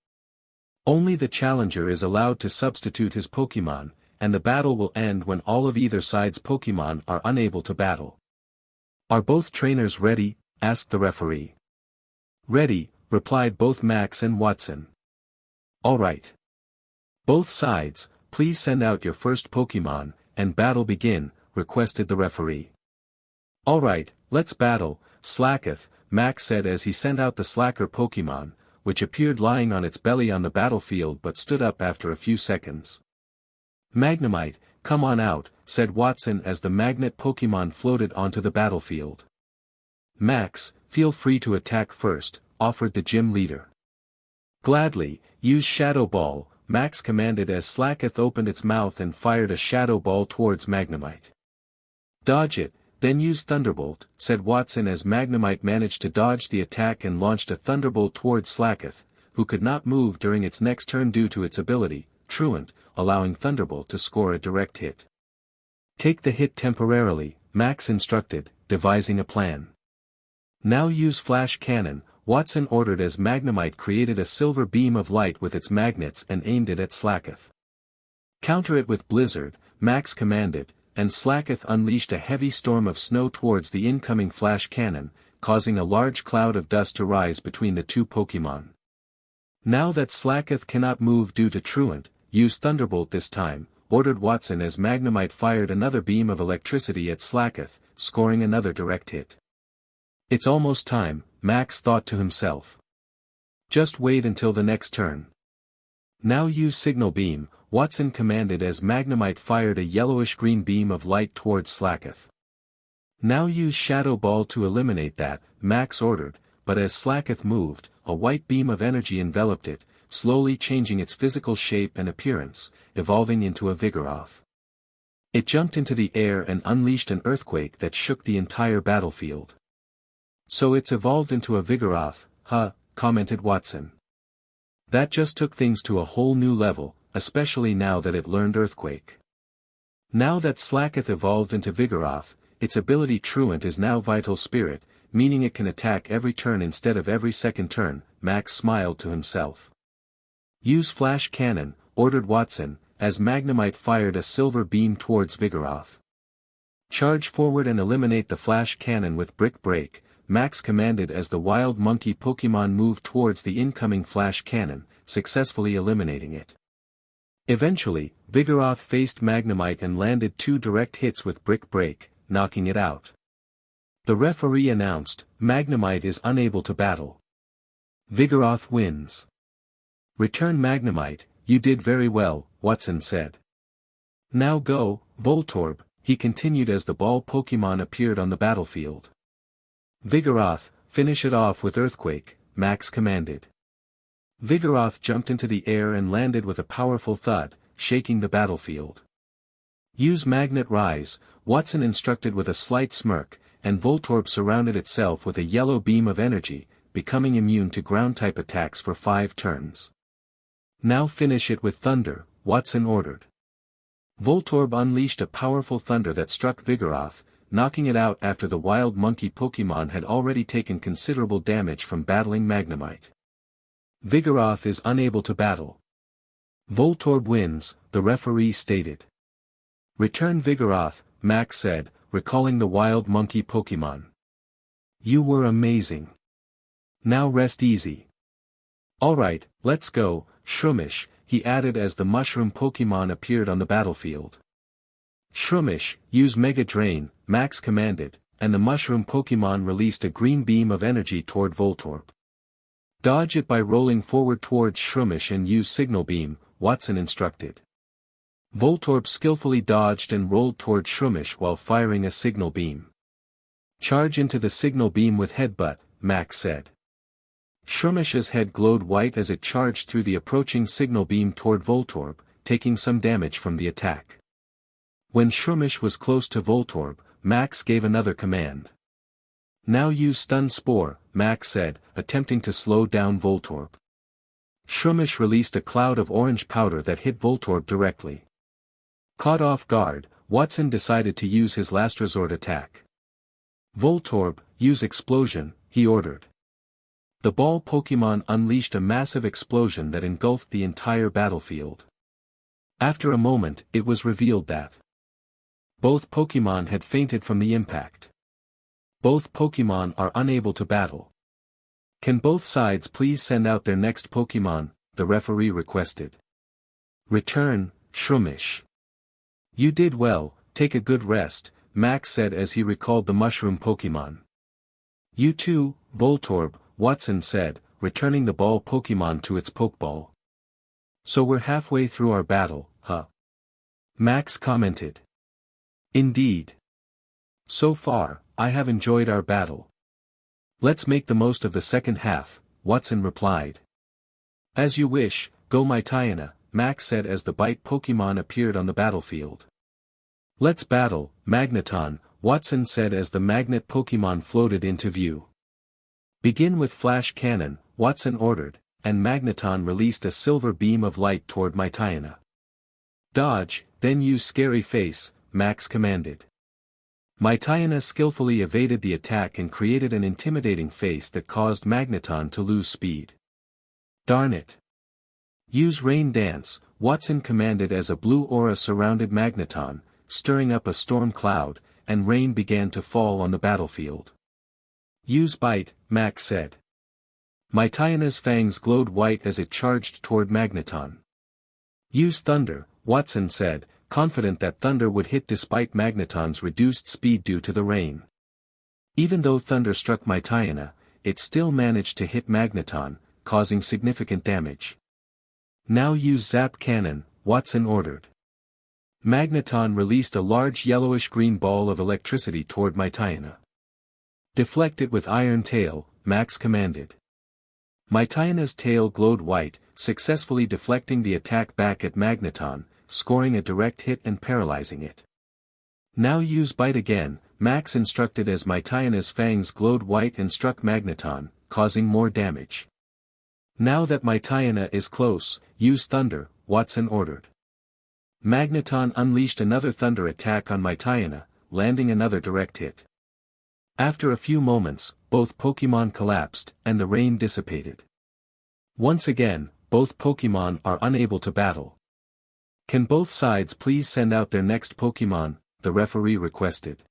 Only the challenger is allowed to substitute his Pokémon, and the battle will end when all of either side's Pokémon are unable to battle. Are both trainers ready? Asked the referee. Ready, replied both Max and Watson. Alright. Both sides, please send out your first Pokémon, and battle begin, requested the referee. Alright, let's battle, Slacketh, Max said as he sent out the Slacker Pokémon, which appeared lying on its belly on the battlefield but stood up after a few seconds. Magnemite, come on out, said Watson as the Magnet Pokémon floated onto the battlefield. Max, feel free to attack first, offered the gym leader. Gladly, use Shadow Ball, Max commanded as Slacketh opened its mouth and fired a Shadow Ball towards Magnemite. Dodge it, then use Thunderbolt, said Watson as Magnemite managed to dodge the attack and launched a Thunderbolt towards Slacketh, who could not move during its next turn due to its ability, Truant, allowing Thunderbolt to score a direct hit. Take the hit temporarily, Max instructed, devising a plan. Now use Flash Cannon, Watson ordered as Magnemite created a silver beam of light with its magnets and aimed it at Slacketh. Counter it with Blizzard, Max commanded, and Slacketh unleashed a heavy storm of snow towards the incoming Flash Cannon, causing a large cloud of dust to rise between the two Pokémon. Now that Slacketh cannot move due to Truant, use Thunderbolt this time, ordered Watson as Magnemite fired another beam of electricity at Slacketh, scoring another direct hit. It's almost time, Max thought to himself. Just wait until the next turn. Now use Signal Beam, Watson commanded as Magnemite fired a yellowish-green beam of light towards Slacketh. Now use Shadow Ball to eliminate that, Max ordered, but as Slacketh moved, a white beam of energy enveloped it, slowly changing its physical shape and appearance, evolving into a Vigoroth. It jumped into the air and unleashed an earthquake that shook the entire battlefield. So it's evolved into a Vigoroth, huh, commented Watson. That just took things to a whole new level, especially now that it learned Earthquake. Now that Slacketh evolved into Vigoroth, its ability Truant is now Vital Spirit, meaning it can attack every turn instead of every second turn, Max smiled to himself. Use Flash Cannon, ordered Watson, as Magnemite fired a silver beam towards Vigoroth. Charge forward and eliminate the Flash Cannon with Brick Break, Max commanded as the Wild Monkey Pokémon moved towards the incoming Flash Cannon, successfully eliminating it. Eventually, Vigoroth faced Magnemite and landed 2 direct hits with Brick Break, knocking it out. The referee announced, Magnemite is unable to battle. Vigoroth wins. Return Magnemite, you did very well, Watson said. Now go, Voltorb, he continued as the ball Pokémon appeared on the battlefield. Vigoroth, finish it off with Earthquake, Max commanded. Vigoroth jumped into the air and landed with a powerful thud, shaking the battlefield. Use Magnet Rise, Watson instructed with a slight smirk, and Voltorb surrounded itself with a yellow beam of energy, becoming immune to ground-type attacks for 5 turns. Now finish it with Thunder, Watson ordered. Voltorb unleashed a powerful thunder that struck Vigoroth, knocking it out after the Wild Monkey Pokémon had already taken considerable damage from battling Magnemite. Vigoroth is unable to battle. Voltorb wins, the referee stated. Return Vigoroth, Max said, recalling the Wild Monkey Pokémon. You were amazing. Now rest easy. Alright, let's go, Shroomish, he added as the Mushroom Pokémon appeared on the battlefield. Shroomish, use Mega Drain, Max commanded, and the Mushroom Pokémon released a green beam of energy toward Voltorb. Dodge it by rolling forward towards Shroomish and use Signal Beam, Watson instructed. Voltorb skillfully dodged and rolled toward Shroomish while firing a Signal Beam. Charge into the Signal Beam with Headbutt, Max said. Shroomish's head glowed white as it charged through the approaching Signal Beam toward Voltorb, taking some damage from the attack. When Shroomish was close to Voltorb, Max gave another command. Now use Stun Spore, Max said, attempting to slow down Voltorb. Shroomish released a cloud of orange powder that hit Voltorb directly. Caught off guard, Watson decided to use his last resort attack. Voltorb, use explosion, he ordered. The ball Pokemon unleashed a massive explosion that engulfed the entire battlefield. After a moment, it was revealed that both Pokemon had fainted from the impact. Both Pokemon are unable to battle. Can both sides please send out their next Pokemon, the referee requested. Return, Shroomish. You did well, take a good rest, Max said as he recalled the mushroom Pokemon. You too, Voltorb, Watson said, returning the ball Pokemon to its Pokeball. So we're halfway through our battle, huh? Max commented. Indeed. So far, I have enjoyed our battle. Let's make the most of the second half, Watson replied. As you wish, go Mytiana, Max said as the bite Pokemon appeared on the battlefield. Let's battle, Magneton, Watson said as the magnet Pokemon floated into view. Begin with Flash Cannon, Watson ordered, and Magneton released a silver beam of light toward Mytiana. Dodge, then use Scary Face, Max commanded. Mytiana skillfully evaded the attack and created an intimidating face that caused Magneton to lose speed. Darn it. Use Rain Dance, Watson commanded as a blue aura surrounded Magneton, stirring up a storm cloud, and rain began to fall on the battlefield. Use Bite, Max said. Mytiana's fangs glowed white as it charged toward Magneton. Use Thunder, Watson said, confident that Thunder would hit despite Magneton's reduced speed due to the rain. Even though Thunder struck Mytiana, it still managed to hit Magneton, causing significant damage. Now use Zap Cannon, Watson ordered. Magneton released a large yellowish-green ball of electricity toward Mytiana. Deflect it with Iron Tail, Max commanded. Mytiana's tail glowed white, successfully deflecting the attack back at Magneton, scoring a direct hit and paralyzing it. Now use Bite again, Max instructed as Mytiana's fangs glowed white and struck Magneton, causing more damage. Now that Mytiana is close, use Thunder, Watson ordered. Magneton unleashed another Thunder attack on Mytiana, landing another direct hit. After a few moments, both Pokemon collapsed, and the rain dissipated. Once again, both Pokemon are unable to battle. Can both sides please send out their next Pokemon, the referee requested.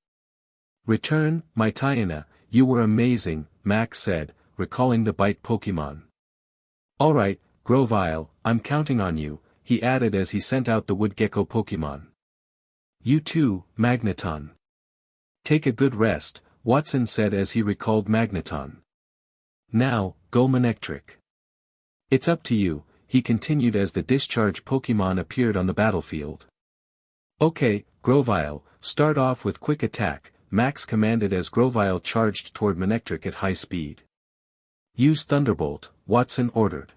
Return, Mytiana, you were amazing, Max said, recalling the bite Pokemon. Alright, Grovyle, I'm counting on you, he added as he sent out the Woodgecko Pokemon. You too, Magneton. Take a good rest, Watson said as he recalled Magneton. Now, go Manectric. It's up to you, he continued as the discharge Pokemon appeared on the battlefield. Okay, Grovyle, start off with quick attack, Max commanded as Grovyle charged toward Manectric at high speed. Use Thunderbolt, Watson ordered.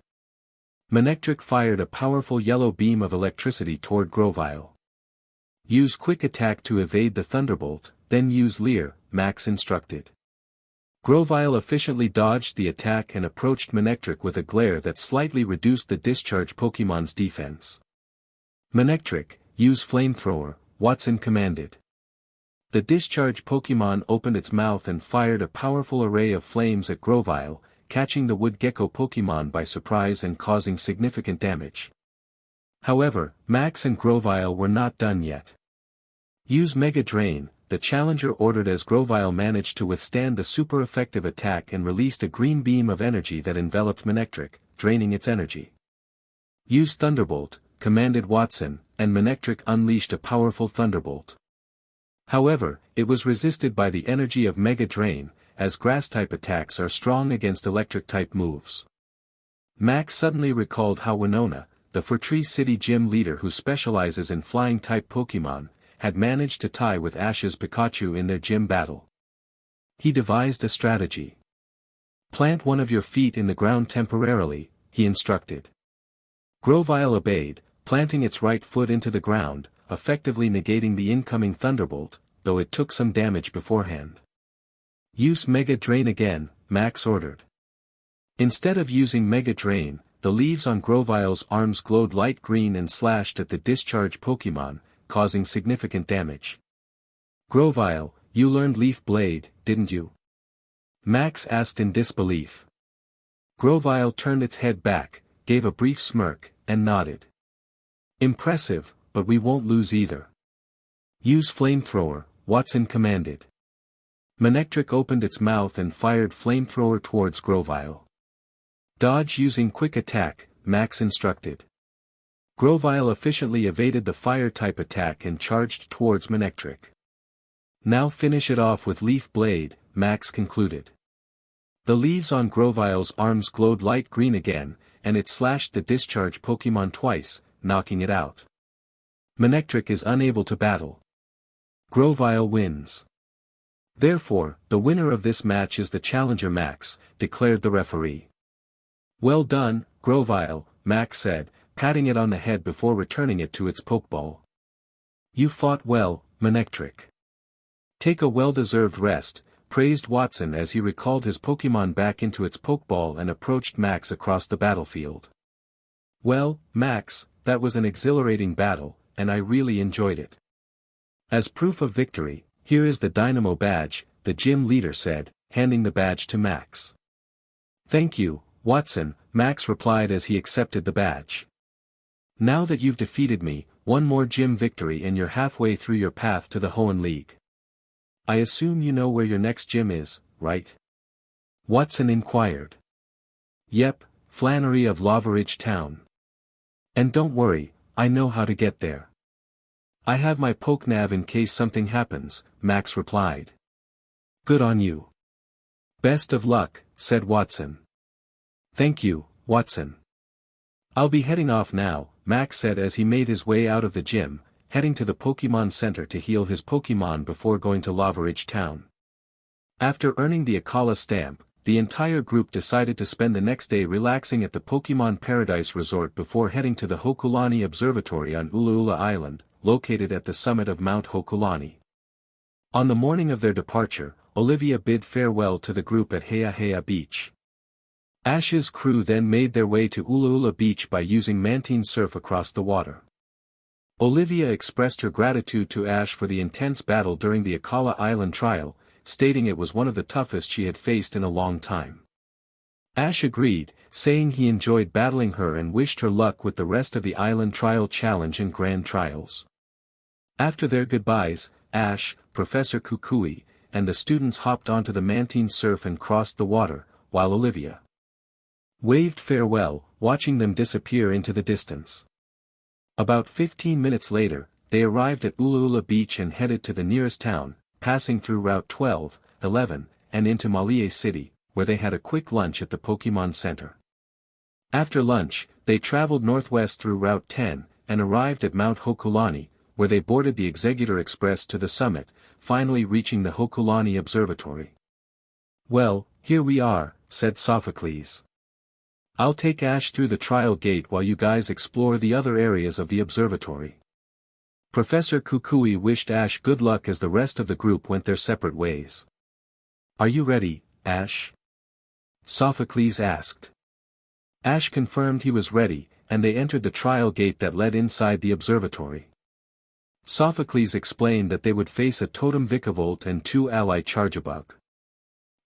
Manectric fired a powerful yellow beam of electricity toward Grovyle. Use quick attack to evade the Thunderbolt, then use Leer, Max instructed. Grovyle efficiently dodged the attack and approached Manectric with a glare that slightly reduced the discharge Pokemon's defense. Manectric, use Flamethrower, Watson commanded. The discharge Pokemon opened its mouth and fired a powerful array of flames at Grovyle, catching the Woodgecko Pokemon by surprise and causing significant damage. However, Max and Grovyle were not done yet. Use Mega Drain, the challenger ordered as Grovyle managed to withstand the super effective attack and released a green beam of energy that enveloped Manectric, draining its energy. Use Thunderbolt, commanded Watson, and Manectric unleashed a powerful Thunderbolt. However, it was resisted by the energy of Mega Drain, as Grass-type attacks are strong against Electric-type moves. Max suddenly recalled how Winona, the Fortree City gym leader who specializes in Flying-type Pokemon, had managed to tie with Ash's Pikachu in their gym battle. He devised a strategy. Plant one of your feet in the ground temporarily, he instructed. Grovyle obeyed, planting its right foot into the ground, effectively negating the incoming Thunderbolt, though it took some damage beforehand. Use Mega Drain again, Max ordered. Instead of using Mega Drain, the leaves on Grovyle's arms glowed light green and slashed at the discharge Pokemon, causing significant damage. Grovyle, you learned Leaf Blade, didn't you? Max asked in disbelief. Grovyle turned its head back, gave a brief smirk, and nodded. Impressive, but we won't lose either. Use flamethrower, Watson commanded. Manectric opened its mouth and fired flamethrower towards Grovyle. Dodge using quick attack, Max instructed. Grovyle efficiently evaded the fire-type attack and charged towards Manectric. Now finish it off with Leaf Blade, Max concluded. The leaves on Grovyle's arms glowed light green again, and it slashed the discharge Pokémon twice, knocking it out. Manectric is unable to battle. Grovyle wins. Therefore, the winner of this match is the challenger Max, declared the referee. Well done, Grovyle, Max said, patting it on the head before returning it to its Pokeball. You fought well, Manectric. Take a well-deserved rest, praised Watson as he recalled his Pokémon back into its Pokeball and approached Max across the battlefield. Well, Max, that was an exhilarating battle, and I really enjoyed it. As proof of victory, here is the Dynamo badge, the gym leader said, handing the badge to Max. Thank you, Watson, Max replied as he accepted the badge. Now that you've defeated me, one more gym victory and you're halfway through your path to the Hoenn League. I assume you know where your next gym is, right? Watson inquired. Yep, Flannery of Lavaridge Town. And don't worry, I know how to get there. I have my Pokenav in case something happens, Max replied. Good on you. Best of luck, said Watson. Thank you, Watson. I'll be heading off now, Max said as he made his way out of the gym, heading to the Pokemon Center to heal his Pokemon before going to Lavaridge Town. After earning the Akala stamp, the entire group decided to spend the next day relaxing at the Pokemon Paradise Resort before heading to the Hokulani Observatory on Ulaula Island, located at the summit of Mount Hokulani. On the morning of their departure, Olivia bid farewell to the group at Heya Heya Beach. Ash's crew then made their way to Ulaula Beach by using Mantine Surf across the water. Olivia expressed her gratitude to Ash for the intense battle during the Akala Island trial, stating it was one of the toughest she had faced in a long time. Ash agreed, saying he enjoyed battling her and wished her luck with the rest of the Island Trial Challenge and Grand Trials. After their goodbyes, Ash, Professor Kukui, and the students hopped onto the Mantine Surf and crossed the water, while Olivia waved farewell, watching them disappear into the distance. About 15 minutes later, they arrived at Ulaula Beach and headed to the nearest town, passing through Route 12, 11, and into Malie City, where they had a quick lunch at the Pokemon Center. After lunch, they traveled northwest through Route 10, and arrived at Mount Hokulani, where they boarded the Executor Express to the summit, finally reaching the Hokulani Observatory. Well, here we are, said Sophocles. I'll take Ash through the trial gate while you guys explore the other areas of the observatory. Professor Kukui wished Ash good luck as the rest of the group went their separate ways. Are you ready, Ash? Sophocles asked. Ash confirmed he was ready, and they entered the trial gate that led inside the observatory. Sophocles explained that they would face a Totem Vikavolt and 2 ally Charjabug.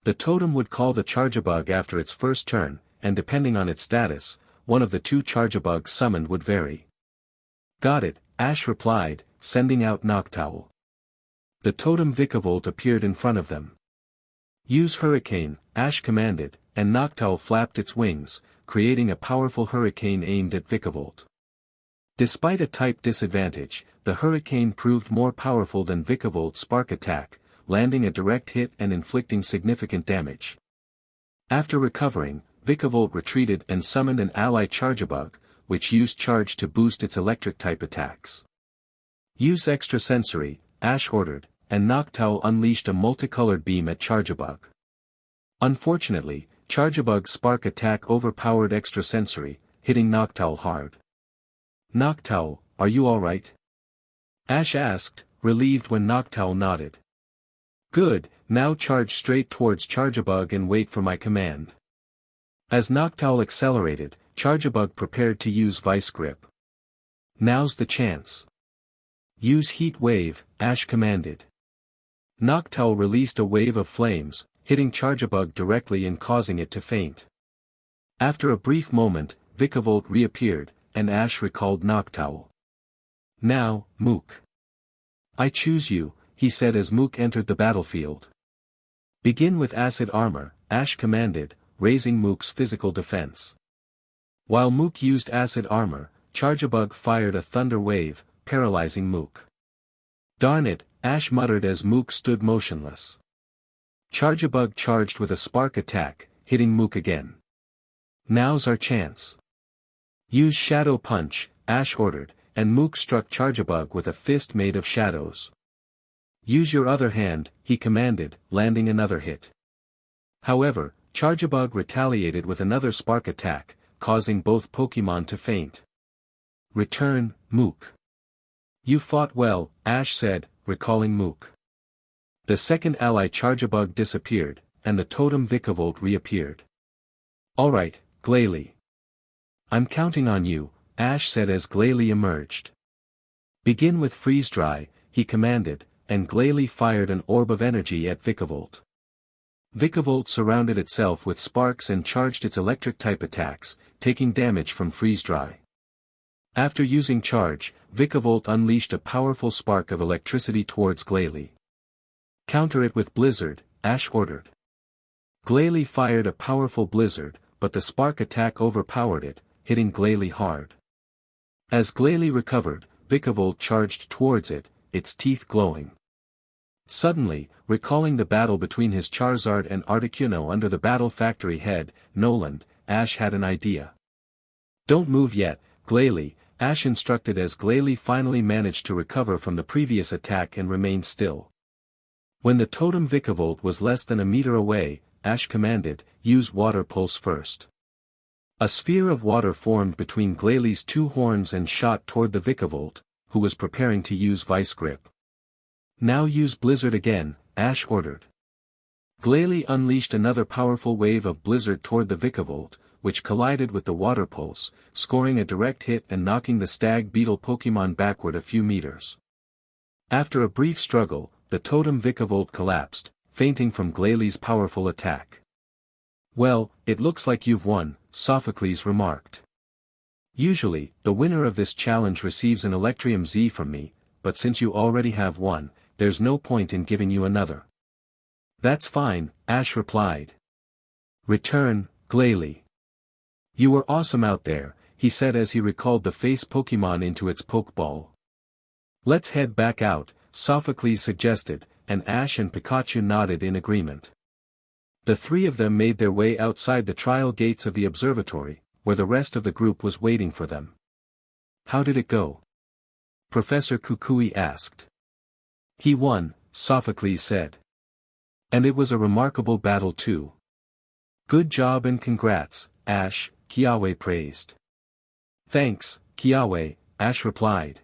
The Totem would call the Charjabug after its first turn, and depending on its status, one of the 2 Charjabugs summoned would vary. Got it, Ash replied, sending out Noctowl. The Totem Vikavolt appeared in front of them. Use Hurricane, Ash commanded, and Noctowl flapped its wings, creating a powerful hurricane aimed at Vikavolt. Despite a type disadvantage, the hurricane proved more powerful than Vikavolt's spark attack, landing a direct hit and inflicting significant damage. After recovering, Vikavolt retreated and summoned an ally Charjabug, which used Charge to boost its electric-type attacks. Use Extrasensory, Ash ordered, and Noctowl unleashed a multicolored beam at Charjabug. Unfortunately, Charjabug's spark attack overpowered Extrasensory, hitting Noctowl hard. Noctowl, are you alright? Ash asked, relieved when Noctowl nodded. Good, now charge straight towards Charjabug and wait for my command. As Noctowl accelerated, Charjabug prepared to use Vice Grip. Now's the chance. Use Heat Wave, Ash commanded. Noctowl released a wave of flames, hitting Charjabug directly and causing it to faint. After a brief moment, Vikavolt reappeared, and Ash recalled Noctowl. "Now, Mook. I choose you," he said as Mook entered the battlefield. "Begin with acid armor," Ash commanded, raising Mook's physical defense. While Mook used acid armor, Charjabug fired a thunder wave, paralyzing Mook. "Darn it," Ash muttered as Mook stood motionless. Charjabug charged with a spark attack, hitting Mook again. "Now's our chance." "Use Shadow Punch," Ash ordered, and Mook struck Charjabug with a fist made of shadows. "Use your other hand," he commanded, landing another hit. However, Charjabug retaliated with another spark attack, causing both Pokémon to faint. "Return, Mook. You fought well," Ash said, recalling Mook. The second ally Charjabug disappeared, and the totem Vikavolt reappeared. "Alright, Glalie. I'm counting on you," Ash said as Glalie emerged. "Begin with Freeze Dry," he commanded, and Glalie fired an orb of energy at Vikavolt. Vikavolt surrounded itself with sparks and charged its electric-type attacks, taking damage from Freeze Dry. After using Charge, Vikavolt unleashed a powerful spark of electricity towards Glalie. "Counter it with Blizzard," Ash ordered. Glalie fired a powerful Blizzard, but the spark attack overpowered it, hitting Glalie hard. As Glalie recovered, Vikavolt charged towards it, its teeth glowing. Suddenly, recalling the battle between his Charizard and Articuno under the Battle Factory head, Noland, Ash had an idea. "Don't move yet, Glalie," Ash instructed as Glalie finally managed to recover from the previous attack and remained still. When the totem Vikavolt was less than a meter away, Ash commanded, "Use Water Pulse first." A sphere of water formed between Glalie's two horns and shot toward the Vikavolt, who was preparing to use Vice Grip. "Now use Blizzard again," Ash ordered. Glalie unleashed another powerful wave of Blizzard toward the Vikavolt, which collided with the Water Pulse, scoring a direct hit and knocking the Stag Beetle Pokémon backward a few meters. After a brief struggle, the totem Vikavolt collapsed, fainting from Glalie's powerful attack. "Well, it looks like you've won," Sophocles remarked. "Usually, the winner of this challenge receives an Electrium Z from me, but since you already have one, there's no point in giving you another." "That's fine," Ash replied. "Return, Glalie. You were awesome out there," he said as he recalled the face Pokémon into its Pokeball. "Let's head back out," Sophocles suggested, and Ash and Pikachu nodded in agreement. The three of them made their way outside the trial gates of the observatory, where the rest of the group was waiting for them. "How did it go?" Professor Kukui asked. "He won," Sophocles said. "And it was a remarkable battle too." "Good job and congrats, Ash," Kiawe praised. "Thanks, Kiawe," Ash replied.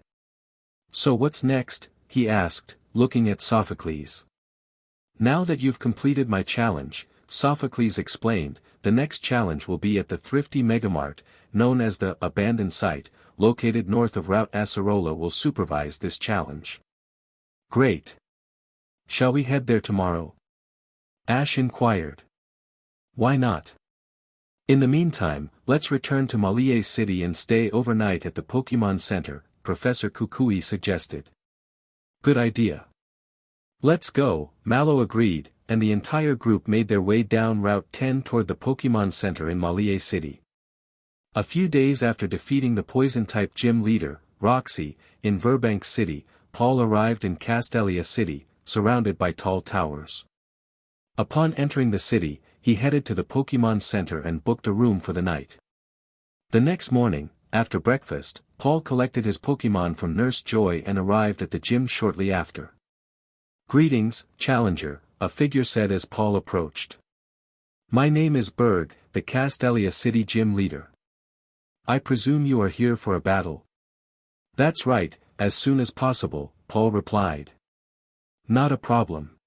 "So what's next?" he asked, looking at Sophocles. "Now that you've completed my challenge," Sophocles explained, "the next challenge will be at the thrifty Megamart, known as the Abandoned Site, located north of Route Acerola will supervise this challenge." "Great. Shall we head there tomorrow?" Ash inquired. "Why not? In the meantime, let's return to Mauville City and stay overnight at the Pokémon Center," Professor Kukui suggested. "Good idea. Let's go," Mallow agreed, and the entire group made their way down Route 10 toward the Pokémon Center in Mauville City. A few days after defeating the Poison-type gym leader, Roxy, in Verbank City, Paul arrived in Castellia City, surrounded by tall towers. Upon entering the city, he headed to the Pokémon Center and booked a room for the night. The next morning, after breakfast, Paul collected his Pokémon from Nurse Joy and arrived at the gym shortly after. "Greetings, Challenger," a figure said as Paul approached. "My name is Berg, the Castellia City gym leader. I presume you are here for a battle?" "That's right, as soon as possible," Paul replied. "Not a problem.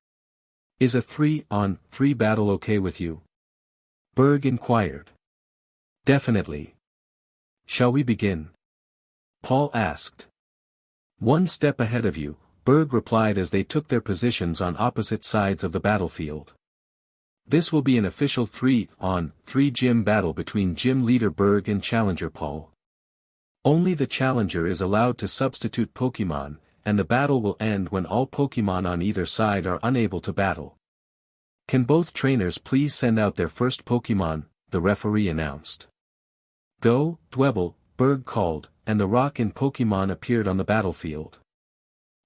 Is a 3-on-3 battle okay with you?" Berg inquired. "Definitely. Shall we begin?" Paul asked. "One step ahead of you," Berg replied as they took their positions on opposite sides of the battlefield. This will be an official 3-on-3 gym battle between gym leader Berg and challenger Paul. Only the challenger is allowed to substitute Pokemon, and the battle will end when all Pokemon on either side are unable to battle. Can both trainers please send out their first Pokemon, the referee announced. Go, Dwebble, Berg called, and the Rock-in Pokemon appeared on the battlefield.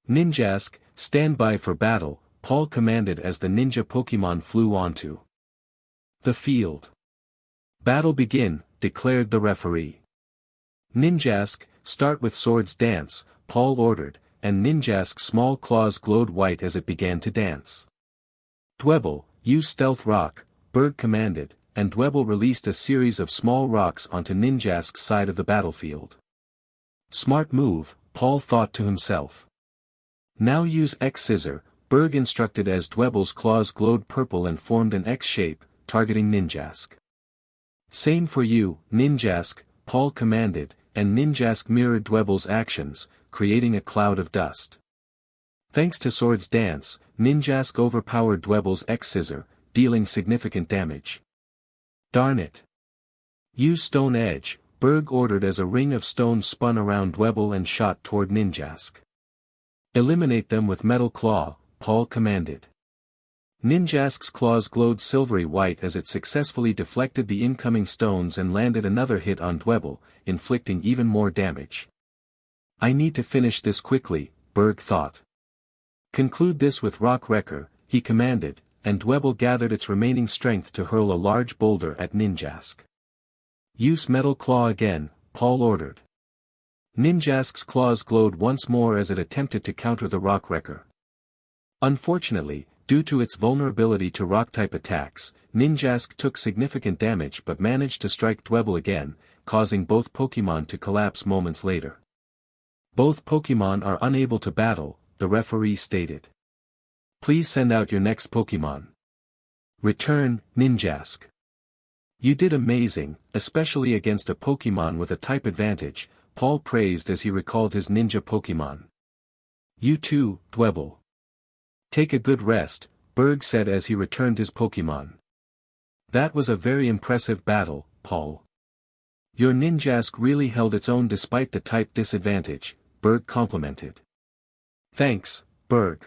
Ninjask, stand by for battle, Paul commanded as the ninja Pokemon flew onto the field. Battle begin, declared the referee. Ninjask, start with Swords Dance, Paul ordered, and Ninjask's small claws glowed white as it began to dance. Dwebble, use Stealth Rock, Berg commanded, and Dwebble released a series of small rocks onto Ninjask's side of the battlefield. Smart move, Paul thought to himself. Now use X-Scissor, Berg instructed as Dwebble's claws glowed purple and formed an X shape, targeting Ninjask. Same for you, Ninjask, Paul commanded, and Ninjask mirrored Dwebble's actions, creating a cloud of dust. Thanks to Swords Dance, Ninjask overpowered Dwebble's X-Scissor, dealing significant damage. Darn it. Use Stone Edge, Berg ordered as a ring of stones spun around Dwebble and shot toward Ninjask. Eliminate them with Metal Claw, Paul commanded. Ninjask's claws glowed silvery white as it successfully deflected the incoming stones and landed another hit on Dwebble, inflicting even more damage. I need to finish this quickly, Berg thought. Conclude this with Rock Wrecker, he commanded, and Dwebble gathered its remaining strength to hurl a large boulder at Ninjask. Use Metal Claw again, Paul ordered. Ninjask's claws glowed once more as it attempted to counter the Rock Wrecker. Unfortunately, due to its vulnerability to rock-type attacks, Ninjask took significant damage but managed to strike Dwebble again, causing both Pokemon to collapse moments later. Both Pokemon are unable to battle, the referee stated. Please send out your next Pokemon. Return, Ninjask. You did amazing, especially against a Pokemon with a type advantage, Paul praised as he recalled his ninja Pokemon. You too, Dwebble. Take a good rest, Berg said as he returned his Pokemon. That was a very impressive battle, Paul. Your Ninjask really held its own despite the type disadvantage, Berg complimented. Thanks, Berg.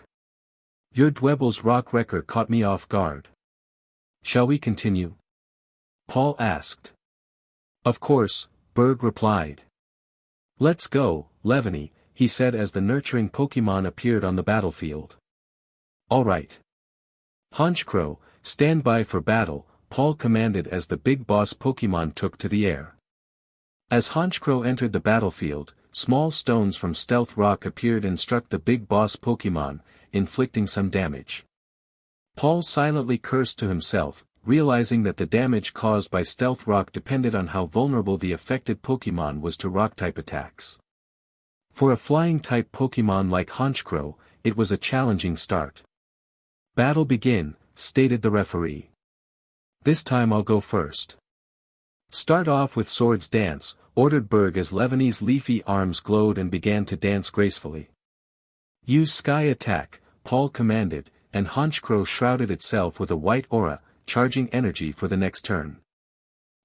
Your Dwebble's Rock Wrecker caught me off guard. Shall we continue? Paul asked. Of course, Berg replied. Let's go, Levany, he said as the nurturing Pokemon appeared on the battlefield. Alright. Honchkrow, stand by for battle, Paul commanded as the big boss Pokemon took to the air. As Honchkrow entered the battlefield, small stones from Stealth Rock appeared and struck the big boss Pokemon, inflicting some damage. Paul silently cursed to himself, realizing that the damage caused by Stealth Rock depended on how vulnerable the affected Pokemon was to Rock-type attacks. For a Flying-type Pokemon like Honchkrow, it was a challenging start. Battle begin, stated the referee. This time I'll go first. Start off with Swords Dance, ordered Berg as Levany's leafy arms glowed and began to dance gracefully. Use Sky Attack, Paul commanded, and Honchkrow shrouded itself with a white aura, charging energy for the next turn.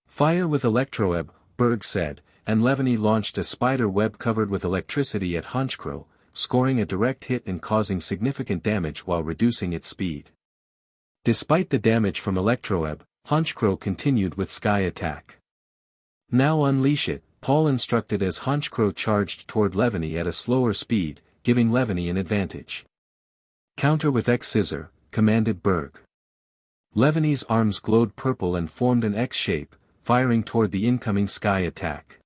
Fire with Electroweb, Berg said, and Levany launched a spider web covered with electricity at Honchkrow, scoring a direct hit and causing significant damage while reducing its speed. Despite the damage from Electroweb, Honchkrow continued with Sky Attack. Now unleash it, Paul instructed as Honchkrow charged toward Levany at a slower speed, giving Levany an advantage. Counter with X-Scissor, commanded Berg. Levany's arms glowed purple and formed an X shape, firing toward the incoming Sky Attack.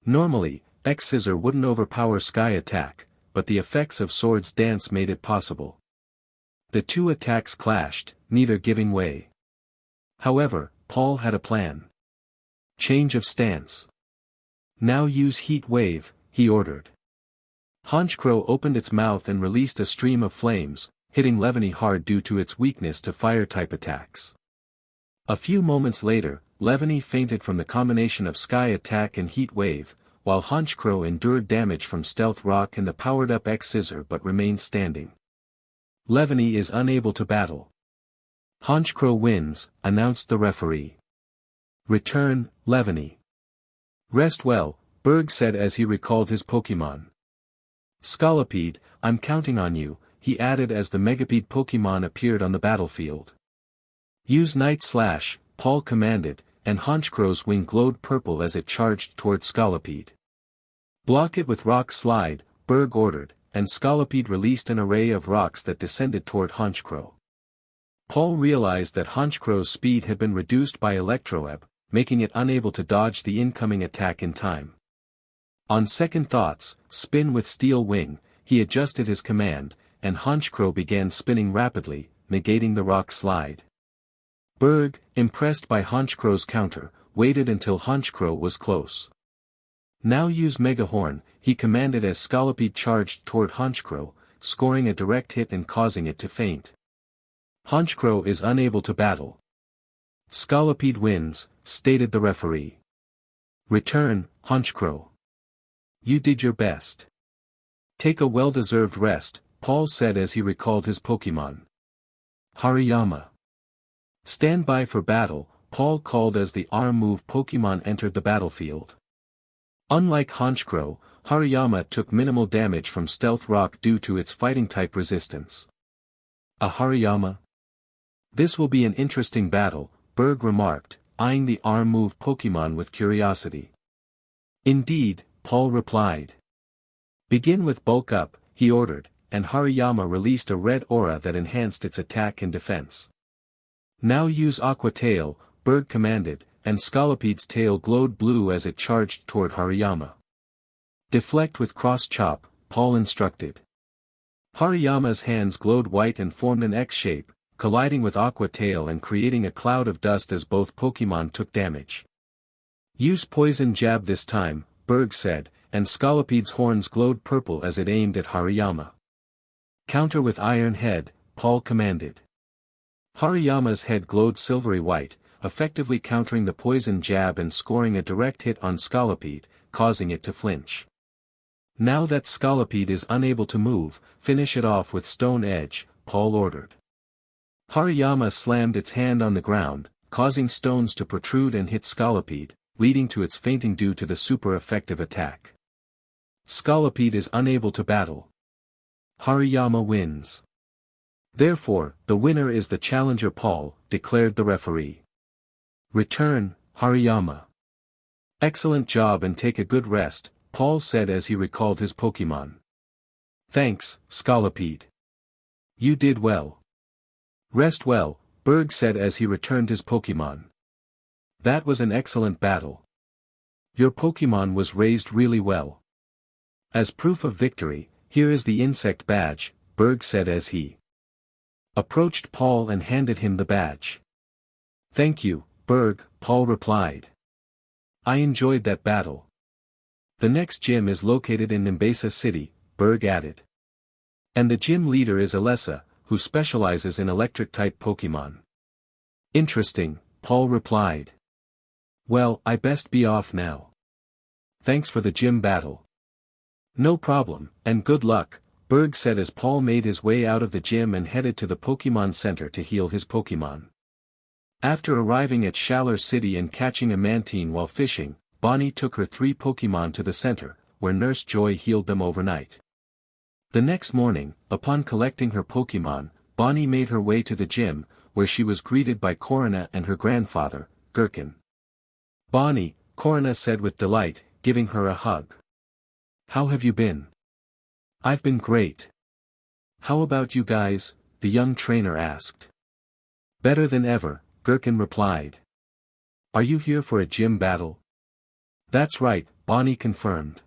Normally, X-Scissor wouldn't overpower Sky Attack, but the effects of Swords Dance made it possible. The two attacks clashed, neither giving way. However, Paul had a plan. Change of stance. Now use Heat Wave, he ordered. Honchkrow opened its mouth and released a stream of flames, hitting Levany hard due to its weakness to fire-type attacks. A few moments later, Levany fainted from the combination of Sky Attack and Heat Wave, while Honchkrow endured damage from Stealth Rock and the powered-up X-Scissor but remained standing. Levany is unable to battle. Honchkrow wins, announced the referee. Return, Levany. Rest well, Berg said as he recalled his Pokémon. Scolipede, I'm counting on you, he added as the Megapede Pokémon appeared on the battlefield. Use Night Slash, Paul commanded, and Honchkrow's wing glowed purple as it charged toward Scolipede. Block it with Rock Slide, Berg ordered, and Scolipede released an array of rocks that descended toward Honchkrow. Paul realized that Honchkrow's speed had been reduced by Electroweb, making it unable to dodge the incoming attack in time. On second thoughts, spin with Steel Wing, he adjusted his command, and Honchkrow began spinning rapidly, negating the Rock Slide. Berg, impressed by Honchkrow's counter, waited until Honchkrow was close. Now use Mega Horn, he commanded as Scolipede charged toward Honchkrow, scoring a direct hit and causing it to faint. Honchkrow is unable to battle. Scolipede wins, stated the referee. Return, Honchkrow. You did your best. Take a well-deserved rest, Paul said as he recalled his Pokémon. Hariyama. Stand by for battle, Paul called as the arm-move Pokémon entered the battlefield. Unlike Honchkrow, Hariyama took minimal damage from Stealth Rock due to its fighting-type resistance. A Hariyama? This will be an interesting battle, Berg remarked, eyeing the arm-move Pokémon with curiosity. Indeed, Paul replied. Begin with Bulk Up, he ordered, and Hariyama released a red aura that enhanced its attack and defense. Now use Aqua Tail, Berg commanded, and Scolipede's tail glowed blue as it charged toward Hariyama. Deflect with Cross Chop, Paul instructed. Hariyama's hands glowed white and formed an X shape, colliding with Aqua Tail and creating a cloud of dust as both Pokémon took damage. Use Poison Jab this time, Berg said, and Scolipede's horns glowed purple as it aimed at Hariyama. Counter with Iron Head, Paul commanded. Hariyama's head glowed silvery white, effectively countering the Poison Jab and scoring a direct hit on Scolipede, causing it to flinch. Now that Scolipede is unable to move, finish it off with Stone Edge, Paul ordered. Hariyama slammed its hand on the ground, causing stones to protrude and hit Scolipede, leading to its fainting due to the super effective attack. Scolipede is unable to battle. Hariyama wins. Therefore, the winner is the challenger Paul, declared the referee. Return, Hariyama. Excellent job and take a good rest, Paul said as he recalled his Pokémon. Thanks, Scolipede. You did well. Rest well, Berg said as he returned his Pokémon. That was an excellent battle. Your Pokémon was raised really well. As proof of victory, here is the insect badge, Berg said as he approached Paul and handed him the badge. Thank you, Berg, Paul replied. I enjoyed that battle. The next gym is located in Nimbasa City, Berg added. And the gym leader is Alessa, who specializes in electric-type Pokémon. Interesting, Paul replied. Well, I best be off now. Thanks for the gym battle. No problem, and good luck, Berg said as Paul made his way out of the gym and headed to the Pokémon Center to heal his Pokémon. After arriving at Shalar City and catching a Mantine while fishing, Bonnie took her 3 Pokémon to the center, where Nurse Joy healed them overnight. The next morning, upon collecting her Pokémon, Bonnie made her way to the gym, where she was greeted by Corona and her grandfather, Gherkin. Bonnie, Corona said with delight, giving her a hug. How have you been? I've been great. How about you guys? The young trainer asked. Better than ever, Gherkin replied. Are you here for a gym battle? That's right, Bonnie confirmed.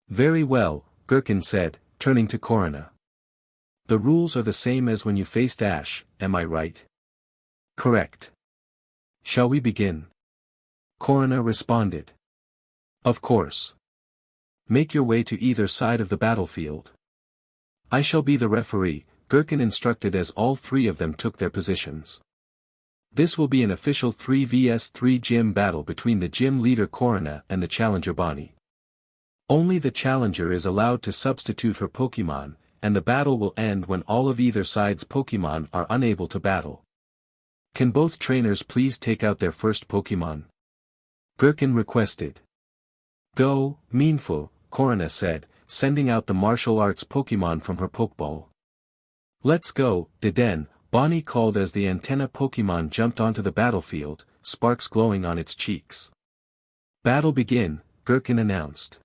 Very well, Gherkin said, turning to Corona. The rules are the same as when you faced Ash, am I right? Correct. Shall we begin? Corona responded. Of course. Make your way to either side of the battlefield. I shall be the referee, Gherkin instructed as all 3 of them took their positions. This will be an official 3 vs 3 gym battle between the gym leader Corona and the challenger Bonnie. Only the challenger is allowed to substitute her Pokémon, and the battle will end when all of either side's Pokémon are unable to battle. Can both trainers please take out their first Pokemon? Gherkin requested. Go, Meanful, Corina said, sending out the martial arts Pokemon from her Pokeball. Let's go, Deden, Bonnie called as the antenna Pokemon jumped onto the battlefield, sparks glowing on its cheeks. Battle begin, Gherkin announced.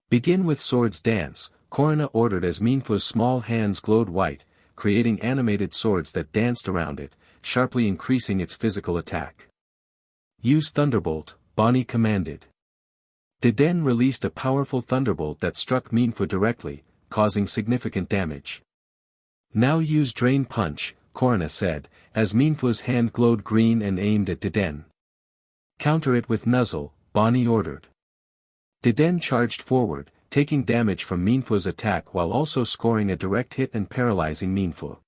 Begin with Swords Dance, Corina ordered as Meanful's small hands glowed white, creating animated swords that danced around it, sharply increasing its physical attack. Use Thunderbolt, Bonnie commanded. Deden released a powerful thunderbolt that struck Meanful directly, causing significant damage. Now use Drain Punch, Corina said, as Meanful's hand glowed green and aimed at Deden. Counter it with Nuzzle, Bonnie ordered. Deden charged forward, taking damage from Meanful's attack while also scoring a direct hit and paralyzing Meanful.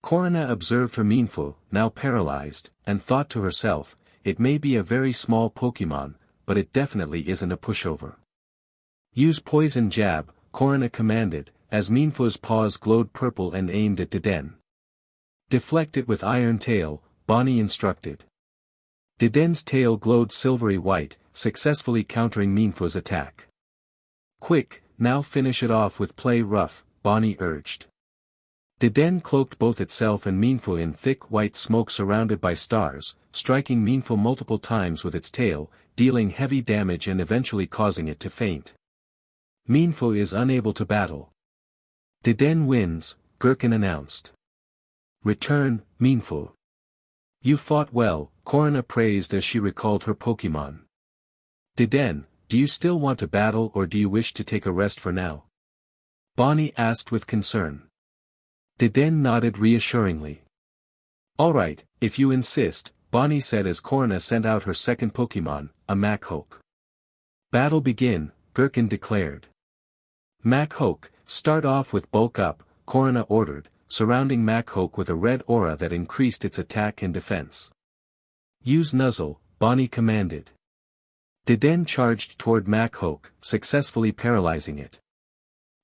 Corina observed her Meanful, now paralyzed, and thought to herself, it may be a very small Pokemon, but it definitely isn't a pushover. Use Poison Jab, Corina commanded, as Meanful's paws glowed purple and aimed at Deden. Deflect it with Iron Tail, Bonnie instructed. Deden's tail glowed silvery white, successfully countering Meanful's attack. Quick, now finish it off with Play Rough, Bonnie urged. Deden cloaked both itself and Meanful in thick white smoke surrounded by stars, striking Meanful multiple times with its tail, dealing heavy damage and eventually causing it to faint. Meanful is unable to battle. Deden wins, Gherkin announced. Return, Meanful. You fought well, Corina praised as she recalled her Pokemon. Deden, do you still want to battle or do you wish to take a rest for now? Bonnie asked with concern. Deden nodded reassuringly. Alright, if you insist, Bonnie said as Corina sent out her second Pokemon, a Machoke. Battle begin, Gherkin declared. Machoke, start off with Bulk Up, Corina ordered, surrounding Machoke with a red aura that increased its attack and defense. Use Nuzzle, Bonnie commanded. Deden charged toward Machoke, successfully paralyzing it.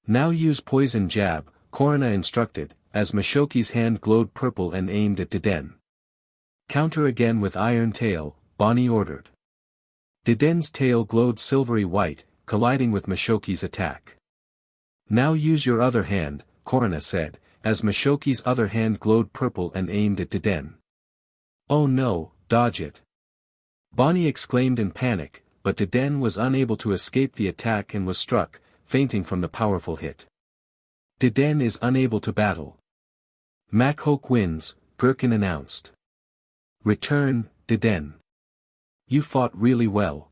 Now use Poison Jab, Corina instructed, as Machoke's hand glowed purple and aimed at Deden. Counter again with Iron Tail, Bonnie ordered. Deden's tail glowed silvery white, colliding with Machoke's attack. Now use your other hand, Corina said, as Machoke's other hand glowed purple and aimed at Deden. Oh no, dodge it! Bonnie exclaimed in panic, but Deden was unable to escape the attack and was struck, fainting from the powerful hit. Deden is unable to battle. Machoke wins, Gherkin announced. Return, Deden. You fought really well.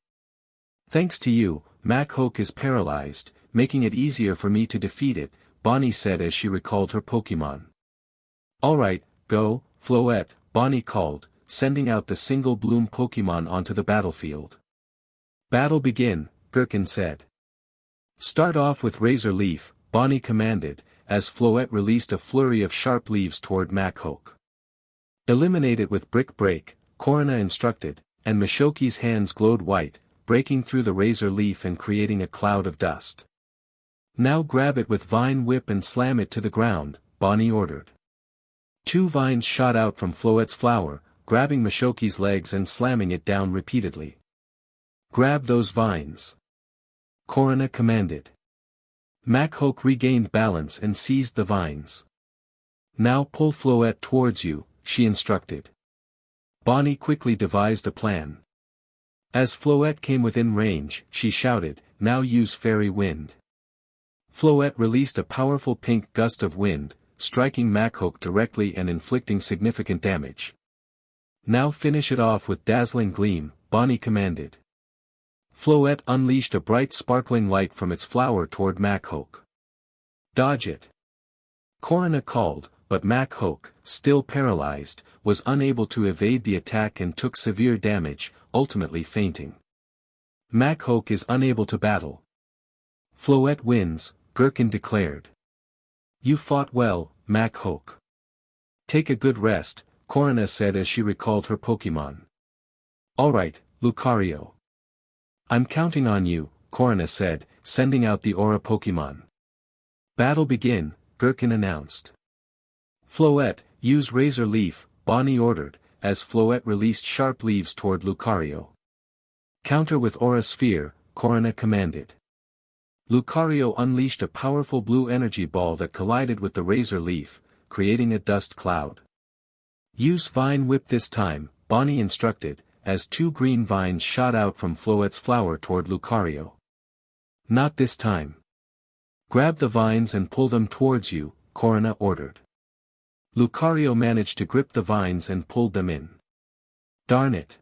Thanks to you, Machoke is paralyzed, making it easier for me to defeat it, Bonnie said as she recalled her Pokemon. Alright, go, Floette, Bonnie called, sending out the single bloom Pokemon onto the battlefield. Battle begin, Gherkin said. Start off with Razor Leaf, Bonnie commanded, as Floette released a flurry of sharp leaves toward Machoke. Eliminate it with Brick Break, Corina instructed, and Machoke's hands glowed white, breaking through the Razor Leaf and creating a cloud of dust. Now grab it with Vine Whip and slam it to the ground, Bonnie ordered. 2 vines shot out from Floette's flower, grabbing Machoke's legs and slamming it down repeatedly. Grab those vines. Corina commanded. Machoke regained balance and seized the vines. Now pull Floette towards you, she instructed. Bonnie quickly devised a plan. As Floette came within range, she shouted, now use Fairy Wind. Floette released a powerful pink gust of wind, striking Machoke directly and inflicting significant damage. Now finish it off with Dazzling Gleam, Bonnie commanded. Floette unleashed a bright sparkling light from its flower toward Machoke. Dodge it! Corina called, but Machoke, still paralyzed, was unable to evade the attack and took severe damage, ultimately fainting. Machoke is unable to battle. Floette wins, Gherkin declared. You fought well, Machoke. Take a good rest, Corina said as she recalled her Pokemon. Alright, Lucario. I'm counting on you, Corina said, sending out the Aura Pokemon. Battle begin, Gherkin announced. Floette, use Razor Leaf, Bonnie ordered, as Floette released sharp leaves toward Lucario. Counter with Aura Sphere, Corona commanded. Lucario unleashed a powerful blue energy ball that collided with the Razor Leaf, creating a dust cloud. Use Vine Whip this time, Bonnie instructed, as 2 green vines shot out from Floette's flower toward Lucario. Not this time. Grab the vines and pull them towards you, Corona ordered. Lucario managed to grip the vines and pulled them in. Darn it.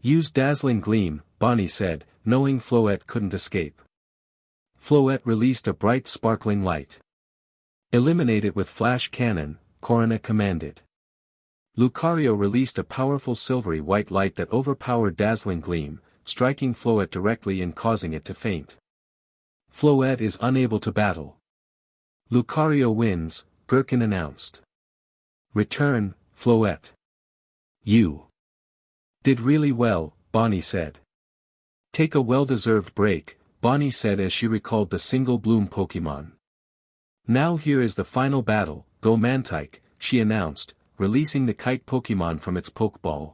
Use Dazzling Gleam, Bonnie said, knowing Floette couldn't escape. Floette released a bright sparkling light. Eliminate it with Flash Cannon, Corona commanded. Lucario released a powerful silvery white light that overpowered Dazzling Gleam, striking Floette directly and causing it to faint. Floette is unable to battle. Lucario wins, Gherkin announced. Return, Floette. You did really well, Bonnie said. Take a well-deserved break, Bonnie said as she recalled the Single Bloom Pokémon. Now here is the final battle, Go Mantike, she announced, releasing the Kite Pokémon from its Pokeball.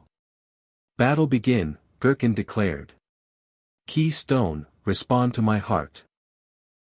Battle begin, Gherkin declared. Key Stone, respond to my heart.